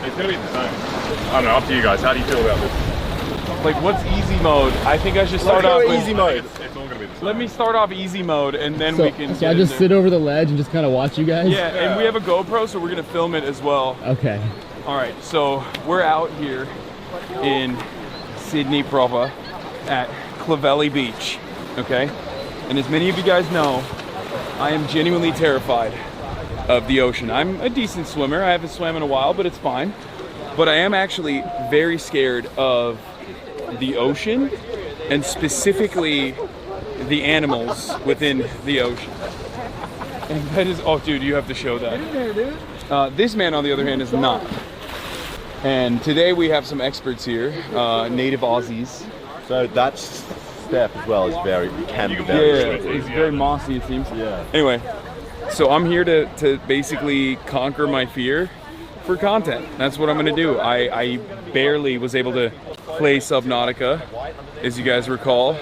Speaker 15: it's gonna be the same. I don't know, up to you guys. How do you feel about this?
Speaker 10: Like, what's easy mode? I think I should start off with
Speaker 9: easy mode.
Speaker 15: It's all gonna be the same.
Speaker 10: Let me start off easy mode and then we can...
Speaker 1: So I just sit over the ledge and just kind of watch you guys?
Speaker 10: Yeah, and we have a GoPro, so we're gonna film it as well.
Speaker 1: Okay.
Speaker 10: All right, so we're out here in Sydney proper at Clovelly Beach, okay? And as many of you guys know, I am genuinely terrified of the ocean. I'm a decent swimmer. I haven't swam in a while, but it's fine. But I am actually very scared of the ocean and specifically the animals within the ocean. And that is, oh dude, you have to show that. This man, on the other hand, is not. And today we have some experts here, native Aussies.
Speaker 9: So that step as well is can be very
Speaker 10: tricky. It's very mossy, it seems. Yeah. Anyway, so I'm here to basically conquer my fear for content. That's what I'm gonna do. I barely was able to play Subnautica, as you guys recall,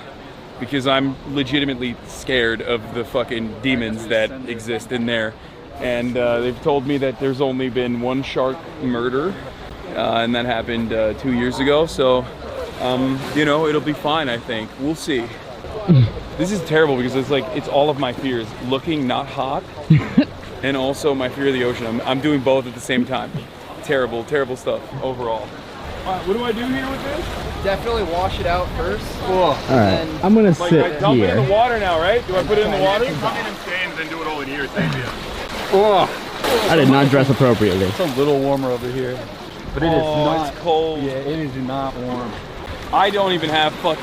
Speaker 10: because I'm legitimately scared of the fucking demons that exist in there. And they've told me that there's only been one shark murder, and that happened 2 years ago. So, you know, it'll be fine, I think. We'll see. This is terrible because it's all of my fears. Looking not hot, and also my fear of the ocean. I'm doing both at the same time. Terrible, terrible stuff overall. All right, what do I do here with this?
Speaker 19: Definitely wash it out first.
Speaker 1: All right, I'm gonna sit
Speaker 10: I dump
Speaker 1: here.
Speaker 10: it in the water now, right? Do I put it in the water?
Speaker 15: Come in and stand, then do it all in here. It's easier.
Speaker 1: I did not dress appropriately.
Speaker 19: It's a little warmer over here, but it is not.
Speaker 10: It's cold.
Speaker 19: Yeah, it is not warm.
Speaker 10: I don't even have I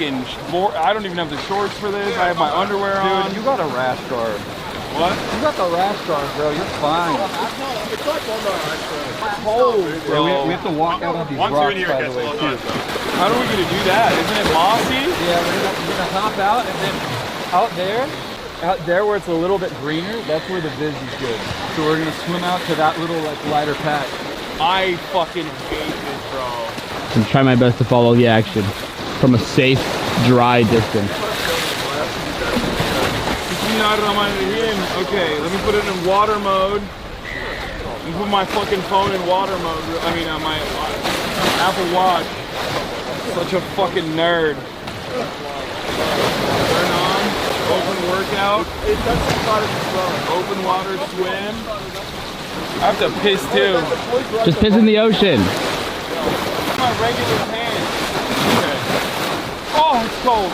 Speaker 10: don't even have the shorts for this. I have my underwear on.
Speaker 19: Dude, you got a rash guard.
Speaker 10: What?
Speaker 19: You got the rash guard, bro. You're fine.
Speaker 15: It's like one
Speaker 10: It's cold, bro.
Speaker 19: Yeah, we have to walk out on these
Speaker 15: Once
Speaker 19: rocks,
Speaker 15: you're in here,
Speaker 19: by
Speaker 15: it
Speaker 19: the
Speaker 15: gets a
Speaker 19: way,
Speaker 15: lot
Speaker 19: too.
Speaker 15: nicer.
Speaker 10: How are we gonna do that? Isn't it mossy?
Speaker 19: Yeah, we're gonna hop out, and then out there where it's a little bit greener, that's where the viz is good. So we're gonna swim out to that little lighter patch.
Speaker 10: I fucking hate this, bro.
Speaker 1: And try my best to follow the action from a safe, dry distance.
Speaker 10: Okay, let me put it in water mode. Let me put my fucking phone in water mode. I mean, my Apple Watch. Such a fucking nerd. Turn on. Open workout. Open water swim. I have to piss too.
Speaker 1: Just piss in the ocean.
Speaker 10: My regular pants. Okay. Oh, it's cold.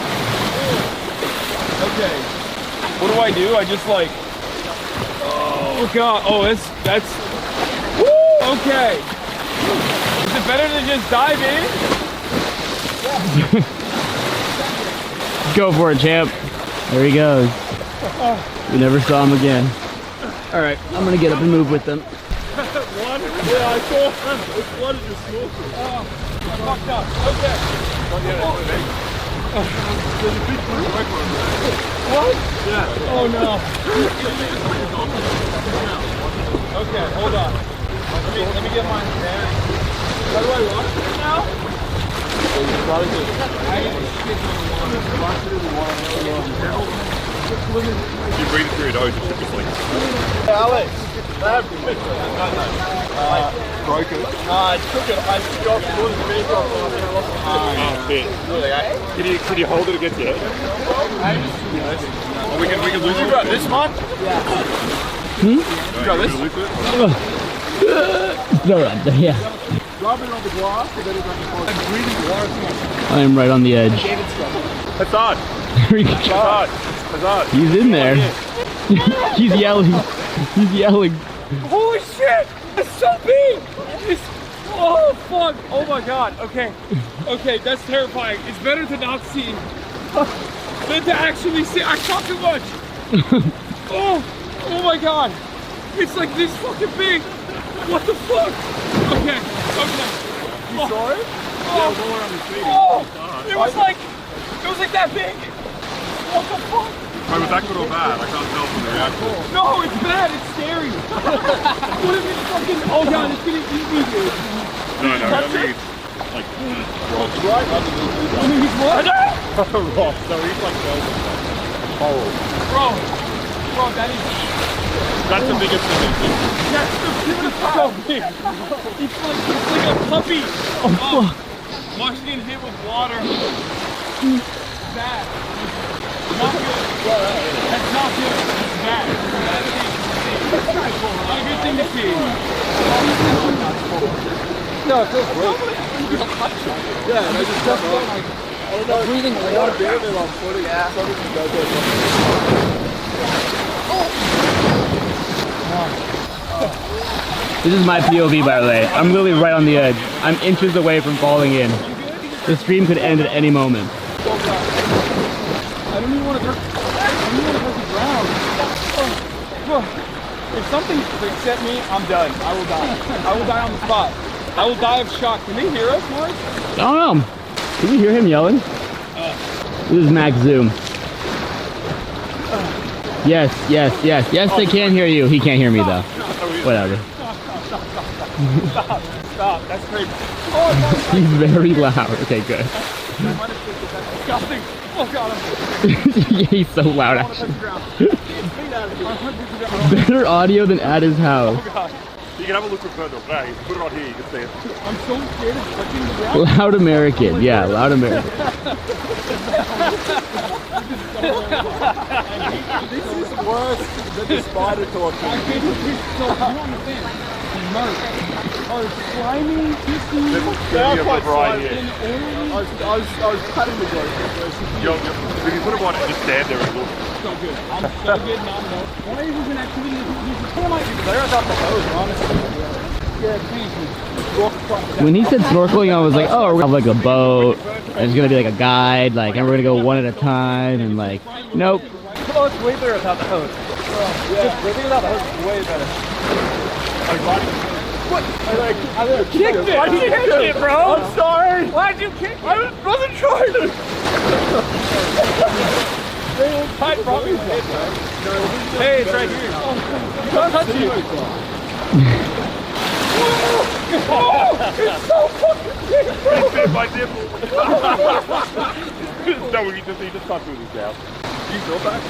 Speaker 10: Okay. What do? I just like... Oh, Oh God. Oh, that's. Woo, okay. Is it better to just dive in?
Speaker 1: Go for it, champ. There he goes. We never saw him again. All right, I'm gonna get up and move with them.
Speaker 9: One? Yeah, I saw him. It's one of the snorkel.
Speaker 10: Oh, fucked up. Okay.
Speaker 9: There's a big blue stripe on there.
Speaker 10: What?
Speaker 9: Yeah.
Speaker 10: Oh no. Okay, hold on. Let me get mine there. How do I launch it now?
Speaker 3: If you breathe through your nose, it should be clean.
Speaker 9: Hey, Alex. Broken. I took it. I took it off the water. The vehicle.
Speaker 3: Oh, shit. Can you hold it against your head? We can lose it.
Speaker 9: You got this one? Yeah.
Speaker 1: Hmm?
Speaker 9: You got this?
Speaker 1: No, right there, yeah.
Speaker 9: Drop it on the glass, and then it's breathing water.
Speaker 1: I am right on the edge.
Speaker 3: Hasan! Hasan!
Speaker 1: He's in there. He's yelling. He's yelling.
Speaker 10: Holy shit! It's so big! Oh fuck! Oh my god! Okay. Okay, that's terrifying. It's better to not see than to actually see. I talk too much! Oh my god! It's like this fucking big! What the fuck? Okay, okay.
Speaker 9: You saw it?
Speaker 10: It was like that big! What the fuck?
Speaker 3: Wait, was that good or bad? I can't tell from the reaction.
Speaker 10: No, it's bad. It's scary. What if it's fucking? Oh god, it's gonna eat me, dude.
Speaker 3: No, I mean, like, rocks right under the.
Speaker 10: I mean, he's what?
Speaker 3: Rocks. So he's like coral.
Speaker 10: Bro, that is.
Speaker 3: That's the biggest thing.
Speaker 10: That's the biggest so big. It's like a puppy.
Speaker 1: Oh fuck.
Speaker 10: Washing it hit with water. Bad. Not good. That's not good. It's bad. Not a good thing to see.
Speaker 9: No, it feels great. You just touch it. Yeah, and I just touch it. I don't know. Breathing water. They're on footing. Yeah.
Speaker 1: This is my POV, by the way. I'm literally right on the edge. I'm inches away from falling in. The stream could end at any moment.
Speaker 10: I don't even want to touch the ground. If something freaks at me, I'm done. I will die. I will die on the spot. I will die of shock. Can they hear us, Mark?
Speaker 1: I don't know. Did we hear him yelling? This is max zoom. Yes, they can hear you. He can't hear me though. Whatever.
Speaker 10: Stop. That's crazy.
Speaker 1: He's very loud. Okay, good.
Speaker 10: Disgusting. Oh god.
Speaker 1: Yeah, he's so loud actually. Better audio than at his house.
Speaker 3: Oh god. You can have a look further away. You can put it on here, you can see it.
Speaker 10: I'm so scared of touching the ground.
Speaker 1: Loud American. Yeah, loud American.
Speaker 9: This is worse than the spider torture.
Speaker 10: I can't do this. So you don't understand. Are slimy, kissy,
Speaker 9: I was cutting the goat.
Speaker 3: If you put them on and just stand there and look.
Speaker 10: So good. I'm so good now. Why is this an activity? They're about the hose, honestly. Yeah, please.
Speaker 1: When he said snorkeling, I was like, oh, we're gonna have like a boat. And it's gonna be like a guide, like, and we're gonna go one at a time, and like, nope.
Speaker 10: Oh, it's way better without the hose. Yeah, breathing without the hose is way better. What? I kicked it! Why'd you kick it, bro? I'm sorry! Why'd you kick it? I wasn't trying to! I probably did. Hey, it's right here. Don't touch it. Oh, it's so fucking big, bro!
Speaker 3: It's bit my nipple. No, he just can't do this now.
Speaker 10: You go back?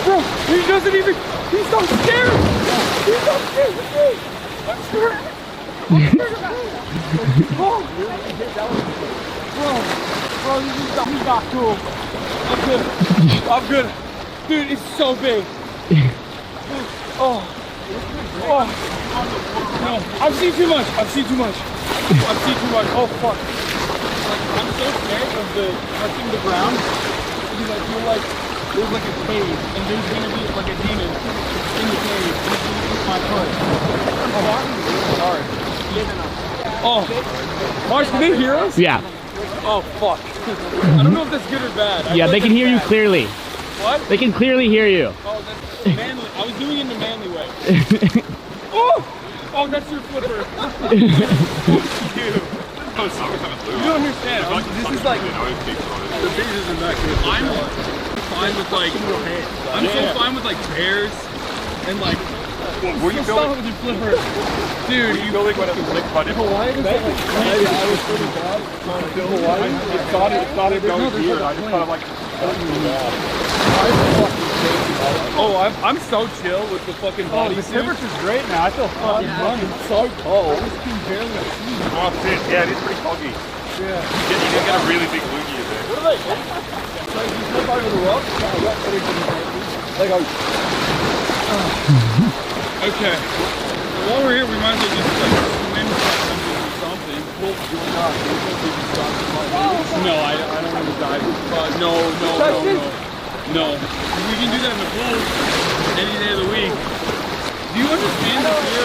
Speaker 10: Bro, he doesn't even, he's so scared! He's so scared of me! I'm scared! Bro, this is not cool. I'm good. Dude, it's so big. Oh. No, I've seen too much. Oh, fuck. Like, I'm so scared of touching the ground because I feel like
Speaker 6: there's like a cave, and there's gonna be like a demon in the cave, and it's gonna eat my foot. Sorry. Oh, Marsh, can they hear us?
Speaker 1: Yeah.
Speaker 6: Oh, fuck. I don't know if that's good or bad.
Speaker 1: Yeah, they can hear you clearly.
Speaker 6: What?
Speaker 1: They can clearly hear you.
Speaker 6: Oh, that's manly. I was doing it in a manly way. Oh! Oh, that's your flipper. You. You don't understand. This is like... The bees isn't that good. I'm fine with like... I'm so fine with like bears and like...
Speaker 15: Were you building
Speaker 6: with your flipper? Dude,
Speaker 15: you building one of the slick putted?
Speaker 4: Hawaii was like, I was pretty bad trying to build Hawaii.
Speaker 15: It started going weird. I just kind of like...
Speaker 6: Oh, I'm so chill with the fucking body.
Speaker 4: The temperature's great now. I feel fun running. It's so cold. This can barely see.
Speaker 15: Oh shit, yeah, it is pretty foggy.
Speaker 4: Yeah.
Speaker 15: You can get a really big loogie in there.
Speaker 4: What are they? So you flip over the rock? They go...
Speaker 6: Okay. So while we're here, we might as well just like swim something. No, I don't want to dive. No. No. We can do that in the pool any day of the week. Do you understand the fear?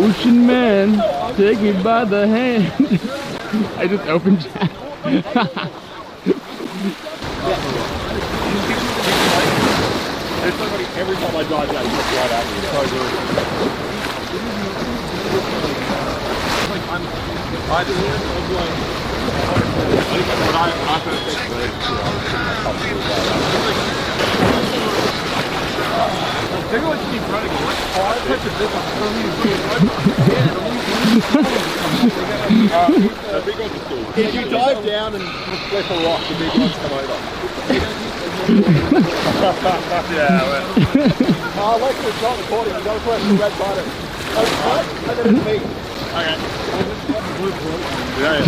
Speaker 1: Ocean man, take me by the hand. I just opened chat.
Speaker 15: Every time I dive down, you look right at me. It's so good.
Speaker 6: Everyone's keep running. Oh, I touch a bit.
Speaker 15: If you dive down and flip a rock, the big ones come over. Yeah, well.
Speaker 4: Alexa, it's not recording. You gotta press the red button. And then it's me.
Speaker 15: Okay. Yeah.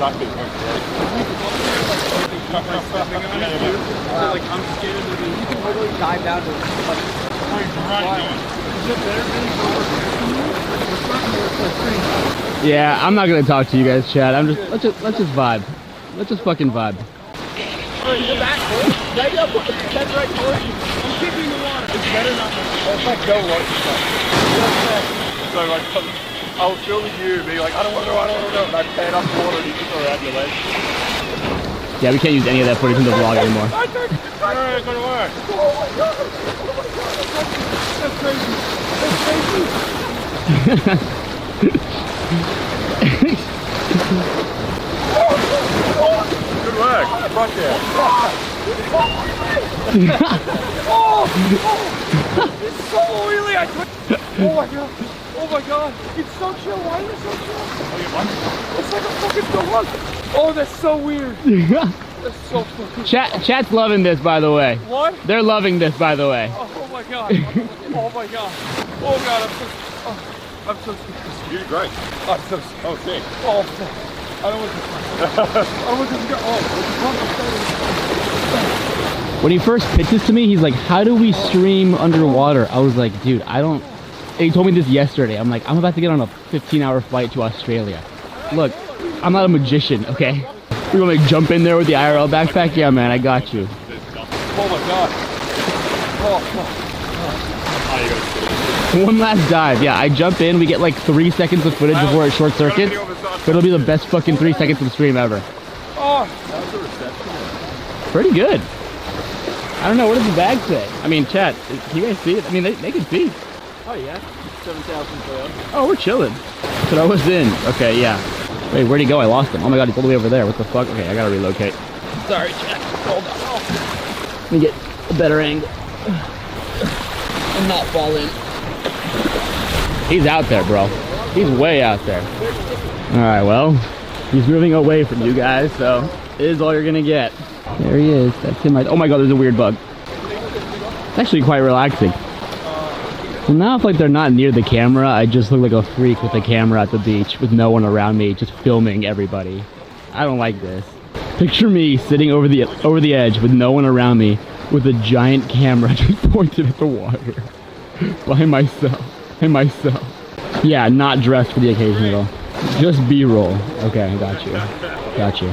Speaker 15: Nothing.
Speaker 6: Like, I'm scared of the...
Speaker 19: You can literally dive down to
Speaker 1: Yeah, I'm not gonna talk to you guys, Chad. Let's just vibe. Let's just fucking vibe.
Speaker 4: Alright, you're back, boy. Maybe I'll put the head right towards you. I'm kicking the water. It's better not to... It's like go right stuff.
Speaker 15: So like, I was filming you, being like, I don't want to, and I pan up the water and you just around your legs.
Speaker 1: Yeah, we can't use any of that footage in the vlog anymore.
Speaker 15: Alright, it's gonna work.
Speaker 4: Oh my god! That's crazy. That's crazy.
Speaker 15: Good work. Right there.
Speaker 4: It's so oily. Oh my god. Oh my god. It's so chill. Why is it so chill? It's like a fucking dog. Oh, that's so weird. That's so fucking...
Speaker 1: Chat's loving this, by the way.
Speaker 4: What?
Speaker 1: They're loving this, by the way.
Speaker 4: Oh my god. Oh my god. Oh god, I'm so scared.
Speaker 15: You're great.
Speaker 4: I'm so scared.
Speaker 15: Oh, sick.
Speaker 4: Oh, fuck. I don't want to...
Speaker 1: When he first pitched this to me, he's like, how do we stream underwater? I was like, dude, I don't... He told me this yesterday. I'm like, I'm about to get on a 15-hour flight to Australia. Look, I'm not a magician, okay? We're gonna like jump in there with the IRL backpack? Yeah, man, I got you.
Speaker 4: Oh my god. Oh,
Speaker 1: One last dive. Yeah, I jump in. We get like 3 seconds of footage before it short circuits. But it'll be the best fucking 3 seconds of the stream ever.
Speaker 4: Oh, that was a reception.
Speaker 1: Pretty good. I don't know, what does the bag say? I mean, chat, can you guys see it? I mean, they can see.
Speaker 4: Oh yeah, 7,000 pounds.
Speaker 1: Oh, we're chilling. Throw us in. Okay, yeah. Wait, where'd he go? I lost him. Oh my god, he's all the way over there. What the fuck? Okay, I gotta relocate. Sorry, chat. Hold on. Let me get a better angle. And not fall in. He's out there, bro. He's way out there. Alright, well, he's moving away from you guys, so it is all you're gonna get. There he is. That's him right. Oh my god, there's a weird bug. It's actually quite relaxing. So now if like they're not near the camera, I just look like a freak with a camera at the beach with no one around me, just filming everybody. I don't like this. Picture me sitting over the edge with no one around me with a giant camera just pointed at the water. By myself. Yeah, not dressed for the occasion at all. Just B-roll. Okay, I got you. Got you.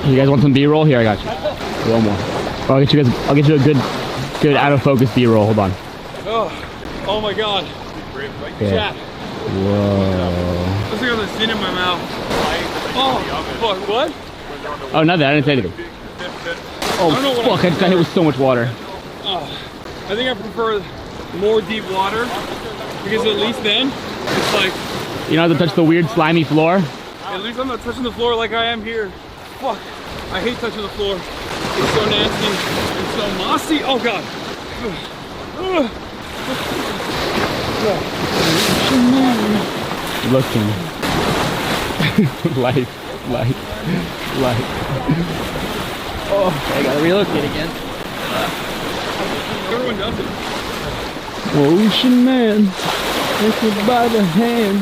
Speaker 1: You guys want some B-roll? Here, I got you. One more. Oh, I'll get you a good out of focus B-roll. Hold on.
Speaker 6: Oh my god.
Speaker 1: Okay.
Speaker 6: Chat.
Speaker 1: Whoa.
Speaker 6: Let's look at the sin in my mouth. Oh, fuck, what?
Speaker 1: Oh, nothing. I didn't say anything. Oh, fuck. I just got hit with so much water.
Speaker 6: I think I prefer more deep water because at least then it's like...
Speaker 1: You don't have to touch the weird slimy floor?
Speaker 6: At least I'm not touching the floor like I am here. Fuck. I hate touching the floor. It's so nasty and so mossy. Oh god.
Speaker 1: Looking. life. Oh, I gotta relocate again.
Speaker 6: Everyone does it.
Speaker 1: Ocean man, take me by the hand.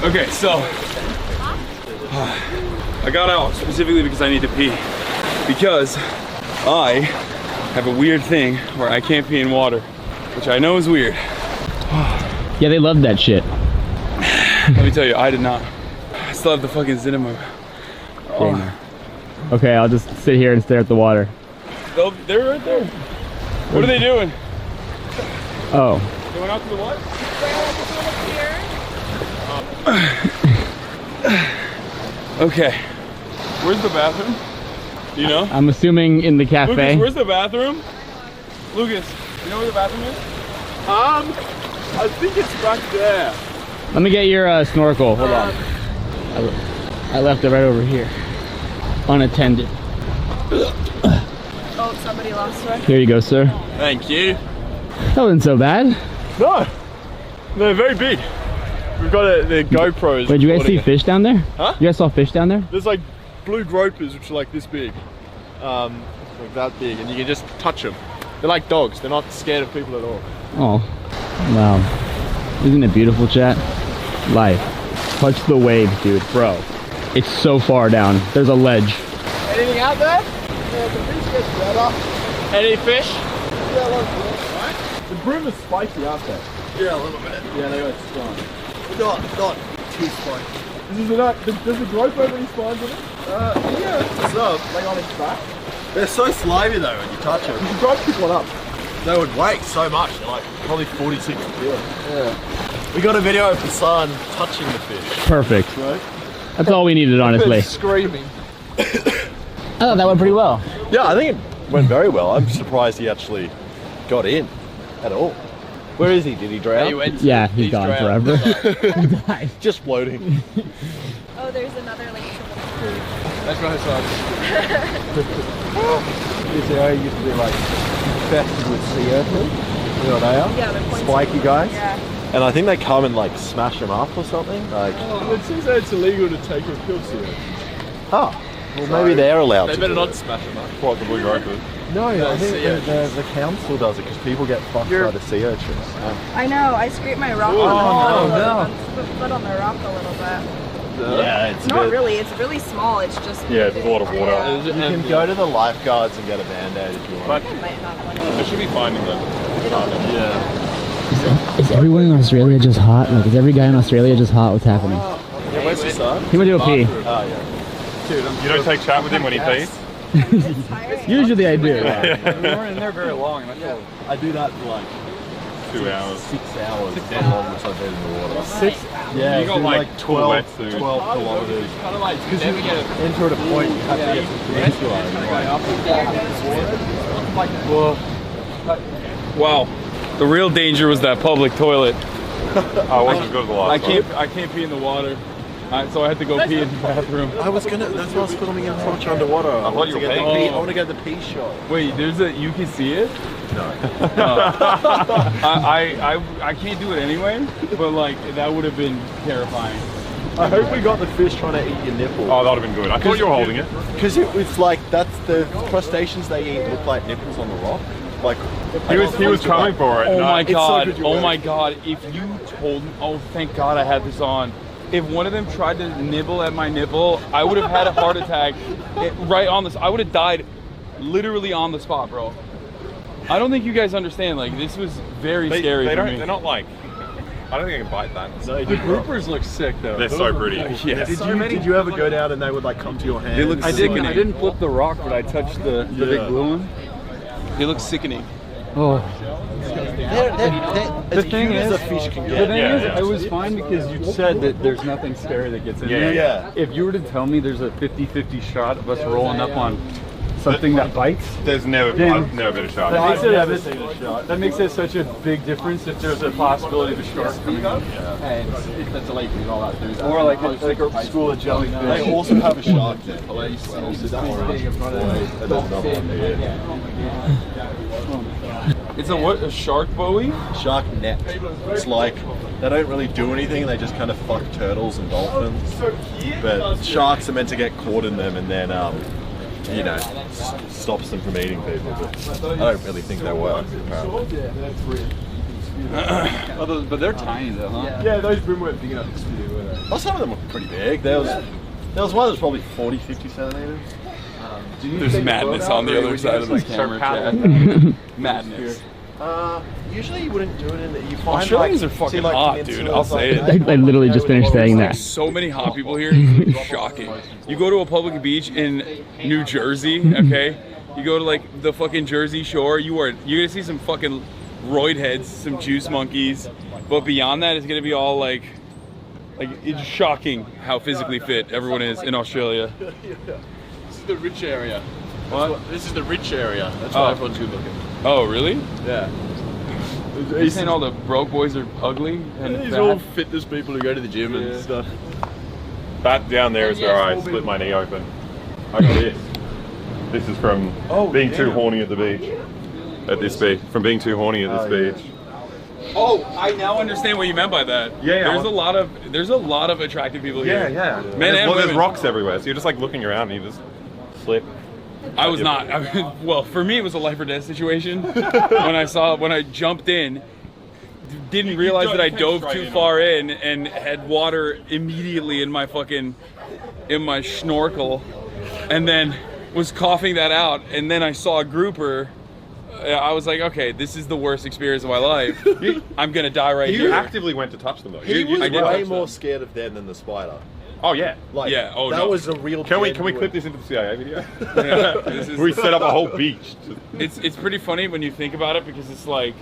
Speaker 6: Okay, so I got out specifically because I need to pee. Because I have a weird thing where I can't pee in water, which I know is weird.
Speaker 1: Yeah, they love that shit.
Speaker 6: Let me tell you, I did not. I still have the fucking zin in my mouth.
Speaker 1: Okay, I'll just sit here and stare at the water.
Speaker 6: They're right there. What are they doing?
Speaker 1: Oh.
Speaker 6: They went out to the what? Okay. Where's the bathroom? Do you know?
Speaker 1: I'm assuming in the cafe.
Speaker 6: Lucas, where's the bathroom? Lucas, you know where the bathroom is?
Speaker 9: I think it's back there.
Speaker 1: Let me get your snorkel. Hold on. I left it right over here. Unattended.
Speaker 18: Oh, somebody lost one.
Speaker 1: Here you go, sir.
Speaker 9: Thank you.
Speaker 1: That wasn't so bad.
Speaker 9: No, they're very big. We've got the GoPros.
Speaker 1: Wait, did you guys see fish down there?
Speaker 9: Huh?
Speaker 1: You guys saw fish down there?
Speaker 9: There's like blue gropers, which are like this big. Like that big, and you can just touch them. They're like dogs. They're not scared of people at all.
Speaker 1: Oh, wow. Isn't it beautiful, chat? Life. Touch the waves, dude. Bro, it's so far down. There's a ledge.
Speaker 9: Anything out there? Yeah, the fish gets better. Any fish? Yeah, a lot of fish. Right? The brim is spiky, aren't they? Yeah, a little bit. Yeah, they got strong. Not too spiky. Does the grope have any spines in it? Yeah, some. Like on its back?
Speaker 5: They're so slimy though when you touch them.
Speaker 9: You should try to pick one up.
Speaker 5: They would weigh so much, they're like probably 46 kilos.
Speaker 9: Yeah.
Speaker 5: We got a video of Hasan touching the fish.
Speaker 1: Perfect.
Speaker 9: Right?
Speaker 1: That's all we needed, honestly.
Speaker 9: Screaming.
Speaker 1: I thought that went pretty well.
Speaker 5: Yeah, I think it went very well. I'm surprised he actually got in at all. Where is he? Did he drown?
Speaker 1: Yeah, he's gone
Speaker 5: drowned.
Speaker 1: forever. He died.
Speaker 5: Just floating.
Speaker 18: Oh, there's another link to the
Speaker 9: That's right, Hasan. This area used to be like infested with sea urchins. You know what they are?
Speaker 18: Yeah, they're pointy.
Speaker 9: Spiky guys.
Speaker 18: Yeah.
Speaker 5: And I think they come and like smash them up or something. Like,
Speaker 9: It seems that it's illegal to take and kill sea urchins.
Speaker 5: oh, well maybe they're allowed
Speaker 9: They
Speaker 5: to.
Speaker 9: better
Speaker 5: do
Speaker 9: not
Speaker 5: it.
Speaker 9: smash them up.
Speaker 3: What, the blue gropers?
Speaker 5: No, I think
Speaker 9: sea urchins.
Speaker 5: the council does it because people get fucked by the sea urchins.
Speaker 18: I know, I scraped my rock
Speaker 5: Oh,
Speaker 18: on the
Speaker 5: no.
Speaker 18: foot on the rock a little bit.
Speaker 5: Yeah, it's a
Speaker 18: Not
Speaker 5: bit-
Speaker 18: really, it's really small, it's just...
Speaker 3: Yeah, there's a lot of water.
Speaker 18: Yeah.
Speaker 5: You can go to the lifeguards and get a band-aid if you want.
Speaker 18: I might have one.
Speaker 3: They should be finding them.
Speaker 5: Yeah.
Speaker 1: Is everyone in Australia just hot? Like, is every guy in Australia just hot? What's happening?
Speaker 5: Yeah, where's the son?
Speaker 1: He went to a pee.
Speaker 5: Oh, yeah. Dude,
Speaker 3: You don't take chat with him when he pees?
Speaker 1: Usually I do.
Speaker 9: We weren't in there very long.
Speaker 5: I do that for like
Speaker 3: 2 hours.
Speaker 5: 6 hours. Dead longest I've been in the water.
Speaker 9: 6?
Speaker 5: Yeah,
Speaker 3: You got
Speaker 5: do
Speaker 3: like
Speaker 5: 12
Speaker 3: wetsuit.
Speaker 5: kilometers.
Speaker 9: Kind of like,
Speaker 5: Because you enter at a point, you have to get to the
Speaker 6: Wow. The real danger was that public toilet.
Speaker 3: I wasn't good at the last
Speaker 6: I can't pee in the water. So I had to go pee in the bathroom.
Speaker 5: I was gonna, that's why I was filming in Torch underwater. I
Speaker 3: thought you were peeing.
Speaker 5: I want to get the pee shot.
Speaker 6: Wait, you can see it?
Speaker 5: No.
Speaker 6: I can't do it anyway, but like that would have been terrifying.
Speaker 5: I hope we got the fish trying to eat your nipple.
Speaker 3: Oh, that would have been good. I thought you were holding it.
Speaker 5: Because it's like, that's the crustaceans they eat look like nipples on the rock. Like,
Speaker 3: He was coming for it.
Speaker 6: Oh my
Speaker 5: It's so
Speaker 6: god,
Speaker 5: good you
Speaker 6: oh
Speaker 5: were.
Speaker 6: my god, if you told me, oh thank god I had this on. If one of them tried to nibble at my nipple, I would have had a heart attack right on this. I would have died literally on the spot, bro. I don't think you guys understand. Like, this was very scary for me.
Speaker 3: They're not like I don't think I can bite that.
Speaker 5: No, the groupers look sick though.
Speaker 3: They're so pretty.
Speaker 5: Yeah.
Speaker 9: Did you ever go down and they would like come to your hand?
Speaker 10: They look
Speaker 19: I
Speaker 10: sickening.
Speaker 19: didn't flip the rock, but I touched the big blue one.
Speaker 10: They look sickening.
Speaker 19: Oh.
Speaker 9: The thing is, a fish can get.
Speaker 19: The thing is, it was fine because you said that there's nothing scary that gets in there.
Speaker 9: Yeah.
Speaker 19: If you were to tell me there's a 50-50 shot of us rolling up on something that bites,
Speaker 3: There's never been a shot.
Speaker 19: that makes it such a big difference if there's a possibility of a shark coming up.
Speaker 7: And that's a lake with all that do that.
Speaker 19: Or like a school of jellyfish.
Speaker 9: They also have a shark net.
Speaker 7: Police.
Speaker 10: It's a what? A shark bowie?
Speaker 9: Shark net. It's like they don't really do anything. They just kind of fuck turtles and dolphins. But sharks are meant to get caught in them and then, you know, stops them from eating people. But I don't really think they work.
Speaker 19: But they're tiny though, huh?
Speaker 9: Yeah, those brim weren't big enough to spew, were they? Well, some of them were pretty big. There was one that was probably 40-50 centimeters.
Speaker 10: There's madness on the other side of the camera, Chad. Madness.
Speaker 9: Usually you wouldn't do it in the... You find
Speaker 10: Australians are fucking hot, dude. I'll say it.
Speaker 1: I literally just finished saying that.
Speaker 10: So many hot people here. It's shocking. You go to a public beach in New Jersey, okay? You go to like the fucking Jersey Shore. You're gonna see some fucking roid heads, some juice monkeys. But beyond that, it's gonna be all like it's shocking how physically fit everyone is in Australia.
Speaker 7: This is the rich area.
Speaker 10: What?
Speaker 7: This is the rich area. That's why everyone's good looking.
Speaker 10: Oh, really?
Speaker 7: Yeah.
Speaker 10: Are you saying all the broke boys are ugly and
Speaker 7: These
Speaker 10: fat?
Speaker 7: all fitness people who go to the gym and stuff.
Speaker 3: That down there is where I split my knee open. I got this. This is from being too horny at the beach. At this beach. From being too horny at this beach.
Speaker 10: Oh, I now understand what you meant by that.
Speaker 3: Yeah.
Speaker 10: There's a lot of attractive people here.
Speaker 3: Yeah.
Speaker 10: Men and women.
Speaker 3: There's rocks everywhere, so you're just like looking around and you just slip.
Speaker 10: I was not. Well, for me, it was a life or death situation. when I jumped in, didn't realize that I dove too far in and had water immediately in my snorkel, and then was coughing that out. And then I saw a grouper. I was like, okay, this is the worst experience of my life. I'm gonna die right here.
Speaker 3: You actively went to touch them though.
Speaker 9: He was way more scared of them than the spider.
Speaker 3: Oh yeah.
Speaker 9: Like,
Speaker 10: yeah. Oh
Speaker 9: that
Speaker 10: no.
Speaker 9: was a real.
Speaker 3: Can we clip this into the CIA video? We set up a whole beach.
Speaker 10: It's pretty funny when you think about it because it's like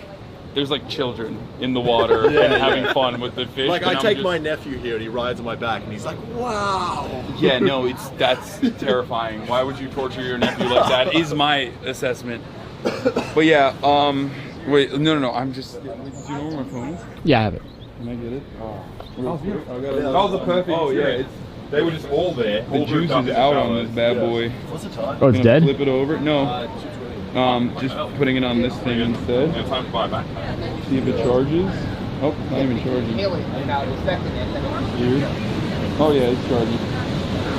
Speaker 10: there's like children in the water and having fun with the fish.
Speaker 9: Like I take my nephew here and he rides on my back and he's like, wow.
Speaker 10: Yeah, no, that's terrifying. Why would you torture your nephew like that? Is my assessment. But yeah, wait, no. I'm just. Do you know where my phone is?
Speaker 1: Yeah, I have it.
Speaker 10: Can I get it?
Speaker 3: That was a perfect. Oh yeah, they were just all there.
Speaker 10: The juice is out on this bad boy.
Speaker 9: What's the time?
Speaker 1: Oh, it's dead?
Speaker 10: Flip it over. No. Just putting it on this thing instead.
Speaker 3: It's time to buy back.
Speaker 10: See if it charges. Oh, not even charging. Here. Oh yeah, it's charging.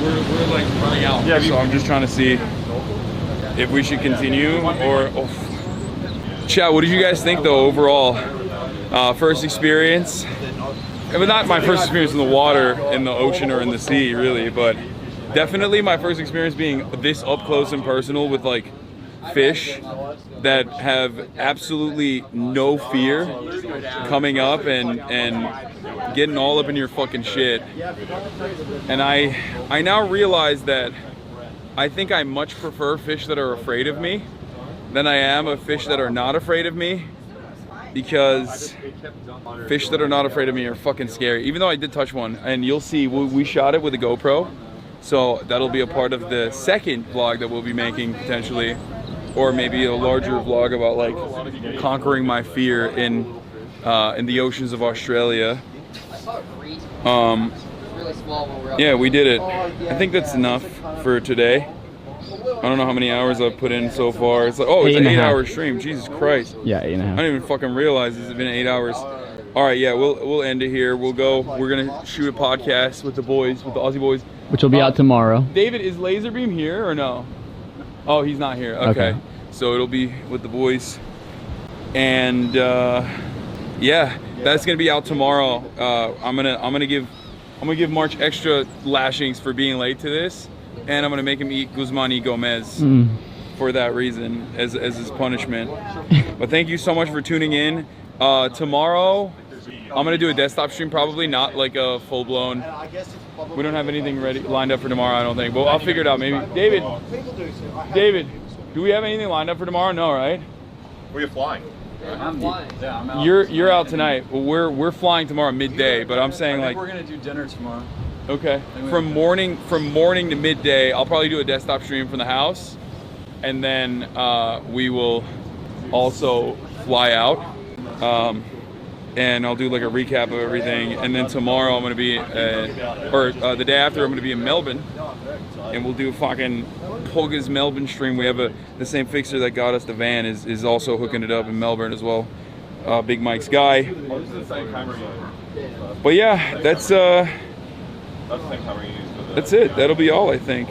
Speaker 10: We're like running out. Yeah, so I'm just trying to see if we should continue or. Oh. Chat, what did you guys think though overall? First experience. But not my first experience in the water, in the ocean, or in the sea, really, but definitely my first experience being this up close and personal with like fish that have absolutely no fear coming up and getting all up in your fucking shit. And I now realize that I think I much prefer fish that are afraid of me than I am of fish that are not afraid of me. Because fish that are not afraid of me are fucking scary. Even though I did touch one, and you'll see, we shot it with a GoPro, so that'll be a part of the second vlog that we'll be making potentially, or maybe a larger vlog about like conquering my fear in the oceans of Australia. Yeah, we did it. I think that's enough for today. I don't know how many hours I've put in so far. It's like, oh, it's an 8-hour stream. Jesus Christ.
Speaker 1: Yeah, 8.5.
Speaker 10: I didn't even fucking realize it's been 8 hours. All right, yeah, we'll end it here. We'll go. We're gonna shoot a podcast with the boys, with the Aussie boys,
Speaker 1: which will be out tomorrow.
Speaker 10: David, is Laserbeam here or no? Oh, he's not here. Okay. So it'll be with the boys, and yeah, that's gonna be out tomorrow. I'm gonna give March extra lashings for being late to this. And I'm gonna make him eat Guzman y Gomez for that reason, as his punishment. But thank you so much for tuning in. Tomorrow, I'm gonna do a desktop stream, probably not like a full blown. We don't have anything ready lined up for tomorrow, I don't think. But I'll figure it out. Maybe David, do we have anything lined up for tomorrow? No, right?
Speaker 3: Well, you're flying.
Speaker 19: I'm flying. Yeah, I'm out.
Speaker 10: You're out tonight. Well, we're flying tomorrow midday. But I'm saying
Speaker 19: I think
Speaker 10: like
Speaker 19: we're gonna do dinner tomorrow.
Speaker 10: Okay. From morning to midday, I'll probably do a desktop stream from the house, and then we will also fly out, and I'll do like a recap of everything. And then tomorrow I'm gonna be, the day after I'm gonna be in Melbourne, and we'll do fucking Pogga's Melbourne stream. We have the same fixer that got us the van is also hooking it up in Melbourne as well. Big Mike's guy. But yeah, that's it. That'll be all, I think.